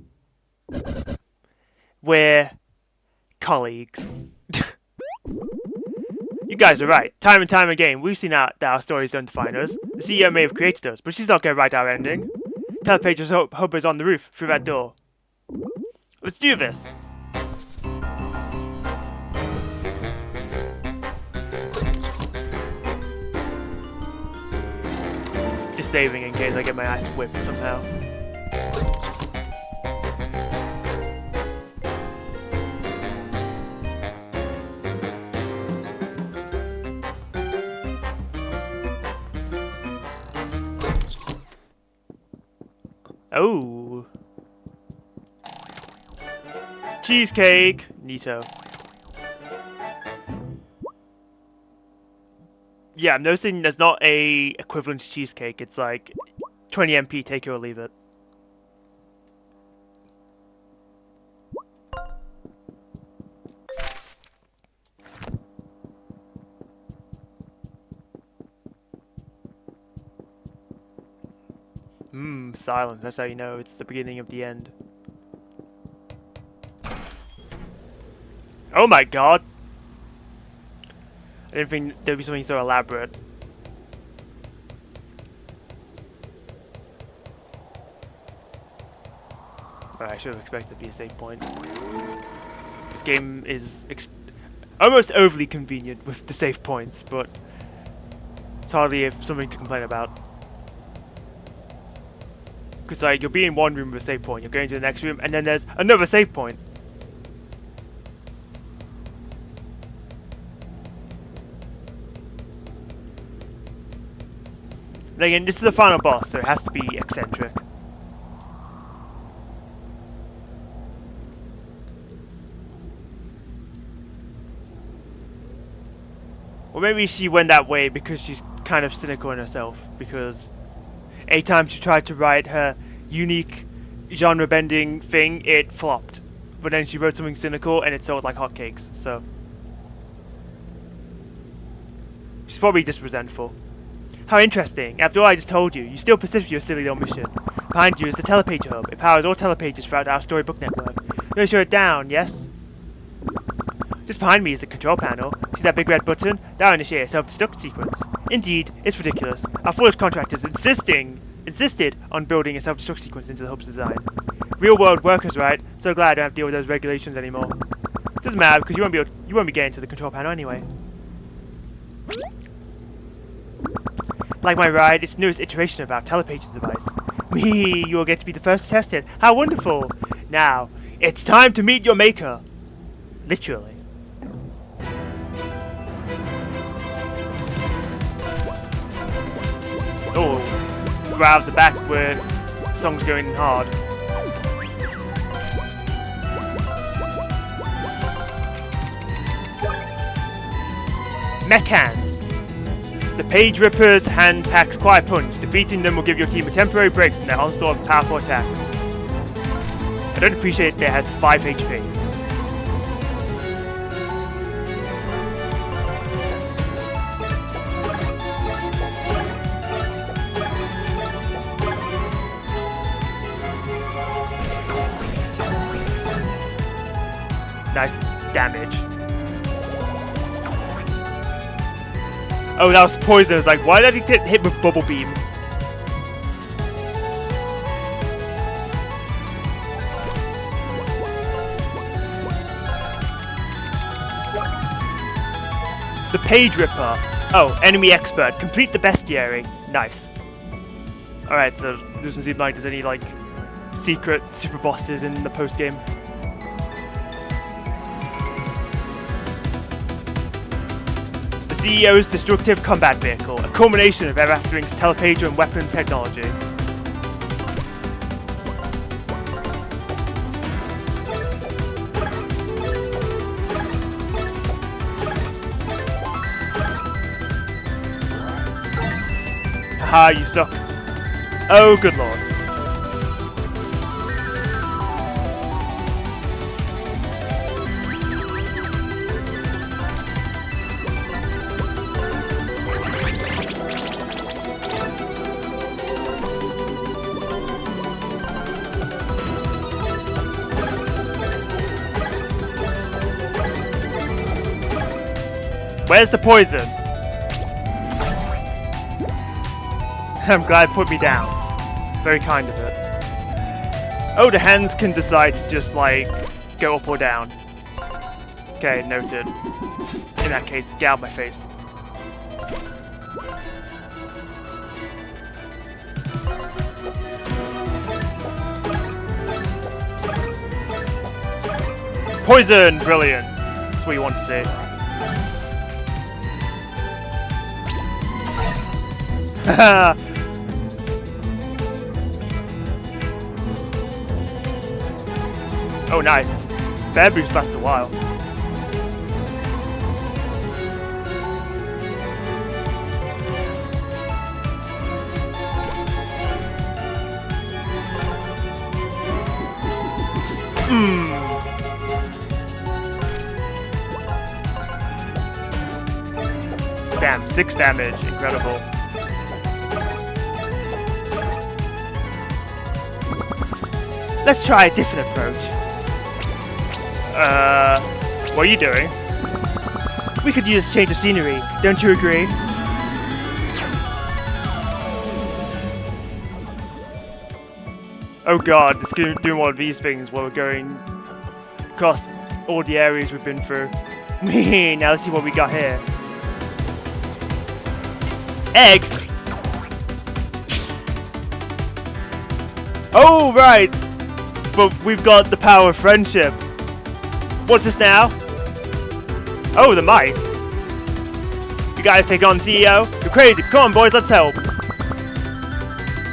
We're... colleagues. You guys are right. Time and time again, we've seen that our stories don't define us. The CEO may have created us, but she's not going to write our ending. Telepager's hub is on the roof, through that door. Let's do this! Just saving in case I get my ass whipped somehow. Oh. Cheesecake. Neato. Yeah, I'm noticing there's not a equivalent to cheesecake. It's like 20 MP, take it or leave it. Silence. That's how you know it's the beginning of the end. Oh my god! I didn't think there'd be something so elaborate. I should have expected to be a save point. This game is almost overly convenient with the save points, but it's hardly something to complain about. Because like, you'll be in one room with a save point, you're going to the next room, and then there's another save point. Then again, this is the final boss, so it has to be eccentric. Or maybe she went that way because she's kind of cynical in herself, because anytime she tried to write her unique genre-bending thing, it flopped. But then she wrote something cynical and it sold like hotcakes, so... she's probably just resentful. How interesting. After all I just told you, you still persist with your silly little mission. Behind you is the telepage hub. It powers all telepages throughout our storybook network. You're gonna shut it down, yes? Just behind me is the control panel. See that big red button? That will initiate a self-destruct sequence. Indeed, it's ridiculous. Our foolish contractors insisted on building a self-destruct sequence into the hub's design. Real-world workers, right? So glad I don't have to deal with those regulations anymore. Doesn't matter because you won't be getting to the control panel anyway. Like my ride, it's the newest iteration of our telepages device. Whee! You will get to be the first to test it. How wonderful! Now, it's time to meet your maker. Literally. Oh, right out the back where the song's going hard. Mechan. The Page Ripper's hand packs quite a punch. Defeating them will give your team a temporary break from their onslaught of powerful attacks. I don't appreciate that it has 5 HP. Nice damage. Oh, that was poison. I was like, why did he get hit with Bubble Beam? The Page Ripper. Oh, enemy expert. Complete the bestiary. Nice. Alright, so doesn't seem like there's any, like, secret super bosses in the post-game. CEO's destructive combat vehicle, a culmination of Ever-Aftering's telepager and weapon technology. Haha, you suck. Oh, good lord. Where's the poison? I'm glad it put me down. Very kind of it. Oh, the hands can decide to just, like, go up or down. Okay, noted. In that case, get out of my face. Poison! Brilliant. That's what you want to see. Oh, nice. Bear boost lasts a while. Damn, 6 damage. Incredible. Let's try a different approach. What are you doing? We could use a change of scenery, don't you agree? Oh god, it's doing one of these things while we're going across all the areas we've been through. Now let's see what we got here. Egg! Oh, right! But we've got the power of friendship. What's this now? Oh, the mice. You guys take on CEO? You're crazy. Come on, boys, let's help.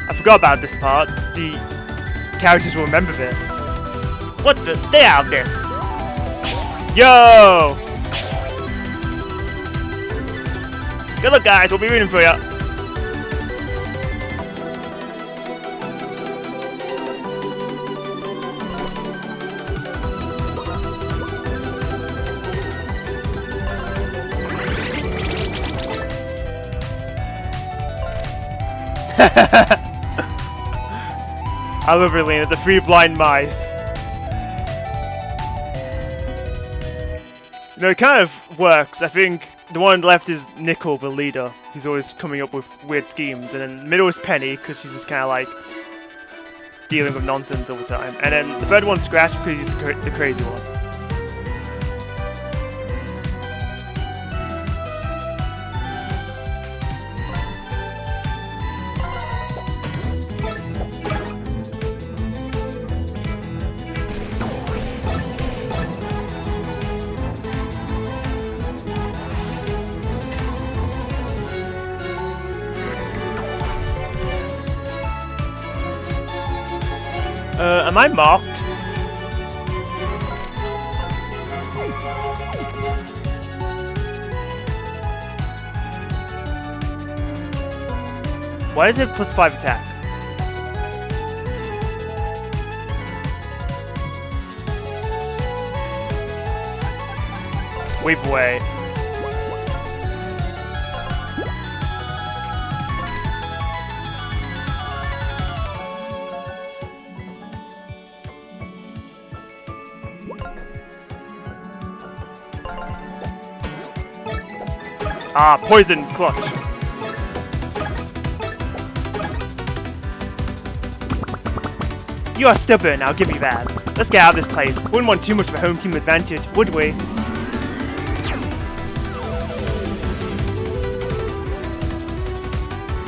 I forgot about this part. The characters will remember this. What the? Stay out of this. Yo! Good luck, guys. We'll be rooting for you. I love Relena, the 3 blind mice. You know, it kind of works. I think the one on the left is Nickel, the leader. He's always coming up with weird schemes. And then the middle is Penny, because she's just kind of like dealing with nonsense all the time. And then the third one's Scratch, because he's the crazy one. Am I marked? Why is it +5 attack? Wave away. Ah, poison clutch. You are stubborn, I'll give you that. Let's get out of this place. Wouldn't want too much of a home team advantage, would we?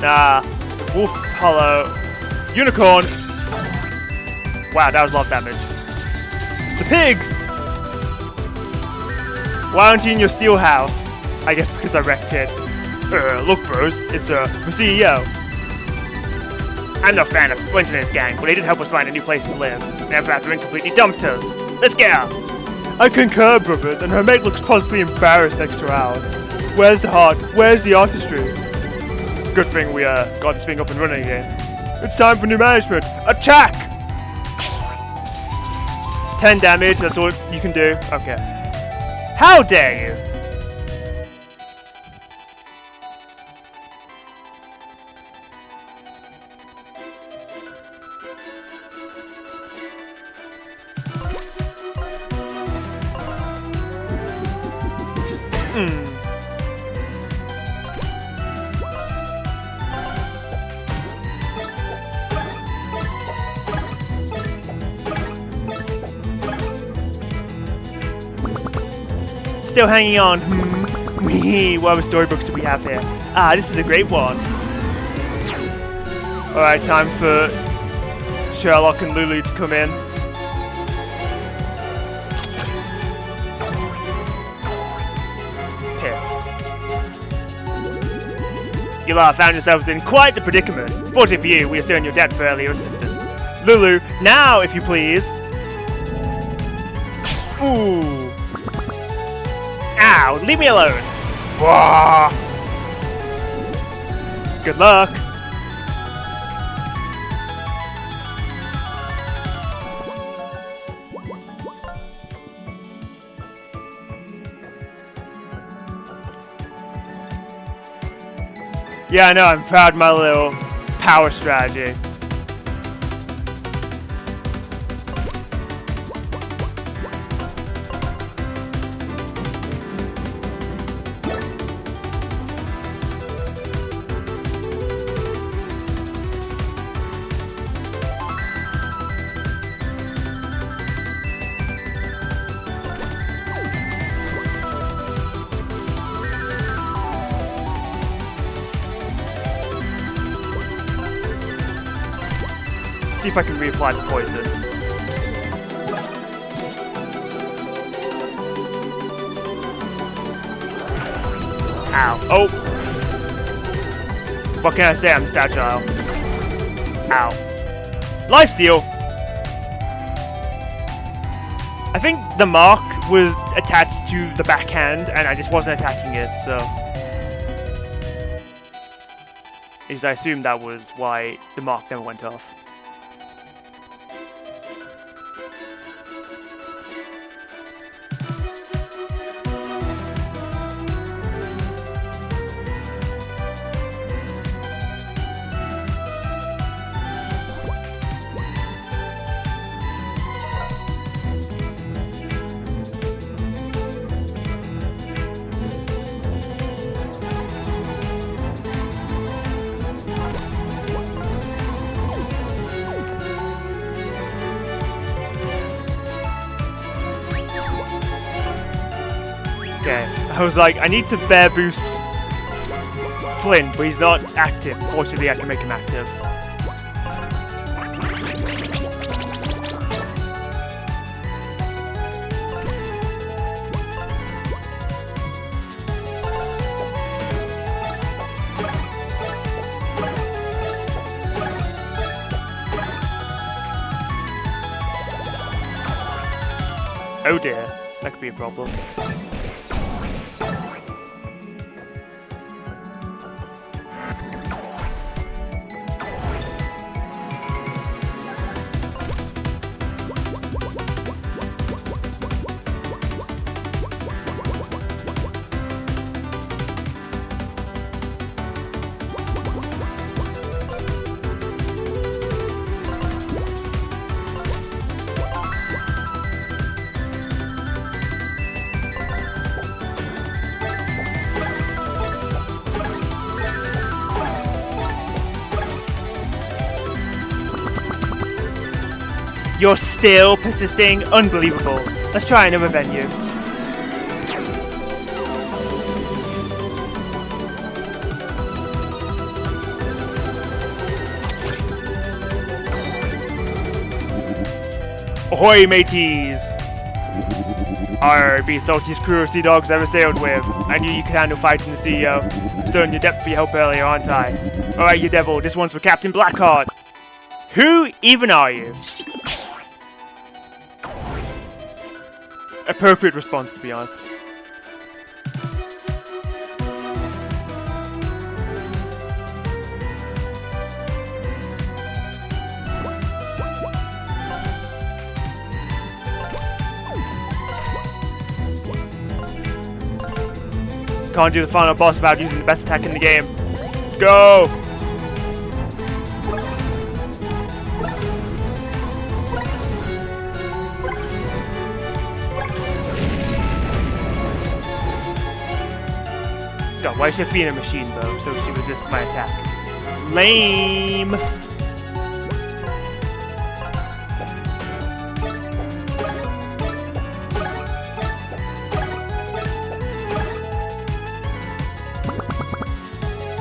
Nah. Wolf Hollow. Unicorn. Wow, that was a lot of damage. The pigs! Why aren't you in your steel house? I guess because I wrecked it. Look bros, it's the CEO. I'm no fan of Flint and his gang, but they did help us find a new place to live. Never after completely dumped us. Let's get out! I concur, brothers, and her mate looks possibly embarrassed next to ours. Where's the heart? Where's the artistry? Good thing we got this thing up and running again. It's time for new management. Attack! 10 damage, that's all you can do? Okay. How dare you! Still hanging on. What other storybooks do we have here? Ah, this is a great one. Alright, time for Sherlock and Lulu to come in. You lot found yourselves in quite the predicament. Fortunately for you, we are still in your debt for earlier assistance. Lulu, now if you please. Ooh. Ow, leave me alone. Whoa. Good luck. Yeah, I know, I'm proud of my little power strategy. See if I can reapply the poison. Ow. Oh! What can I say? I'm just agile. Ow. Lifesteal! I think the mark was attached to the backhand and I just wasn't attaching it, so... At least I assumed that was why the mark never went off. Okay, I was like, I need to bear boost Flint, but he's not active. Fortunately, I can make him active. Oh dear, that could be a problem. You're still persisting? Unbelievable. Let's try another venue. Ahoy, mateys! Arr, be the saltiest crew of sea dogs ever sailed with. I knew you could handle fighting the CEO. Still in your depth for your help earlier, aren't I? Alright, you devil, this one's for Captain Blackheart. Who even are you? Appropriate response, to be honest. Can't do the final boss without using the best attack in the game. Let's go! God, why should she be in a machine though, so she resists my attack? Lame!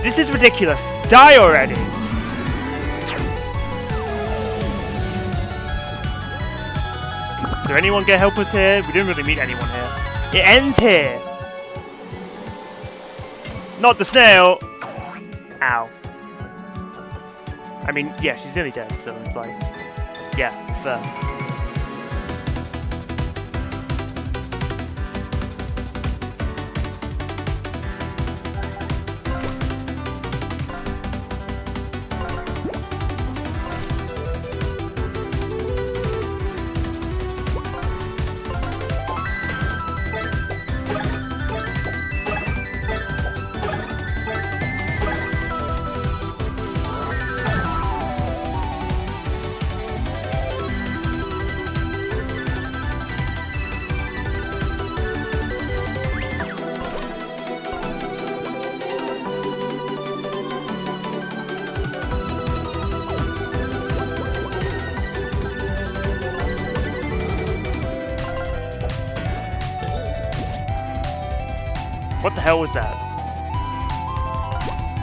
This is ridiculous. Die already! Is there anyone gonna help us here? We didn't really meet anyone here. It ends here! Not the snail! Ow. I mean, yeah, she's nearly dead, so it's like... Yeah, fair. What the hell was that?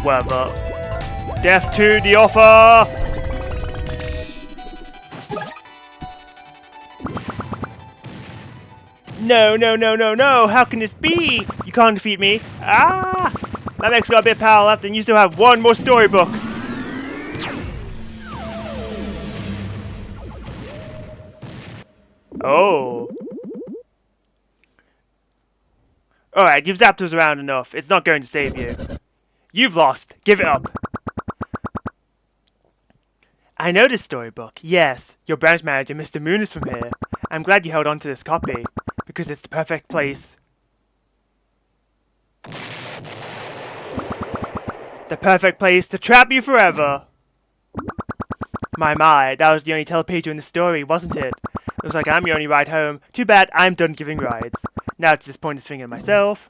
Whatever. Death to the offer! No, no, no, no, no! How can this be? You can't defeat me. Ah! My mech's got a bit of power left and you still have one more storybook. Oh. Alright, you've zapped us around enough. It's not going to save you. You've lost. Give it up. I know this storybook. Yes, your branch manager, Mr. Moon, is from here. I'm glad you held on to this copy, because it's the perfect place. The perfect place to trap you forever! My, that was the only telepager in the story, wasn't it? Looks like I'm your only ride home. Too bad I'm done giving rides. Now it's just pointless thinking of myself.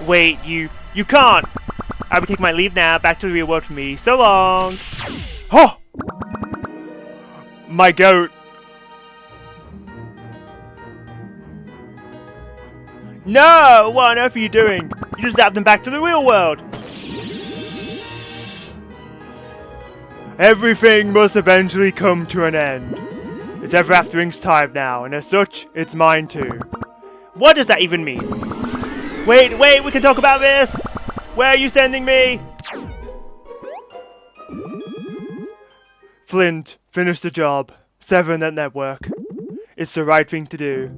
Wait, you can't! I will take my leave now, back to the real world for me. So long! Oh! My goat! No! What on earth are you doing? You just zapped them back to the real world! Everything must eventually come to an end. It's ever aftering's time now, and as such, it's mine too. What does that even mean? Wait, we can talk about this! Where are you sending me? Flint, finish the job. Sever that network. It's the right thing to do.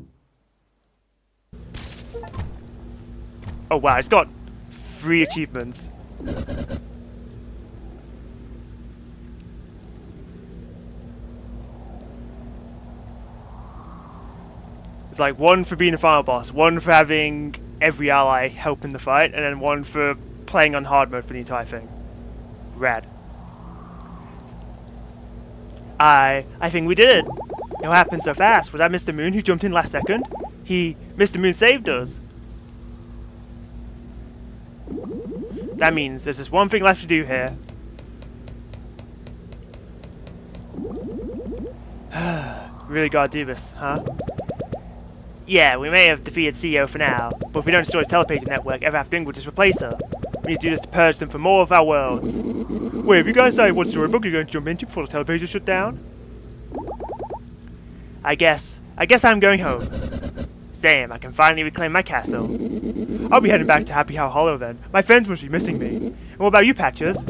Oh wow, it's got 3 achievements. It's like 1 for being the final boss, 1 for having every ally help in the fight, and then 1 for playing on hard mode for the entire thing. Rad. I think we did it. It all happened so fast. Was that Mr. Moon who jumped in last second? Mr. Moon saved us. That means there's just one thing left to do here. Really gotta do this, huh? Yeah, we may have defeated CEO for now, but if we don't destroy the telepager network, ever after will just replace her. We need to do this to purge them from more of our worlds. Wait, have you guys decided what storybook you're going to jump into before the telepager shut down? I guess I'm going home. Same, I can finally reclaim my castle. I'll be heading back to Happy Hollow then. My friends must be missing me. And what about you, Patches?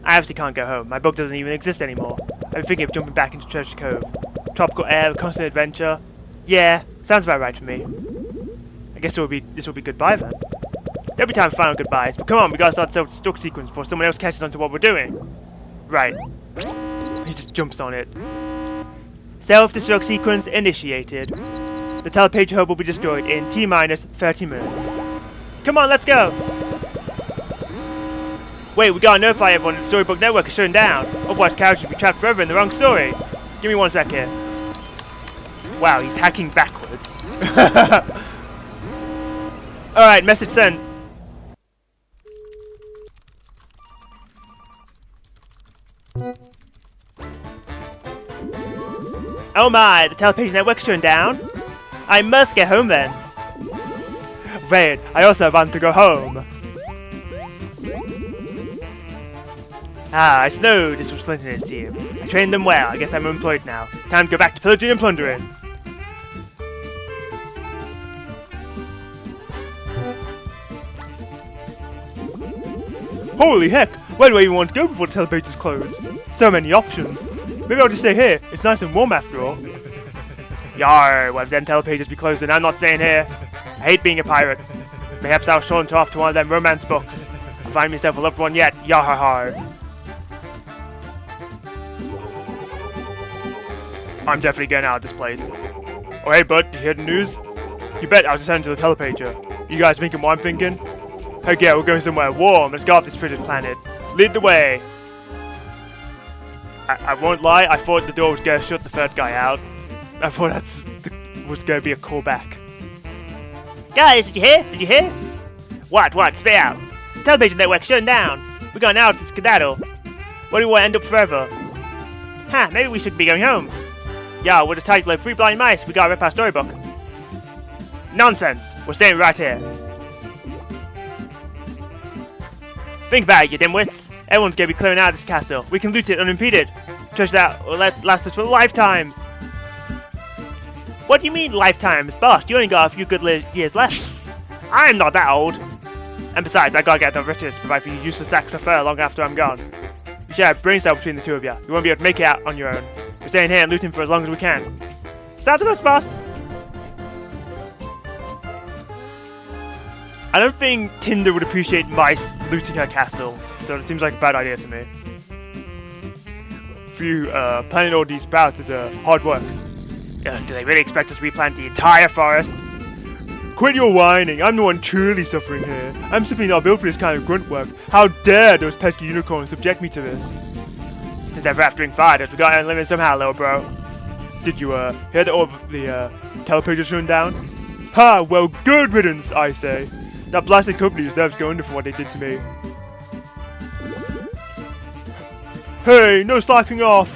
I obviously can't go home. My book doesn't even exist anymore. I've been thinking of jumping back into Treasure Cove. Tropical air, constant adventure. Yeah, sounds about right for me. I guess this will be goodbye then. There'll be time for final goodbyes, but come on, we gotta start the self-destruct sequence before someone else catches on to what we're doing. Right. He just jumps on it. Self-destruct sequence initiated. The telepager hub will be destroyed in T-minus 30 minutes. Come on, let's go! Wait, we gotta notify everyone that the Storybook Network is shutting down. Otherwise, characters will be trapped forever in the wrong story. Give me 1 sec here. Wow, he's hacking backwards. Alright, message sent. Oh my, the telepager network is shutting down? I must get home then. Wait, I also want to go home. Ah, I know this was Flint and his team. I trained them well, I guess I'm employed now. Time to go back to pillaging and plundering. Holy heck, where do I even want to go before the telepager's close? So many options. Maybe I'll just stay here, it's nice and warm after all. Yar, well then telepagers be closed and I'm not staying here. I hate being a pirate. Perhaps I'll saunter off to one of them romance books. I'll find myself a loved one yet, yar har har. I'm definitely getting out of this place. Oh hey bud, you hear the news? You bet I was just heading to the telepager. You guys thinking what I'm thinking? Heck yeah, we're going somewhere warm. Let's go off this frigid planet. Lead the way. I won't lie, I thought the door was going to shut the third guy out. I thought was going to be a callback. Guys, did you hear? Did you hear? What? Spit out. Television network shutting down. We're going out to skedaddle. What do we want to end up forever? Huh, maybe we should be going home. Yeah, with a title of 3 blind mice, we gotta rip our storybook. Nonsense! We're staying right here. Think about it, you dimwits. Everyone's gonna be clearing out of this castle. We can loot it unimpeded. Treasure that will last us for lifetimes. What do you mean lifetimes? Boss, you only got a few good years left. I'm not that old. And besides, I gotta get the riches to provide for you useless sacks of fur long after I'm gone. You should have brain cell between the two of you. You won't be able to make it out on your own. We're staying here and looting for as long as we can. Sounds good, boss. I don't think Tinder would appreciate mice looting her castle, so it seems like a bad idea to me. Planting all these sprouts is hard work. Do they really expect us to replant the entire forest? Quit your whining, I'm the one truly suffering here. I'm simply not built for this kind of grunt work. How dare those pesky unicorns subject me to this? Since ever after fighters, we gotta limit somehow, little bro. Did you hear that all the telepages shut down? Ha! Well, good riddance, I say. That blasted company deserves going under for what they did to me. Hey, no slacking off!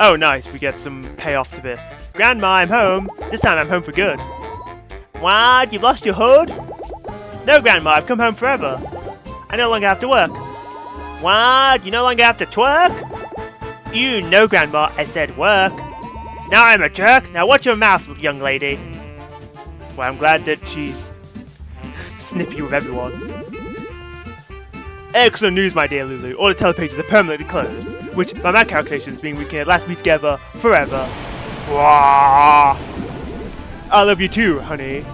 Oh nice, we get some payoff to this. Grandma, I'm home. This time I'm home for good. What? You've lost your hood? No, Grandma, I've come home forever. I no longer have to work. What? You no longer have to twerk? You know, Grandma, I said work. Now I'm a jerk. Now watch your mouth, young lady. Well, I'm glad that she's snippy with everyone. Excellent news, my dear Lulu. All the telepages are permanently closed, which, by my calculations, mean we can at last be together forever. Wah! I love you too, honey.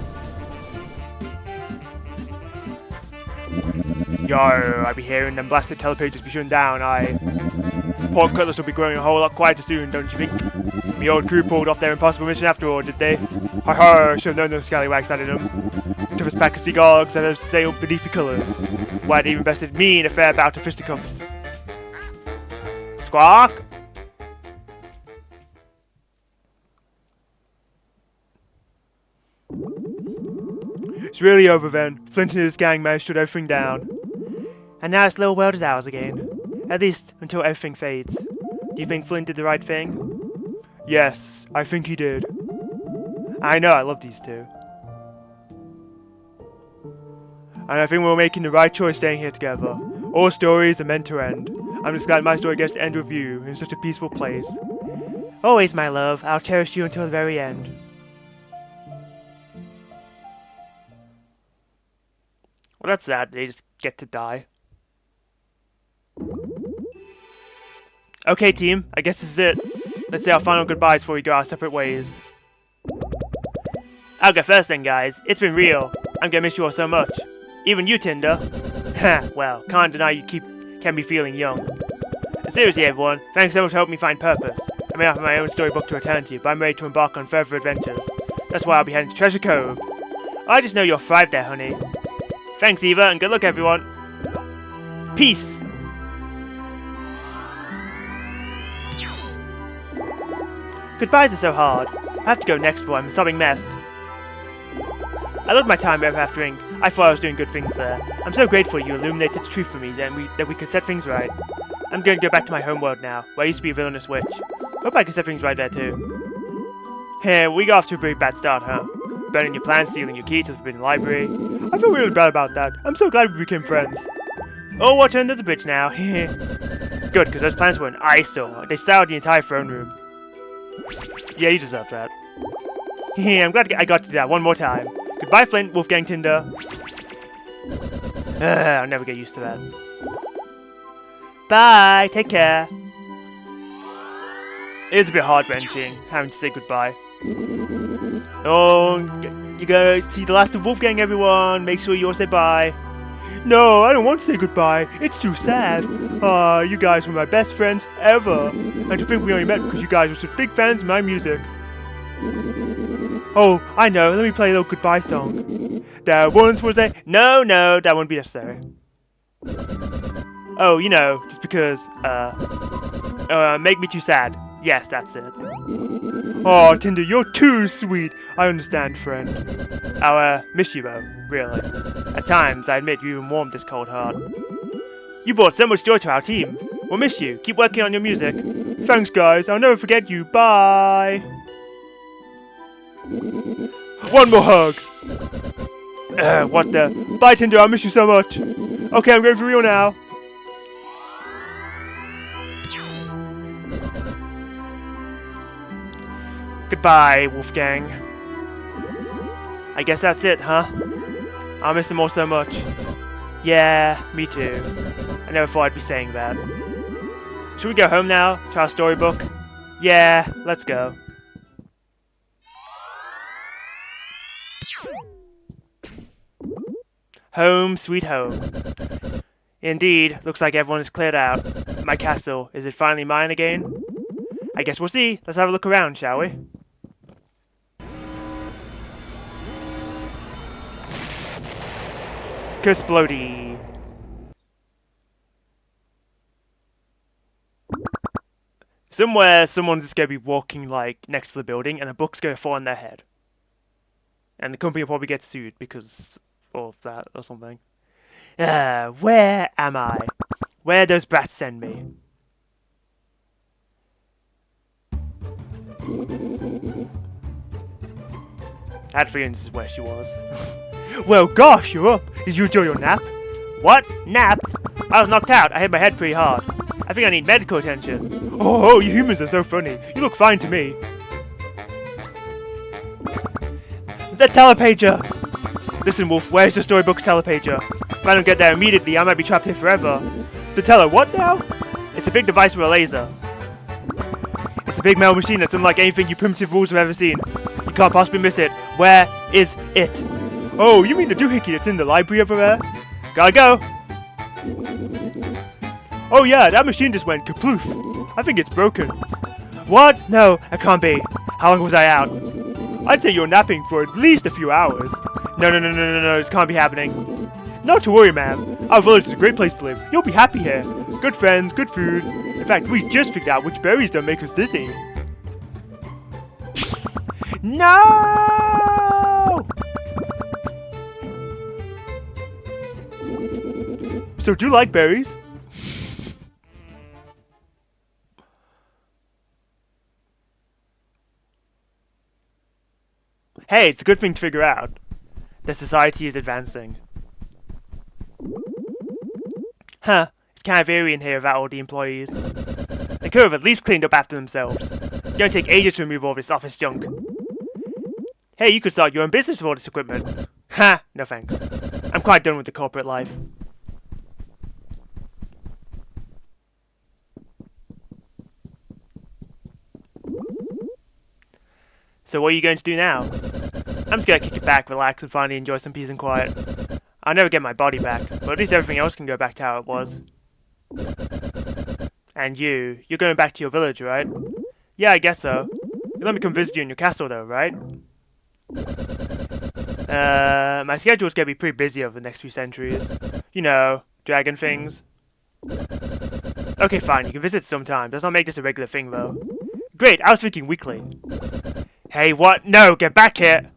Yo, I be hearing them blasted telepages be shut down. Poor Cutlass will be growing a whole lot quieter soon, don't you think? Me old crew pulled off their impossible mission after all, did they? Ha ha, should have known those scallywags had in them. Toughest pack of seagulls that have sailed beneath the colours. Why they even bested me in a fair bout of fisticuffs. Squawk! It's really over then. Flint and his gang managed to shut everything down. And now this little world is ours again. At least until everything fades. Do you think Flint did the right thing? Yes, I think he did. I know, I love these two. And I think we're making the right choice staying here together. All stories are meant to end. I'm just glad my story gets to end with you in such a peaceful place. Always, my love. I'll cherish you until the very end. Well, that's sad. They just get to die. Okay, team. I guess this is it. Let's say our final goodbyes before we go our separate ways. I'll go first then, guys. It's been real. I'm gonna miss you all so much. Even you, Tinder. Ha, well, can't deny you can be feeling young. Seriously, everyone, thanks so much for helping me find purpose. I may not have my own storybook to return to, but I'm ready to embark on further adventures. That's why I'll be heading to Treasure Cove. I just know you'll thrive there, honey. Thanks, Eva, and good luck, everyone. Peace! Goodbyes are so hard. I have to go next before I'm a sobbing mess. I loved my time ever after Ink. I thought I was doing good things there. I'm so grateful you illuminated the truth for me that we could set things right. I'm going to go back to my homeworld now, where I used to be a villainous witch. Hope I can set things right there too. Here, we got off to a pretty bad start, huh? Burning your plans, stealing your key to the Forbidden Library. I feel really bad about that. I'm so glad we became friends. Oh, water under the bridge now. Good, because those plans were an eyesore. They soured the entire throne room. Yeah, you deserve that. I'm glad I got to do that one more time. Goodbye, Flint, Wolfgang Tinder. I'll never get used to that. Bye, take care. It is a bit heart-wrenching having to say goodbye. Oh, you gotta see the last of Wolfgang, everyone. Make sure you all say bye. No, I don't want to say goodbye. It's too sad. You guys were my best friends ever. And to think we only met because you guys were such big fans of my music. Oh, I know. Let me play a little goodbye song. There once was a... No, that won't be necessary. Oh, you know, just because, make me too sad. Yes, that's it. Oh, Tinder, you're too sweet. I understand, friend. I'll, miss you, though, really. At times, I admit you even warmed this cold heart. You brought so much joy to our team. We'll miss you. Keep working on your music. Thanks, guys. I'll never forget you. Bye. One more hug. What the? Bye, Tinder. I'll miss you so much. Okay, I'm going for real now. Goodbye, Wolfgang. I guess that's it, huh? I'll miss them all so much. Yeah, me too. I never thought I'd be saying that. Should we go home now? To our storybook? Yeah, let's go. Home, sweet home. Indeed, looks like everyone is cleared out. My castle, is it finally mine again? I guess we'll see. Let's have a look around, shall we? Explodey. Somewhere, someone's just gonna be walking, like, next to the building, and a book's gonna fall on their head. And the company will probably get sued because of that or something. Where am I? Where those brats send me? I had a feeling this is where she was. Well, gosh, you're up. Did you enjoy your nap? What? Nap? I was knocked out. I hit my head pretty hard. I think I need medical attention. Oh, you humans are so funny. You look fine to me. The telepager! Listen, Wolf, where's your storybook's telepager? If I don't get there immediately, I might be trapped here forever. The teller, what now? It's a big device with a laser. It's a big metal machine that's unlike anything you primitive fools have ever seen. You can't possibly miss it. Where is it? Oh, you mean the doohickey that's in the library over there? Gotta go! Oh yeah, that machine just went kaploof. I think it's broken. What? No, it can't be. How long was I out? I'd say you're napping for at least a few hours. No, this can't be happening. Not to worry, ma'am. Our village is a great place to live. You'll be happy here. Good friends, good food. In fact, we just figured out which berries don't make us dizzy. No! So do you like berries? Hey, it's a good thing to figure out. The society is advancing. Huh, it's kind of eerie in here without all the employees. They could have at least cleaned up after themselves. It's gonna take ages to remove all this office junk. Hey, you could start your own business with all this equipment. Ha, no thanks. I'm quite done with the corporate life. So what are you going to do now? I'm just gonna kick it back, relax, and finally enjoy some peace and quiet. I'll never get my body back, but at least everything else can go back to how it was. And you're going back to your village, right? Yeah, I guess so. You let me come visit you in your castle though, right? My schedule's gonna be pretty busy over the next few centuries. You know, dragon things. Okay, fine, you can visit sometime. Does not make this a regular thing though. Great, I was thinking weekly. Hey, what? No, get back here!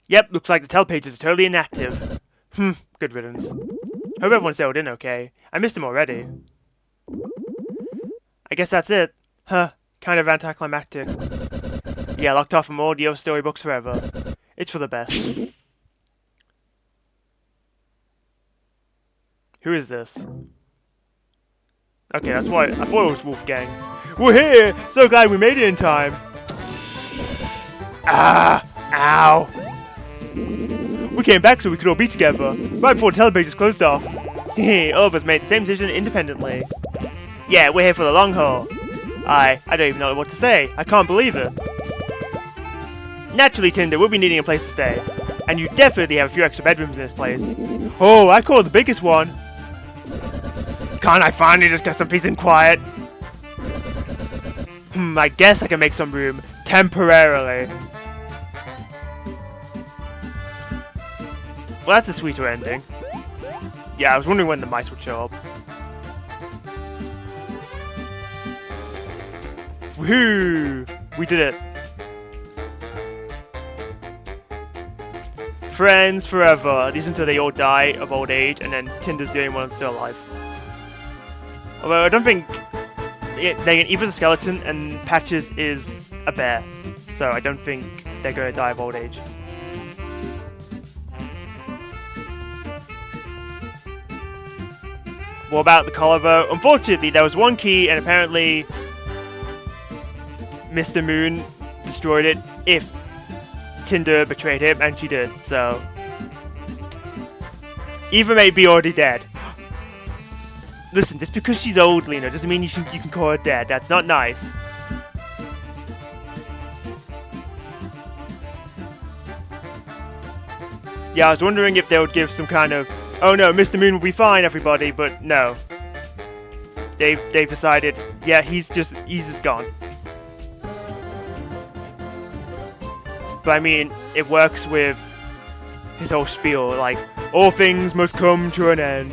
Yep, looks like the telepages are totally inactive. Good riddance. Hope everyone settled in okay. I missed them already. I guess that's it. Huh, kind of anticlimactic. Yeah, locked off from all the other storybooks forever. It's for the best. Who is this? Okay, that's why I thought it was Wolfgang. We're here! So glad we made it in time! Ah! Ow! We came back so we could all be together, right before the telepages closed off. All of us made the same decision independently. Yeah, we're here for the long haul. I don't even know what to say. I can't believe it. Naturally, Tinder, we'll be needing a place to stay. And you definitely have a few extra bedrooms in this place. Oh, I call it the biggest one. Can't I finally just get some peace and quiet? I guess I can make some room. Temporarily. Well, that's a sweeter ending. Yeah, I was wondering when the mice would show up. Woohoo! We did it. friends forever, at least until they all die of old age, and then Tinder's the only one still alive. Although I don't think Eva's a skeleton and Patches is a bear, so I don't think they're going to die of old age. What about the collar though? Unfortunately, there was one key, and apparently Mr. Moon destroyed it if Tinder betrayed him, and she did, so Eva may be already dead. Listen, just because she's old, Lena, doesn't mean you can call her dead. That's not nice. Yeah, I was wondering if they would give some kind of, oh no, Mr. Moon will be fine, everybody, but no. They've decided, yeah, he's just gone. But I mean, it works with his whole spiel, like, all things must come to an end.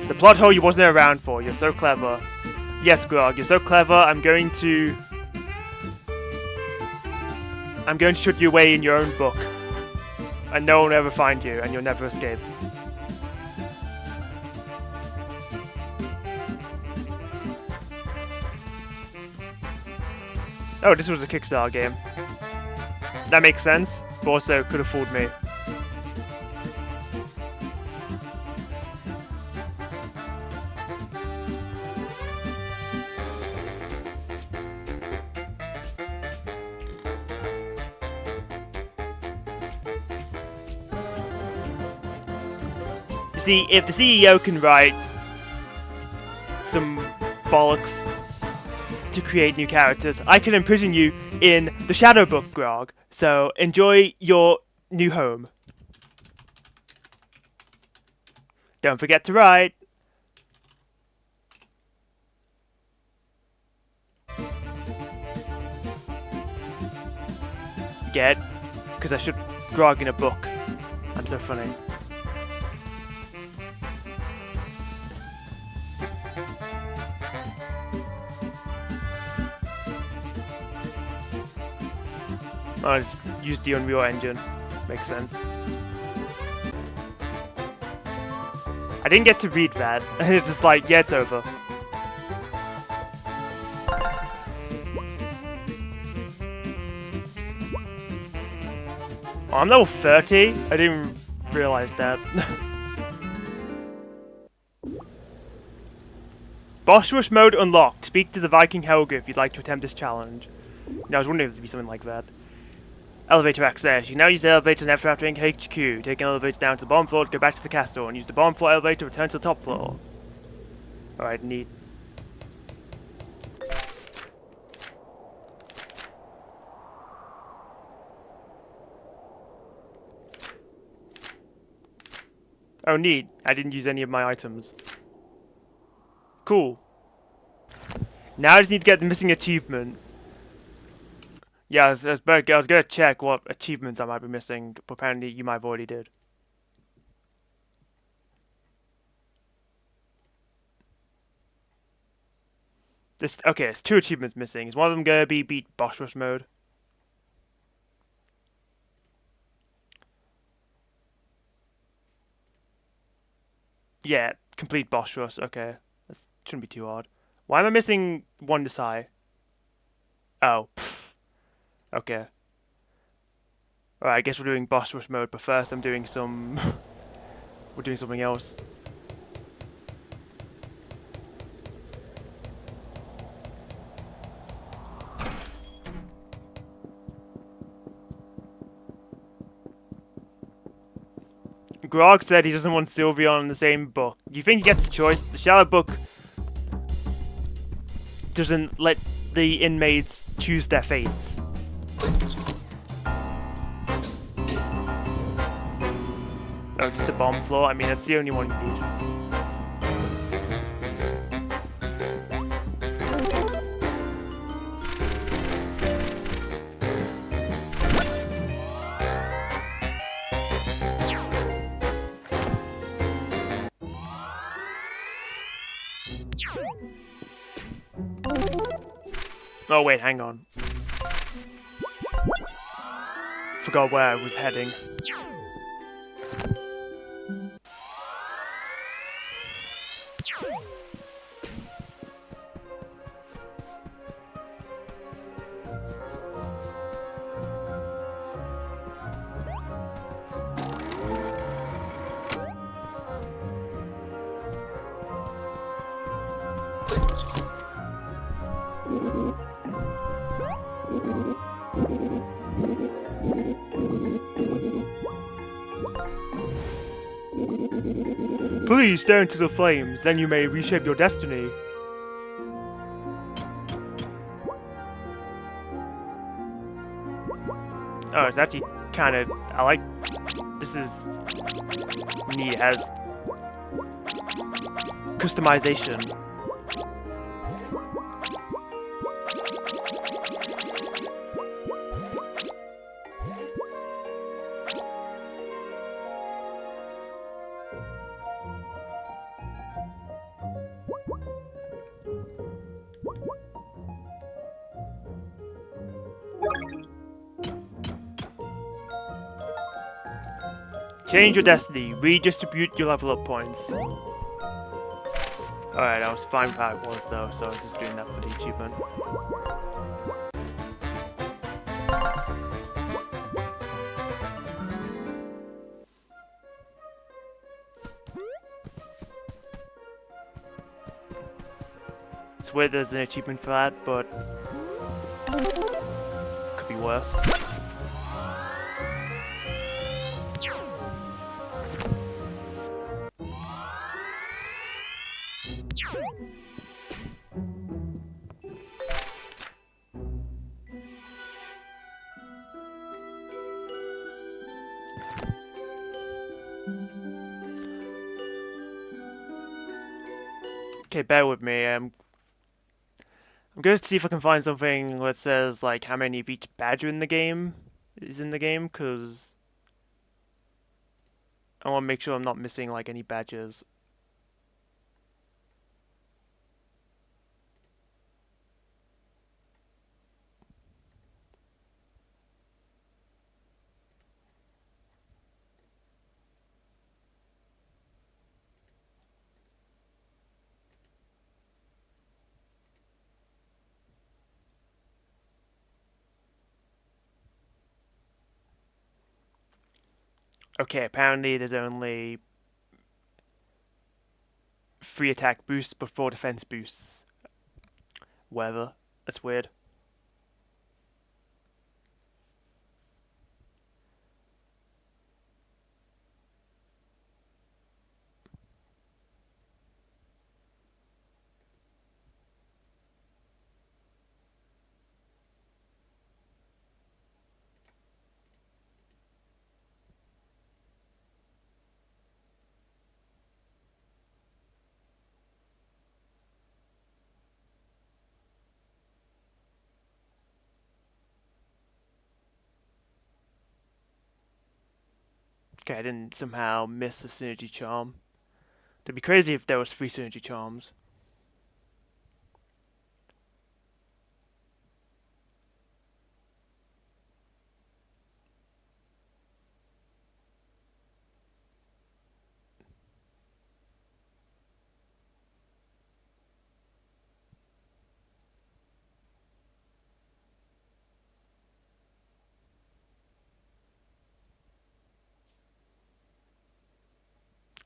The plot hole you wasn't around for, you're so clever. Yes, Grog, you're so clever, I'm going to shut you away in your own book. And no one will ever find you, and you'll never escape. Oh, this was a Kickstarter game. That makes sense, but also could have fooled me. You see, if the CEO can write some bollocks to create new characters, I can imprison you in the Shadow Book, Grog. So enjoy your new home. Don't forget to write. Get? Because I should Grog in a book. I'm so funny. I just used the Unreal Engine. Makes sense. I didn't get to read that. It's just like, yeah, it's over. Oh, I'm level 30? I didn't realize that. Boss Rush mode unlocked. Speak to the Viking Helga if you'd like to attempt this challenge. I was wondering if it would be something like that. Elevator access. You can now use the elevator after entering HQ. Take an elevator down to the bottom floor to go back to the castle, and use the bottom floor elevator to return to the top floor. Alright, neat. Oh, neat. I didn't use any of my items. Cool. Now I just need to get the missing achievement. Yeah, I was gonna check what achievements I might be missing, but apparently you might have already did. Okay, it's 2 achievements missing. Is one of them gonna be beat Boss Rush mode? Yeah, complete Boss Rush, okay. That shouldn't be too hard. Why am I missing one Desai? Oh, pfft. Okay. Alright, I guess we're doing Boss Rush mode, but first I'm doing some... we're doing something else. Grog said he doesn't want Sylveon in the same book. Do you think he gets a choice? The Shadow Book doesn't let the inmates choose their fates. Oh, just a bomb floor? I mean, that's the only one you need. Oh wait, hang on. forgot where I was heading. Please stare into the flames, then you may reshape your destiny. Oh, it's actually kind of... I like... This is... neat. It has... customization. Change your destiny. Redistribute your level up points. Alright, I was fine with how it was though, so I was just doing that for the achievement. It's weird there's an achievement for that, but could be worse. Okay, bear with me. I'm going to see if I can find something that says like how many of each badger in the game is in the game, because I want to make sure I'm not missing like any badges. Okay, apparently there's only 3 attack boosts but 4 defense boosts. Whatever. That's weird. Okay, I didn't somehow miss the synergy charm. It'd be crazy if there was 3 synergy charms.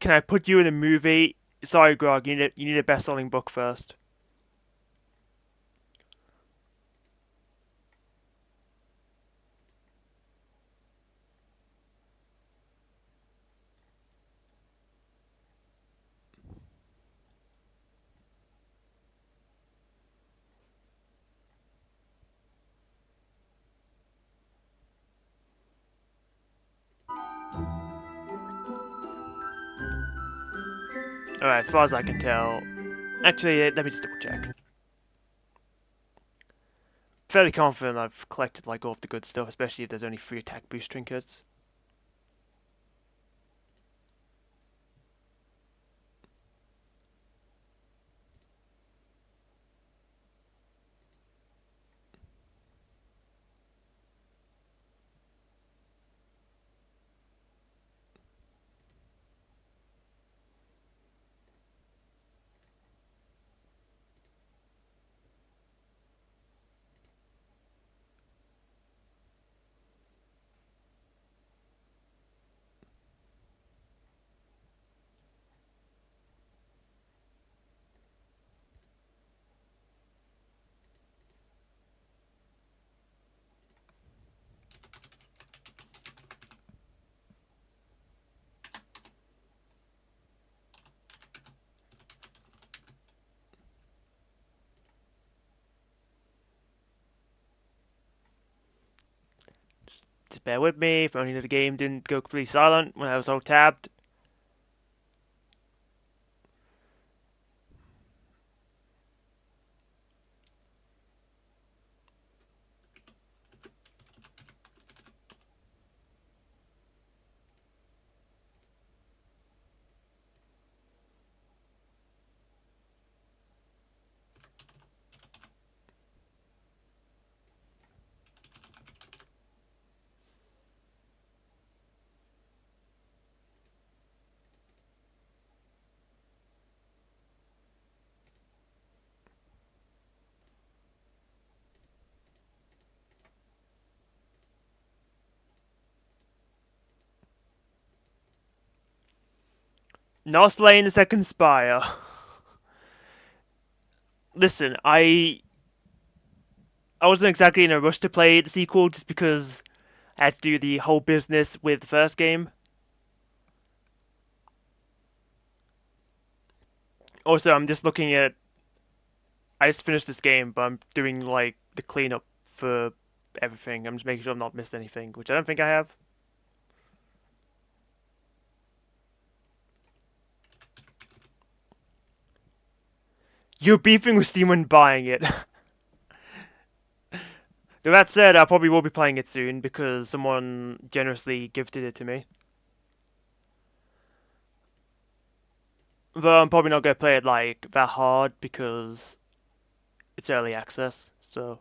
Can I put you in a movie? Sorry, Grog, you need a best-selling book first. Alright, as far as I can tell... Actually, let me just double check. Fairly confident I've collected like all of the good stuff, especially if there's only 3 attack boost trinkets. to bear with me if only the game didn't go completely silent when I was all tabbed. Not slaying the second spire. Listen, I wasn't exactly in a rush to play the sequel just because I had to do the whole business with the first game. Also, I'm just looking at... I just finished this game, but I'm doing, like, the cleanup for everything. I'm just making sure I've not missed anything, which I don't think I have. You're beefing with Steam when buying it. Though that said, I probably will be playing it soon because someone generously gifted it to me. Though I'm probably not going to play it, like, that hard because it's early access, so...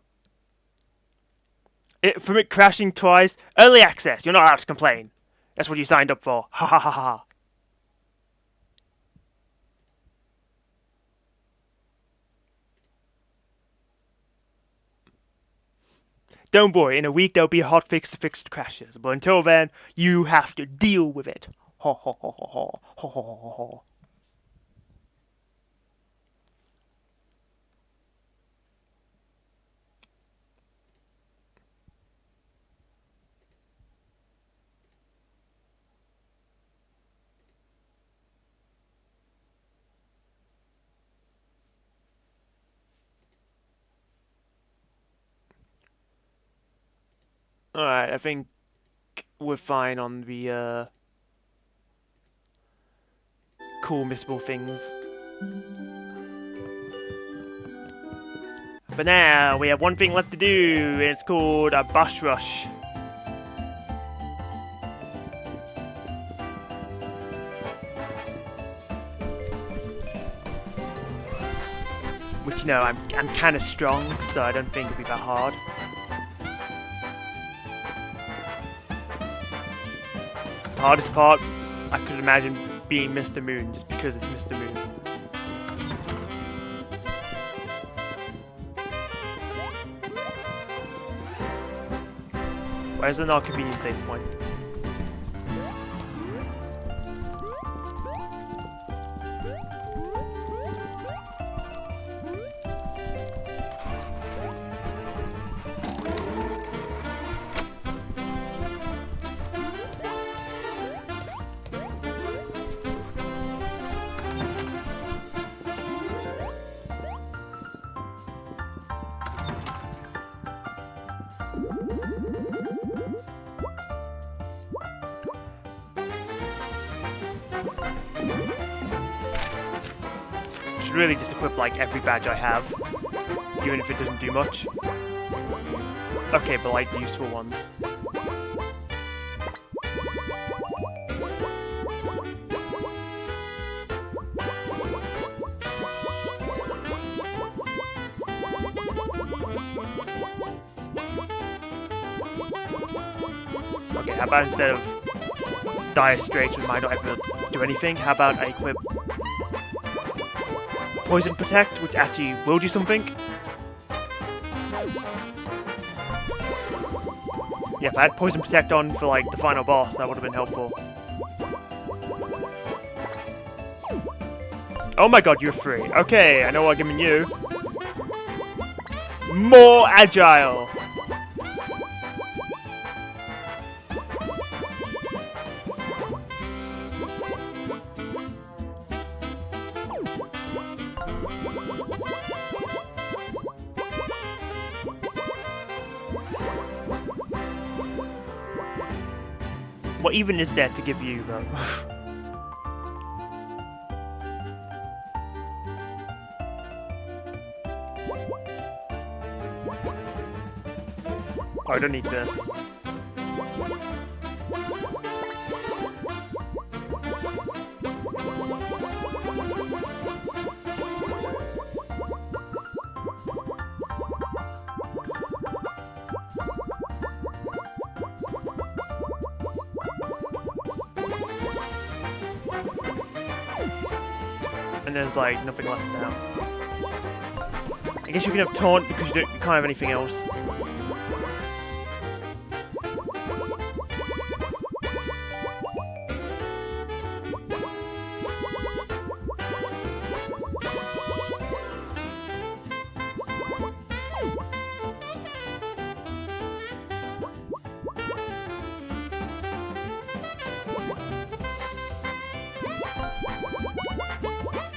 From it crashing twice, early access, you're not allowed to complain. That's what you signed up for. Ha ha ha ha. Don't worry, in a week there'll be a hotfix to fix the crashes, but until then, you have to deal with it. Ho ho ho ho ho ho ho ho ho. Alright, I think we're fine on the cool missable things. But now we have one thing left to do, and it's called a bus rush. Which, you know, I'm kind of strong, so I don't think it'll be that hard. The hardest part, I could imagine being Mr. Moon, just because it's Mr. Moon. Where's the not convenient save point? Should really just equip like every badge I have, even if it doesn't do much. Okay, but like the useful ones. Okay, how about instead of Dire Straits with might not ever do anything, how about I equip Poison Protect, which actually will do something? Yeah, if I had Poison Protect on for like the final boss, that would have been helpful. Oh my god, you're free. Okay, I know what I'm giving you. More agile! What even is there to give you, though? Oh, I don't need this. And there's like nothing left now. I guess you can have taunt because you can't have anything else.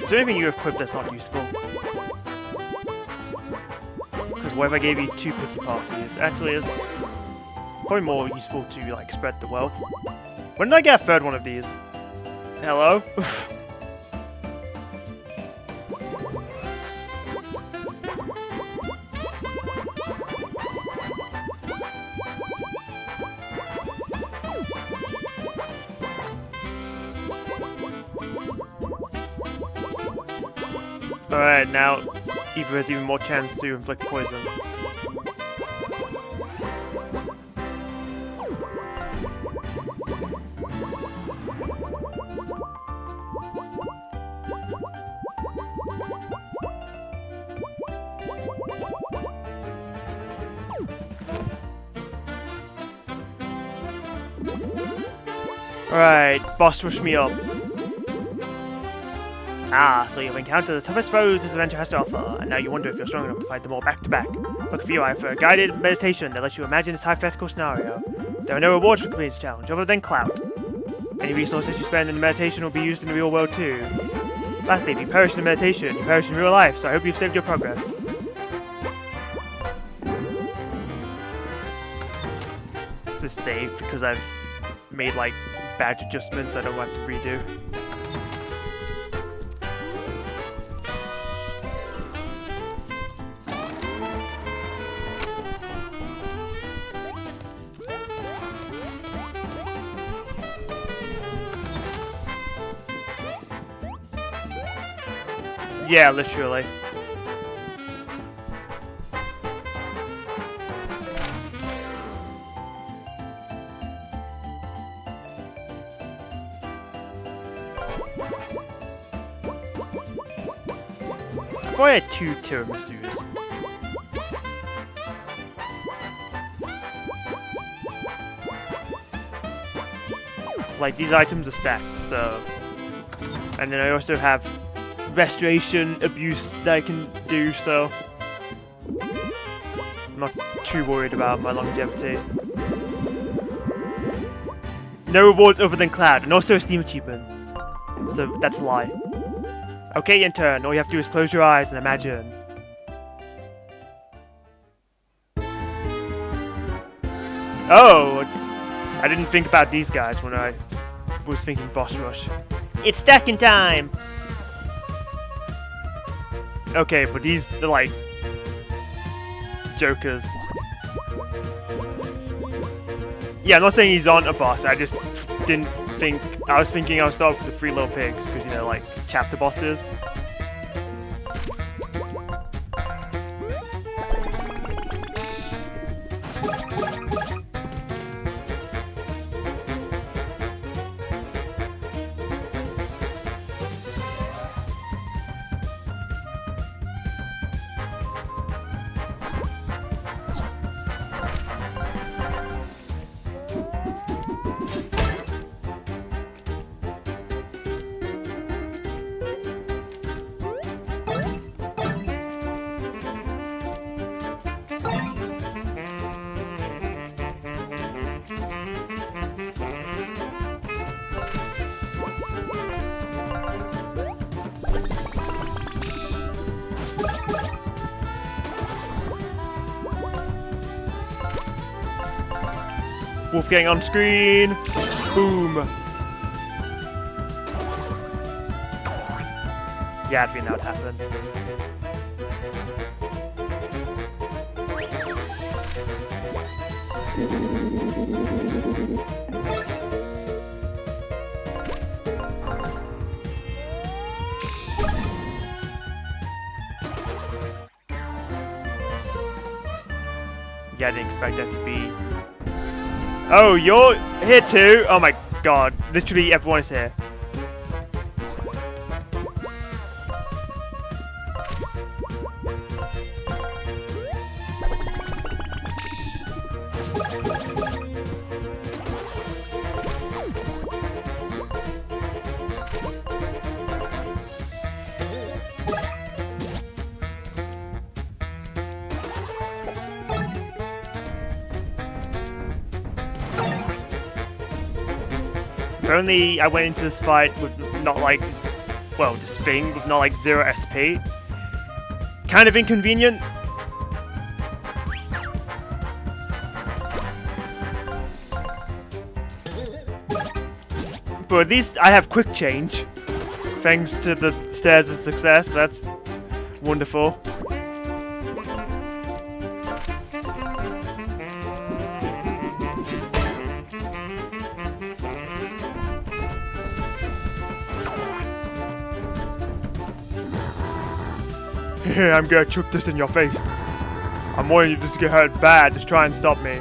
Is there anything you equip that's not useful? Because what if I gave you 2 pity parties? Actually, it's probably more useful to like spread the wealth. When did I get a 3rd one of these? Hello? Alright, now Eva has even more chance to inflict poison. Alright, boss rush me up. Ah, so you've encountered the toughest foes this adventure has to offer, and now you wonder if you're strong enough to fight them all back to back. Look for you, I have a guided meditation that lets you imagine this hypothetical scenario. There are no rewards for completing this challenge, other than clout. Any resources you spend in the meditation will be used in the real world too. Lastly, if you perish in the meditation, you perish in real life, so I hope you've saved your progress. This is saved because I've made like badge adjustments I don't have to redo. Yeah, literally. I thought I had 2 tiramisus. Like, these items are stacked, so... And then I also have restoration abuse that I can do, so I'm not too worried about my longevity. No rewards other than Cloud, and also a Steam achievement. So that's a lie. Okay, intern, all you have to do is close your eyes and imagine. Oh! I didn't think about these guys when I was thinking boss rush. It's stacking time! Okay, but these, they're like jokers. Yeah, I'm not saying he's on a boss, I just didn't think, I was thinking I would start with the 3 little pigs, because, you know, like, chapter bosses. Wolf getting on screen. Boom. Yeah, I think that would happen. Yeah, I didn't expect that to be... Oh, you're here too? Oh my god. Literally everyone is here. If only I went into this fight with not like, well, this thing with not like 0 SP. Kind of inconvenient. But at least I have quick change. Thanks to the Stairs of Success, that's wonderful. I'm gonna chuck this in your face. I'm warning you this is gonna hurt bad, just try and stop me.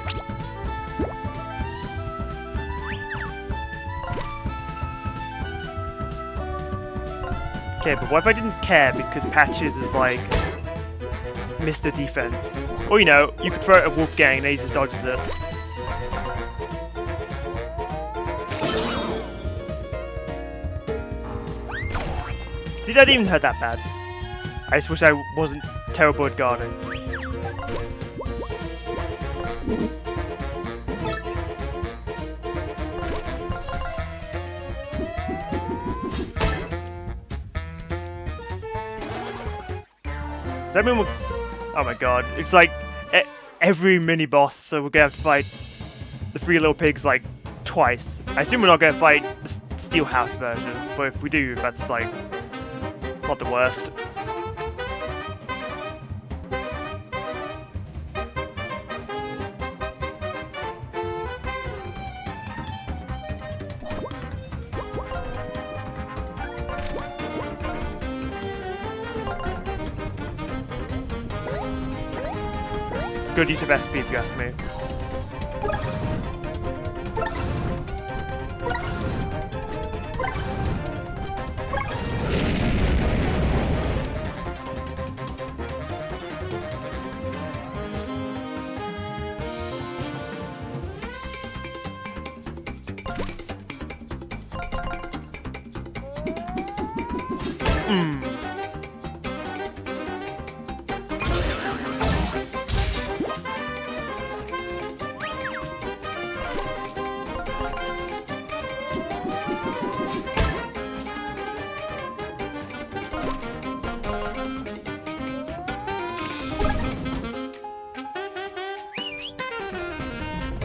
Okay, but what if I didn't care because Patches is like Mr. Defense? Or you know, you could throw it at Wolfgang and he just dodges it. See, that didn't even hurt that bad. I just wish I wasn't terrible at guarding. Does that mean we're... Oh my god, it's like every mini-boss, so we're gonna have to fight the 3 little pigs like twice. I assume we're not gonna fight the Steel House version, but if we do, that's like not the worst. Good use of SP if you ask me.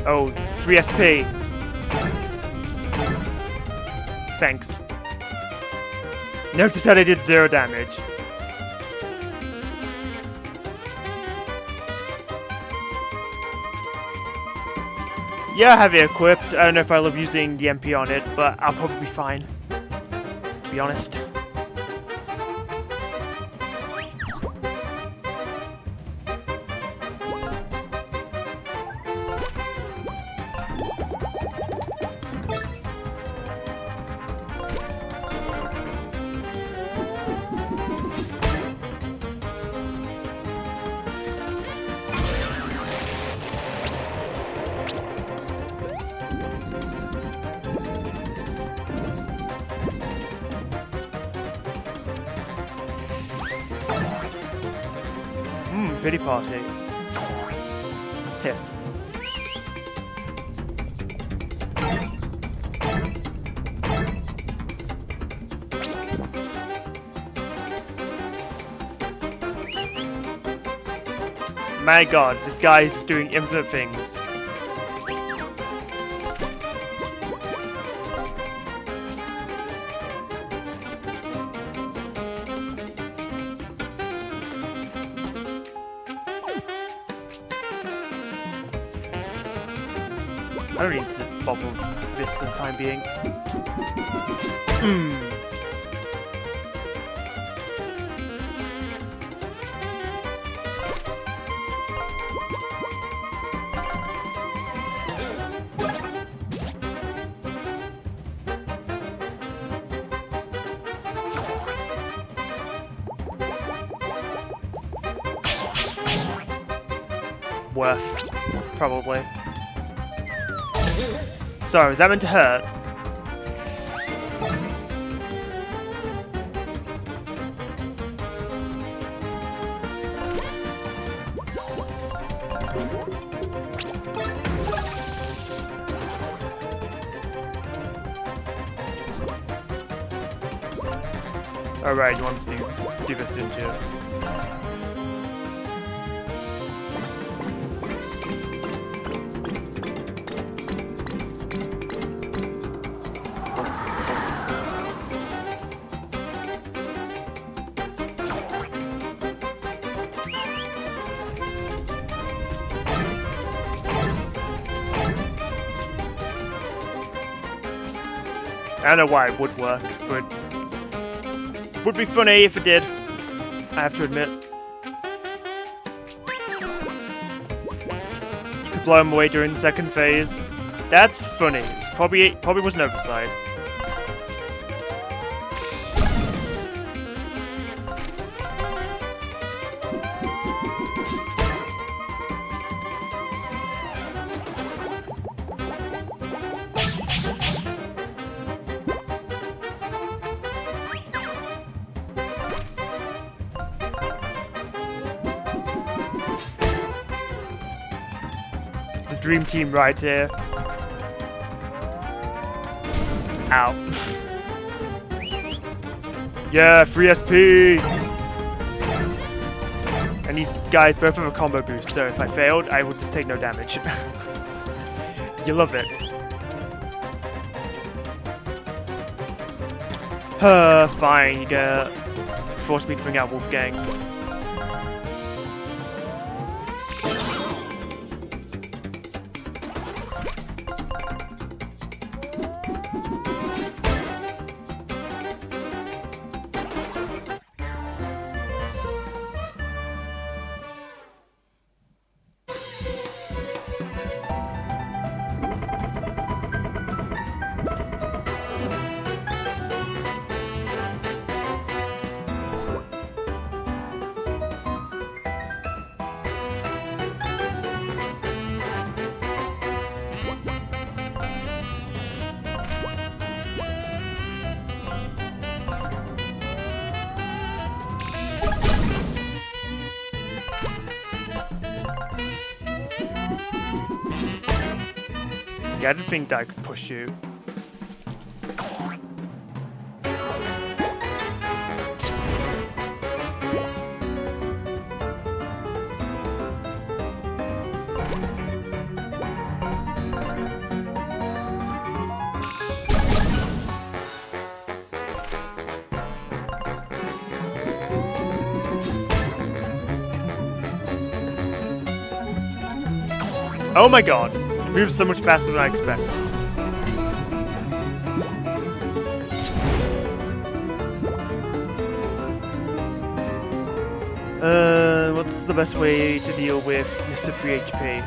Oh, 3 SP. Thanks. Notice that I did 0 damage. Yeah, I have it equipped. I don't know if I love using the MP on it, but I'll probably be fine. To be honest. Pity party. Piss. My god, this guy is doing infinite things. I don't need to bother with this for the time being. Worth, probably. Sorry, was that meant to hurt? Alright, you want to do this, didn't you? I don't know why it would work, but would be funny if it did. I have to admit. You could blow him away during the second phase. That's funny. Probably was an oversight. Dream team right here. Ow. Yeah, free SP! And these guys both have a combo boost, so if I failed, I would just take no damage. You love it. Fine, you gotta force me to bring out Wolfgang. Yeah, I didn't think that I could push you. Oh my god! It moves so much faster than I expected. What's the best way to deal with Mr. Free HP?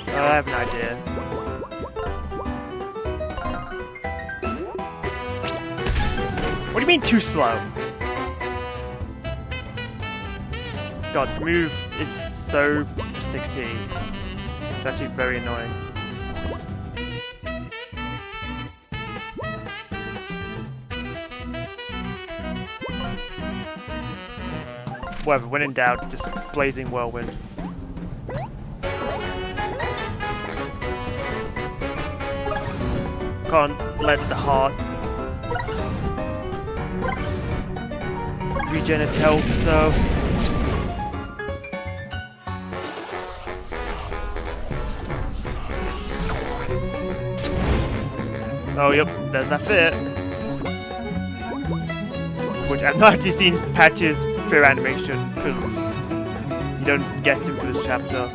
I have an idea. What do you mean too slow? God, this move is so sticky. It's actually very annoying. Whatever, when in doubt, just Blazing Whirlwind. Can't let the heart regen its health, so... Oh, yep, there's that fit. Which I've not actually seen Patch's fear animation, because don't get him for this chapter.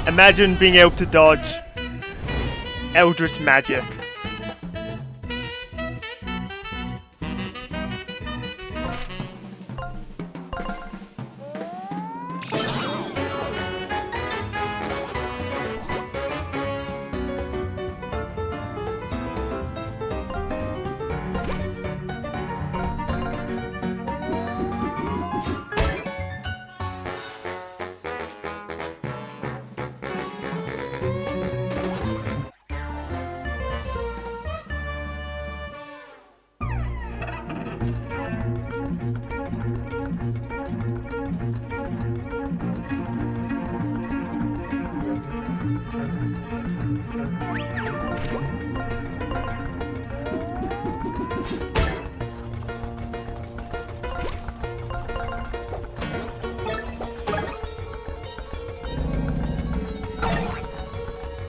Imagine being able to dodge Eldritch magic.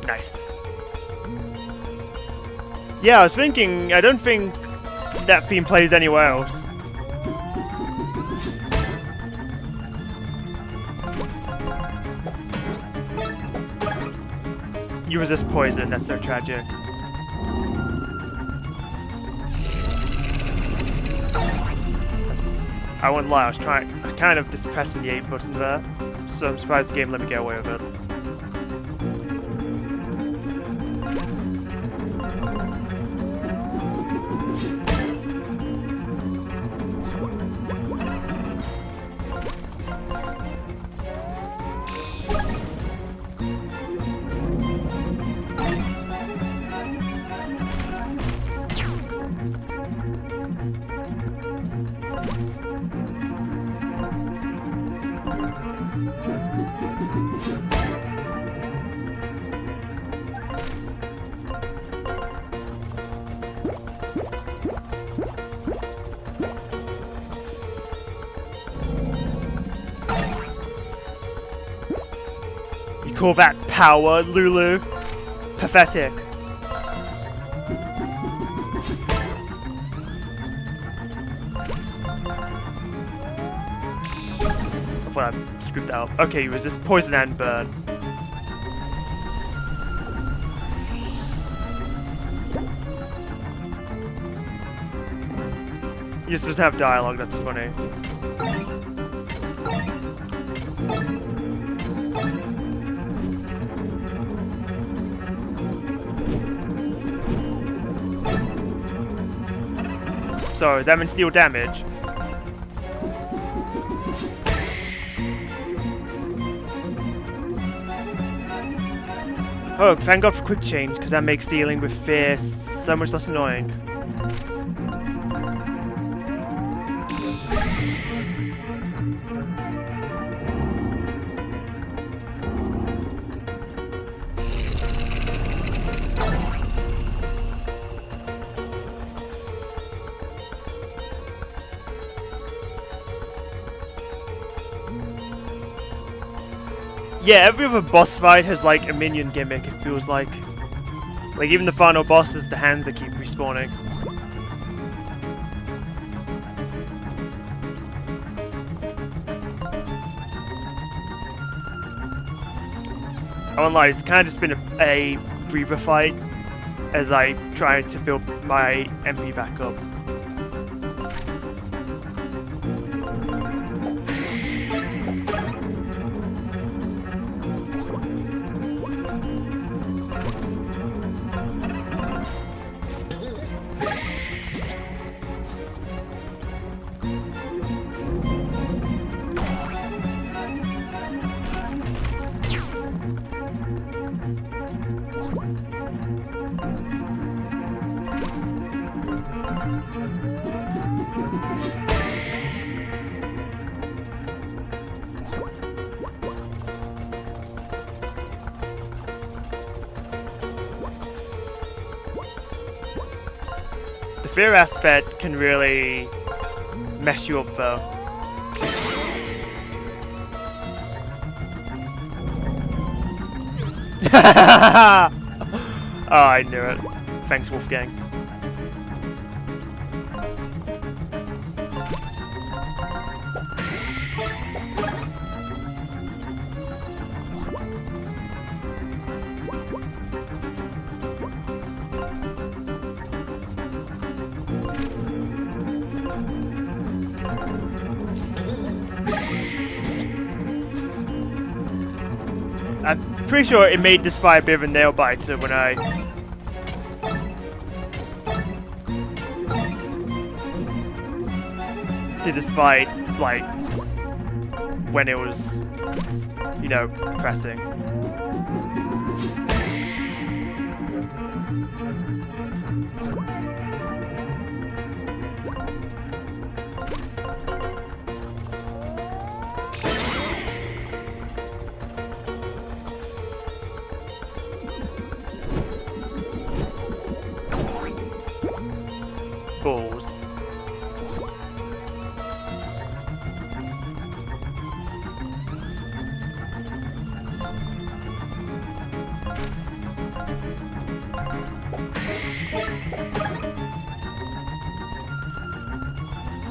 Nice. Yeah, I was thinking, I don't think that theme plays anywhere else. You resist poison, that's so tragic. I won't lie, I was kind of just pressing the A button there, so I'm surprised the game let me get away with it. Call that power, Lulu? Pathetic. I thought I screwed that up. Okay, resist poison and burn. He just doesn't have dialogue, that's funny. So, is that meant to deal damage? Oh, thank God for quick change, because that makes dealing with fear so much less annoying. Yeah, every other boss fight has like a minion gimmick, it feels like. Like even the final boss is the hands that keep respawning. I won't lie, it's kind of just been a breather fight as I try to build my MP back up. fear aspect can really mess you up though. Oh, I knew it. Thanks, Wolfgang. I'm pretty sure it made this fight a bit of a nail biter when I did this fight, like, when it was, you know, pressing. Balls.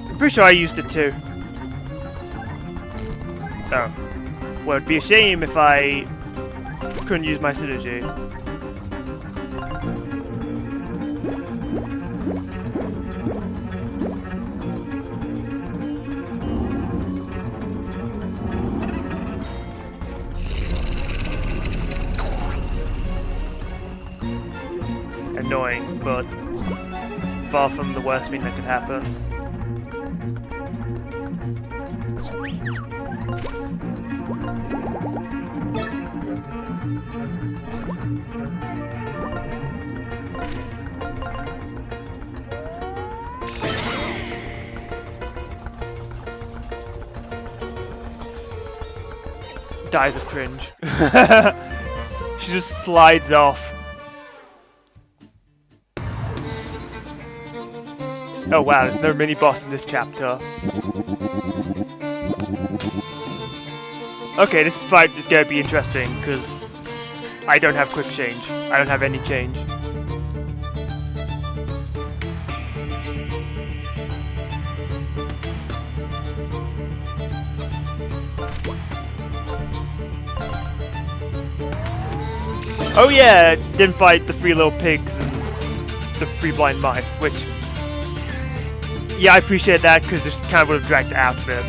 I'm pretty sure I used it too. Oh. Well, it'd be a shame if I couldn't use my synergy. Annoying, but far from the worst thing that could happen. Dies of cringe. She just slides off. Oh wow, there's no mini-boss in this chapter. Okay, this fight is going to be interesting, because I don't have quick change. I don't have any change. Oh yeah, didn't fight the 3 little pigs and the 3 blind mice, which... yeah, I appreciate that, because this kind of would have dragged it out a bit.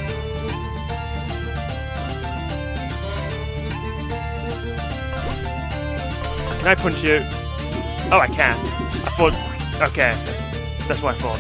Can I punch you? Oh, I can. I thought... okay, that's what I thought.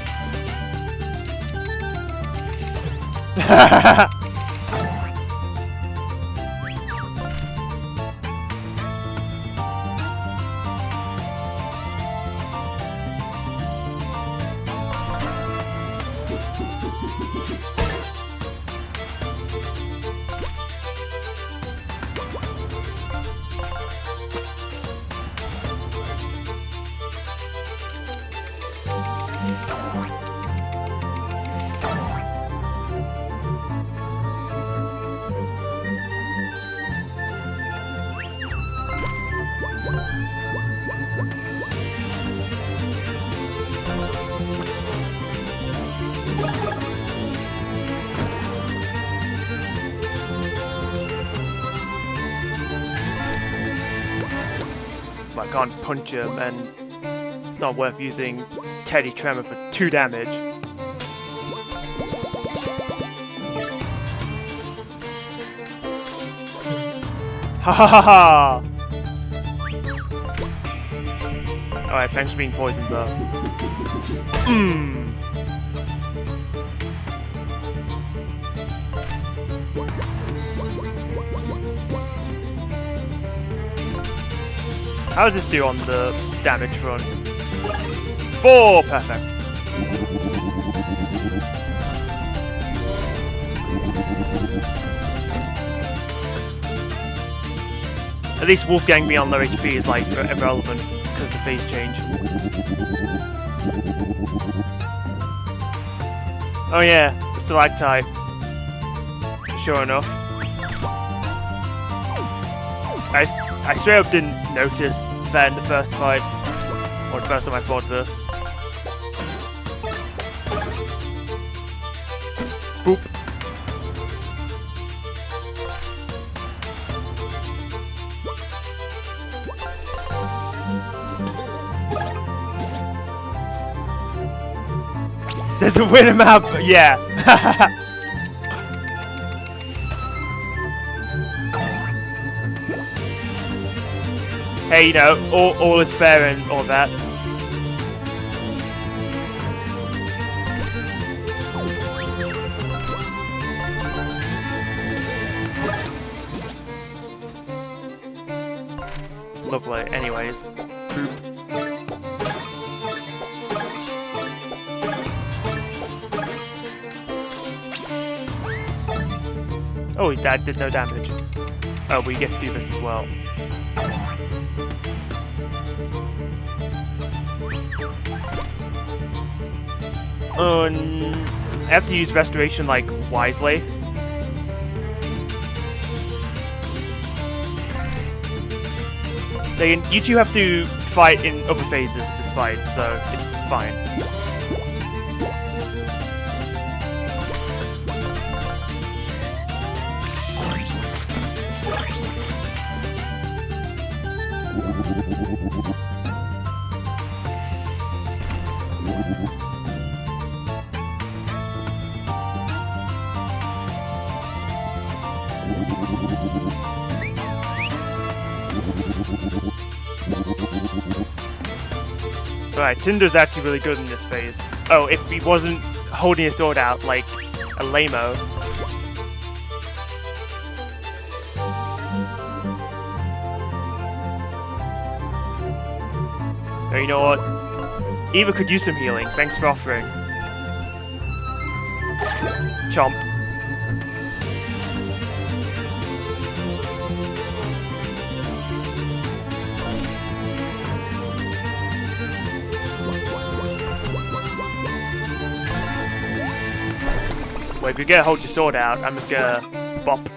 I can't punch him, and it's not worth using Teddy Tremor for 2 damage. Ha ha ha ha! Alright, thanks for being poisoned though. How does this do on the damage front? 4! Perfect. At least Wolfgang being on low HP is like irrelevant because of the phase change. Oh yeah, the stalactite. Sure enough. I straight up didn't notice that in the first fight. Or the first time I fought this. Boop. There's a winner map! Yeah! Hey, you know, all is fair and all that. Lovely. Anyways. Oh, that did no damage. Oh, we get to do this as well. I have to use restoration, like, wisely. You two have to fight in other phases of this fight, so it's fine. Alright, Tinder's actually really good in this phase. Oh, if he wasn't holding his sword out like a lame-o. Oh, you know what? Eva could use some healing. Thanks for offering. Chomp. Well, if you're gonna hold your sword out, I'm just gonna bop.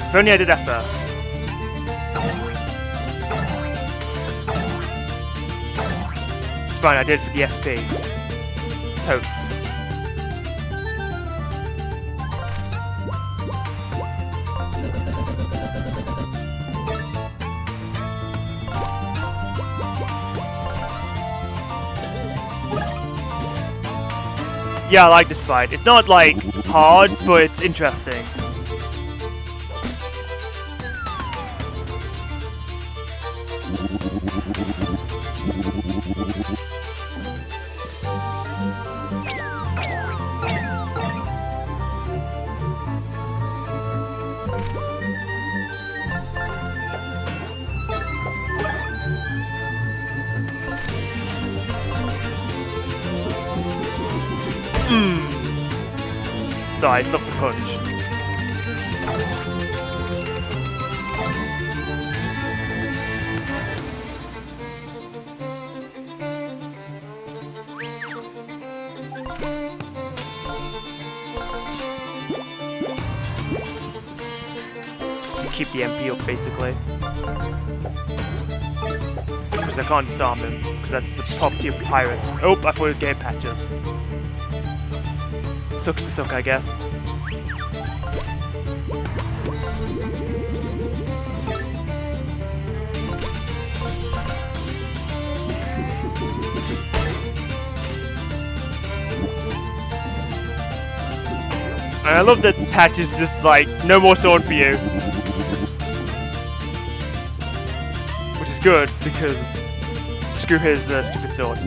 If only I did that first. It's fine, I did it for the SP. Totes. Yeah, I like this fight. It's not, like, hard, but it's interesting. Sorry, I stopped the punch. Keep the MP up, basically. Because I can't disarm him, because that's the top tier pirates. Oh, I thought it was game patches. Sucks to suck, I guess. And I love that Patch is just like, no more sword for you. Which is good, because Screw his stupid sword.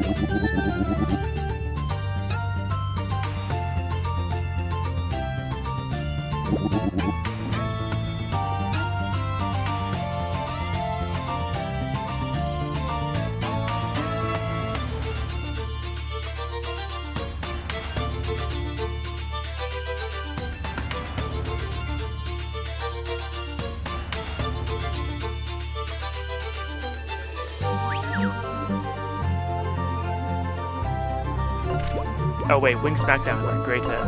Oh wait, Wing Smackdown is like great hit.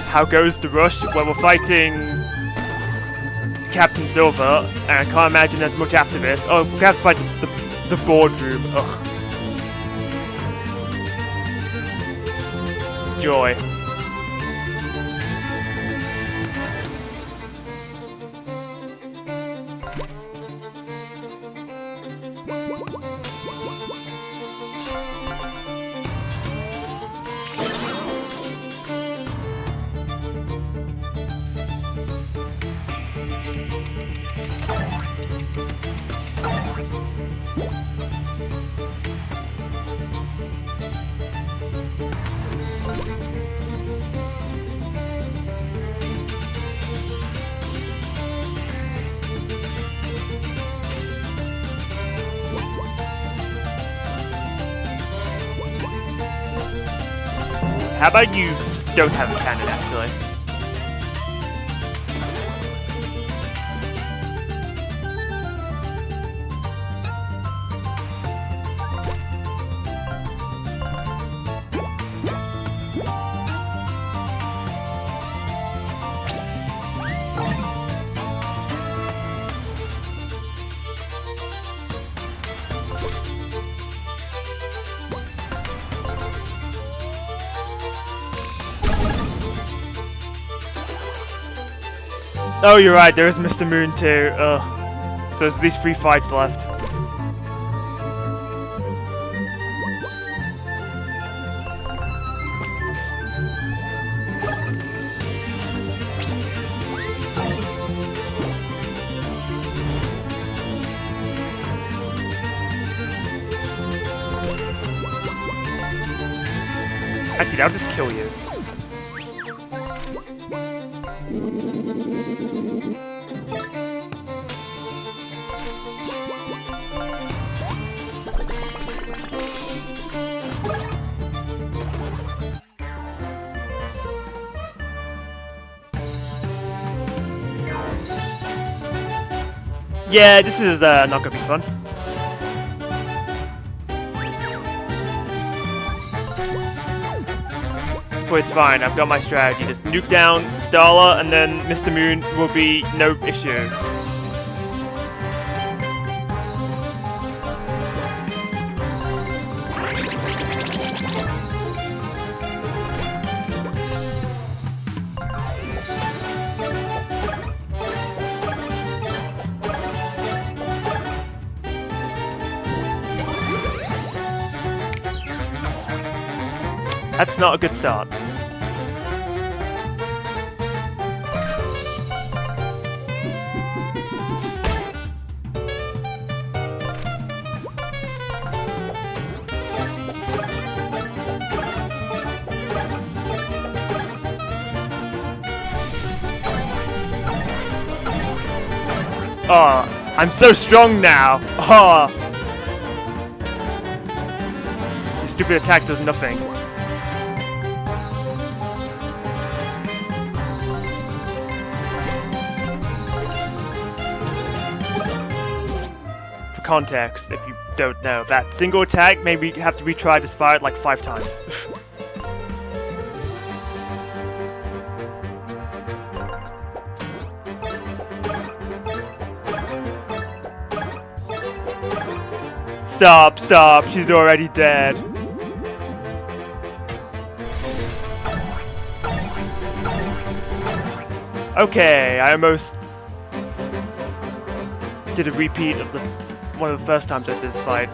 How goes the rush? Well, we're fighting Captain Silver, and I can't imagine there's much after this. Oh, we have to fight the boardroom. Ugh. Joy. How about you don't have a cannon, actually? Oh, you're right, there is Mr. Moon too. Ugh. So there's these 3 fights left. Actually, I'll just kill you. Yeah, this is not gonna be fun. But it's fine, I've got my strategy. Just nuke down Starla and then Mr. Moon will be no issue. That's not a good start. Oh, I'm so strong now. Oh. Your stupid attack does nothing. Context, if you don't know, that single attack made me have to retry to fire it like 5 times. Stop, stop, she's already dead. Okay, I almost did a repeat of one of the first times I did this fight.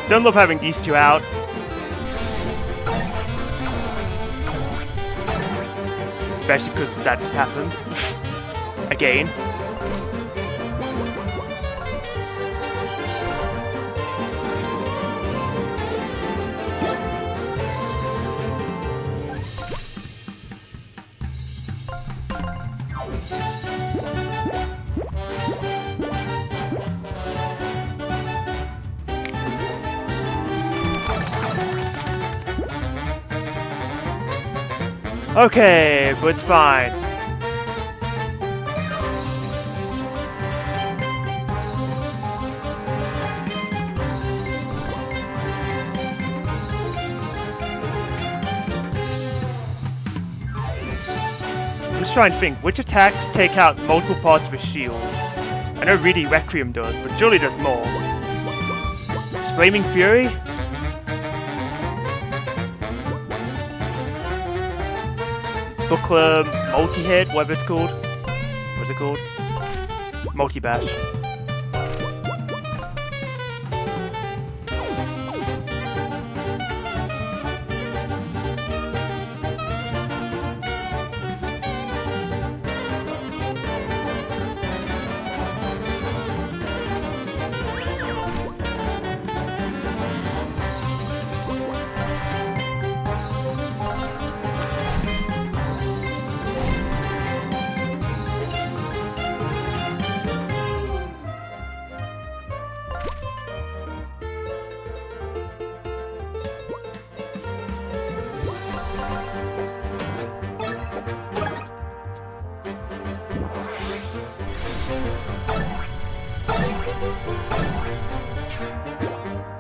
Don't love having these two out. Especially because that just happened. Again. Okay, but it's fine. I'm just trying to think, which attacks take out multiple parts of his shield? I know really Requiem does, but surely there's more. Flaming Fury? Buckler, multi-hit, whatever it's called. What's it called? Multi-bash.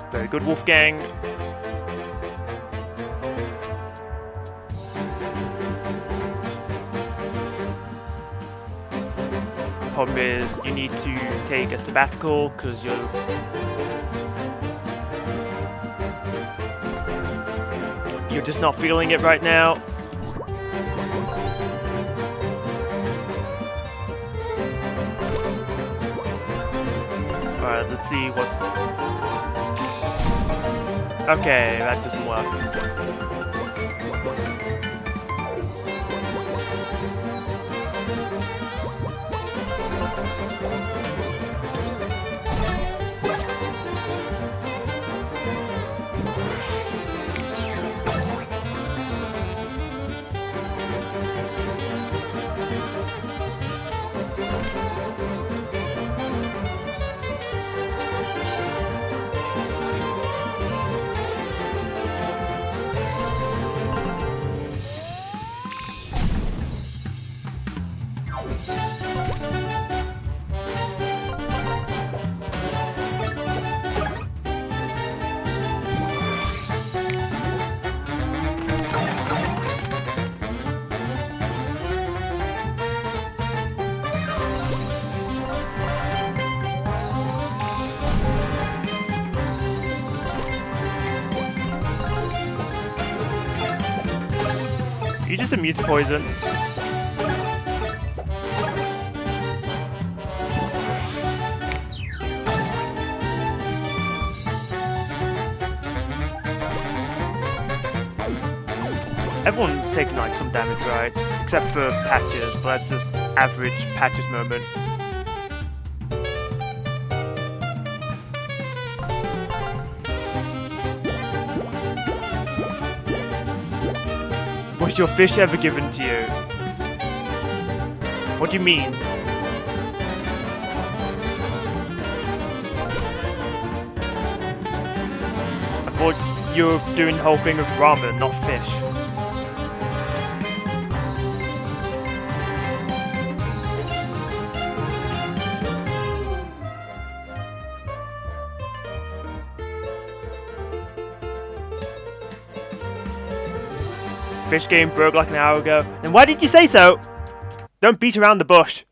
Very good, Wolfgang. Problem is, you need to take a sabbatical because you're just not feeling it right now. Alright, let's see what... Okay, that doesn't work. You just immune to poison. Everyone's taking like some damage, right? Except for Patches, but that's just average Patches moment. Was your fish ever given to you? What do you mean? I thought you were doing the whole thing with ramen, not fish. Fish game broke like an hour ago. Then why did you say so? Don't beat around the bush.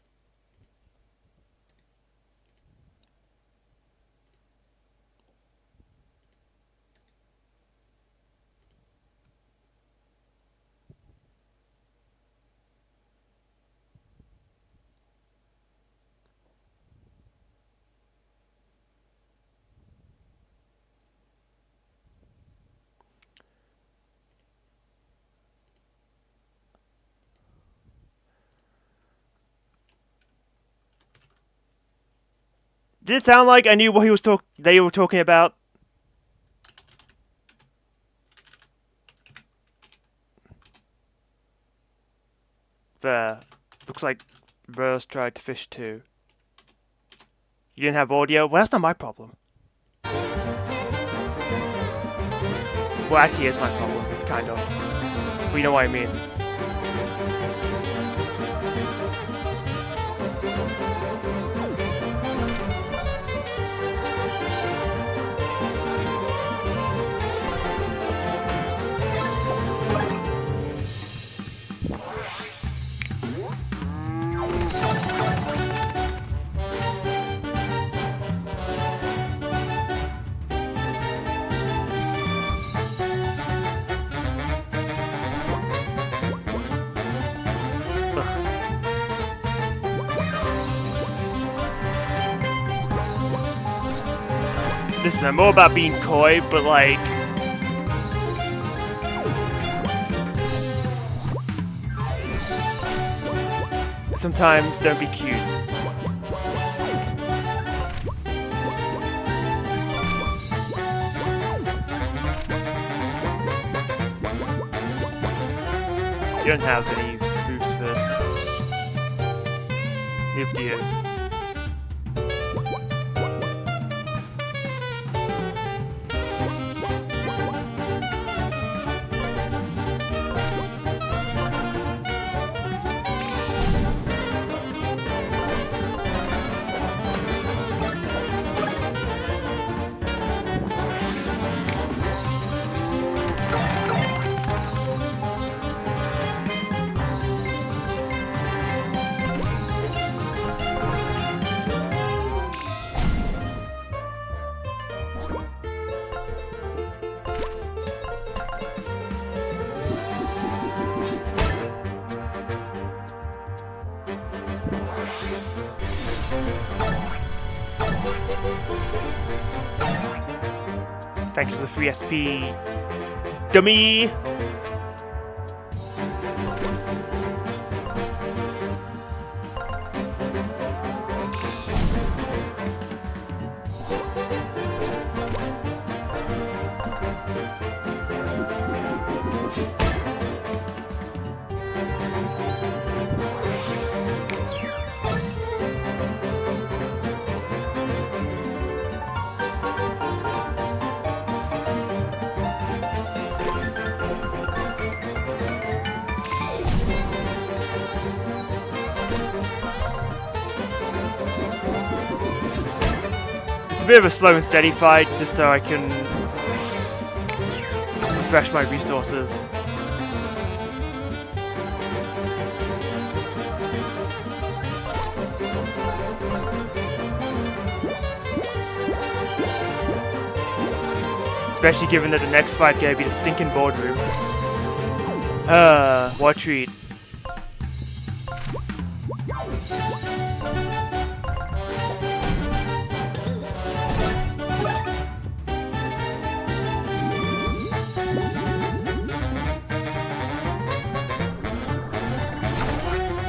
Did it sound like I knew what they were talking about? There. Looks like Rose tried to fish too. You didn't have audio? Well, that's not my problem. Well, actually, it's my problem, kind of. But you know what I mean. Listen, I'm more about being coy, but like... sometimes don't be cute. You don't have any moves for this. Neither do you. Thanks for the free SP, dummy! A bit of a slow and steady fight, just so I can refresh my resources. Especially given that the next fight's gonna be the stinking boardroom. What a treat.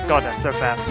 God, that's so fast.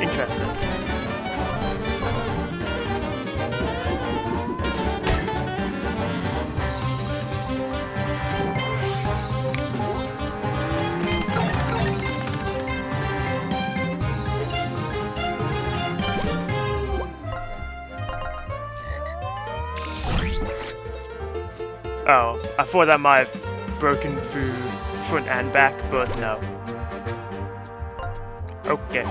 Interesting. Oh, I thought that might have broken through front and back, but no. Okay.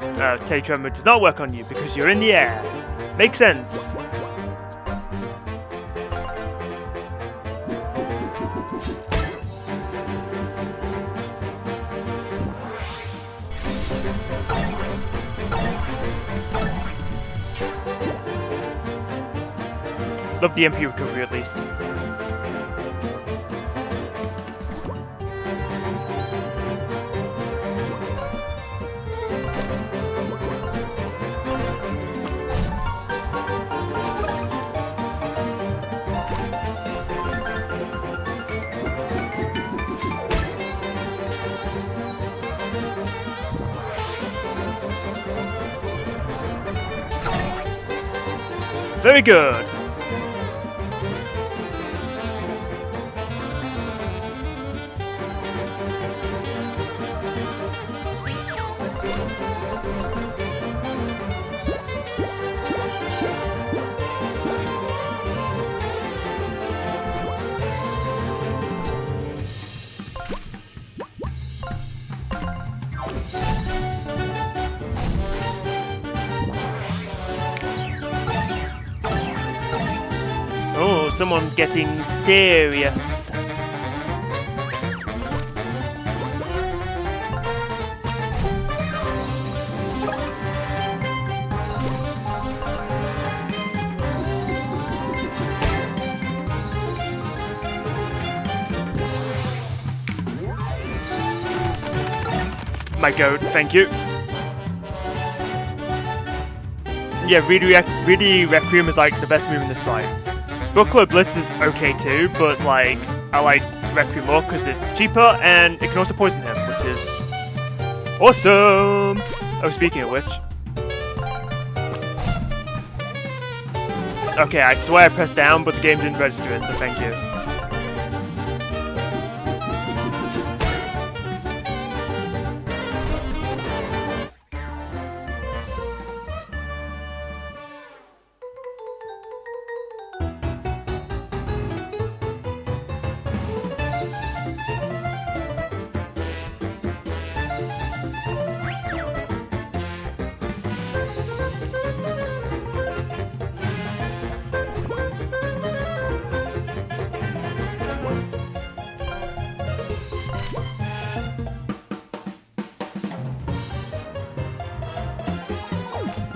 Teletremor does not work on you because you're in the air. Makes sense. Love the MP recovery at least. Very good. Oh, someone's getting serious. My goat, thank you. Yeah, really Requiem is like the best move in this fight. Booklet Blitz is okay too, but like I like Requiem more because it's cheaper and it can also poison him, which is awesome. Oh, speaking of which. Okay, I swear I pressed down, but the game didn't register it, so thank you.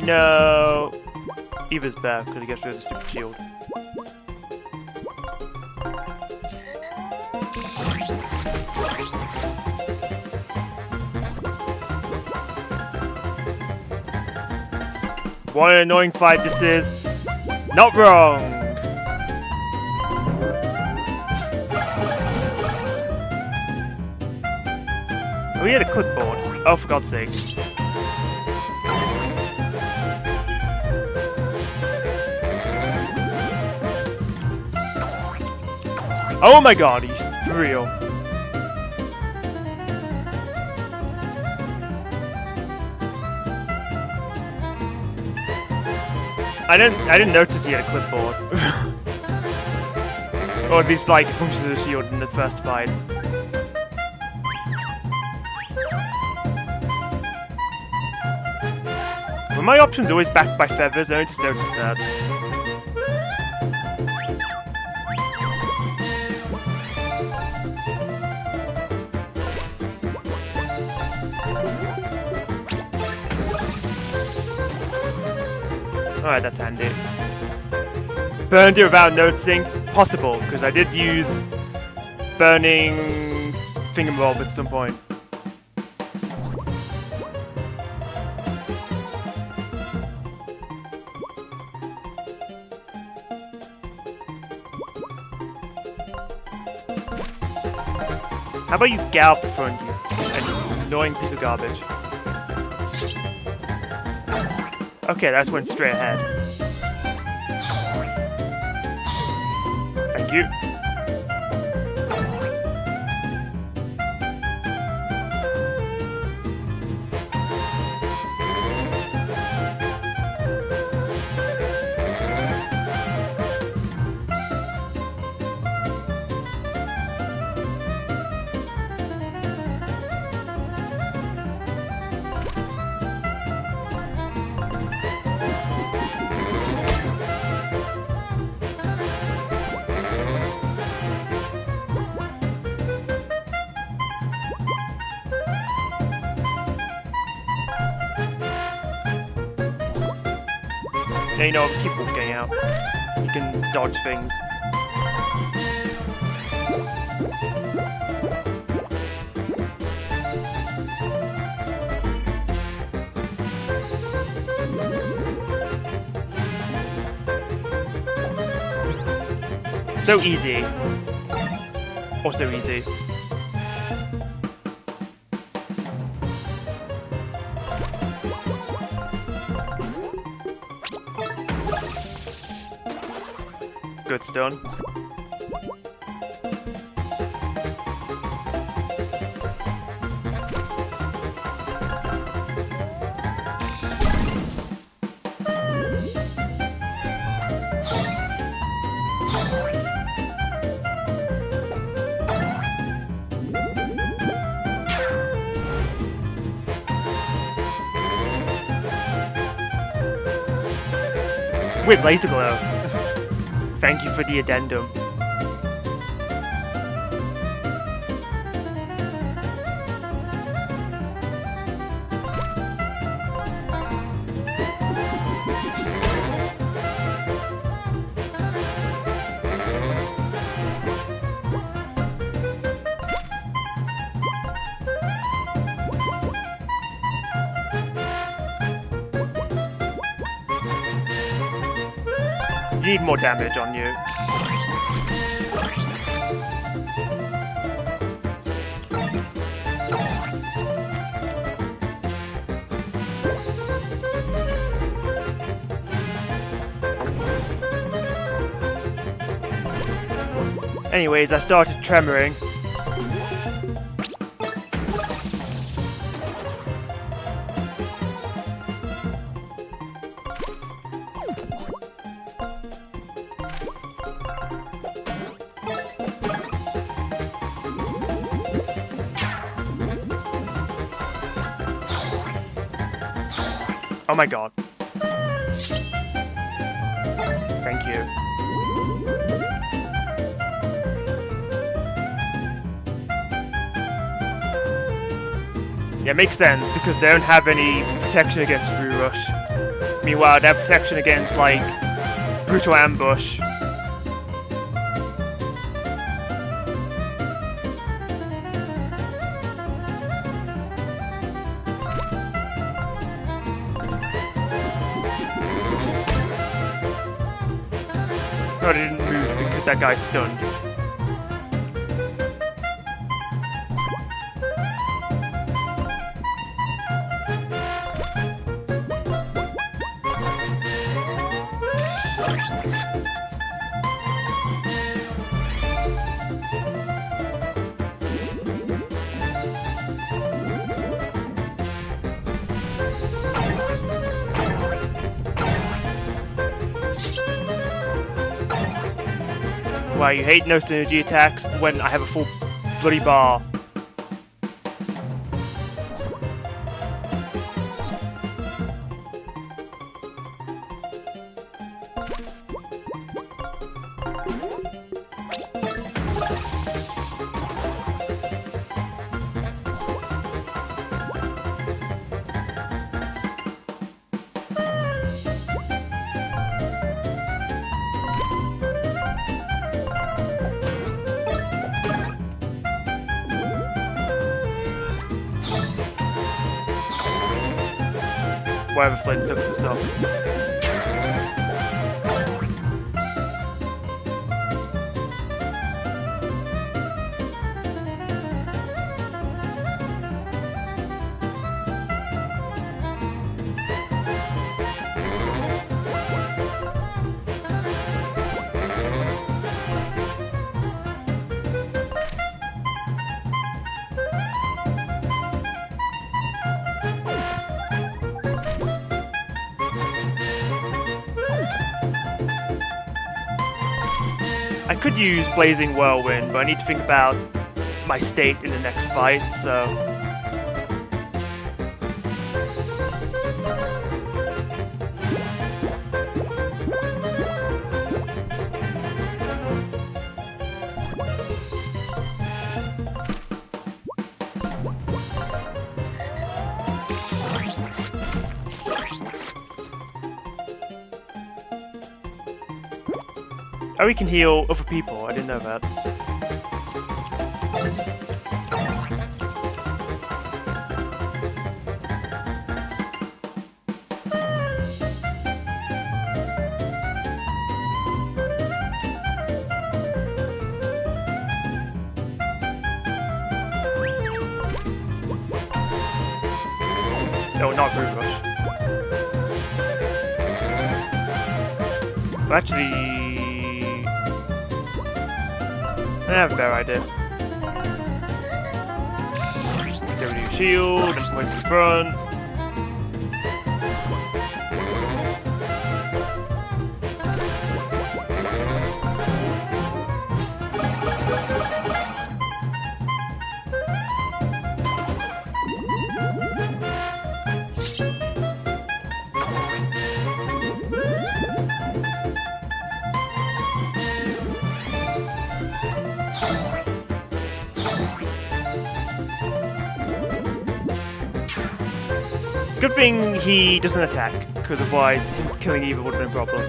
No! Eva's back because he gets rid of the stupid shield. What an annoying fight this is! Not wrong! Oh, he had a clipboard. Oh, for God's sake. Oh my god, he's for real. I didn't notice he had a clipboard. Or at least like a function of the shield in the first fight. Were my options always backed by feathers? I just noticed that. Alright, that's handy. Burned it without noticing? Possible, because I did use burning fingerbob at some point. How about you gallop in front of you? An annoying piece of garbage. Okay, that just went straight ahead. Thank you. Yeah, you know, keep walking out. You can dodge things. So easy. Also easy. Good stone. With LaserGlow. Thank you for the addendum. You need more damage on you. Anyways, I started tremoring. Oh my god. Thank you. Yeah, makes sense, because they don't have any protection against Rue Rush. Meanwhile, they have protection against, like, Brutal Ambush. No, I didn't move because that guy's stunned. Wow, you hate no synergy attacks when I have a full bloody bar. Whatever Flint sucks this up. I could use Blazing Whirlwind, but I need to think about my state in the next fight, so... Oh, we can heal other people. I didn't know that. No, not Root Rush. Well, actually, I have a better idea. Get rid of your shield and point to the front. Good thing he doesn't attack, because otherwise killing Eva would have been a problem.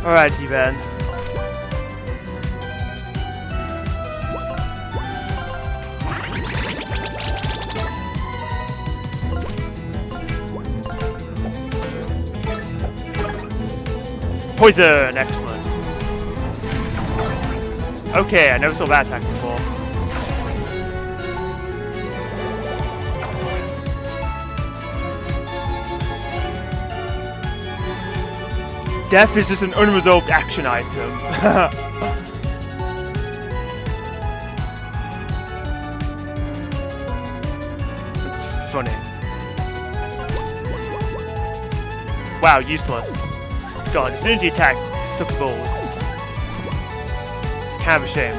Alrighty then. Poison! Excellent. Okay, I never saw that attack before. Death is just an unresolved action item. It's funny. Wow, useless. God, as soon as you attack, it sucks balls. Kind of a shame.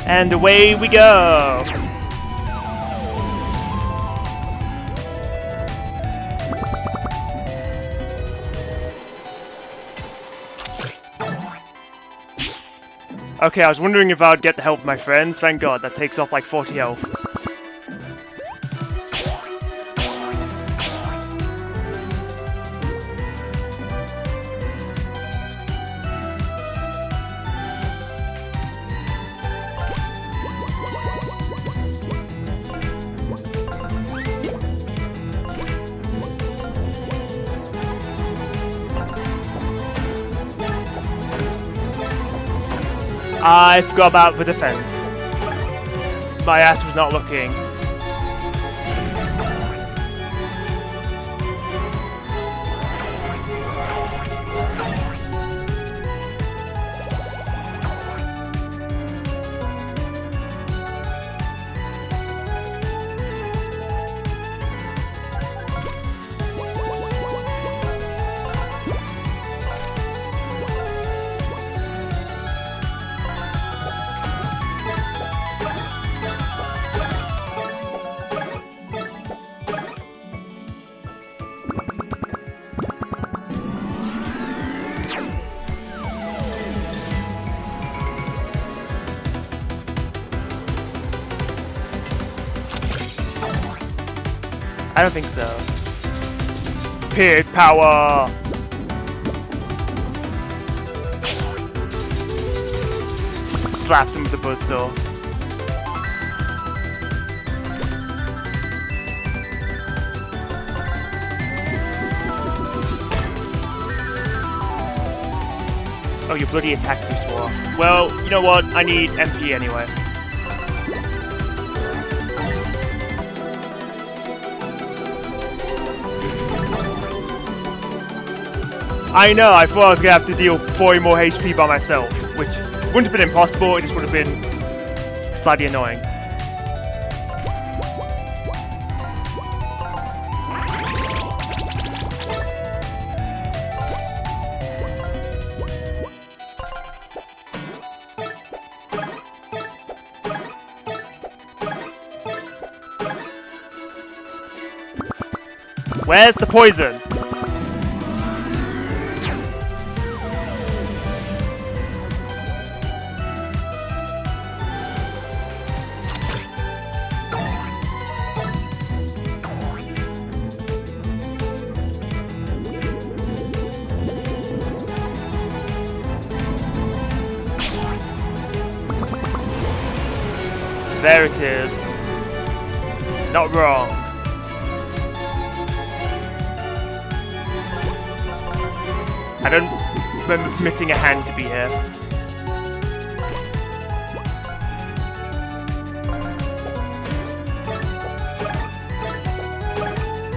And away we go! Okay, I was wondering if I would get the help of my friends. Thank God, that takes off like 40 health. I forgot about the defense. My ass was not looking. I don't think so. Pig power! Slaps him with the buzzsaw. Oh, your bloody attack boost wore off. Well, you know what? I need MP anyway. I know, I thought I was gonna have to deal 40 more HP by myself, which wouldn't have been impossible, it just would have been slightly annoying. Where's the poison? There it is. Not wrong. I don't remember permitting a hand to be here.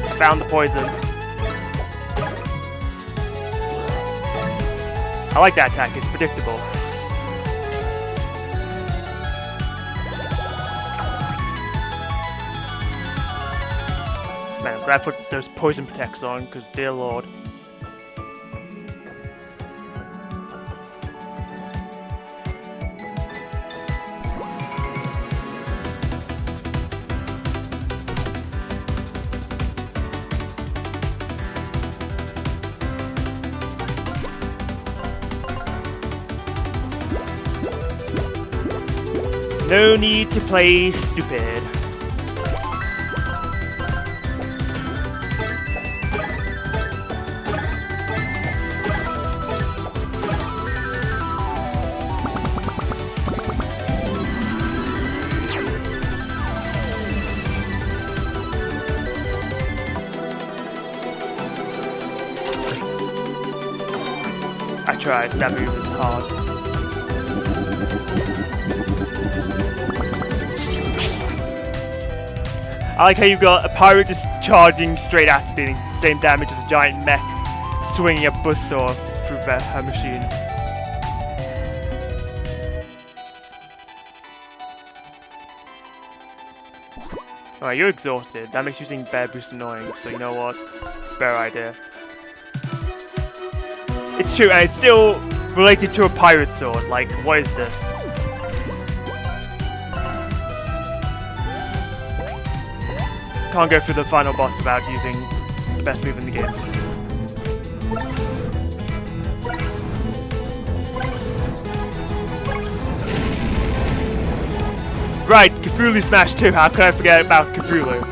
I found the poison. I like that attack, it's predictable. Man, I'm glad I put those poison protects on, because dear lord. No need to play stupid. I tried, that move is hard. I like how you've got a pirate just charging straight at it, doing the same damage as a giant mech swinging a buzzsaw through her machine. Alright, you're exhausted. That makes using bear boost annoying, so you know what? Better idea. It's true, and it's still related to a pirate sword. Like, what is this? Can't go through the final boss without using the best move in the game. Right, Cthulhu Smash 2, how could I forget about Cthulhu?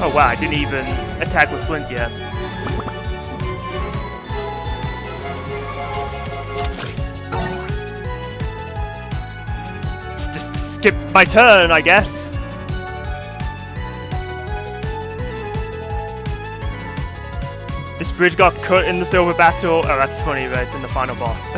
Oh wow, I didn't even attack with Flint yet. Just skip my turn, I guess. This bridge got cut in the silver battle. Oh, that's funny, but it's in the final boss.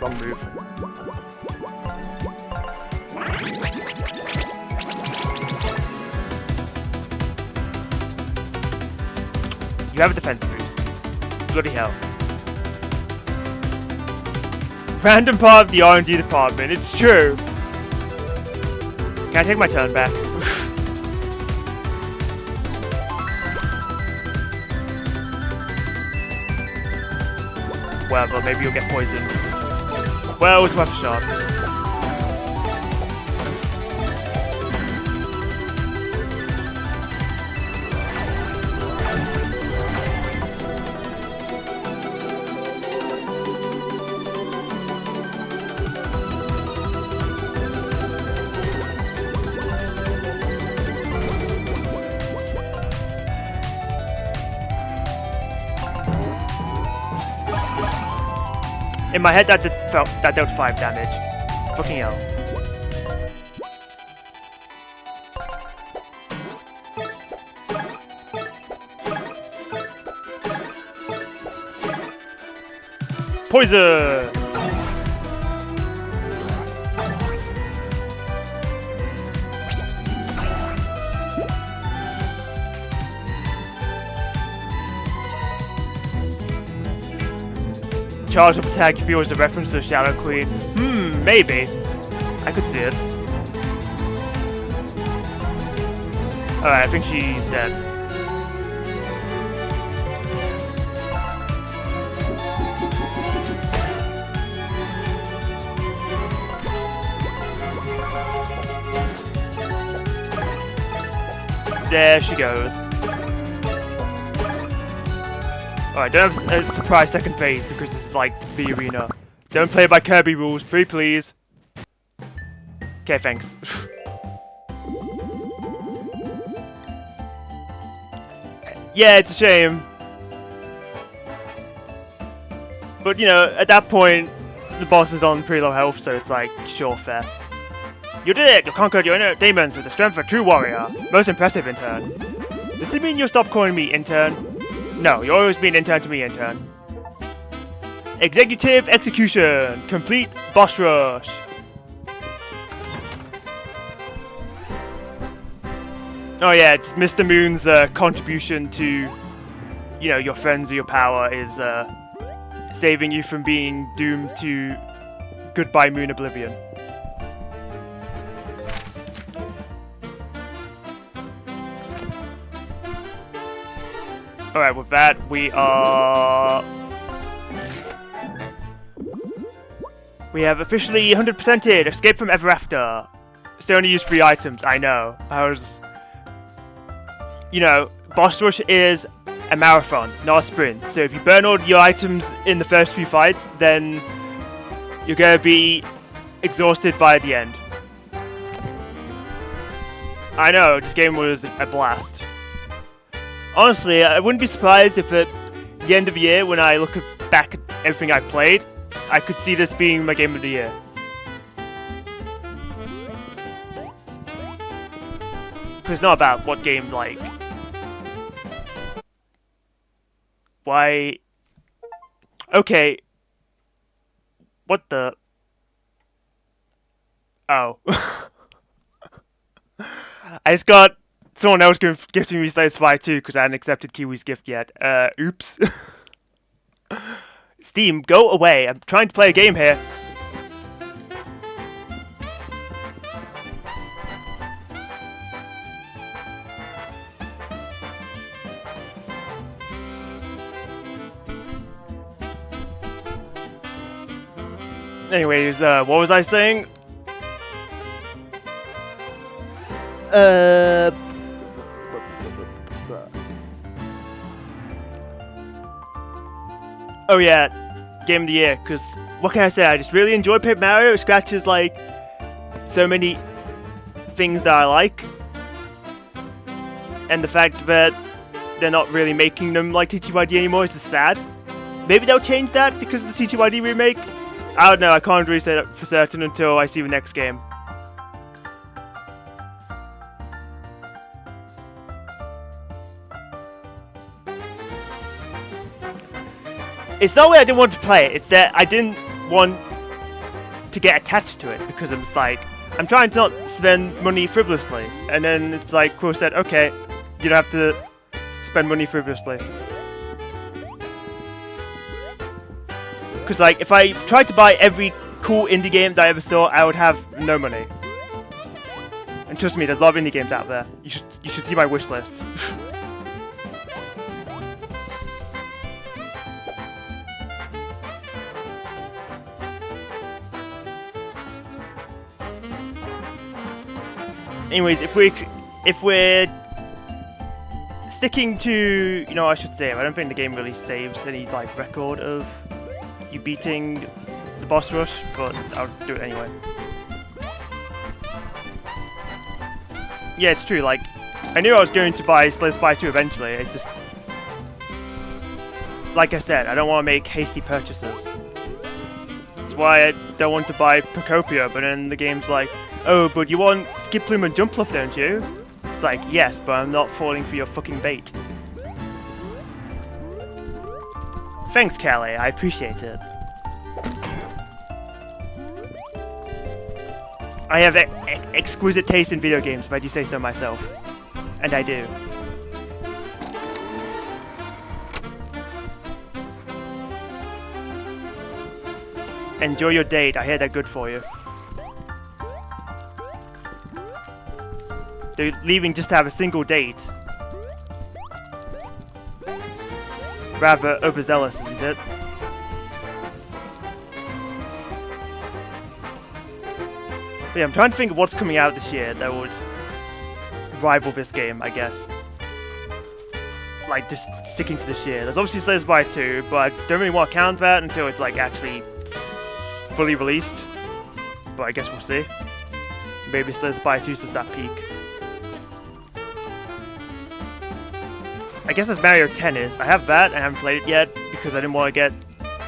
Wrong move. You have a defense boost. Bloody hell. Random part of the R&D department, it's true. Can I take my turn back? Well, but maybe you'll get poisoned. Well, it's worth a shot. In my head, that dealt 5 damage. Fucking hell. Poison! Charge up attack if he was a reference to the Shadow Queen. Maybe. I could see it. Alright, I think she's dead. There she goes. Alright, don't have a surprise second phase because this is like the arena. Don't play by Kirby rules, pretty please. Okay, thanks. Yeah, it's a shame. But you know, at that point, the boss is on pretty low health, so it's like, sure, fair. You did it! You conquered your inner demons with the strength of a true warrior. Most impressive, intern. Does it mean you'll stop calling me intern? No, you'll always be an intern to me, intern. Executive execution! Complete boss rush! Oh yeah, it's Mr. Moon's contribution to, you know, your friends or your power is saving you from being doomed to goodbye Moon Oblivion. Alright, with that, we have officially 100%ed Escape from Ever After. Still only used 3 items, I know. You know, boss rush is a marathon, not a sprint. So if you burn all your items in the first few fights, then you're gonna be exhausted by the end. I know, this game was a blast. Honestly, I wouldn't be surprised if at the end of the year, when I look back at everything I played, I could see this being my game of the year. Because it's not about what game, like... Why... Okay. What the... Oh. I just got someone else gifting me Slay Spy 2 because I hadn't accepted Kiwi's gift yet. Oops. Steam, go away. I'm trying to play a game here. Anyways, what was I saying? Oh yeah, Game of the Year, because what can I say? I just really enjoy Paper Mario. It scratches like so many things that I like. And the fact that they're not really making them like TTYD anymore is just sad. Maybe they'll change that because of the TTYD remake. I don't know, I can't really say that for certain until I see the next game. It's not that I didn't want to play it, it's that I didn't want to get attached to it because I'm just like, I'm trying to not spend money frivolously. And then it's like, Quill said, okay, you don't have to spend money frivolously. Because like, if I tried to buy every cool indie game that I ever saw, I would have no money. And trust me, there's a lot of indie games out there. You should see my wish list. Anyways, if we're sticking to, you know, I should say, I don't think the game really saves any like record of you beating the boss rush, but I'll do it anyway. Yeah, it's true, like, I knew I was going to buy Slay Spy 2 eventually, it's just... Like I said, I don't want to make hasty purchases. That's why I don't want to buy Procopia, but then the game's like, oh, but you want Skip Plume and Jump Fluff, don't you? It's like, yes, but I'm not falling for your fucking bait. Thanks, Callie, I appreciate it. I have exquisite taste in video games, if I do say so myself. And I do. Enjoy your date, I hear they're good for you. They're leaving just to have a single date. Rather overzealous, isn't it? But yeah, I'm trying to think of what's coming out this year that would rival this game, I guess. Like, just sticking to this year. There's obviously Slay the Spire 2, but I don't really want to count that until it's, like, actually fully released. But I guess we'll see. Maybe Slay the Spire 2 is just that peak. I guess as Mario Tennis, I have that, I haven't played it yet because I didn't want to get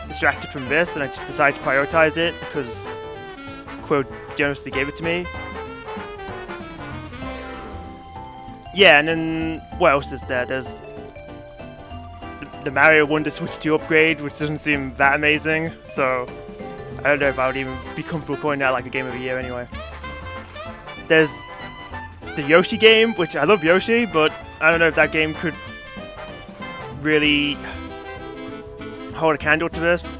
distracted from this, and I just decided to prioritize it because Quote generously gave it to me. Yeah, and then what else is there? There's the Mario Wonder Switch 2 upgrade, which doesn't seem that amazing, so I don't know if I would even be comfortable calling that like a game of the year anyway. There's the Yoshi game, which I love Yoshi, but I don't know if that game could really hold a candle to this.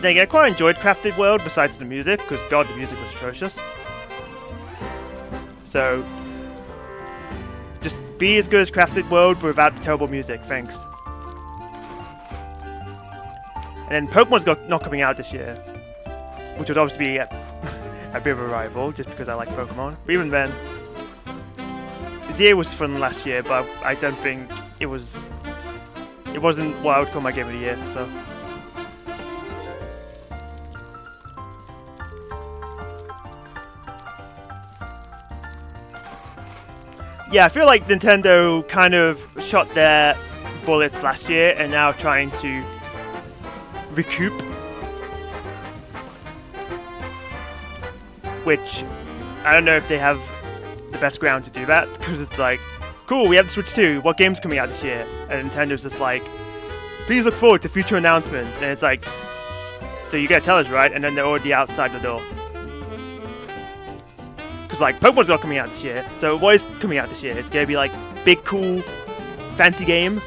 Then again, I quite enjoyed Crafted World besides the music, because god, the music was atrocious. So, just be as good as Crafted World, but without the terrible music, thanks. And then Pokemon's not coming out this year, which would obviously be a bit of a rival, just because I like Pokemon. But even then, Zia was fun last year, but I don't think it wasn't what I would call my game of the year, so. Yeah, I feel like Nintendo kind of shot their bullets last year and now trying to recoup. Which, I don't know if they have the best ground to do that, because it's like, cool, we have the Switch 2, what game's coming out this year? And Nintendo's just like, please look forward to future announcements. And it's like, so you gotta tell us, right? And then they're already outside the door. Because, like, Pokemon's not coming out this year, so what is coming out this year? It's gonna be, like, big, cool, fancy game.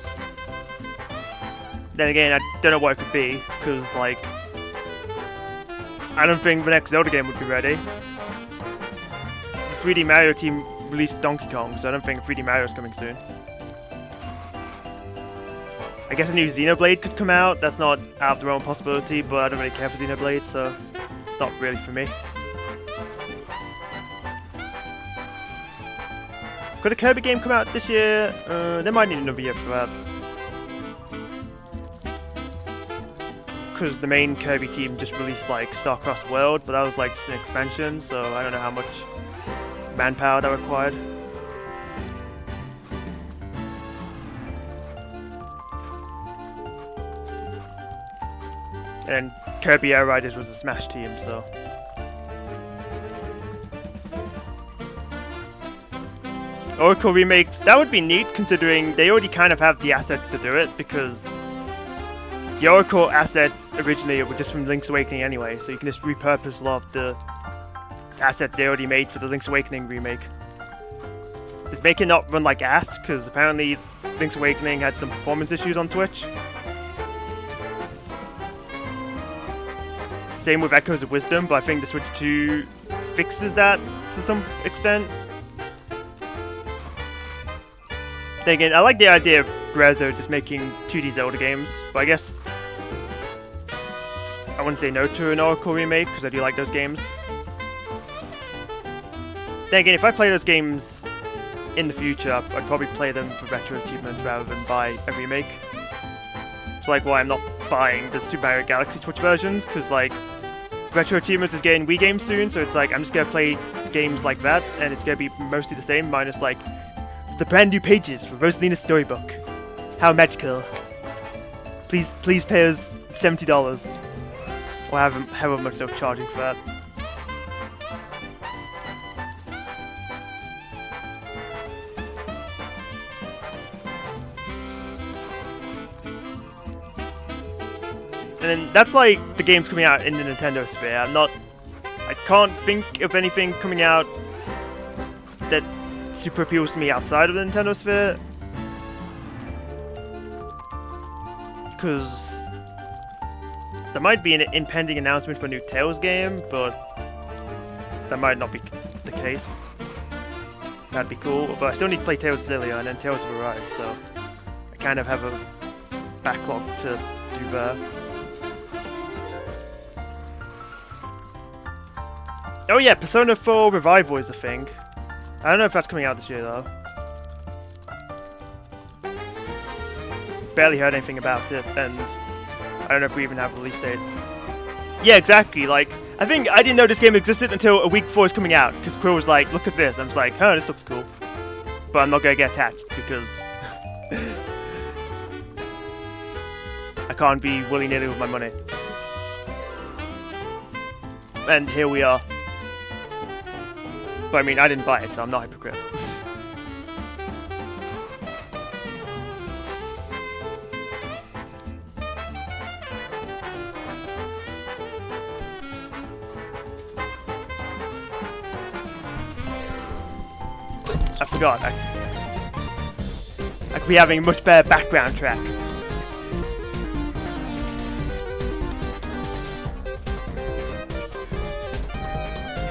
Then again, I don't know what it could be, because, like, I don't think the next Zelda game would be ready. The 3D Mario team released Donkey Kong, so I don't think 3D Mario is coming soon. I guess a new Xenoblade could come out, that's not out of the realm of possibility, but I don't really care for Xenoblade, so it's not really for me. Could a Kirby game come out this year? They might need another year for that. Because the main Kirby team just released like Starcross World, but that was like just an expansion, so I don't know how much manpower that required. And then Kirby Air Riders was a Smash team, so. Oracle remakes, that would be neat considering they already kind of have the assets to do it, because the Oracle assets originally were just from Link's Awakening anyway, so you can just repurpose a lot of the assets they already made for the Link's Awakening remake. Just make it not run like ass, because apparently Link's Awakening had some performance issues on Switch. Same with Echoes of Wisdom, but I think the Switch 2 fixes that to some extent. Then again, I like the idea of Grezzo just making 2D Zelda games, but I guess I wouldn't say no to an Oracle remake, because I do like those games. Then again, if I play those games in the future, I'd probably play them for retro achievements rather than buy a remake. It's like why I'm not buying the Super Mario Galaxy Switch versions, because like, retro achievements is getting Wii games soon, so it's like, I'm just gonna play games like that, and it's gonna be mostly the same, minus like, the brand new pages for Rosalina's storybook. How magical. Please pay us $70. Or however much they're charging for that. And then that's like the games coming out in the Nintendo sphere. I can't think of anything coming out that super appeals to me outside of the Nintendo sphere. Because there might be an impending announcement for a new Tales game, but that might not be the case. That'd be cool, but I still need to play Tales of Xillia and then Tales of Arise, so I kind of have a backlog to do there. Oh yeah, Persona 4 Revival is a thing. I don't know if that's coming out this year though. Barely heard anything about it, and I don't know if we even have a release date. Yeah, exactly, like, I think I didn't know this game existed until a week before it's coming out, because Quill was like, look at this, I was like, oh, this looks cool. But I'm not gonna get attached, because I can't be willy-nilly with my money. And here we are. But I mean, I didn't buy it, so I'm not a hypocrite. I forgot. I could be having a much better background track.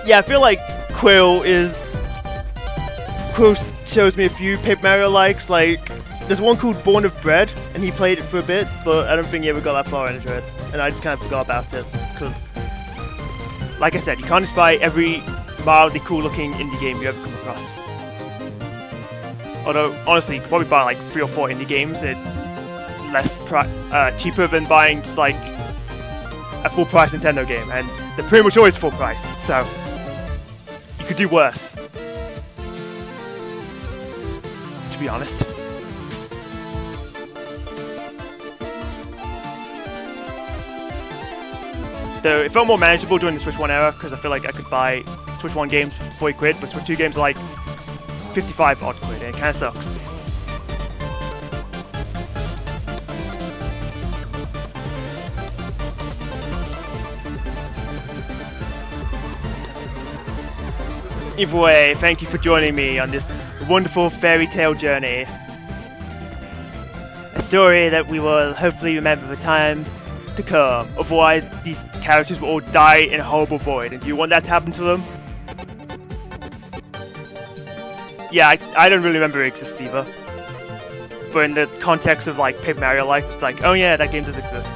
Yeah, I feel like Quill shows me a few Paper Mario likes. Like, there's one called Born of Bread, and he played it for a bit, but I don't think he ever got that far into it, and I just kind of forgot about it, because, like I said, you can't just buy every mildly cool-looking indie game you ever come across. Although, honestly, you could probably buy like 3 or 4 indie games. It's cheaper than buying just like a full-price Nintendo game, and they're pretty much always full price, so you could do worse, to be honest. Though it felt more manageable during the Switch 1 era, because I feel like I could buy Switch 1 games for 40 quid, but Switch 2 games are like 55 odd quid, and it kinda sucks. Either way, thank you for joining me on this wonderful fairy tale journey. A story that we will hopefully remember for time to come. Otherwise, these characters will all die in a horrible void. And do you want that to happen to them? Yeah, I don't really remember it exists either. But in the context of like Paper Mario likes, it's like, oh yeah, that game does exist.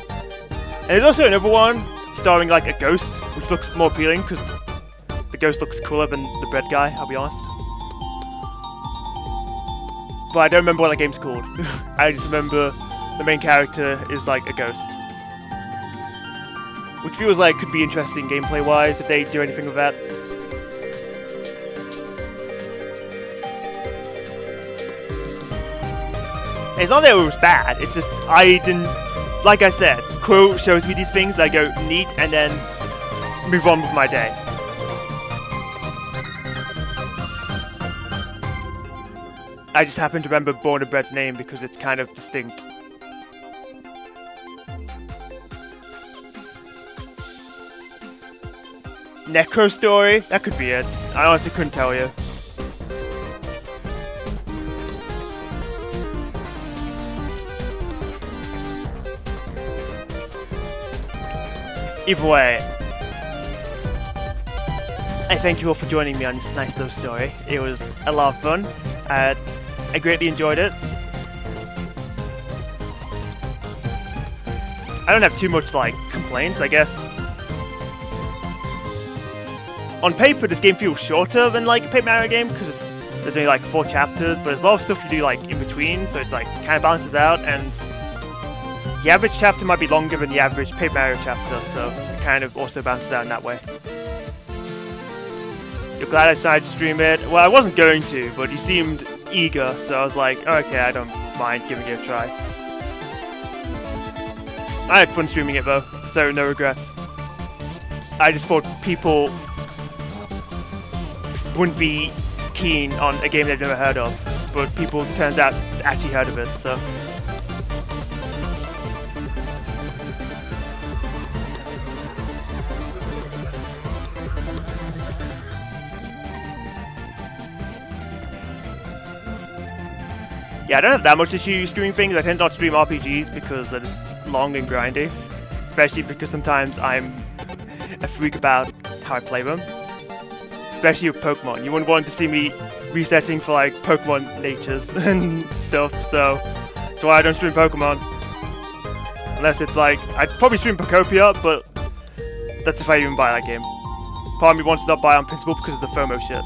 And there's also another one starring like a ghost, which looks more appealing because the ghost looks cooler than the bread guy, I'll be honest. But I don't remember what that game's called. I just remember the main character is like a ghost. Which feels like could be interesting gameplay-wise if they do anything with that. It's not that it was bad, it's just I didn't... Like I said, Quill shows me these things, I go neat, and then move on with my day. I just happen to remember Born of Bread's name because it's kind of distinct. Necro Story? That could be it. I honestly couldn't tell you. Either way, I thank you all for joining me on this nice little story. It was a lot of fun. I greatly enjoyed it. I don't have too much, like, complaints, I guess. On paper, this game feels shorter than, like, a Paper Mario game, because there's only, like, 4 chapters, but there's a lot of stuff you do, like, in between, so it's, like, kind of balances out, and the average chapter might be longer than the average Paper Mario chapter, so it kind of also balances out in that way. You're glad I decided to stream it? Well, I wasn't going to, but you seemed eager, so I was like, oh, okay, I don't mind giving it a try. I had fun streaming it though, so no regrets. I just thought people wouldn't be keen on a game they've never heard of, but people, turns out, actually heard of it, so. Yeah, I don't have that much issue streaming things. I tend not to stream RPGs because they're just long and grindy, especially because sometimes I'm a freak about how I play them. Especially with Pokemon. You wouldn't want to see me resetting for like Pokemon natures and stuff, so that's why I don't stream Pokemon. Unless it's like, I'd probably stream Pokopia, but that's if I even buy that game. Part of me wants to not buy on principle because of the FOMO shit.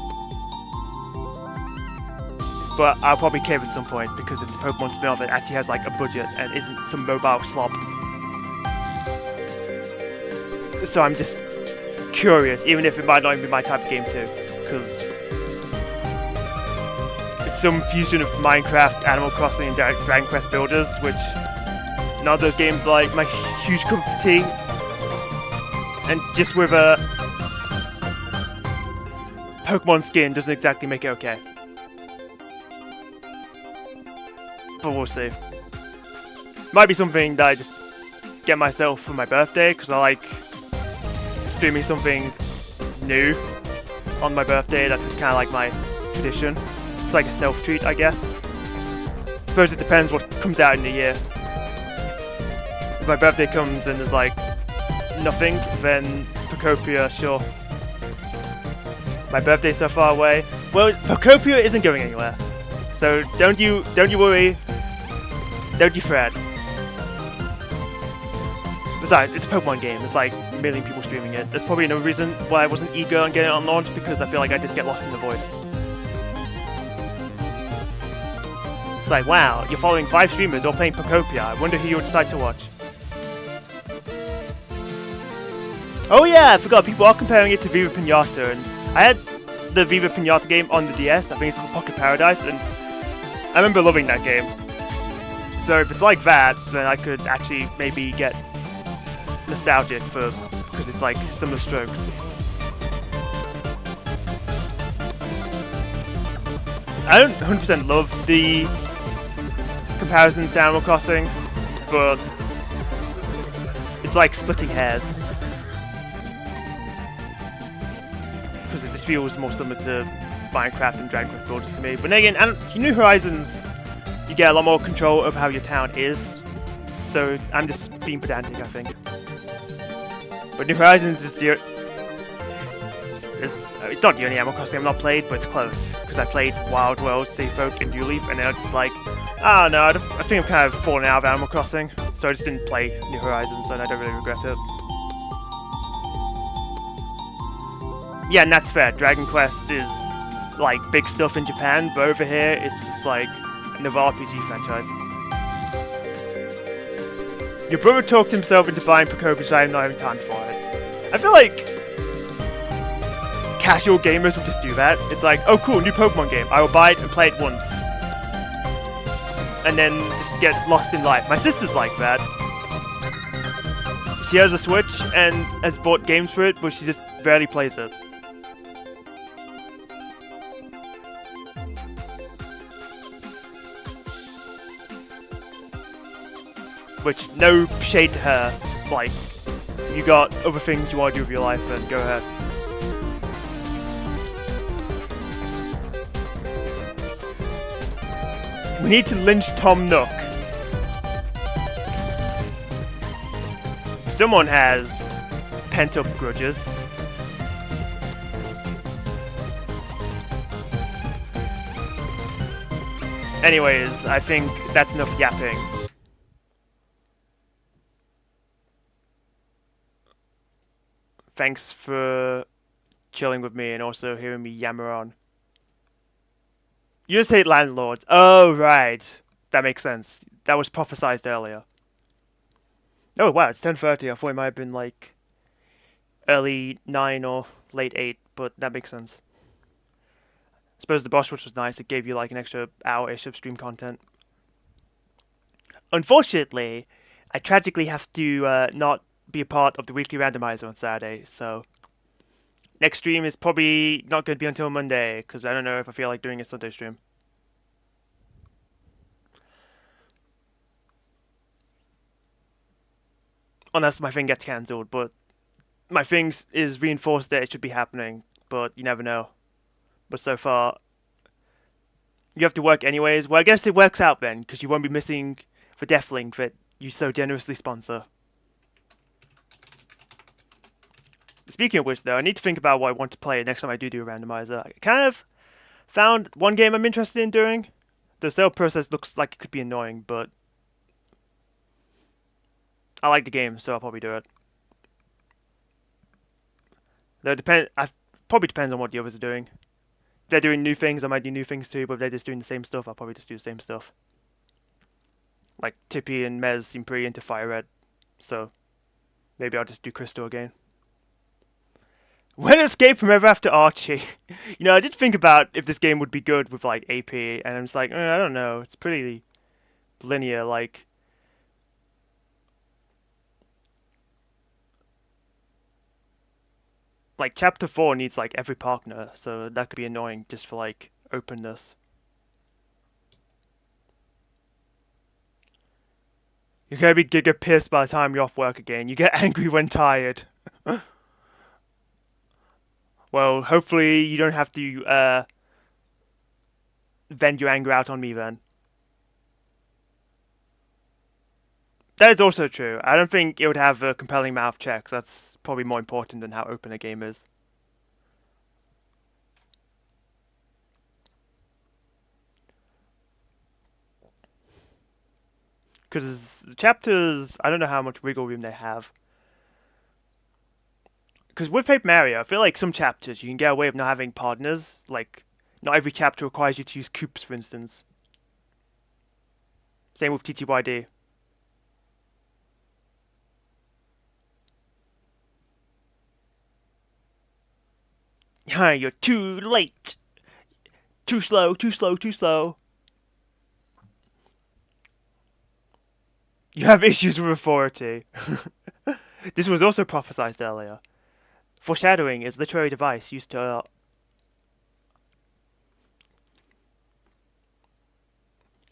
But I'll probably cave at some point because it's a Pokemon spin-off that actually has like a budget and isn't some mobile slop. So I'm just curious, even if it might not even be my type of game too, because it's some fusion of Minecraft, Animal Crossing, and Dragon Quest Builders, which none of those games are like my huge cup of tea. And just with a Pokemon skin doesn't exactly make it okay. But we'll see. Might be something that I just get myself for my birthday, because I like streaming something new on my birthday. That's just kind of like my tradition. It's like a self-treat, I guess. I suppose it depends what comes out in the year. If my birthday comes and there's like nothing, then Pokopia, sure. My birthday's so far away. Well, Pokopia isn't going anywhere, so don't you worry. Don't you fret. Besides, it's a Pokemon game. It's like a million people streaming it. There's probably another reason why I wasn't eager on getting it on launch, because I feel like I just get lost in the void. It's like, wow, you're following 5 streamers all playing Pokopia. I wonder who you'll decide to watch. Oh yeah, I forgot, people are comparing it to Viva Pinata, and I had the Viva Pinata game on the DS. I think it's called Pocket Paradise, and I remember loving that game. So if it's like that, then I could actually maybe get nostalgic because it's like similar strokes. I don't 100% love the comparisons to Animal Crossing, but it's like splitting hairs. Because it just feels more similar to Minecraft and Dragon Quest Builders to me. But then again, New Horizons, you get a lot more control over how your town is. So I'm just being pedantic, I think. But New Horizons is it's not the only Animal Crossing I've not played, but it's close. Because I played Wild World, Safe Folk, and New Leaf, and then I was just like, oh no, I think I'm kind of falling out of Animal Crossing. So I just didn't play New Horizons, and I don't really regret it. Yeah, and that's fair. Dragon Quest is like big stuff in Japan, but over here it's just like another RPG franchise. Your brother talked himself into buying Pokopia, so I'm not having time for it. I feel like casual gamers will just do that. It's like, oh cool, new Pokemon game. I will buy it and play it once. And then just get lost in life. My sister's like that. She has a Switch and has bought games for it, but she just barely plays it. Which, no shade to her, like, you got other things you want to do with your life, then go ahead. We need to lynch Tom Nook. Someone has pent-up grudges. Anyways, I think that's enough yapping. Thanks for chilling with me and also hearing me yammer on. You just hate landlords. Oh, right. That makes sense. That was prophesized earlier. Oh, wow, it's 10:30. I thought it might have been like early 9 or late 8, but that makes sense. I suppose the boss rush was nice. It gave you like an extra hour-ish of stream content. Unfortunately, I tragically have to not be a part of the weekly randomizer on Saturday, so next stream is probably not going to be until Monday, because I don't know if I feel like doing a Sunday stream. Unless my thing gets cancelled, but my thing is reinforced that it should be happening, but you never know. But so far, you have to work anyways. Well, I guess it works out then, because you won't be missing the Deathlink that you so generously sponsor. Speaking of which, though, I need to think about what I want to play next time I do a randomizer. I kind of found one game I'm interested in doing. The sale process looks like it could be annoying, but I like the game, so I'll probably do it. Though probably depends on what the others are doing. If they're doing new things, I might do new things too, but if they're just doing the same stuff, I'll probably just do the same stuff. Like, Tippy and Mez seem pretty into Fire Red, so maybe I'll just do Crystal again. When Escape from Ever After Archie. You know, I did think about if this game would be good with, like, AP, and I'm just like, I don't know, it's pretty linear, like... Like, Chapter 4 needs, like, every partner, so that could be annoying just for, like, openness. You're gonna be giga pissed by the time you're off work again. You get angry when tired. Well, hopefully you don't have to, vent your anger out on me then. That is also true. I don't think it would have a compelling amount of checks. That's probably more important than how open a game is. Because chapters, I don't know how much wiggle room they have. Because with Paper Mario, I feel like some chapters you can get away with not having partners. Like, not every chapter requires you to use Koops, for instance. Same with TTYD. You're too late. Too slow, too slow, too slow. You have issues with authority. This was also prophesized earlier. Foreshadowing is a literary device used to...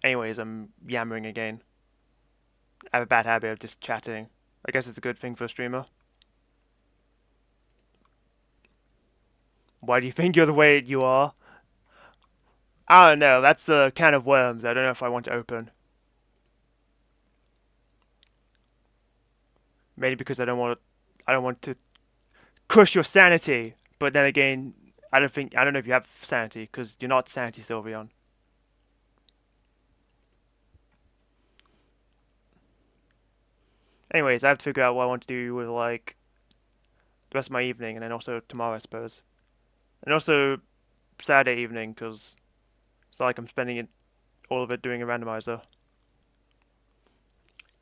Anyways, I'm yammering again. I have a bad habit of just chatting. I guess it's a good thing for a streamer. Why do you think you're the way you are? I don't know, that's the can of worms I don't know if I want to open. Maybe because I don't want to crush your sanity. But then again, I don't know if you have sanity, because you're not Sanity Sylveon. Anyways, I have to figure out what I want to do with, like, the rest of my evening, and then also tomorrow, I suppose. And also Saturday evening, because it's not like I'm spending all of it doing a randomizer.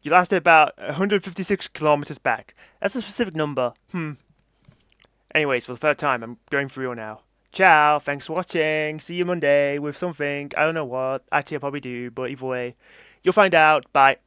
You lasted about 156 kilometers back. That's a specific number. Anyways, for the third time, I'm going for real now. Ciao, thanks for watching. See you Monday with something. I don't know what. Actually, I probably do, but either way, you'll find out. Bye.